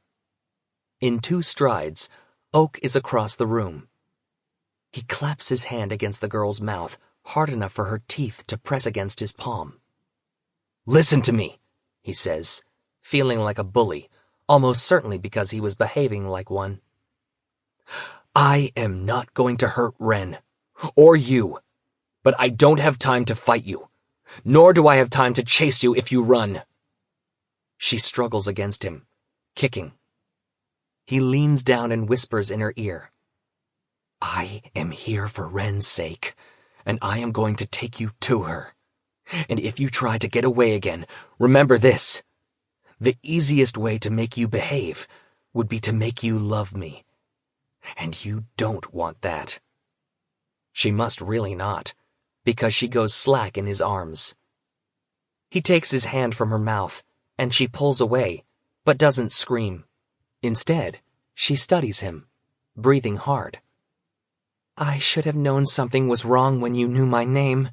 In 2 strides, Oak is across the room. He claps his hand against the girl's mouth, hard enough for her teeth to press against his palm. "Listen to me," he says, feeling like a bully, almost certainly because he was behaving like one. I am not going to hurt Ren, or you, but I don't have time to fight you, nor do I have time to chase you if you run. She struggles against him, kicking. He leans down and whispers in her ear, I am here for Ren's sake, and I am going to take you to her. And if you try to get away again, remember this. The easiest way to make you behave would be to make you love me. And you don't want that. She must really not, because she goes slack in his arms. He takes his hand from her mouth, and she pulls away, but doesn't scream. Instead, she studies him, breathing hard. I should have known something was wrong when you knew my name,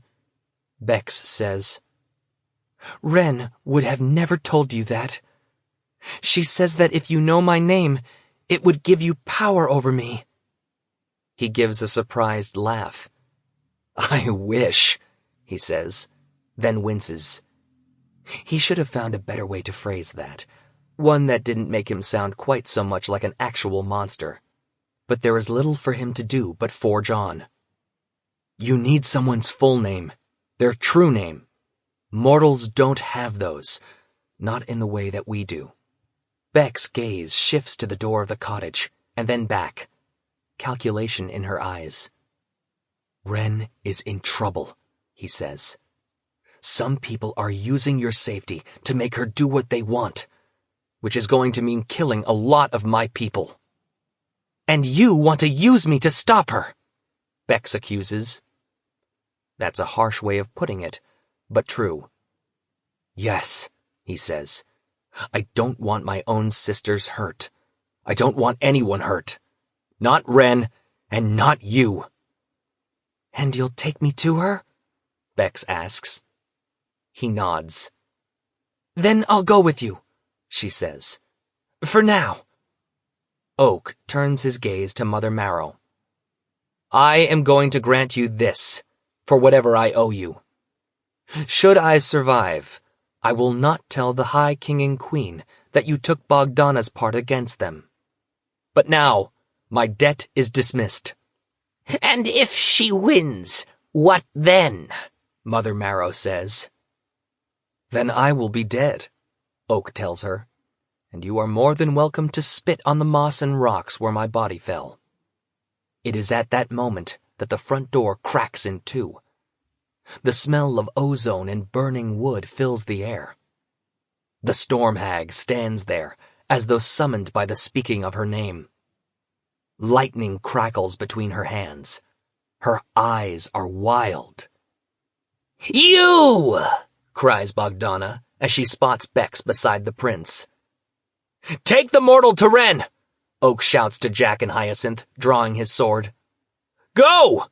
Bex says. Ren would have never told you that. She says that if you know my name, it would give you power over me. He gives a surprised laugh. I wish, he says, then winces. He should have found a better way to phrase that, one that didn't make him sound quite so much like an actual monster. But there is little for him to do but forge on. You need someone's full name, their true name. Mortals don't have those, not in the way that we do. Beck's gaze shifts to the door of the cottage, and then back, calculation in her eyes. Ren is in trouble, he says. Some people are using your safety to make her do what they want, which is going to mean killing a lot of my people. And you want to use me to stop her, Bex accuses. That's a harsh way of putting it, but true. Yes, he says. I don't want my own sisters hurt. I don't want anyone hurt. Not Ren, and not you. And you'll take me to her? Bex asks. He nods. Then I'll go with you, she says. For now. Oak turns his gaze to Mother Marrow. I am going to grant you this, for whatever I owe you. Should I survive, I will not tell the High King and Queen that you took Bogdana's part against them. But now, my debt is dismissed. And if she wins, what then? Mother Marrow says. Then I will be dead, Oak tells her, and you are more than welcome to spit on the moss and rocks where my body fell. It is at that moment that the front door cracks in two. The smell of ozone and burning wood fills the air. The storm hag stands there, as though summoned by the speaking of her name. Lightning crackles between her hands. Her eyes are wild. You! Cries Bogdana, as she spots Bex beside the prince. Take the mortal to Ren! Oak shouts to Jack and Hyacinth, drawing his sword. Go!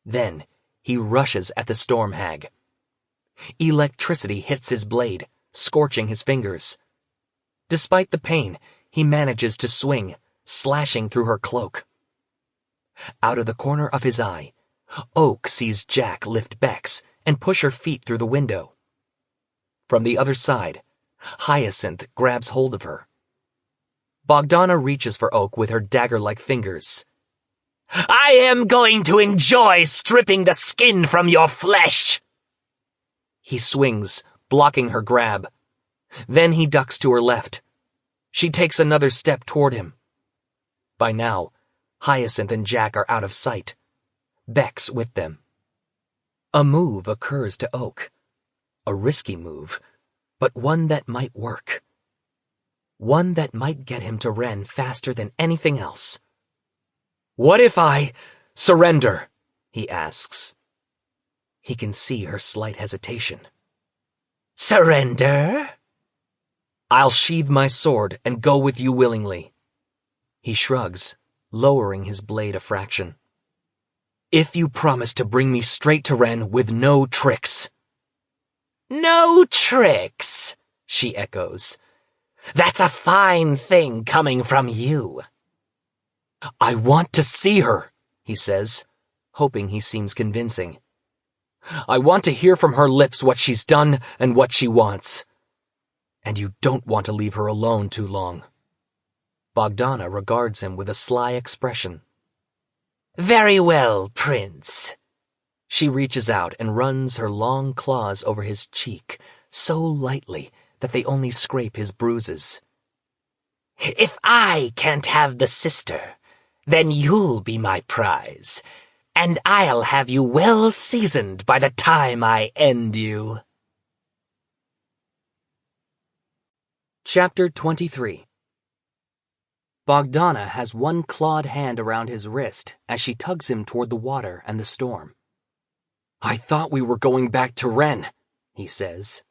Then he rushes at the storm hag. Electricity hits his blade, scorching his fingers. Despite the pain, he manages to swing, slashing through her cloak. Out of the corner of his eye, Oak sees Jack lift Bex and push her feet through the window. From the other side, Hyacinth grabs hold of her. Bogdana reaches for Oak with her dagger-like fingers. I am going to enjoy stripping the skin from your flesh! He swings, blocking her grab. Then he ducks to her left. She takes another step toward him. By now, Hyacinth and Jack are out of sight. Bex with them. A move occurs to Oak. A risky move, but one that might work. One that might get him to Ren faster than anything else. What if I surrender? He asks. He can see her slight hesitation. Surrender? I'll sheathe my sword and go with you willingly. He shrugs, lowering his blade a fraction. If you promise to bring me straight to Ren with no tricks. No tricks, she echoes. That's a fine thing coming from you. I want to see her, he says, hoping he seems convincing. I want to hear from her lips what she's done and what she wants. And you don't want to leave her alone too long. Bogdana regards him with a sly expression. Very well, Prince. She reaches out and runs her long claws over his cheek, so lightly that they only scrape his bruises. If I can't have the sister, then you'll be my prize, and I'll have you well seasoned by the time I end you. Chapter 23. Bogdana has one clawed hand around his wrist as she tugs him toward the water and the storm. I thought we were going back to Ren, he says.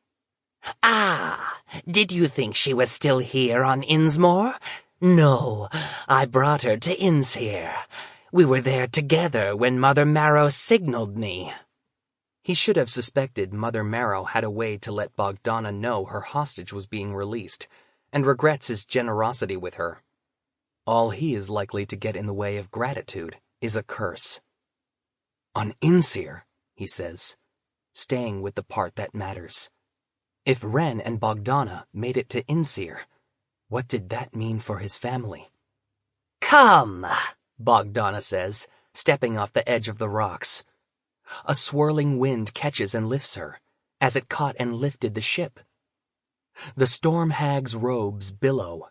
Ah, did you think she was still here on Innsmore? No, I brought her to Innsheir. We were there together when Mother Marrow signaled me. He should have suspected Mother Marrow had a way to let Bogdana know her hostage was being released, and regrets his generosity with her. All he is likely to get in the way of gratitude is a curse. On Innsheir, he says, staying with the part that matters. If Ren and Bogdana made it to Innsheir, what did that mean for his family? Come, Bogdana says, stepping off the edge of the rocks. A swirling wind catches and lifts her, as it caught and lifted the ship. The storm hag's robes billow.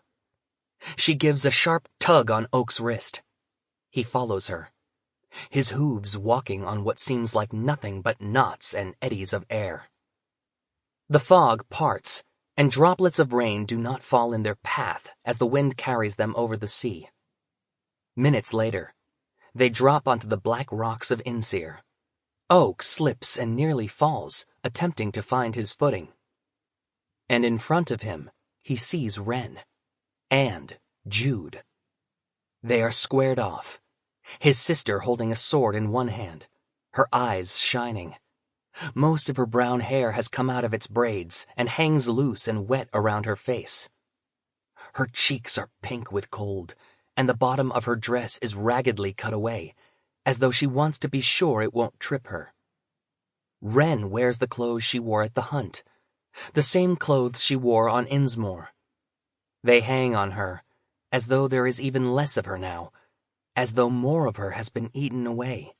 She gives a sharp tug on Oak's wrist. He follows her, his hooves walking on what seems like nothing but knots and eddies of air. The fog parts, and droplets of rain do not fall in their path as the wind carries them over the sea. Minutes later, they drop onto the black rocks of Innsheir. Oak slips and nearly falls, attempting to find his footing. And in front of him, he sees Ren and Jude. They are squared off, his sister holding a sword in one hand, her eyes shining. Most of her brown hair has come out of its braids and hangs loose and wet around her face. Her cheeks are pink with cold, and the bottom of her dress is raggedly cut away, as though she wants to be sure it won't trip her. Ren wears the clothes she wore at the hunt, the same clothes she wore on Innsmore. They hang on her, as though there is even less of her now, as though more of her has been eaten away.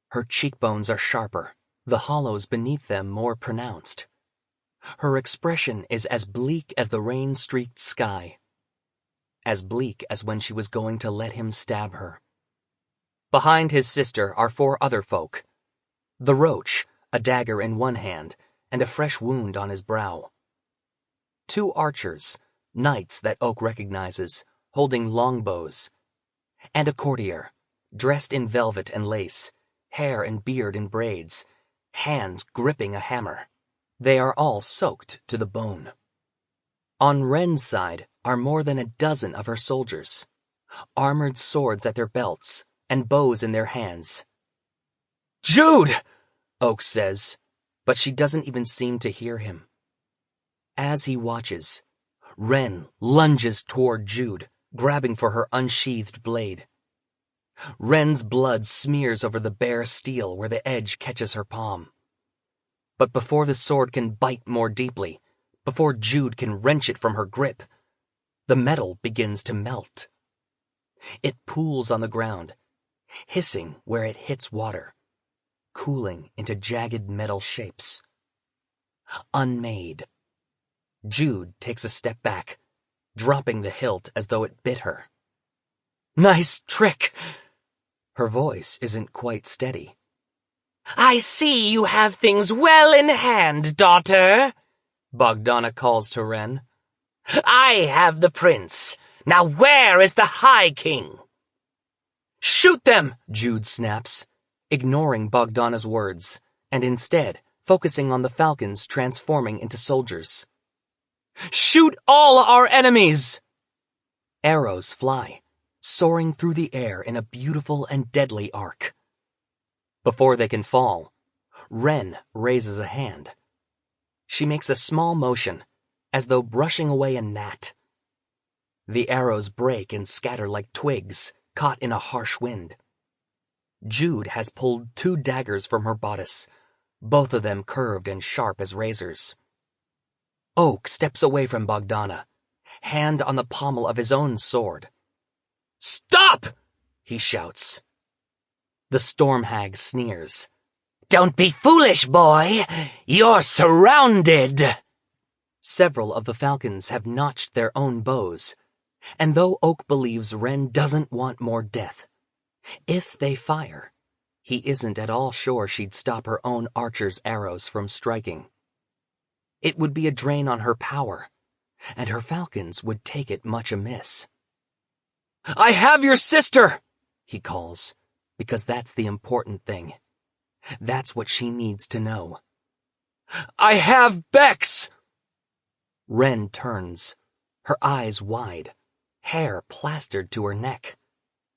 Her cheekbones are sharper, the hollows beneath them more pronounced. Her expression is as bleak as the rain-streaked sky, as bleak as when she was going to let him stab her. Behind his sister are 4 other folk. The Roach, a dagger in one hand, and a fresh wound on his brow. 2 archers, knights that Oak recognizes, holding longbows, and a courtier, dressed in velvet and lace, hair and beard in braids, hands gripping a hammer. They are all soaked to the bone. On Ren's side are more than a dozen of her soldiers, armored swords at their belts and bows in their hands. Jude! Oak says, but she doesn't even seem to hear him. As he watches, Ren lunges toward Jude, grabbing for her unsheathed blade. Ren's blood smears over the bare steel where the edge catches her palm. But before the sword can bite more deeply, before Jude can wrench it from her grip, the metal begins to melt. It pools on the ground, hissing where it hits water, cooling into jagged metal shapes. Unmade. Jude takes a step back, dropping the hilt as though it bit her. Nice trick! Her voice isn't quite steady. I see you have things well in hand, daughter, Bogdana calls to Ren. I have the prince. Now where is the High King? Shoot them! Jude snaps, ignoring Bogdana's words, and instead focusing on the falcons transforming into soldiers. Shoot all our enemies! Arrows fly, soaring through the air in a beautiful and deadly arc. Before they can fall, Ren raises a hand. She makes a small motion, as though brushing away a gnat. The arrows break and scatter like twigs caught in a harsh wind. Jude has pulled 2 daggers from her bodice, both of them curved and sharp as razors. Oak steps away from Bogdana, hand on the pommel of his own sword. "Stop!" he shouts. The storm hag sneers. "Don't be foolish, boy. You're surrounded." Several of the falcons have notched their own bows, and though Oak believes Wren doesn't want more death, if they fire, he isn't at all sure she'd stop her own archer's arrows from striking. It would be a drain on her power, and her falcons would take it much amiss. "I have your sister!" he calls, because that's the important thing. That's what she needs to know. "I have Bex!" Wren turns, her eyes wide, hair plastered to her neck,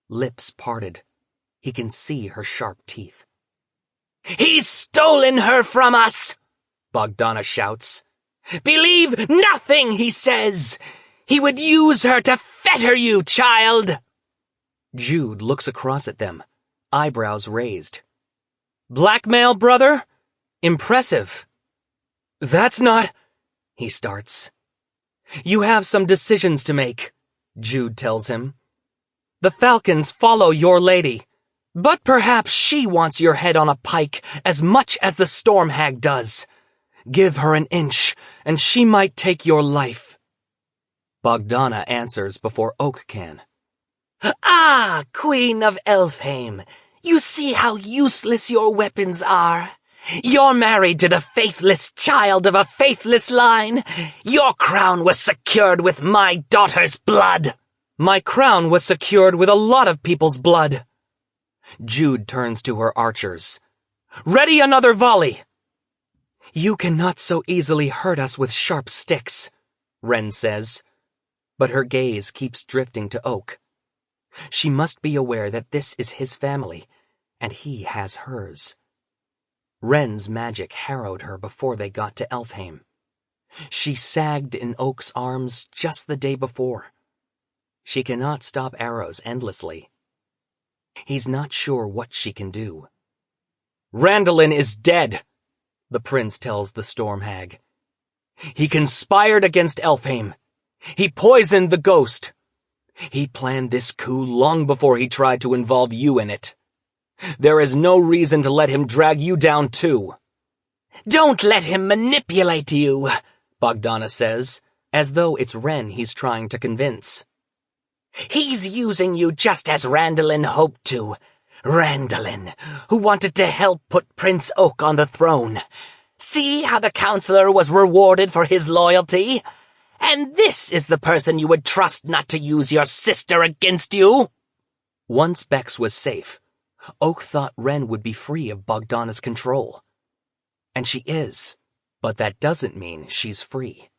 lips parted. He can see her sharp teeth. "He's stolen her from us!" Bogdana shouts. "Believe nothing he says! He would use her to fetter you, child!" Jude looks across at them, eyebrows raised. "Blackmail, brother? Impressive." "That's not—" he starts. "You have some decisions to make," Jude tells him. "The falcons follow your lady, but perhaps she wants your head on a pike as much as the storm hag does. Give her an inch, and she might take your life." Bogdana answers before Oak can. "Ah, Queen of Elfheim, you see how useless your weapons are. You're married to the faithless child of a faithless line. Your crown was secured with my daughter's blood." "My crown was secured with a lot of people's blood." Jude turns to her archers. "Ready another volley!" "You cannot so easily hurt us with sharp sticks," Wren says, but her gaze keeps drifting to Oak. She must be aware that this is his family, and he has hers. Wren's magic harrowed her before they got to Elfheim. She sagged in Oak's arms just the day before. She cannot stop arrows endlessly. He's not sure what she can do. "Randolin is dead," the prince tells the storm hag. "He conspired against Elfheim. He poisoned the ghost. He planned this coup long before he tried to involve you in it. There is no reason to let him drag you down too." "Don't let him manipulate you," Bogdana says, as though it's Wren he's trying to convince. "He's using you just as Randolin hoped to. Randolin, who wanted to help put Prince Oak on the throne. See how the counselor was rewarded for his loyalty? And this is the person you would trust not to use your sister against you?" Once Bex was safe, Oak thought Wren would be free of Bogdana's control. And she is, but that doesn't mean she's free.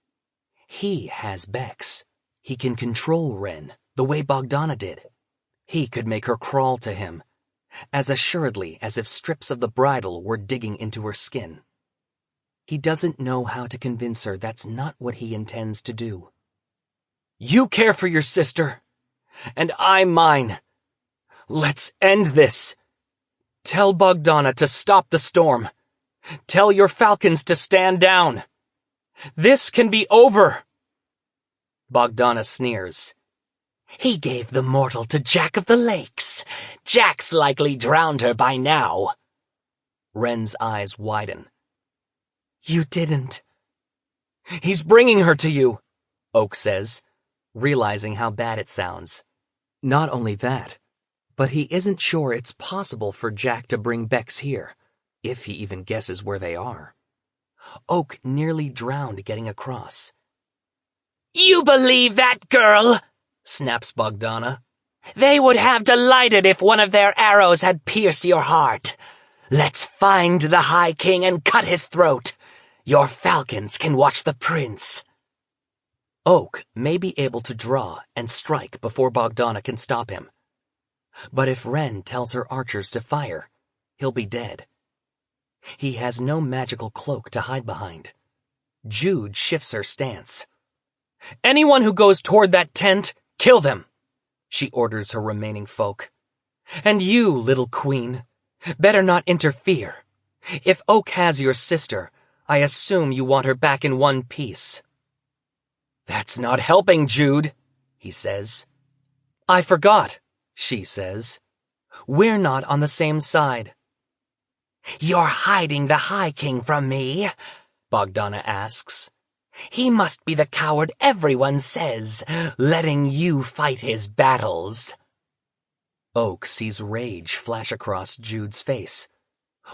He has Bex. He can control Wren, the way Bogdana did. He could make her crawl to him, as assuredly as if strips of the bridle were digging into her skin. He doesn't know how to convince her that's not what he intends to do. "You care for your sister, and I mine. Let's end this. Tell Bogdana to stop the storm. Tell your falcons to stand down. This can be over." Bogdana sneers. "He gave the mortal to Jack of the Lakes. Jack's likely drowned her by now." Wren's eyes widen. "You didn't." "He's bringing her to you," Oak says, realizing how bad it sounds. Not only that, but he isn't sure it's possible for Jack to bring Bex here, if he even guesses where they are. Oak nearly drowned getting across. "You believe that, girl?" snaps Bogdana. "They would have delighted if one of their arrows had pierced your heart. Let's find the High King and cut his throat. Your falcons can watch the prince." Oak may be able to draw and strike before Bogdana can stop him. But if Wren tells her archers to fire, he'll be dead. He has no magical cloak to hide behind. Jude shifts her stance. "Anyone who goes toward that tent, kill them," she orders her remaining folk. "And you, little queen, better not interfere. If Oak has your sister, I assume you want her back in one piece." That's not helping, Jude, he says. I forgot, she says. We're not on the same side. You're hiding the High King from me, Bogdana asks. He must be the coward everyone says, letting you fight his battles. Oak sees rage flash across Jude's face,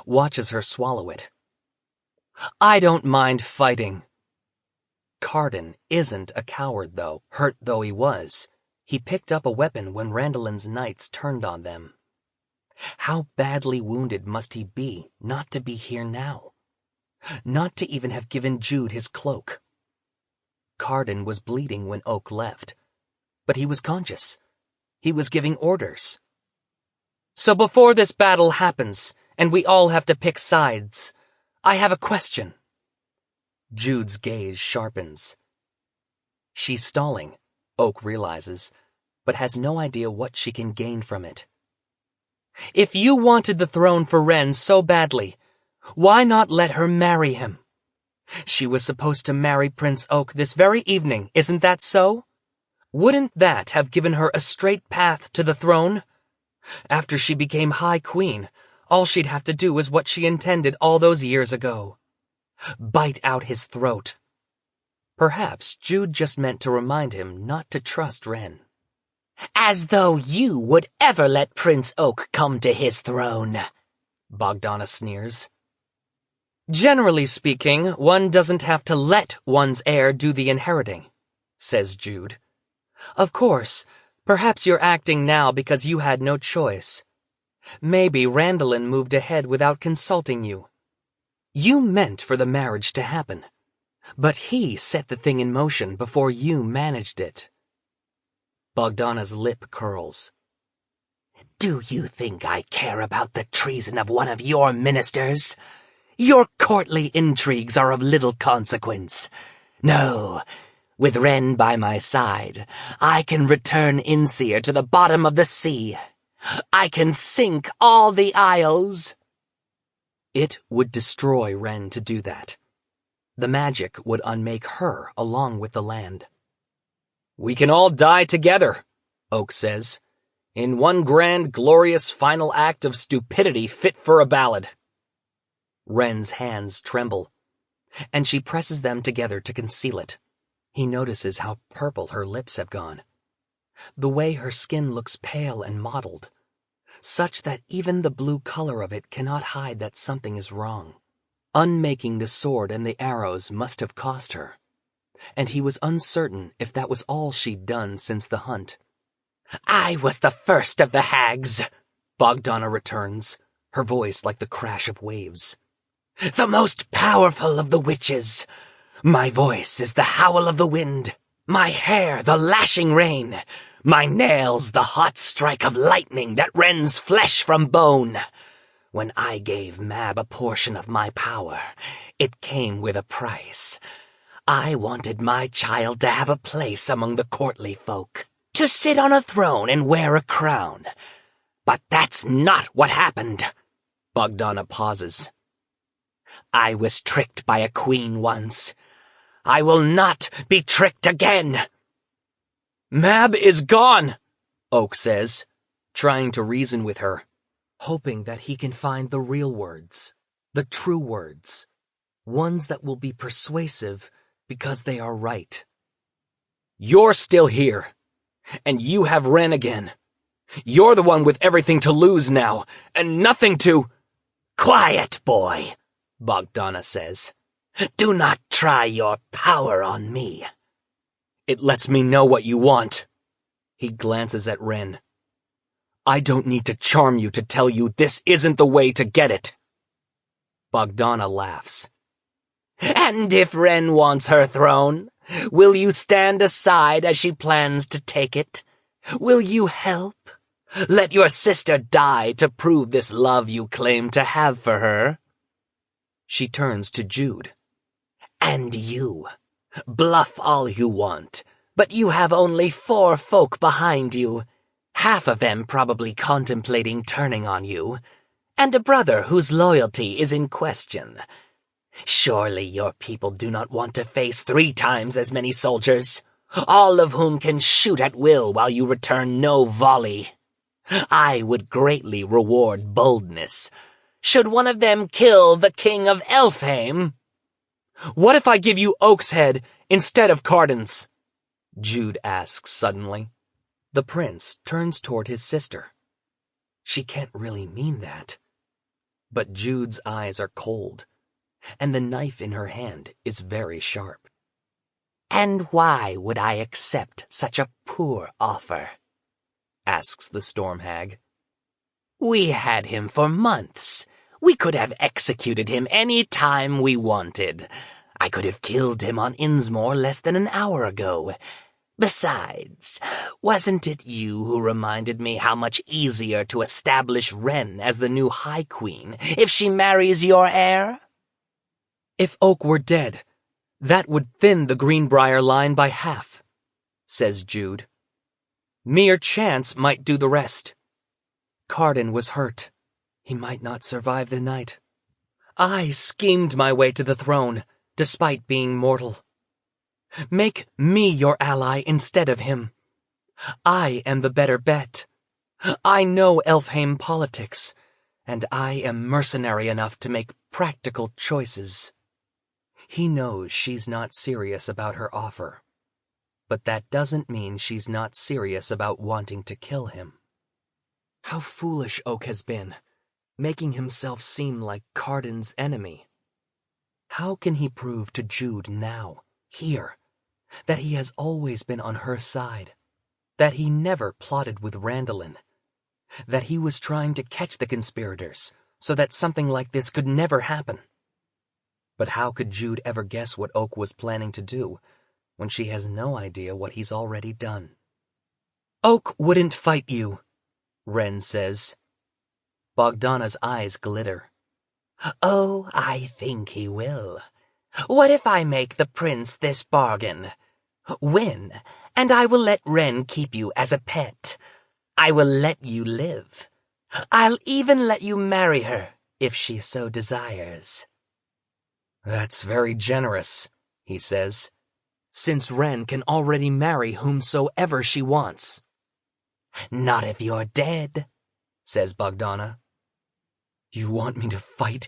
watches her swallow it. I don't mind fighting. Carden isn't a coward, though. Hurt though he was, he picked up a weapon when Randalin's knights turned on them. How badly wounded must he be not to be here now? Not to even have given Jude his cloak. Carden was bleeding when Oak left, but he was conscious. He was giving orders. So before this battle happens, and we all have to pick sides, I have a question. Jude's gaze sharpens. She's stalling, Oak realizes, but has no idea what she can gain from it. If you wanted the throne for Ren so badly, why not let her marry him? She was supposed to marry Prince Oak this very evening, isn't that so? Wouldn't that have given her a straight path to the throne? After she became High Queen, all she'd have to do was what she intended all those years ago. Bite out his throat. Perhaps Jude just meant to remind him not to trust Ren. As though you would ever let Prince Oak come to his throne, Bogdana sneers. Generally speaking, one doesn't have to let one's heir do the inheriting, says Jude. Of course, perhaps you're acting now because you had no choice. Maybe Randalin moved ahead without consulting you. You meant for the marriage to happen, but he set the thing in motion before you managed it. Bogdana's lip curls. Do you think I care about the treason of one of your ministers? Your courtly intrigues are of little consequence. No, with Ren by my side, I can return Inseer to the bottom of the sea. I can sink all the isles. It would destroy Ren to do that. The magic would unmake her along with the land. We can all die together, Oak says, in one grand, glorious final act of stupidity fit for a ballad. Ren's hands tremble, and she presses them together to conceal it. He notices how purple her lips have gone. The way her skin looks pale and mottled, such that even the blue color of it cannot hide that something is wrong. Unmaking the sword and the arrows must have cost her, and he was uncertain if that was all she'd done since the hunt. I was the first of the hags, Bogdana returns, her voice like the crash of waves. The most powerful of the witches. My voice is the howl of the wind, my hair the lashing rain, my nails the hot strike of lightning that rends flesh from bone. When I gave Mab a portion of my power, it came with a price. I wanted my child to have a place among the courtly folk, to sit on a throne and wear a crown. But that's not what happened. Bogdana pauses. I was tricked by a queen once. I will not be tricked again. Mab is gone, Oak says, trying to reason with her, hoping that he can find the real words, the true words, ones that will be persuasive because they are right. You're still here, and you have Ren again. You're the one with everything to lose now, and nothing to— Quiet, boy, Bogdana says. Do not try your power on me. It lets me know what you want. He glances at Ren. I don't need to charm you to tell you this isn't the way to get it. Bogdana laughs. And if Ren wants her throne, will you stand aside as she plans to take it? Will you help? Let your sister die to prove this love you claim to have for her? She turns to Jude. And you. Bluff all you want, but you have only 4 folk behind you, half of them probably contemplating turning on you, and a brother whose loyalty is in question. Surely your people do not want to face 3 times as many soldiers, all of whom can shoot at will while you return no volley. I would greatly reward boldness. Should one of them kill the king of Elfheim? What if I give you Oak's head instead of Carden's? Jude asks suddenly. The prince turns toward his sister. She can't really mean that. But Jude's eyes are cold, and the knife in her hand is very sharp. And why would I accept such a poor offer? Asks the storm hag. We had him for months. We could have executed him any time we wanted. I could have killed him on Innsmore less than an hour ago. Besides, wasn't it you who reminded me how much easier to establish Wren as the new High Queen if she marries your heir? If Oak were dead, that would thin the Greenbrier line by half, says Jude. Mere chance might do the rest. Carden was hurt. He might not survive the night. I schemed my way to the throne, despite being mortal. Make me your ally instead of him. I am the better bet. I know Elfheim politics, and I am mercenary enough to make practical choices. He knows she's not serious about her offer, but that doesn't mean she's not serious about wanting to kill him. How foolish Oak has been, making himself seem like Carden's enemy. How can he prove to Jude now, here, that he has always been on her side, that he never plotted with Randolin, that he was trying to catch the conspirators so that something like this could never happen? But how could Jude ever guess what Oak was planning to do when she has no idea what he's already done? Oak wouldn't fight you, Wren says. Bogdana's eyes glitter. Oh, I think he will. What if I make the prince this bargain? Win, and I will let Wren keep you as a pet. I will let you live. I'll even let you marry her, if she so desires. That's very generous, he says, since Wren can already marry whomsoever she wants. Not if you're dead, says Bogdana. You want me to fight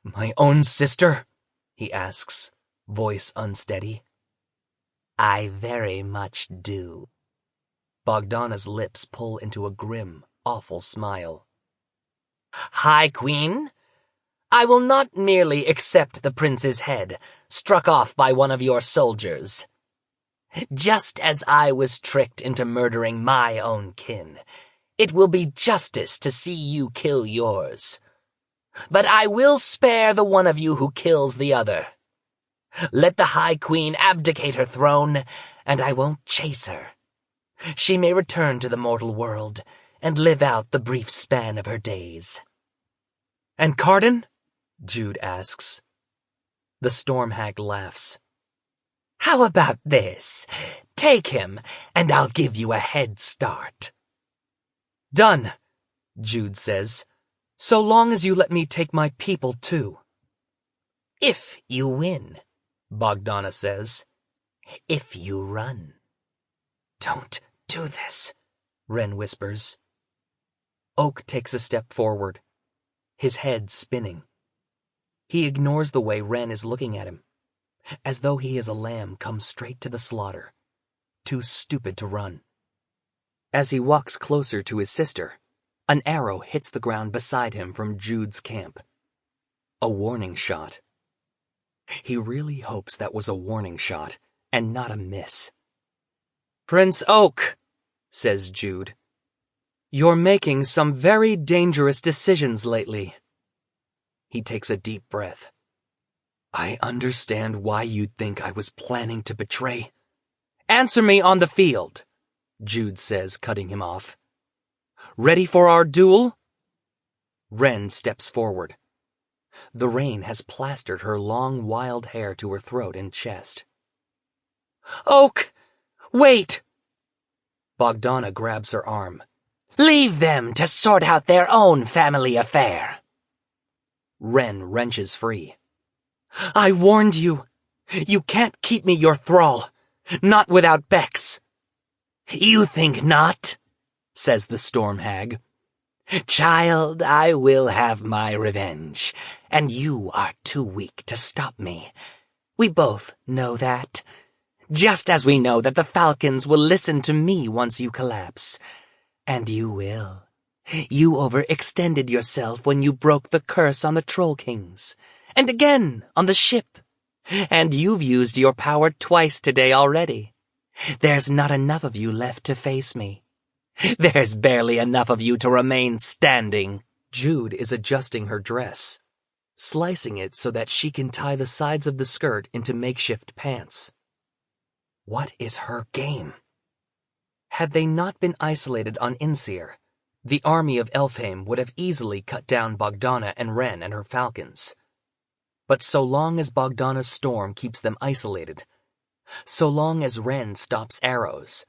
my own sister? He asks, voice unsteady. I very much do. Bogdana's lips pull into a grim, awful smile. High Queen, I will not merely accept the prince's head, struck off by one of your soldiers. Just as I was tricked into murdering my own kin, it will be justice to see you kill yours. But I will spare the one of you who kills the other. Let the High Queen abdicate her throne, and I won't chase her. She may return to the mortal world and live out the brief span of her days. And Carden? Jude asks. The storm hag laughs. How about this? Take him, and I'll give you a head start. Done, Jude says, so long as you let me take my people too. If you win, Bogdana says. If you run. Don't do this, Wren whispers. Oak takes a step forward, his head spinning. He ignores the way Wren is looking at him, as though he is a lamb come straight to the slaughter, too stupid to run. As he walks closer to his sister, an arrow hits the ground beside him from Jude's camp. A warning shot. He really hopes that was a warning shot and not a miss. Prince Oak, says Jude, you're making some very dangerous decisions lately. He takes a deep breath. I understand why you'd think I was planning to betray. Answer me on the field, Jude says, cutting him off. Ready for our duel? Wren steps forward. The rain has plastered her long, wild hair to her throat and chest. Oak! Wait! Bogdana grabs her arm. Leave them to sort out their own family affair. Wren wrenches free. I warned you. You can't keep me your thrall. Not without Bex. You think not? Says the storm hag. Child, I will have my revenge, and you are too weak to stop me. We both know that. Just as we know that the falcons will listen to me once you collapse. And you will. You overextended yourself when you broke the curse on the Troll Kings. And again on the ship. And you've used your power twice today already. There's not enough of you left to face me. There's barely enough of you to remain standing. Jude is adjusting her dress, slicing it so that she can tie the sides of the skirt into makeshift pants. What is her game? Had they not been isolated on Insir, the army of Elfheim would have easily cut down Bogdana and Ren and her falcons. But so long as Bogdana's storm keeps them isolated, so long as Ren stops arrows,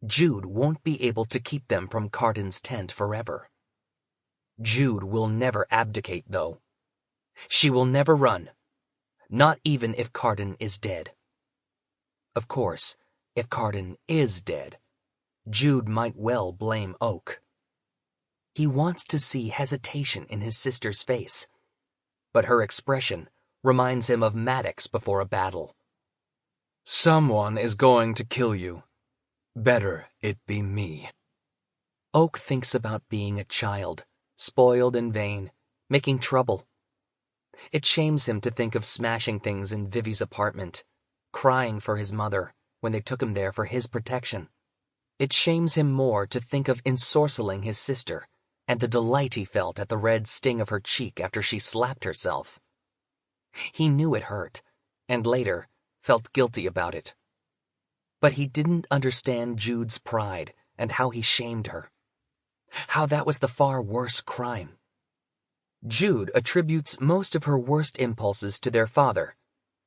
Jude won't be able to keep them from Cardan's tent forever. Jude will never abdicate, though. She will never run, not even if Cardan is dead. Of course, if Cardan is dead, Jude might well blame Oak. He wants to see hesitation in his sister's face, but her expression reminds him of Maddox before a battle. Someone is going to kill you. Better it be me. Oak thinks about being a child, spoiled and vain, making trouble. It shames him to think of smashing things in Vivi's apartment, crying for his mother when they took him there for his protection. It shames him more to think of ensorceling his sister and the delight he felt at the red sting of her cheek after she slapped herself. He knew it hurt, and later felt guilty about it. But he didn't understand Jude's pride and how he shamed her. How that was the far worse crime. Jude attributes most of her worst impulses to their father,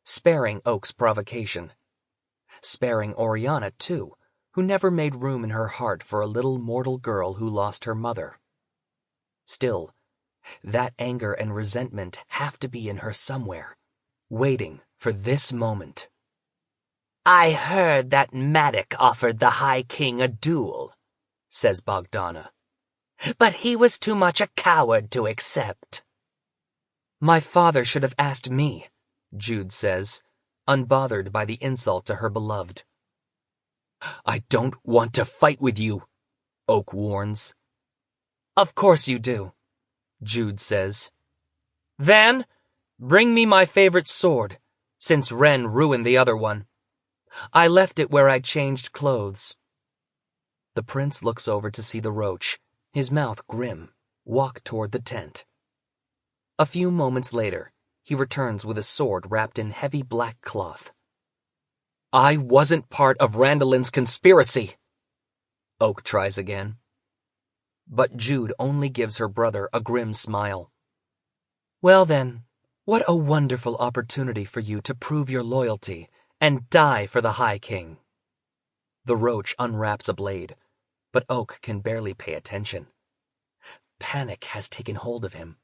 sparing Oak's provocation. Sparing Oriana, too, who never made room in her heart for a little mortal girl who lost her mother. Still, that anger and resentment have to be in her somewhere, waiting for this moment. I heard that Maddox offered the High King a duel, says Bogdana. But he was too much a coward to accept. My father should have asked me, Jude says, unbothered by the insult to her beloved. I don't want to fight with you, Oak warns. Of course you do, Jude says. Van, bring me my favorite sword, since Ren ruined the other one. I left it where I changed clothes. The prince looks over to see the roach, his mouth grim, walk toward the tent. A few moments later, he returns with a sword wrapped in heavy black cloth. I wasn't part of Randalin's conspiracy. Oak tries again. But Jude only gives her brother a grim smile. Well then, what a wonderful opportunity for you to prove your loyalty and die for the High King. The roach unwraps a blade, but Oak can barely pay attention. Panic has taken hold of him.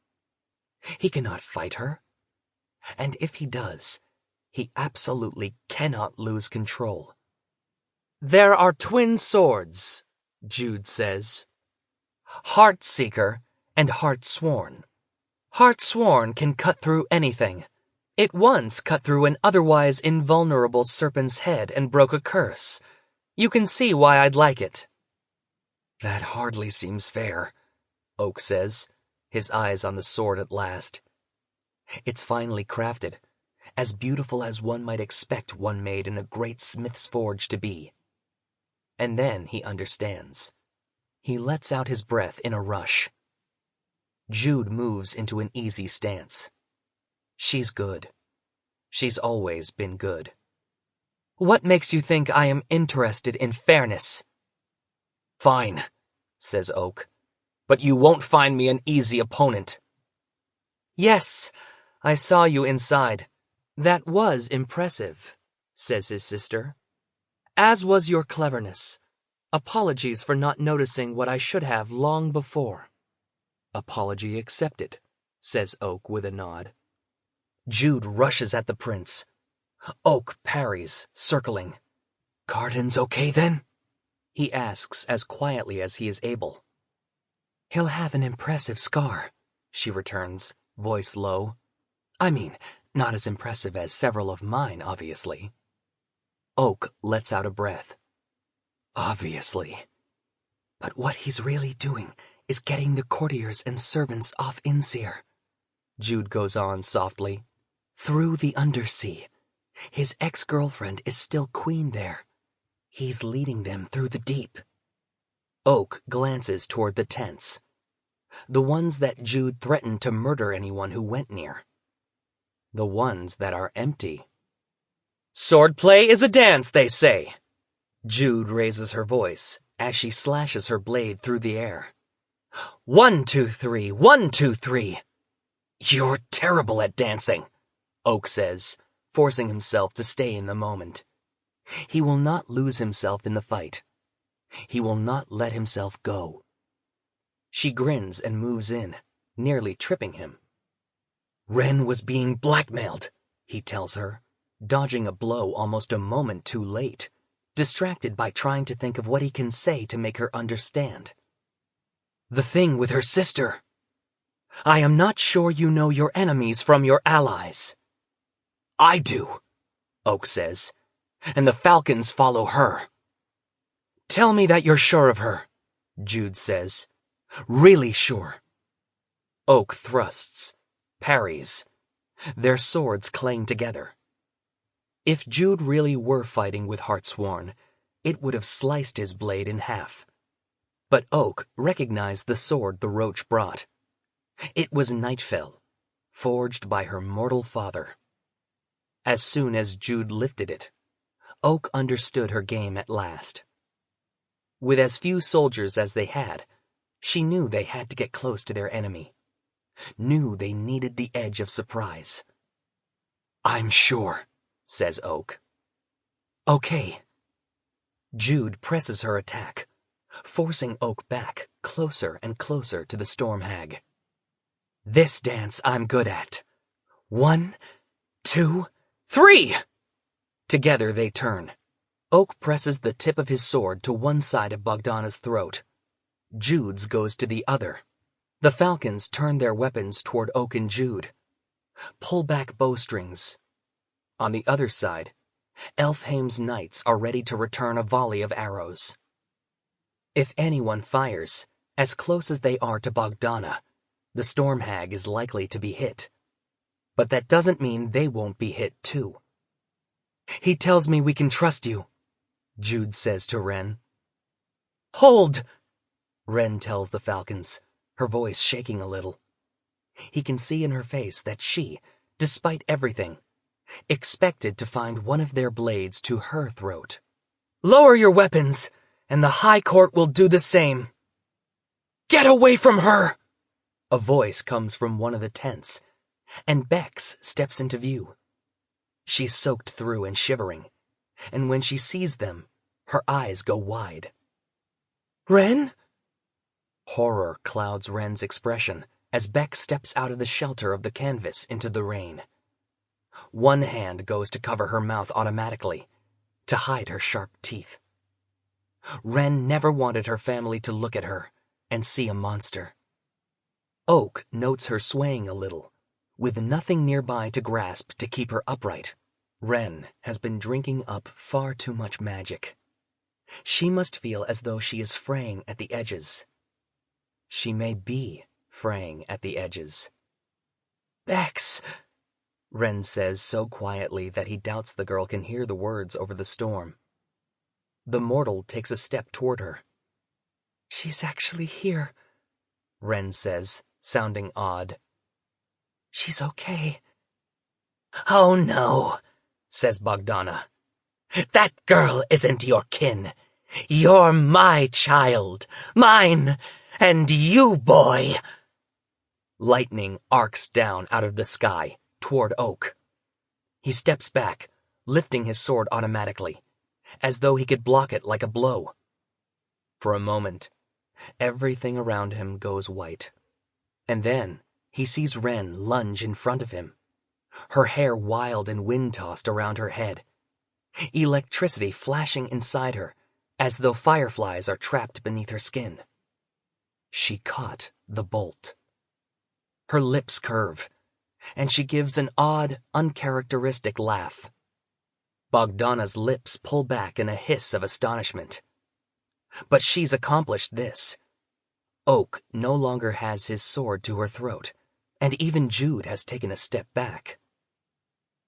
He cannot fight her. And if he does, he absolutely cannot lose control. There are twin swords, Jude says. Heartseeker and Heartsworn. Heartsworn can cut through anything. It once cut through an otherwise invulnerable serpent's head and broke a curse. You can see why I'd like it. That hardly seems fair, Oak says, his eyes on the sword at last. It's finely crafted, as beautiful as one might expect one made in a great smith's forge to be. And then he understands. He lets out his breath in a rush. Jude moves into an easy stance. She's good. She's always been good. What makes you think I am interested in fairness? Fine, says Oak, but you won't find me an easy opponent. Yes, I saw you inside. That was impressive, says his sister. As was your cleverness. Apologies for not noticing what I should have long before. Apology accepted, says Oak with a nod. Jude rushes at the prince. Oak parries, circling. Carden's okay then? He asks as quietly as he is able. He'll have an impressive scar, she returns, voice low. I mean, not as impressive as several of mine, obviously. Oak lets out a breath. Obviously. But what he's really doing is getting the courtiers and servants off Insir. Jude goes on softly. Through the undersea. His ex-girlfriend is still queen there. He's leading them through the deep. Oak glances toward the tents. The ones that Jude threatened to murder anyone who went near. The ones that are empty. Swordplay is a dance, they say. Jude raises her voice as she slashes her blade through the air. 1, 2, 3, 1, 2, 3. You're terrible at dancing, Oak says, forcing himself to stay in the moment. He will not lose himself in the fight. He will not let himself go. She grins and moves in, nearly tripping him. Ren was being blackmailed, he tells her, dodging a blow almost a moment too late, distracted by trying to think of what he can say to make her understand. The thing with her sister. I am not sure you know your enemies from your allies. I do, Oak says, and the Falcons follow her. Tell me that you're sure of her, Jude says. Really sure. Oak thrusts, parries. Their swords clang together. If Jude really were fighting with Heartsworn, it would have sliced his blade in half. But Oak recognized the sword the roach brought. It was Nightfell, forged by her mortal father. As soon as Jude lifted it, Oak understood her game at last. With as few soldiers as they had, she knew they had to get close to their enemy. Knew they needed the edge of surprise. I'm sure, says Oak. Okay. Jude presses her attack, forcing Oak back closer and closer to the storm hag. This dance I'm good at. 1, 2, 3! Together they turn. Oak presses the tip of his sword to one side of Bogdana's throat. Jude's goes to the other. The Falcons turn their weapons toward Oak and Jude. Pull back bowstrings. On the other side, Elfheim's knights are ready to return a volley of arrows. If anyone fires, as close as they are to Bogdana, the storm hag is likely to be hit. But that doesn't mean they won't be hit too. He tells me we can trust you, Jude says to Ren. Hold, Ren tells the Falcons, her voice shaking a little. He can see in her face that she, despite everything, expected to find one of their blades to her throat. Lower your weapons, and the High Court will do the same. Get away from her! A voice comes from one of the tents, and Bex steps into view. She's soaked through and shivering, and when she sees them, her eyes go wide. Ren? Horror clouds Ren's expression as Bex steps out of the shelter of the canvas into the rain. One hand goes to cover her mouth automatically, to hide her sharp teeth. Ren never wanted her family to look at her and see a monster. Oak notes her swaying a little, with nothing nearby to grasp to keep her upright. Ren has been drinking up far too much magic. She must feel as though she is fraying at the edges. She may be fraying at the edges. Bex, Ren says so quietly that he doubts the girl can hear the words over the storm. The mortal takes a step toward her. She's actually here, Ren says, sounding odd. She's okay. Oh no, says Bogdana. That girl isn't your kin. You're my child, mine, and you, boy. Lightning arcs down out of the sky toward Oak. He steps back, lifting his sword automatically, as though he could block it like a blow. For a moment, everything around him goes white. And then he sees Ren lunge in front of him. her hair wild and wind-tossed around her head, electricity flashing inside her as though fireflies are trapped beneath her skin. She caught the bolt. Her lips curve, and she gives an odd, uncharacteristic laugh. Bogdana's lips pull back in a hiss of astonishment. But she's accomplished this. Oak no longer has his sword to her throat, and even Jude has taken a step back.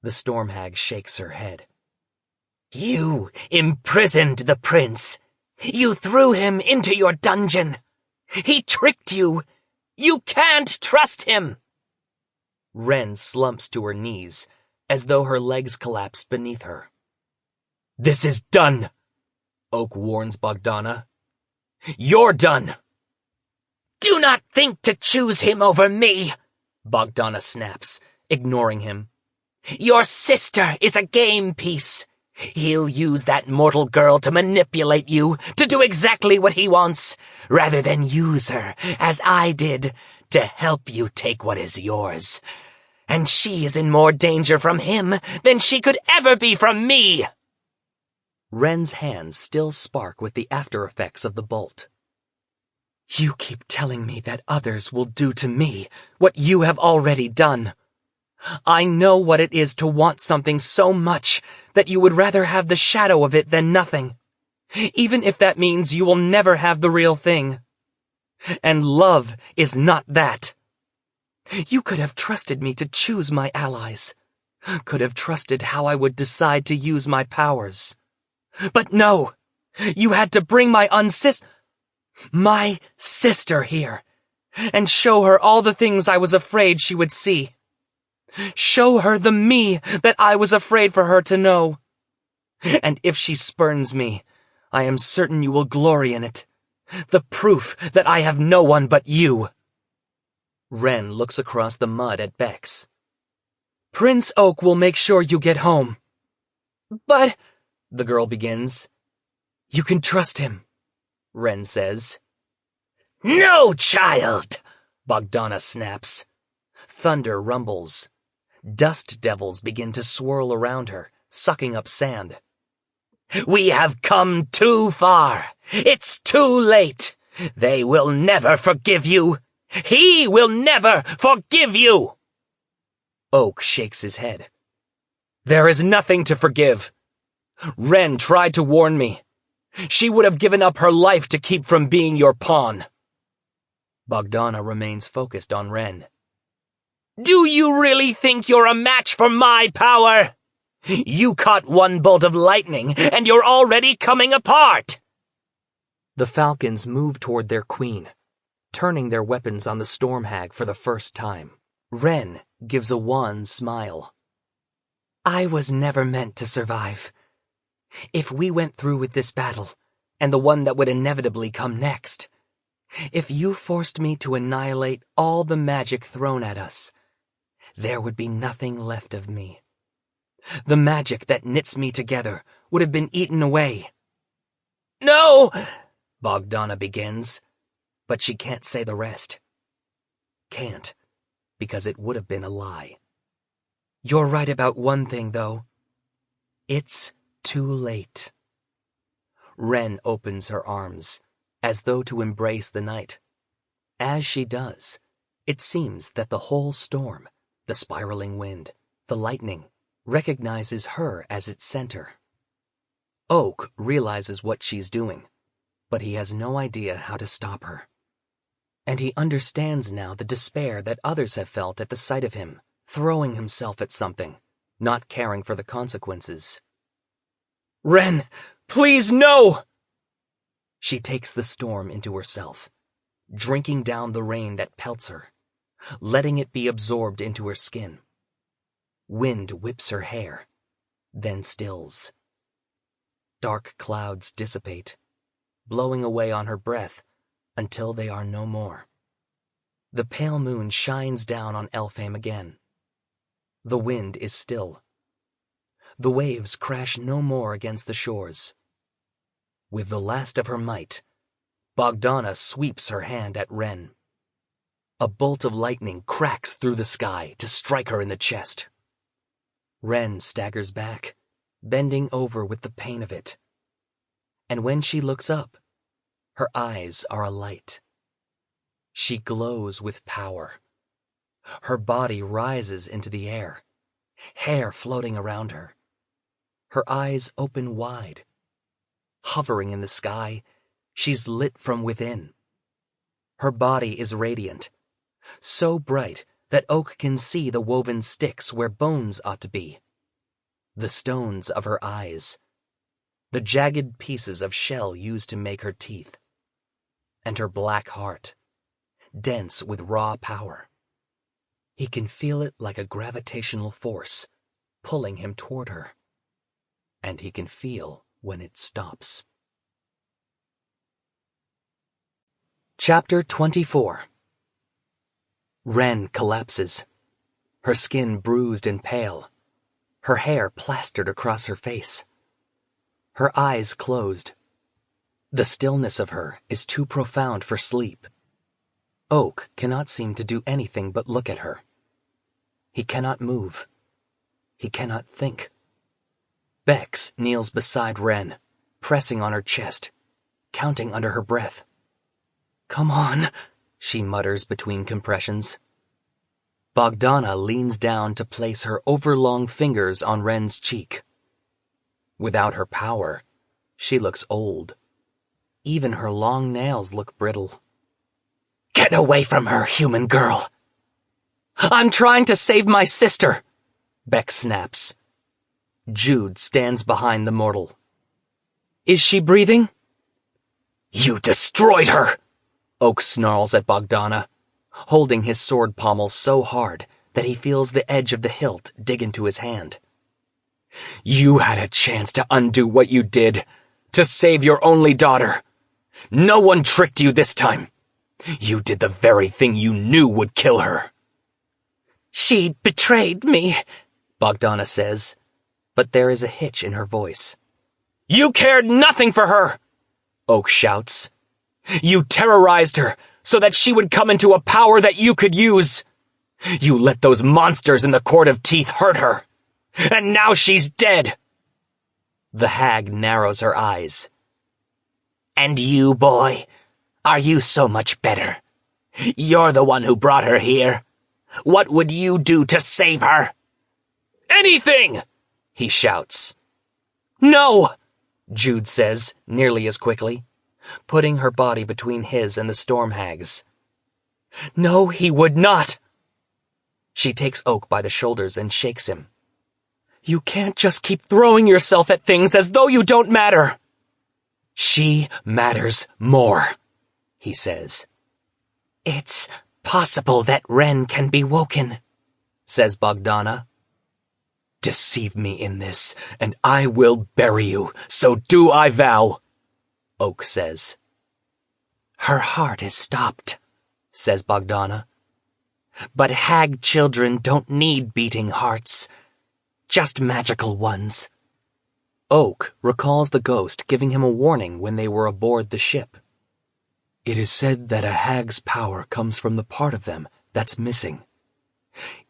The storm hag shakes her head. You imprisoned the prince. You threw him into your dungeon. He tricked you. You can't trust him. Ren slumps to her knees, as though her legs collapsed beneath her. This is done, Oak warns Bogdana. You're done. Do not think to choose him over me, Bogdana snaps, ignoring him. Your sister is a game piece. He'll use that mortal girl to manipulate you, to do exactly what he wants, rather than use her, as I did, to help you take what is yours. And she is in more danger from him than she could ever be from me. Ren's hands still spark with the after effects of the bolt. You keep telling me that others will do to me what you have already done. I know what it is to want something so much that you would rather have the shadow of it than nothing, even if that means you will never have the real thing. And love is not that. You could have trusted me to choose my allies, could have trusted how I would decide to use my powers. But no, you had to bring my sister here, and show her all the things I was afraid she would see. Show her the me that I was afraid for her to know. And if she spurns me, I am certain you will glory in it. The proof that I have no one but you. Ren looks across the mud at Bex. Prince Oak will make sure you get home. But, the girl begins. You can trust him, Ren says. No, child, Bogdana snaps. Thunder rumbles. Dust devils begin to swirl around her, sucking up sand. We have come too far. It's too late. They will never forgive you. He will never forgive you. Oak shakes his head. There is nothing to forgive. Ren tried to warn me. She would have given up her life to keep from being your pawn. Bogdana remains focused on Ren. Do you really think you're a match for my power? You caught one bolt of lightning, and you're already coming apart. The falcons move toward their queen, turning their weapons on the storm hag for the first time. Ren gives a wan smile. I was never meant to survive. If we went through with this battle, and the one that would inevitably come next, if you forced me to annihilate all the magic thrown at us, there would be nothing left of me. The magic that knits me together would have been eaten away. No, Bogdana begins, but she can't say the rest. Can't, because it would have been a lie. You're right about one thing, though. It's too late. Ren opens her arms, as though to embrace the night. As she does, it seems that the whole storm, the spiraling wind, the lightning, recognizes her as its center. Oak realizes what she's doing, but he has no idea how to stop her. And he understands now the despair that others have felt at the sight of him, throwing himself at something, not caring for the consequences. Ren, please no! She takes the storm into herself, drinking down the rain that pelts her, letting it be absorbed into her skin. Wind whips her hair, then stills. Dark clouds dissipate, blowing away on her breath until they are no more. The pale moon shines down on Elfhame again. The wind is still. The waves crash no more against the shores. With the last of her might, Bogdana sweeps her hand at Ren. A bolt of lightning cracks through the sky to strike her in the chest. Ren staggers back, bending over with the pain of it. And when she looks up, her eyes are alight. She glows with power. Her body rises into the air, hair floating around her. Her eyes open wide. Hovering in the sky, she's lit from within. Her body is radiant, so bright that Oak can see the woven sticks where bones ought to be. The stones of her eyes. The jagged pieces of shell used to make her teeth. And her black heart, dense with raw power. He can feel it like a gravitational force, pulling him toward her. And he can feel when it stops. Chapter 24. Ren collapses, her skin bruised and pale, her hair plastered across her face. Her eyes closed. The stillness of her is too profound for sleep. Oak cannot seem to do anything but look at her. He cannot move. He cannot think. Bex kneels beside Ren, pressing on her chest, counting under her breath. "Come on," she mutters between compressions. Bogdana leans down to place her overlong fingers on Ren's cheek. Without her power, she looks old. Even her long nails look brittle. "Get away from her, human girl!" "I'm trying to save my sister," Beck snaps. Jude stands behind the mortal. "Is she breathing?" "You destroyed her!" Oak snarls at Bogdana, holding his sword pommel so hard that he feels the edge of the hilt dig into his hand. "You had a chance to undo what you did, to save your only daughter. No one tricked you this time. You did the very thing you knew would kill her." "She betrayed me," Bogdana says, but there is a hitch in her voice. "You cared nothing for her!" Oak shouts. "You terrorized her so that she would come into a power that you could use. You let those monsters in the Court of Teeth hurt her. And now she's dead." The hag narrows her eyes. "And you, boy, are you so much better? You're the one who brought her here. What would you do to save her?" "Anything!" he shouts. "No," Jude says, nearly as quickly, putting her body between his and the storm hag's. "No, he would not." She takes Oak by the shoulders and shakes him. "You can't just keep throwing yourself at things as though you don't matter." "She matters more," he says. "It's possible that Ren can be woken," says Bogdana. "Deceive me in this, and I will bury you, so do I vow," Oak says. "Her heart is stopped," says Bogdana. "But hag children don't need beating hearts, just magical ones." Oak recalls the ghost giving him a warning when they were aboard the ship. It is said that a hag's power comes from the part of them that's missing.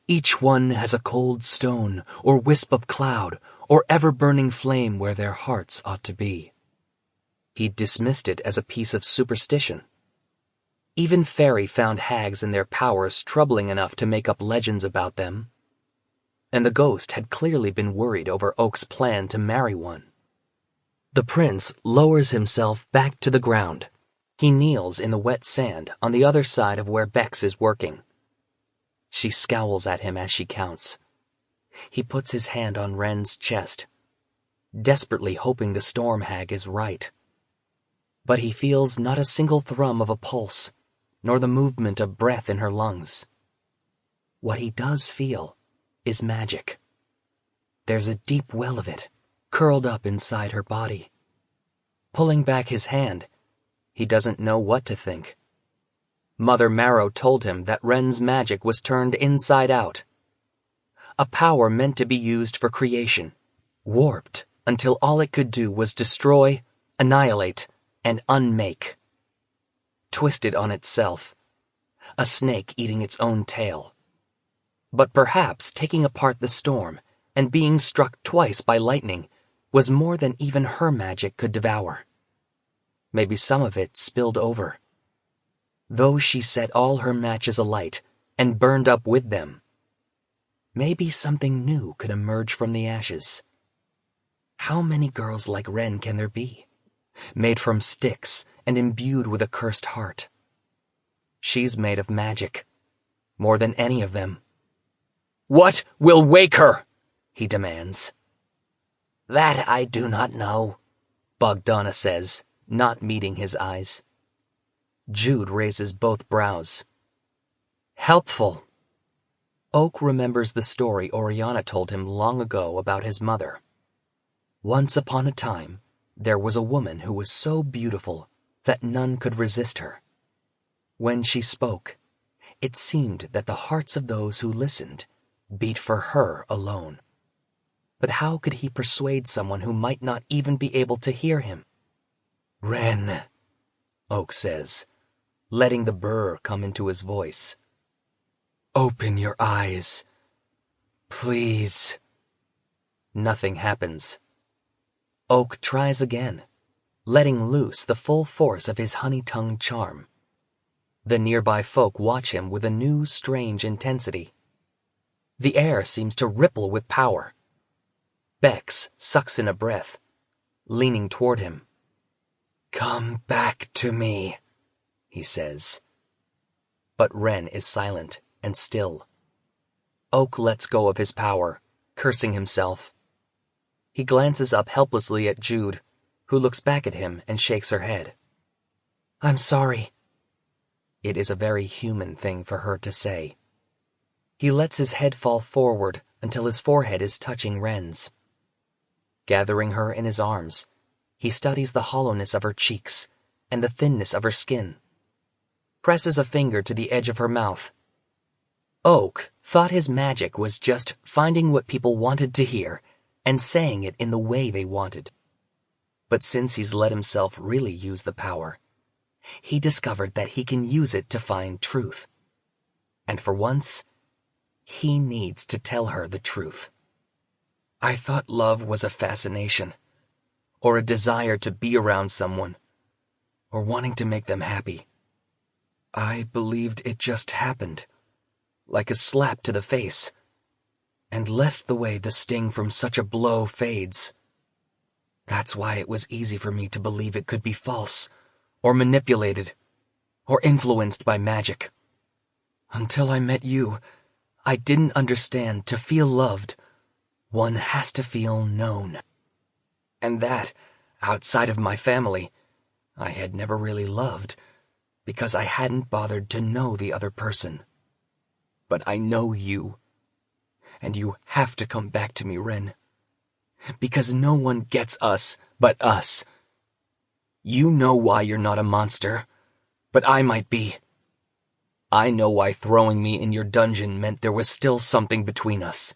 Each one has a cold stone or wisp of cloud or ever-burning flame where their hearts ought to be. He dismissed it as a piece of superstition. Even Fairy found hags and their powers troubling enough to make up legends about them. And the ghost had clearly been worried over Oak's plan to marry one. The prince lowers himself back to the ground. He kneels in the wet sand on the other side of where Bex is working. She scowls at him as she counts. He puts his hand on Ren's chest, desperately hoping the storm hag is right. But he feels not a single thrum of a pulse, nor the movement of breath in her lungs. What he does feel is magic. There's a deep well of it, curled up inside her body. Pulling back his hand, he doesn't know what to think. Mother Marrow told him that Ren's magic was turned inside out. A power meant to be used for creation, warped until all it could do was destroy, annihilate, and unmake. Twisted on itself, a snake eating its own tail. But perhaps taking apart the storm and being struck twice by lightning was more than even her magic could devour. Maybe some of it spilled over. Though she set all her matches alight and burned up with them, maybe something new could emerge from the ashes. How many girls like Wren can there be, made from sticks and imbued with a cursed heart? She's made of magic, more than any of them. "What will wake her?" he demands. "That I do not know," Bogdana says, not meeting his eyes. Jude raises both brows. "Helpful." Oak remembers the story Oriana told him long ago about his mother. Once upon a time, there was a woman who was so beautiful that none could resist her. When she spoke, it seemed that the hearts of those who listened beat for her alone. But how could he persuade someone who might not even be able to hear him? "Wren," Oak says, letting the burr come into his voice. "Open your eyes. Please." Nothing happens. Oak tries again, letting loose the full force of his honey-tongued charm. The nearby folk watch him with a new, strange intensity. The air seems to ripple with power. Bex sucks in a breath, leaning toward him. "Come back to me," he says. But Wren is silent and still. Oak lets go of his power, cursing himself. He glances up helplessly at Jude, who looks back at him and shakes her head. "I'm sorry." It is a very human thing for her to say. He lets his head fall forward until his forehead is touching Wren's. Gathering her in his arms, he studies the hollowness of her cheeks and the thinness of her skin. Presses a finger to the edge of her mouth. Oak thought his magic was just finding what people wanted to hear and saying it in the way they wanted. But since he's let himself really use the power, he discovered that he can use it to find truth. And for once, he needs to tell her the truth. "I thought love was a fascination, or a desire to be around someone, or wanting to make them happy. I believed it just happened, like a slap to the face, and left the way the sting from such a blow fades. That's why it was easy for me to believe it could be false, or manipulated, or influenced by magic. Until I met you, I didn't understand to feel loved, one has to feel known. And that, outside of my family, I had never really loved, because I hadn't bothered to know the other person. But I know you, and you have to come back to me, Wren. Because no one gets us but us. You know why you're not a monster, but I might be. I know why throwing me in your dungeon meant there was still something between us.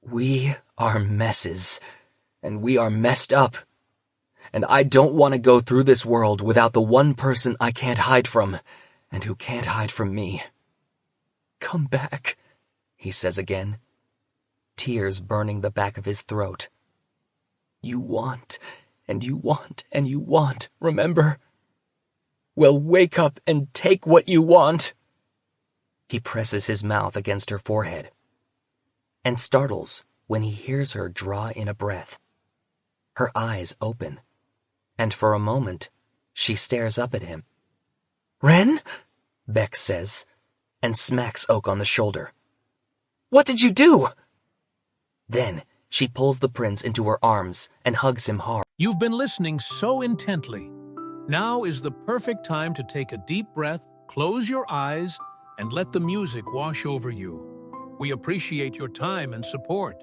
We are messes, and we are messed up. And I don't want to go through this world without the one person I can't hide from, and who can't hide from me. Come back, he says again, tears burning the back of his throat. You want, and you want, and you want, remember? Well, wake up and take what you want. He presses his mouth against her forehead, and startles when he hears her draw in a breath. Her eyes open, and for a moment, she stares up at him. Wren? Beck says, and smacks Oak on the shoulder. What did you do? Then she pulls the prince into her arms and hugs him hard. You've been listening so intently. Now is the perfect time to take a deep breath, close your eyes, and let the music wash over you. We appreciate your time and support.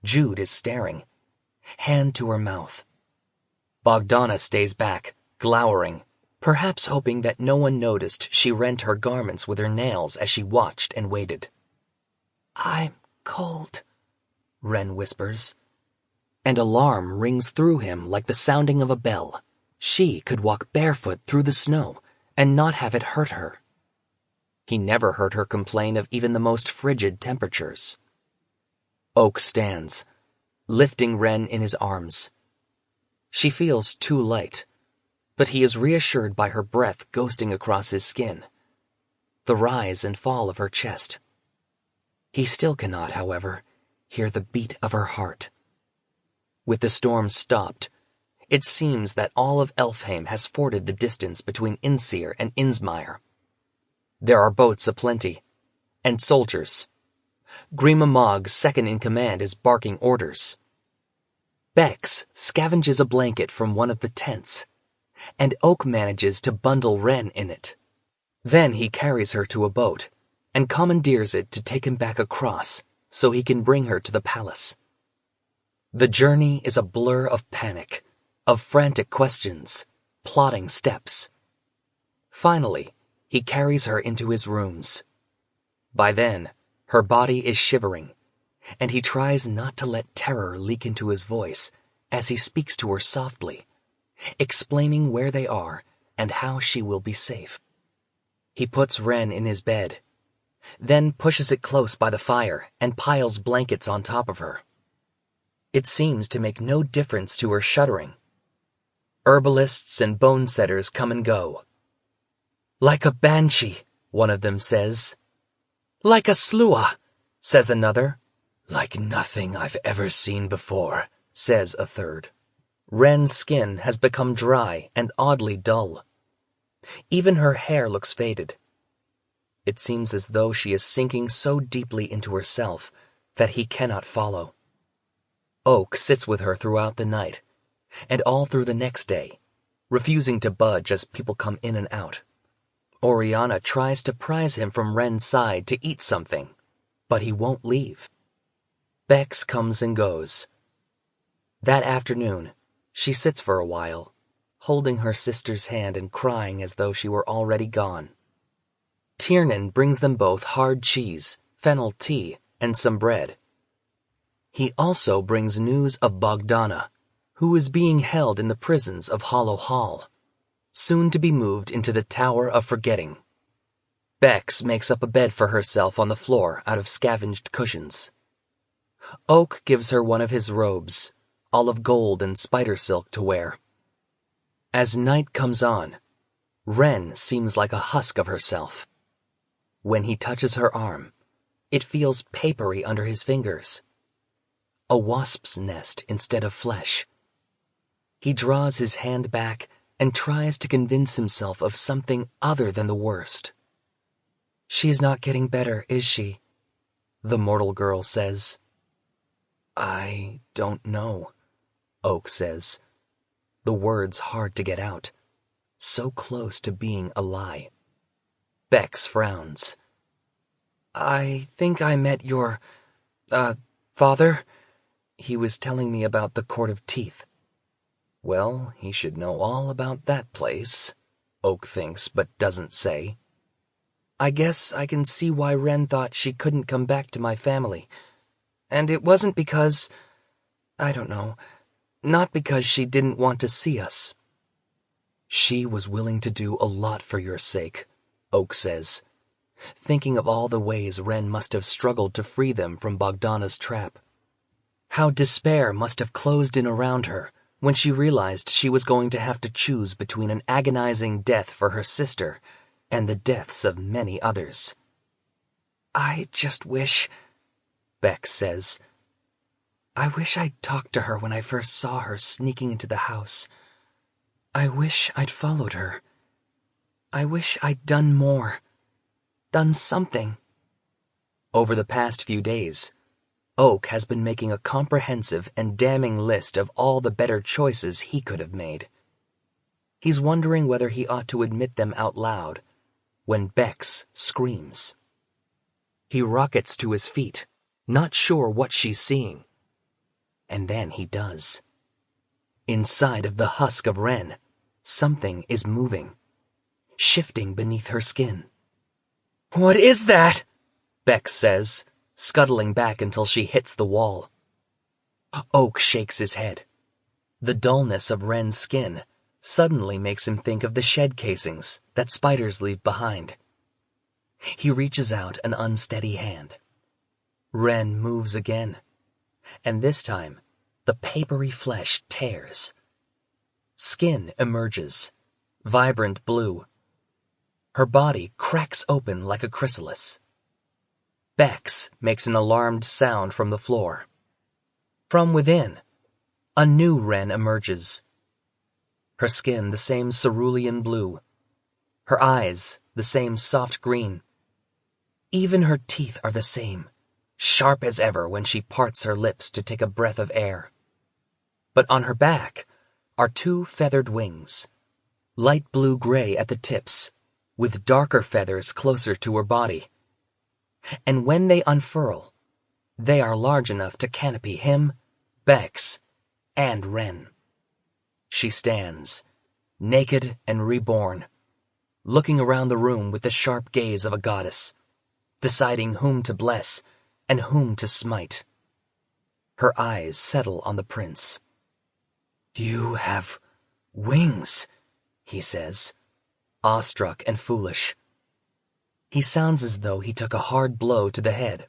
Jude is staring, hand to her mouth. Bogdana stays back, glowering, perhaps hoping that no one noticed she rent her garments with her nails as she watched and waited. "I'm cold," Ren whispers. And alarm rings through him like the sounding of a bell. She could walk barefoot through the snow and not have it hurt her. He never heard her complain of even the most frigid temperatures. Oak stands, lifting Ren in his arms. She feels too light, but he is reassured by her breath ghosting across his skin, the rise and fall of her chest. He still cannot, however, hear the beat of her heart. With the storm stopped, it seems that all of Elfheim has forded the distance between Inseer and Innsmire. There are boats aplenty, and soldiers. Grima Mog's second in command is barking orders. Bex scavenges a blanket from one of the tents, and Oak manages to bundle Ren in it. Then he carries her to a boat and commandeers it to take him back across so he can bring her to the palace. The journey is a blur of panic, of frantic questions, plotting steps. Finally, he carries her into his rooms. By then, her body is shivering, and he tries not to let terror leak into his voice as he speaks to her softly, explaining where they are and how she will be safe. He puts Ren in his bed, then pushes it close by the fire and piles blankets on top of her. It seems to make no difference to her shuddering. Herbalists and bone setters come and go. "Like a banshee," one of them says. "Like a slua," says another. "Like nothing I've ever seen before," says a third. Ren's skin has become dry and oddly dull. Even her hair looks faded. It seems as though she is sinking so deeply into herself that he cannot follow. Oak sits with her throughout the night, and all through the next day, refusing to budge as people come in and out. Oriana tries to prise him from Ren's side to eat something, but he won't leave. Bex comes and goes. That afternoon, she sits for a while, holding her sister's hand and crying as though she were already gone. Tiernan brings them both hard cheese, fennel tea, and some bread. He also brings news of Bogdana, who is being held in the prisons of Hollow Hall, soon to be moved into the Tower of Forgetting. Bex makes up a bed for herself on the floor out of scavenged cushions. Oak gives her one of his robes, all of gold and spider silk to wear. As night comes on, Ren seems like a husk of herself. When he touches her arm, it feels papery under his fingers. A wasp's nest instead of flesh. He draws his hand back and tries to convince himself of something other than the worst. "She's not getting better, is she?" the mortal girl says. "I don't know," Oak says, the words hard to get out, so close to being a lie. Bex frowns. "I think I met your, father. He was telling me about the Court of Teeth." Well, he should know all about that place, Oak thinks but doesn't say. "I guess I can see why Ren thought she couldn't come back to my family. And it wasn't because, I don't know, not because she didn't want to see us." "She was willing to do a lot for your sake," Oak says, thinking of all the ways Ren must have struggled to free them from Bogdana's trap. How despair must have closed in around her when she realized she was going to have to choose between an agonizing death for her sister and the deaths of many others. "I just wish," Beck says, "I wish I'd talked to her when I first saw her sneaking into the house. I wish I'd followed her. I wish I'd done more. Done something." Over the past few days, Oak has been making a comprehensive and damning list of all the better choices he could have made. He's wondering whether he ought to admit them out loud when Bex screams. He rockets to his feet, not sure what she's seeing. And then he does. Inside of the husk of Ren, something is moving, shifting beneath her skin. What is that? Bex says, scuttling back until she hits the wall. Oak shakes his head. The dullness of Ren's skin suddenly makes him think of the shed casings that spiders leave behind. He reaches out an unsteady hand. Ren moves again, and this time the papery flesh tears. Skin emerges, vibrant blue. Her body cracks open like a chrysalis. Bex makes an alarmed sound from the floor. From within, a new Ren emerges. Her skin the same cerulean blue. Her eyes the same soft green. Even her teeth are the same, sharp as ever when she parts her lips to take a breath of air. But on her back are two feathered wings, light blue-gray at the tips, with darker feathers closer to her body. And when they unfurl, they are large enough to canopy him, Bex, and Ren. She stands, naked and reborn, looking around the room with the sharp gaze of a goddess, deciding whom to bless and whom to smite. Her eyes settle on the prince. "You have wings," he says, awestruck and foolish. He sounds as though he took a hard blow to the head.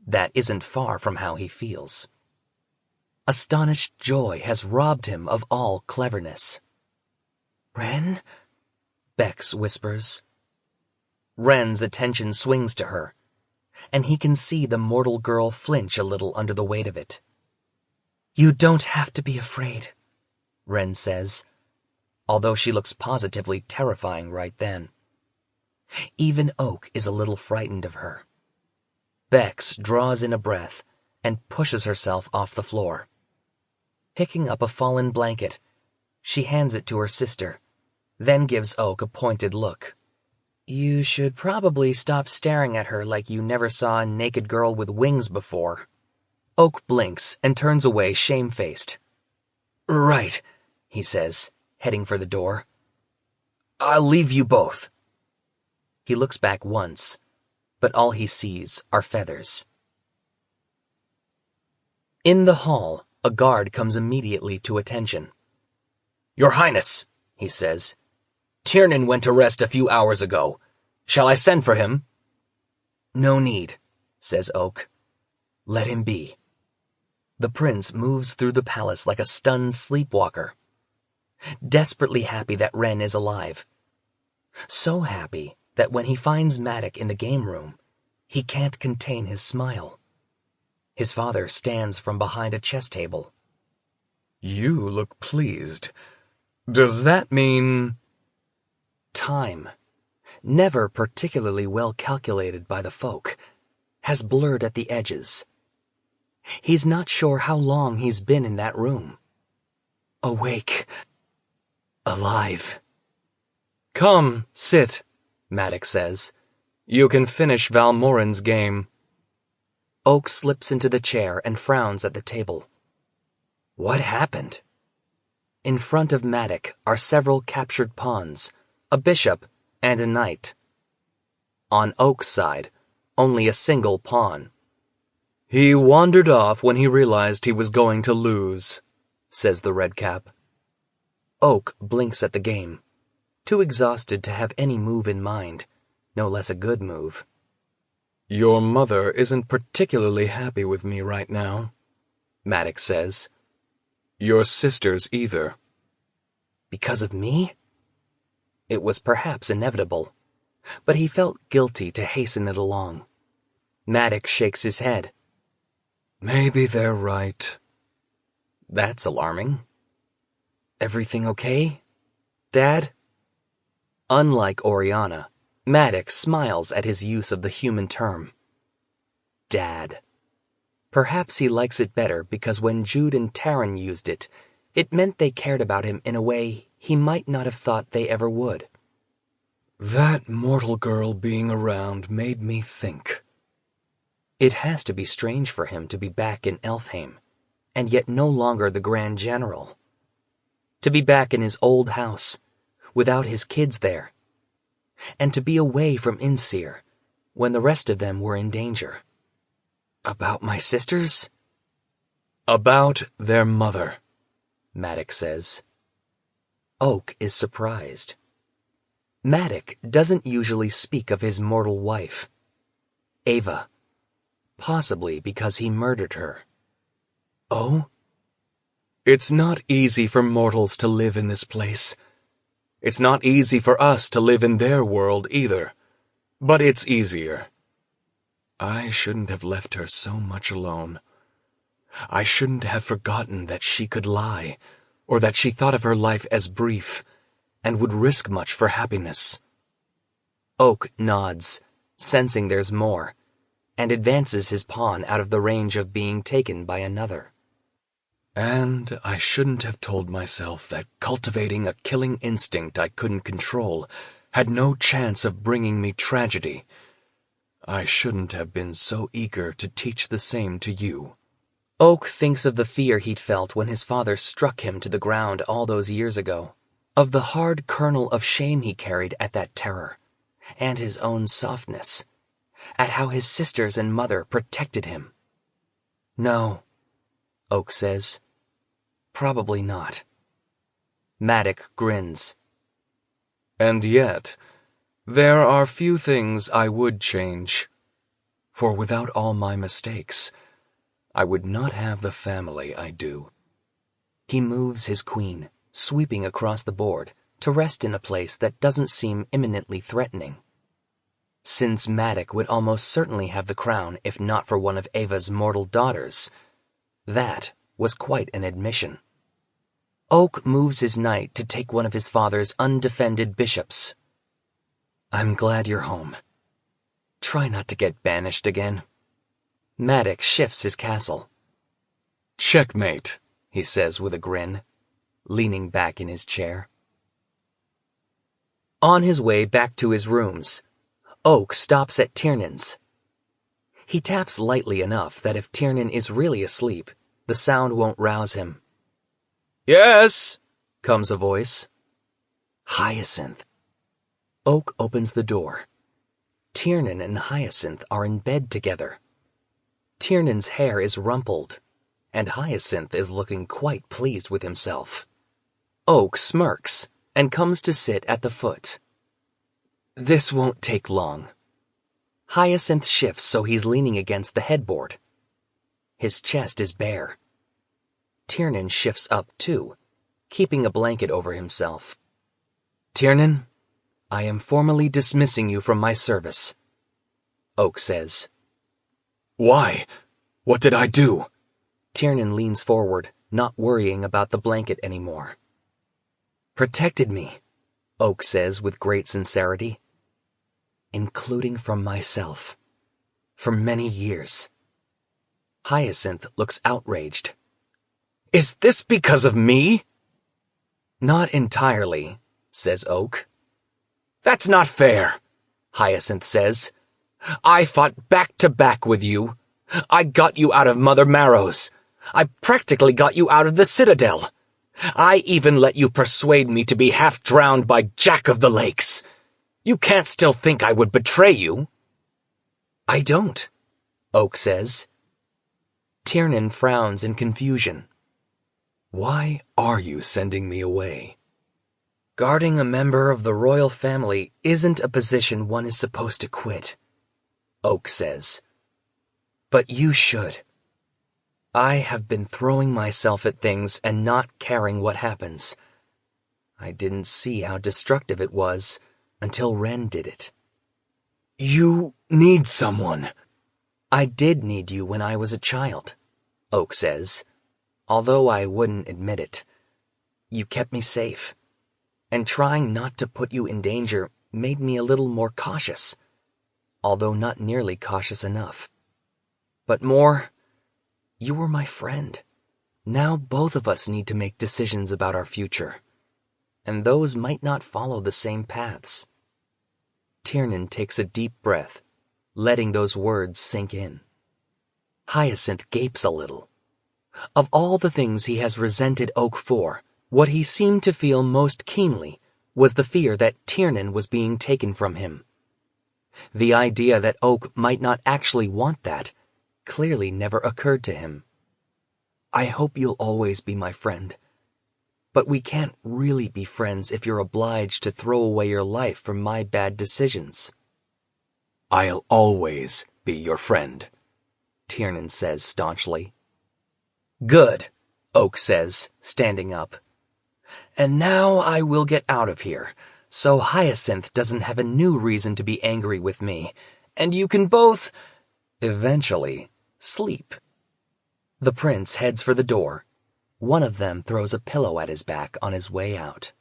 That isn't far from how he feels. Astonished joy has robbed him of all cleverness. "Ren?" Bex whispers. Ren's attention swings to her, and he can see the mortal girl flinch a little under the weight of it. "You don't have to be afraid," Ren says, although she looks positively terrifying right then. Even Oak is a little frightened of her. Bex draws in a breath and pushes herself off the floor. Picking up a fallen blanket, she hands it to her sister, then gives Oak a pointed look. "You should probably stop staring at her like you never saw a naked girl with wings before." Oak blinks and turns away shamefaced. "Right," he says, heading for the door. "I'll leave you both." He looks back once, but all he sees are feathers. In the hall, a guard comes immediately to attention. "Your Highness," he says, "Tiernan went to rest a few hours ago. Shall I send for him?" "No need," says Oak. "Let him be." The prince moves through the palace like a stunned sleepwalker, desperately happy that Ren is alive. So happy that when he finds Maddock in the game room, he can't contain his smile. His father stands from behind a chess table. "You look pleased. Does that mean—" Time, never particularly well calculated by the folk, has blurred at the edges. He's not sure how long he's been in that room. Awake. Alive. "Come, sit," Maddox says. "You can finish Valmoran's game." Oak slips into the chair and frowns at the table. What happened? In front of Maddox are several captured pawns, a bishop, and a knight. On Oak's side, only a single pawn. "He wandered off when he realized he was going to lose," says the redcap. Oak blinks at the game, too exhausted to have any move in mind, no less a good move. "Your mother isn't particularly happy with me right now," Maddox says. "Your sisters either." Because of me? It was perhaps inevitable, but he felt guilty to hasten it along. Maddox shakes his head. "Maybe they're right." That's alarming. "Everything okay, Dad?" Unlike Oriana, Maddox smiles at his use of the human term. Dad. Perhaps he likes it better because when Jude and Taryn used it, it meant they cared about him in a way he might not have thought they ever would. That mortal girl being around made me think. It has to be strange for him to be back in Elfheim, and yet no longer the Grand General. To be back in his old house, without his kids there, and to be away from Insir when the rest of them were in danger. About my sisters? About their mother, Maddox says. Oak is surprised. Maddox doesn't usually speak of his mortal wife, Ava, possibly because he murdered her. Oh? It's not easy for mortals to live in this place. It's not easy for us to live in their world either. But it's easier. I shouldn't have left her so much alone. I shouldn't have forgotten that she could lie, or that she thought of her life as brief, and would risk much for happiness. Oak nods, sensing there's more, and advances his pawn out of the range of being taken by another. And I shouldn't have told myself that cultivating a killing instinct I couldn't control had no chance of bringing me tragedy. I shouldn't have been so eager to teach the same to you. Oak thinks of the fear he'd felt when his father struck him to the ground all those years ago, of the hard kernel of shame he carried at that terror, and his own softness, at how his sisters and mother protected him. No, Oak says. Probably not. Maddox grins. And yet, there are few things I would change. For without all my mistakes, I would not have the family I do. He moves his queen, sweeping across the board, to rest in a place that doesn't seem imminently threatening. Since Maddox would almost certainly have the crown if not for one of Ava's mortal daughters, that was quite an admission. Oak moves his knight to take one of his father's undefended bishops. I'm glad you're home. Try not to get banished again. Maddox shifts his castle. Checkmate, he says with a grin, leaning back in his chair. On his way back to his rooms, Oak stops at Tiernan's. He taps lightly enough that if Tiernan is really asleep, the sound won't rouse him. Yes, comes a voice. Hyacinth. Oak opens the door. Tiernan and Hyacinth are in bed together. Tiernan's hair is rumpled, and Hyacinth is looking quite pleased with himself. Oak smirks and comes to sit at the foot. This won't take long. Hyacinth shifts so he's leaning against the headboard. His chest is bare. Tiernan shifts up too, keeping a blanket over himself. Tiernan, I am formally dismissing you from my service, Oak says. Why? What did I do? Tiernan leans forward, not worrying about the blanket anymore. Protected me, Oak says with great sincerity. Including from myself. For many years. Hyacinth looks outraged. Is this because of me? Not entirely, says Oak. That's not fair, Hyacinth says. I fought back to back with you. I got you out of Mother Marrow's. I practically got you out of the Citadel. I even let you persuade me to be half drowned by Jack of the Lakes. You can't still think I would betray you. I don't, Oak says. Tiernan frowns in confusion. Why are you sending me away? Guarding a member of the royal family isn't a position one is supposed to quit, Oak says. But you should. I have been throwing myself at things and not caring what happens. I didn't see how destructive it was until Ren did it. You need someone. I did need you when I was a child, Oak says, although I wouldn't admit it. You kept me safe, and trying not to put you in danger made me a little more cautious, although not nearly cautious enough. But more, you were my friend. Now both of us need to make decisions about our future, and those might not follow the same paths. Tiernan takes a deep breath, letting those words sink in. Hyacinth gapes a little, Of all the things he has resented Oak for, what he seemed to feel most keenly was the fear that Tiernan was being taken from him. The idea that Oak might not actually want that clearly never occurred to him. I hope you'll always be my friend. But we can't really be friends if you're obliged to throw away your life for my bad decisions. I'll always be your friend, Tiernan says staunchly. Good, Oak says, standing up. And now I will get out of here, so Hyacinth doesn't have a new reason to be angry with me, and you can both, eventually, sleep. The prince heads for the door. One of them throws a pillow at his back on his way out.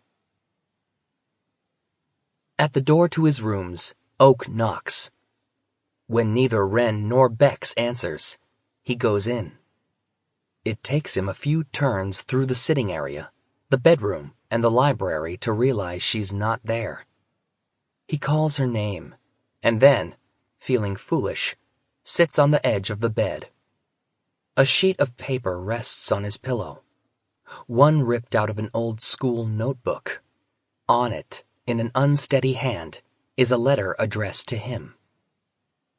At the door to his rooms, Oak knocks. When neither Wren nor Bex answers, he goes in. It takes him a few turns through the sitting area, the bedroom, and the library to realize she's not there. He calls her name, and then, feeling foolish, sits on the edge of the bed. A sheet of paper rests on his pillow. One ripped out of an old school notebook. On it, in an unsteady hand, is a letter addressed to him.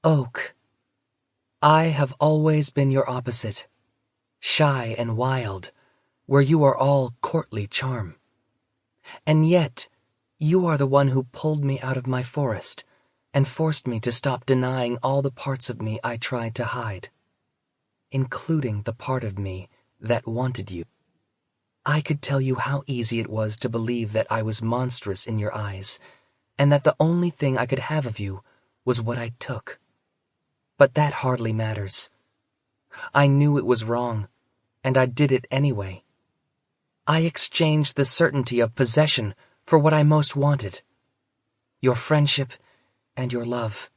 Oak, I have always been your opposite, shy and wild, where you are all courtly charm. And yet, you are the one who pulled me out of my forest and forced me to stop denying all the parts of me I tried to hide, including the part of me that wanted you. I could tell you how easy it was to believe that I was monstrous in your eyes, and that the only thing I could have of you was what I took. But that hardly matters. I knew it was wrong, and I did it anyway. I exchanged the certainty of possession for what I most wanted. Your friendship and your love.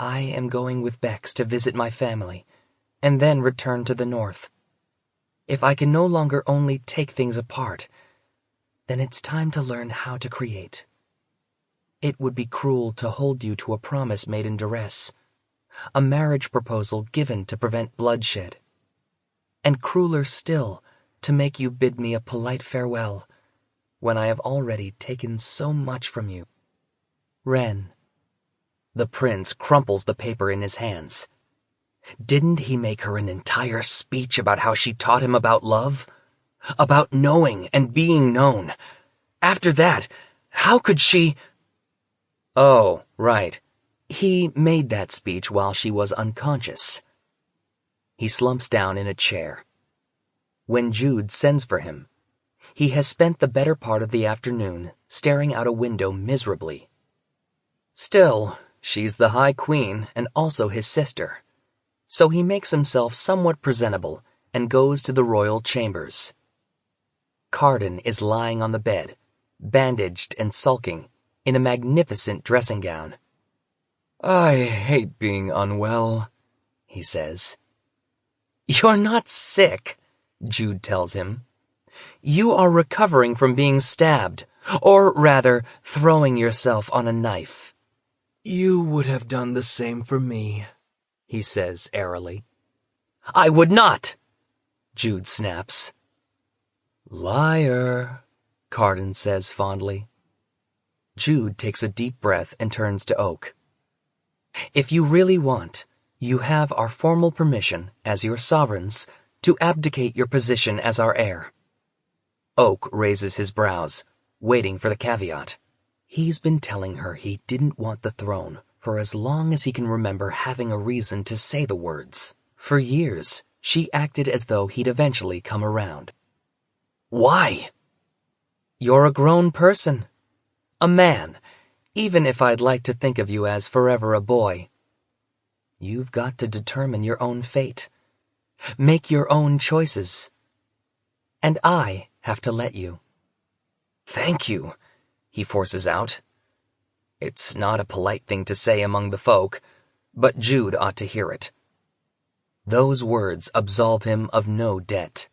I am going with Bex to visit my family, and then return to the north. If I can no longer only take things apart, then it's time to learn how to create. It would be cruel to hold you to a promise made in duress, a marriage proposal given to prevent bloodshed, and crueler still to make you bid me a polite farewell when I have already taken so much from you. Wren. The prince crumples the paper in his hands. Didn't he make her an entire speech about how she taught him about love? About knowing and being known? After that, how could she... Oh, right. He made that speech while she was unconscious. He slumps down in a chair. When Jude sends for him, he has spent the better part of the afternoon staring out a window miserably. Still, she's the High Queen and also his sister, so he makes himself somewhat presentable and goes to the royal chambers. Cardan is lying on the bed, bandaged and sulking, in a magnificent dressing gown. I hate being unwell, he says. You're not sick, Jude tells him. You are recovering from being stabbed, or rather, throwing yourself on a knife. You would have done the same for me, he says airily. I would not, Jude snaps. Liar, Cardan says fondly. Jude takes a deep breath and turns to Oak. If you really want, you have our formal permission, as your sovereigns, to abdicate your position as our heir. Oak raises his brows, waiting for the caveat. He's been telling her he didn't want the throne for as long as he can remember having a reason to say the words. For years, she acted as though he'd eventually come around. Why? You're a grown person. A man, even if I'd like to think of you as forever a boy. You've got to determine your own fate. Make your own choices. And I have to let you. Thank you, he forces out. It's not a polite thing to say among the folk, but Jude ought to hear it. Those words absolve him of no debt.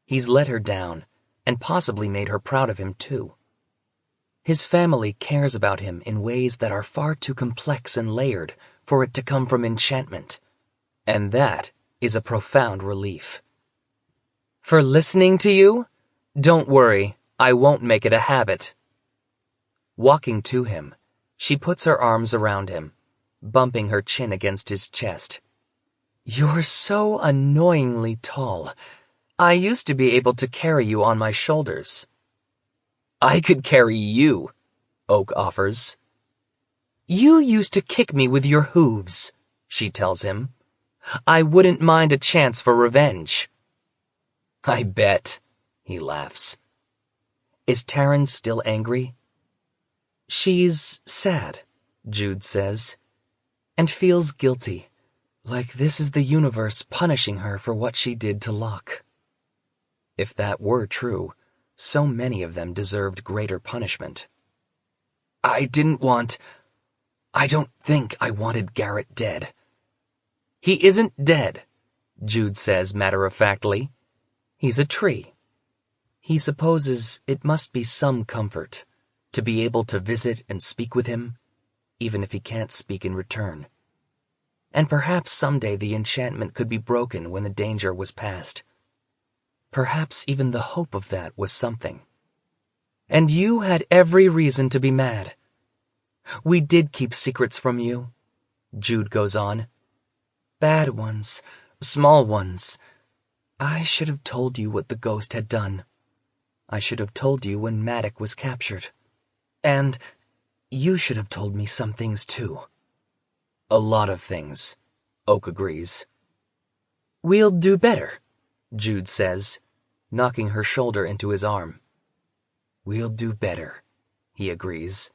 He's let her down, and possibly made her proud of him too. His family cares about him in ways that are far too complex and layered for it to come from enchantment, and that is a profound relief. For listening to you? Don't worry, I won't make it a habit. Walking to him, she puts her arms around him, bumping her chin against his chest. You're so annoyingly tall. I used to be able to carry you on my shoulders. I could carry you, Oak offers. You used to kick me with your hooves, she tells him. I wouldn't mind a chance for revenge. I bet, he laughs. Is Taryn still angry? She's sad, Jude says, and feels guilty, like this is the universe punishing her for what she did to Locke. If that were true, so many of them deserved greater punishment. I don't think I wanted Garrett dead. He isn't dead, Jude says matter-of-factly. He's a tree. He supposes it must be some comfort to be able to visit and speak with him, even if he can't speak in return. And perhaps someday the enchantment could be broken when the danger was past. Perhaps even the hope of that was something. And you had every reason to be mad. We did keep secrets from you, Jude goes on. Bad ones, small ones. I should have told you what the ghost had done. I should have told you when Maddock was captured. And you should have told me some things too. A lot of things, Oak agrees. We'll do better, Jude says, knocking her shoulder into his arm. We'll do better, he agrees.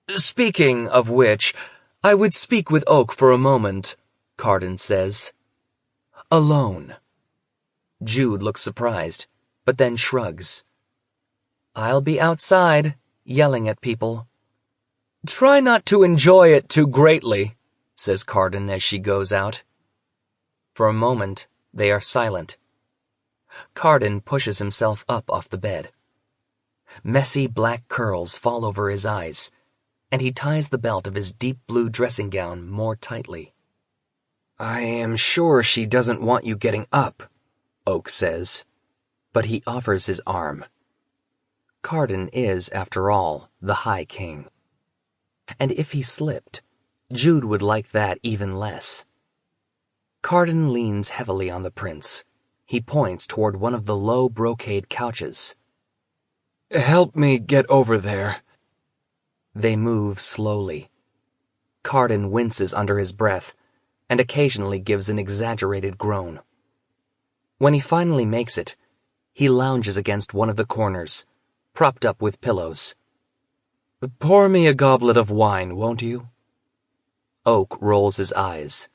Speaking of which, I would speak with Oak for a moment, Carden says. Alone. Jude looks surprised, but then shrugs. I'll be outside, yelling at people. Try not to enjoy it too greatly, says Carden as she goes out. For a moment, they are silent. Carden pushes himself up off the bed. Messy black curls fall over his eyes, and he ties the belt of his deep blue dressing gown more tightly. I am sure she doesn't want you getting up, Oak says, but he offers his arm. Carden is, after all, the High King. And if he slipped, Jude would like that even less. Carden leans heavily on the prince. He points toward one of the low brocade couches. Help me get over there. They move slowly. Carden winces under his breath and occasionally gives an exaggerated groan. When he finally makes it, he lounges against one of the corners, propped up with pillows. Pour me a goblet of wine, won't you? Oak rolls his eyes.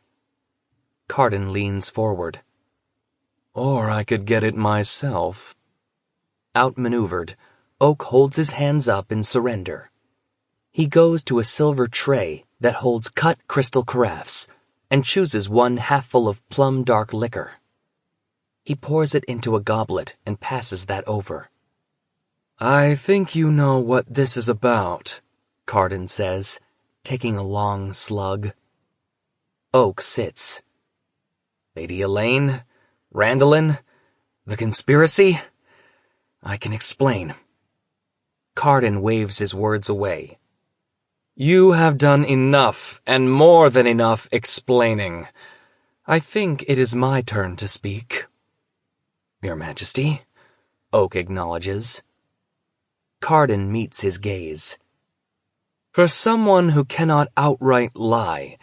Carden leans forward. Or I could get it myself. Outmaneuvered, Oak holds his hands up in surrender. He goes to a silver tray that holds cut crystal carafes and chooses one half full of plum-dark liquor. He pours it into a goblet and passes that over. I think you know what this is about, Carden says, taking a long slug. Oak sits. Lady Elaine, Randallin, the conspiracy? I can explain. Carden waves his words away. You have done enough, and more than enough, explaining. I think it is my turn to speak. Your Majesty, Oak acknowledges. Carden meets his gaze. For someone who cannot outright lie,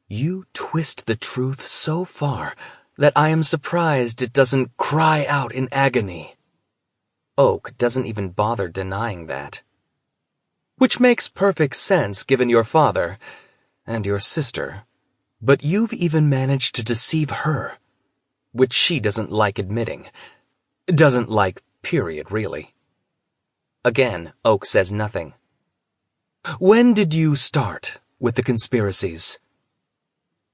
you twist the truth so far that I am surprised it doesn't cry out in agony. Oak doesn't even bother denying that. Which makes perfect sense given your father and your sister, but you've even managed to deceive her, which she doesn't like admitting. Doesn't like, period, really. Again, Oak says nothing. When did you start with the conspiracies?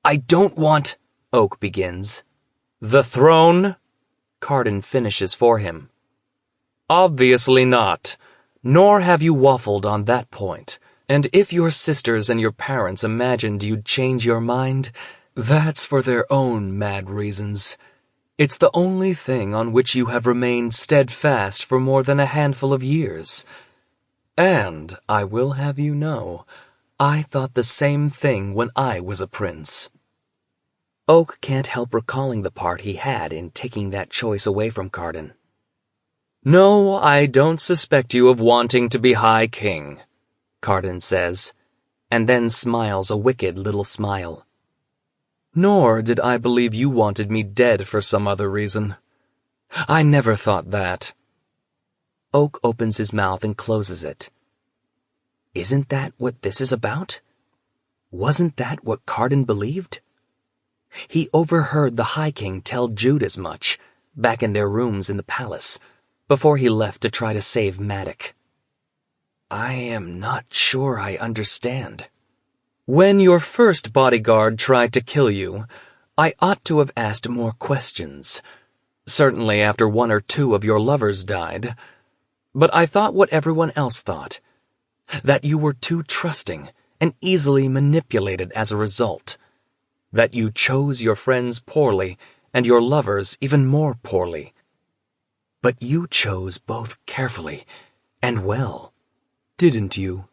I don't want, Oak begins. The throne? Carden finishes for him. Obviously not, nor have you waffled on that point. And if your sisters and your parents imagined you'd change your mind, That's for their own mad reasons. It's the only thing on which you have remained steadfast for more than a handful of years. And, I will have you know, I thought the same thing when I was a prince. Oak can't help recalling the part he had in taking that choice away from Carden. No, I don't suspect you of wanting to be High King, Carden says, and then smiles a wicked little smile. Nor did I believe you wanted me dead for some other reason. I never thought that. Oak opens his mouth and closes it. Isn't that what this is about? Wasn't that what Carden believed? He overheard the High King tell Jude as much, back in their rooms in the palace, before he left to try to save Maddox. I am not sure I understand. When your first bodyguard tried to kill you, I ought to have asked more questions. Certainly after one or two of your lovers died. But I thought what everyone else thought. That you were too trusting and easily manipulated as a result. That you chose your friends poorly and your lovers even more poorly. But you chose both carefully and well, didn't you?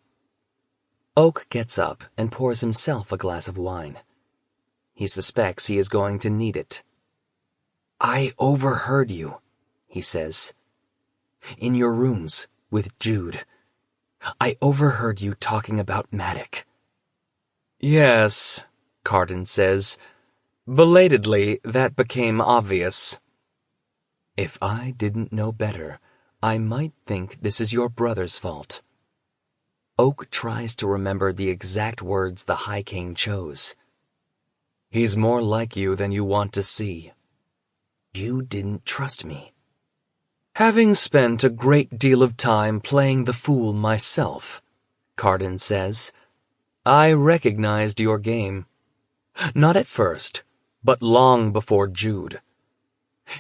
Oak gets up and pours himself a glass of wine. He suspects he is going to need it. I overheard you, he says. In your rooms with Jude. I overheard you talking about Maddox. Yes, Carden says. Belatedly, that became obvious. If I didn't know better, I might think this is your brother's fault. Oak tries to remember the exact words the High King chose. He's more like you than you want to see. You didn't trust me. Having spent a great deal of time playing the fool myself, Carden says, I recognized your game. Not at first, but long before Jude.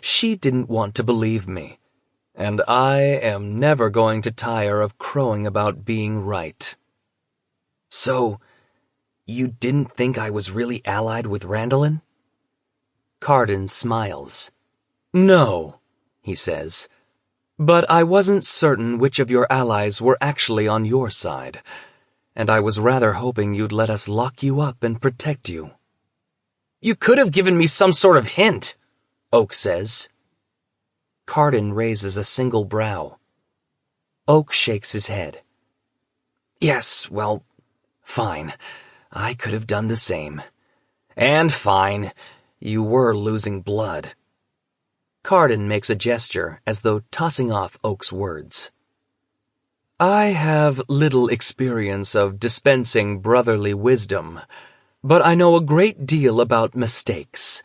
She didn't want to believe me. And I am never going to tire of crowing about being right. So, you didn't think I was really allied with Randallin? Carden smiles. No, he says. But I wasn't certain which of your allies were actually on your side, and I was rather hoping you'd let us lock you up and protect you. You could have given me some sort of hint, Oak says. Carden raises a single brow. Oak shakes his head. Yes, well, fine. I could have done the same. And fine, you were losing blood. Carden makes a gesture as though tossing off Oak's words. I have little experience of dispensing brotherly wisdom, but I know a great deal about mistakes,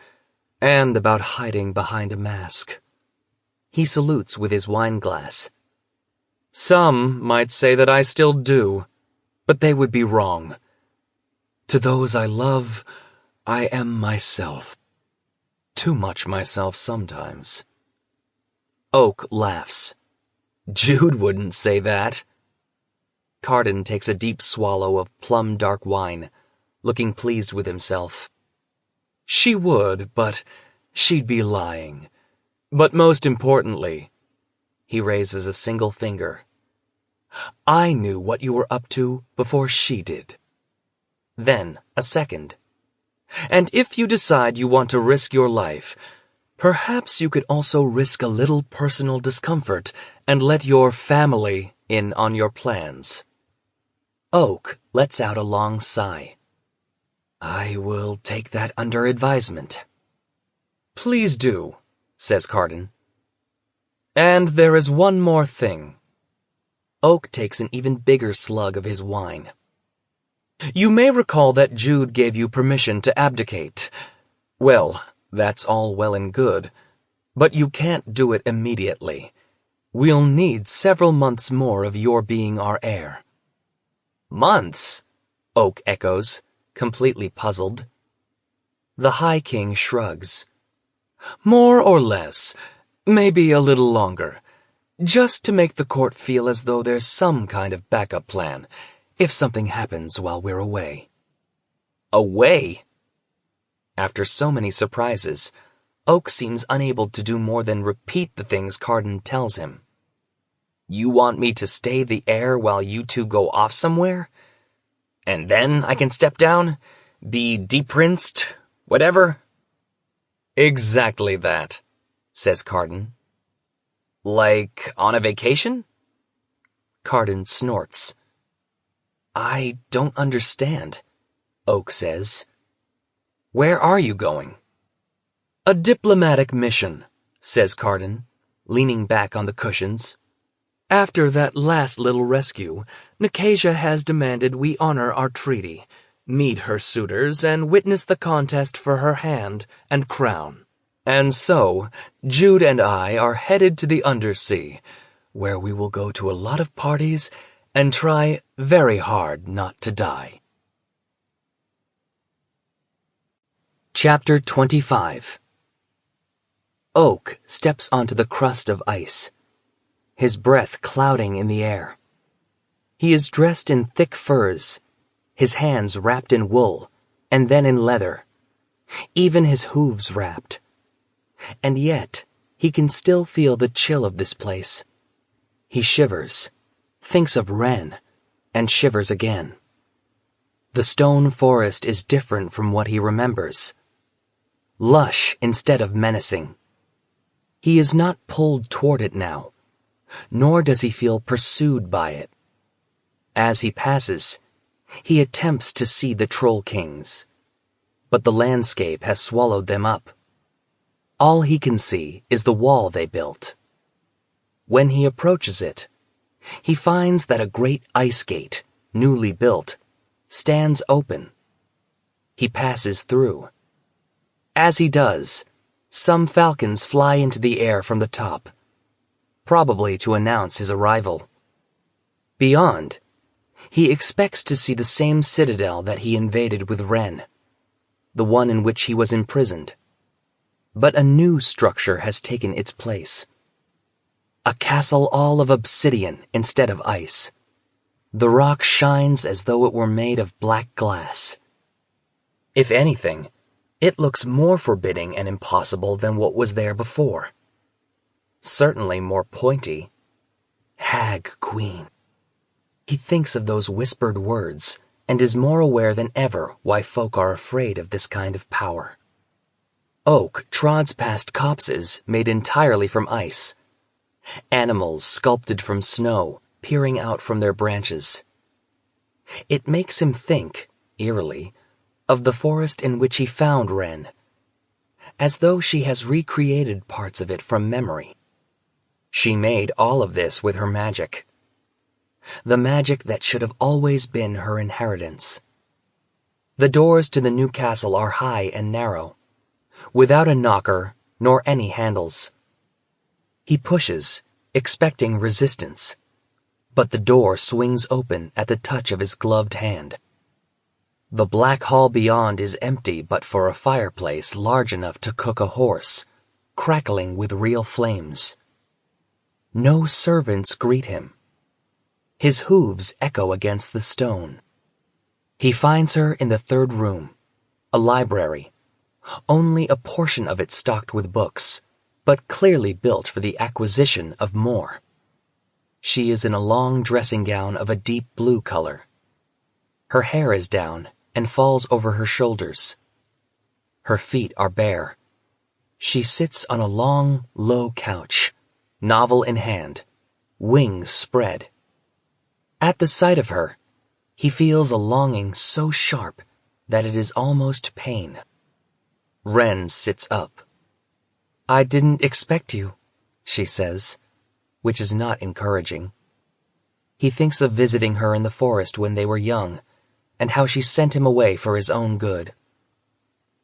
and about hiding behind a mask. He salutes with his wine glass. Some might say that I still do, but they would be wrong. To those I love, I am myself. Too much myself sometimes. Oak laughs. Jude wouldn't say that. Carden takes a deep swallow of plum-dark wine, looking pleased with himself. She would, but she'd be lying. But most importantly, he raises a single finger, I knew what you were up to before she did. Then a second. And if you decide you want to risk your life, perhaps you could also risk a little personal discomfort and let your family in on your plans. Oak lets out a long sigh. I will take that under advisement. Please do, says Carden. And there is one more thing. Oak takes an even bigger slug of his wine. You may recall that Jude gave you permission to abdicate. Well, that's all well and good, but you can't do it immediately. We'll need several months more of your being our heir. Months? Oak echoes, completely puzzled. The High King shrugs. More or less, maybe a little longer, just to make the court feel as though there's some kind of backup plan, if something happens while we're away. Away? After so many surprises, Oak seems unable to do more than repeat the things Carden tells him. You want me to stay the heir while you two go off somewhere? And then I can step down, be deprinced, whatever? Exactly that, says Carden. Like on a vacation? Carden snorts. I don't understand, Oak says. Where are you going? A diplomatic mission, says Carden, leaning back on the cushions. After that last little rescue, Nicasia has demanded we honor our treaty, meet her suitors, and witness the contest for her hand and crown. And so, Jude and I are headed to the Undersea, where we will go to a lot of parties and try very hard not to die. Chapter 25. Oak steps onto the crust of ice, his breath clouding in the air. He is dressed in thick furs, his hands wrapped in wool, and then in leather, even his hooves wrapped. And yet, he can still feel the chill of this place. He shivers, thinks of Wren, and shivers again. The stone forest is different from what he remembers. Lush instead of menacing. He is not pulled toward it now, nor does he feel pursued by it. As he passes, he attempts to see the Troll Kings, but the landscape has swallowed them up. All he can see is the wall they built. When he approaches it, he finds that a great ice gate, newly built, stands open. He passes through. As he does, some falcons fly into the air from the top, probably to announce his arrival. Beyond, he expects to see the same citadel that he invaded with Wren, the one in which he was imprisoned. But a new structure has taken its place. A castle all of obsidian instead of ice. The rock shines as though it were made of black glass. If anything, it looks more forbidding and impossible than what was there before. Certainly more pointy. Hag Queen. He thinks of those whispered words and is more aware than ever why folk are afraid of this kind of power. Oak trods past copses made entirely from ice, animals sculpted from snow peering out from their branches. It makes him think, eerily, of the forest in which he found Wren, as though she has recreated parts of it from memory. She made all of this with her magic. The magic that should have always been her inheritance. The doors to the new castle are high and narrow, without a knocker nor any handles. He pushes, expecting resistance, but the door swings open at the touch of his gloved hand. The black hall beyond is empty but for a fireplace large enough to cook a horse, crackling with real flames. No servants greet him. His hooves echo against the stone. He finds her in the third room, a library, only a portion of it stocked with books, but clearly built for the acquisition of more. She is in a long dressing gown of a deep blue color. Her hair is down and falls over her shoulders. Her feet are bare. She sits on a long, low couch, novel in hand, wings spread. At the sight of her, he feels a longing so sharp that it is almost pain. Wren sits up. I didn't expect you, she says, which is not encouraging. He thinks of visiting her in the forest when they were young, and how she sent him away for his own good.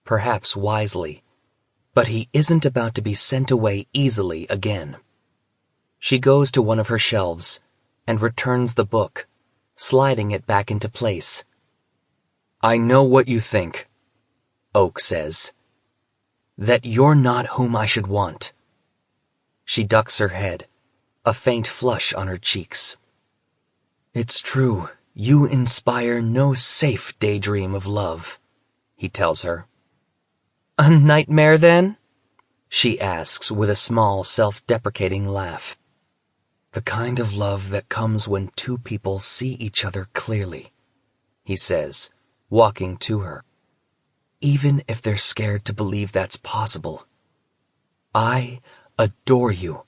Perhaps wisely, but he isn't about to be sent away easily again. She goes to one of her shelves and returns the book, sliding it back into place. I know what you think, Oak says. That you're not whom I should want. She ducks her head, a faint flush on her cheeks. It's true, you inspire no safe daydream of love, he tells her. A nightmare, then? She asks with a small, self-deprecating laugh. The kind of love that comes when two people see each other clearly, he says, walking to her. Even if they're scared to believe that's possible. I adore you.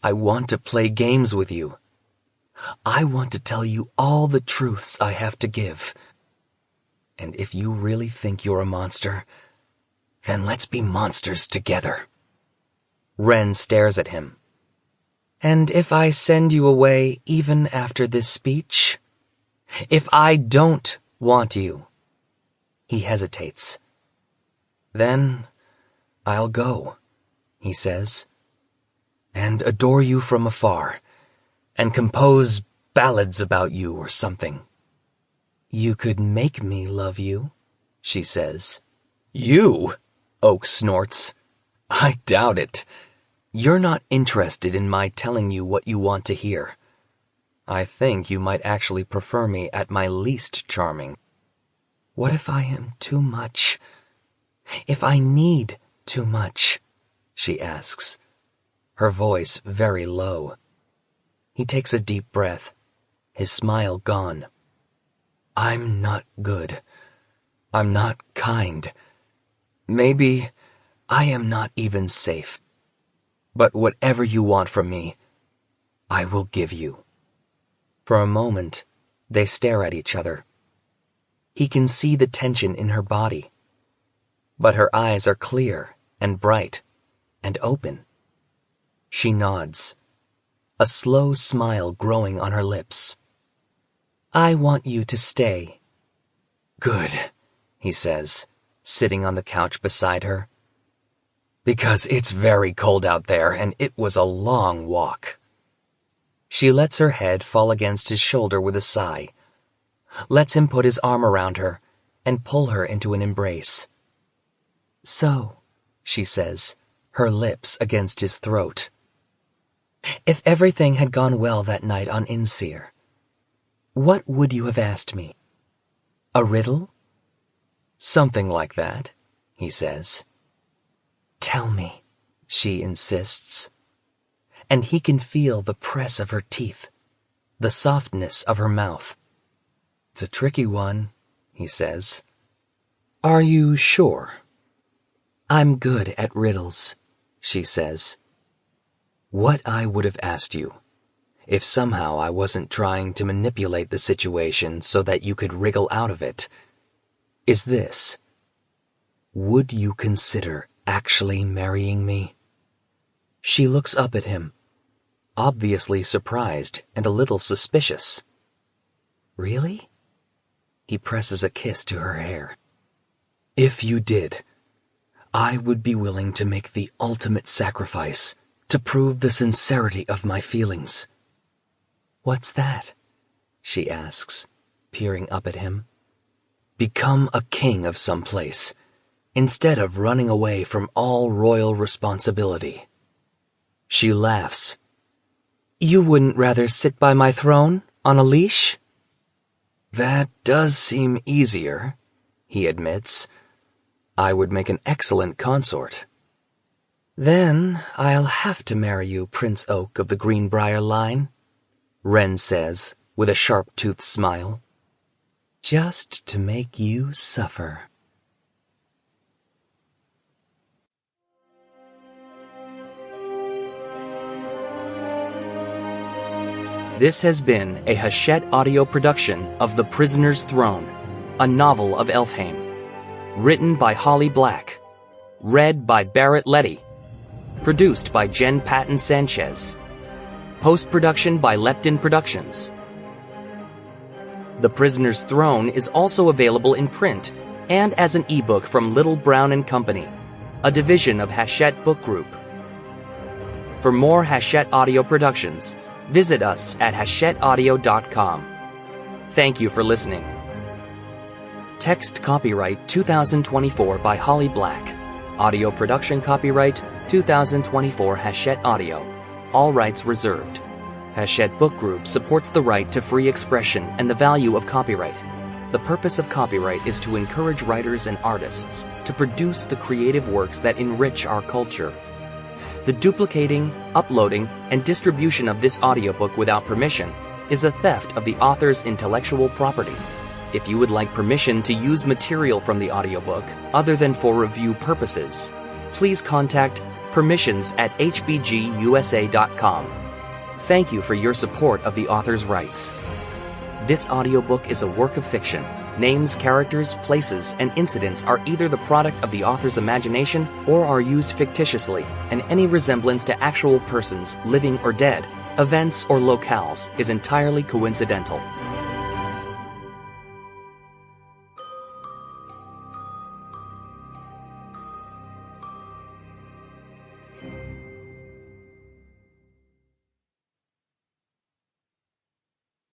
I want to play games with you. I want to tell you all the truths I have to give. And if you really think you're a monster, then let's be monsters together. Ren stares at him. And if I send you away even after this speech? If I don't want you? He hesitates. Then I'll go, he says, and adore you from afar, and compose ballads about you or something. You could make me love you, she says. You? Oak snorts. I doubt it. You're not interested in my telling you what you want to hear. I think you might actually prefer me at my least charming. What if I am too much? If I need too much? She asks, her voice very low. He takes a deep breath, his smile gone. I'm not good. I'm not kind. Maybe I am not even safe. But whatever you want from me, I will give you. For a moment, they stare at each other. He can see the tension in her body. But her eyes are clear and bright and open. She nods, a slow smile growing on her lips. I want you to stay. Good, he says, sitting on the couch beside her. Because it's very cold out there and it was a long walk. She lets her head fall against his shoulder with a sigh, lets him put his arm around her and pull her into an embrace. So, she says, her lips against his throat. If everything had gone well that night on Inseer, what would you have asked me? A riddle? Something like that, he says. Tell me, she insists. And he can feel the press of her teeth, the softness of her mouth. It's a tricky one, he says. Are you sure? I'm good at riddles, she says. What I would have asked you, if somehow I wasn't trying to manipulate the situation so that you could wriggle out of it, is this. Would you consider actually marrying me? She looks up at him, obviously surprised and a little suspicious. Really? He presses a kiss to her hair. If you did, I would be willing to make the ultimate sacrifice to prove the sincerity of my feelings. What's that? She asks, peering up at him. Become a king of some place, instead of running away from all royal responsibility. She laughs. You wouldn't rather sit by my throne, on a leash? That does seem easier, he admits. I would make an excellent consort. Then I'll have to marry you, Prince Oak of the Greenbrier line, Ren says, with a sharp-toothed smile. Just to make you suffer. This has been a Hachette audio production of The Prisoner's Throne, a novel of Elfhame. Written by Holly Black. Read by Barrett Letty. Produced by Jen Patton Sanchez. Post-production by Lepton Productions. The Prisoner's Throne is also available in print and as an ebook from Little Brown & Company, a division of Hachette Book Group. For more Hachette audio productions, visit us at hachetteaudio.com. Thank you for listening. Text copyright 2024 by Holly Black. Audio production copyright 2024 Hachette Audio. All rights reserved. Hachette Book Group supports the right to free expression and the value of copyright. The purpose of copyright is to encourage writers and artists to produce the creative works that enrich our culture. The duplicating, uploading, and distribution of this audiobook without permission is a theft of the author's intellectual property. If you would like permission to use material from the audiobook other than for review purposes, please contact permissions@hbgusa.com. Thank you for your support of the author's rights. This audiobook is a work of fiction. Names, characters, places, and incidents are either the product of the author's imagination or are used fictitiously, and any resemblance to actual persons, living or dead, events or locales is entirely coincidental.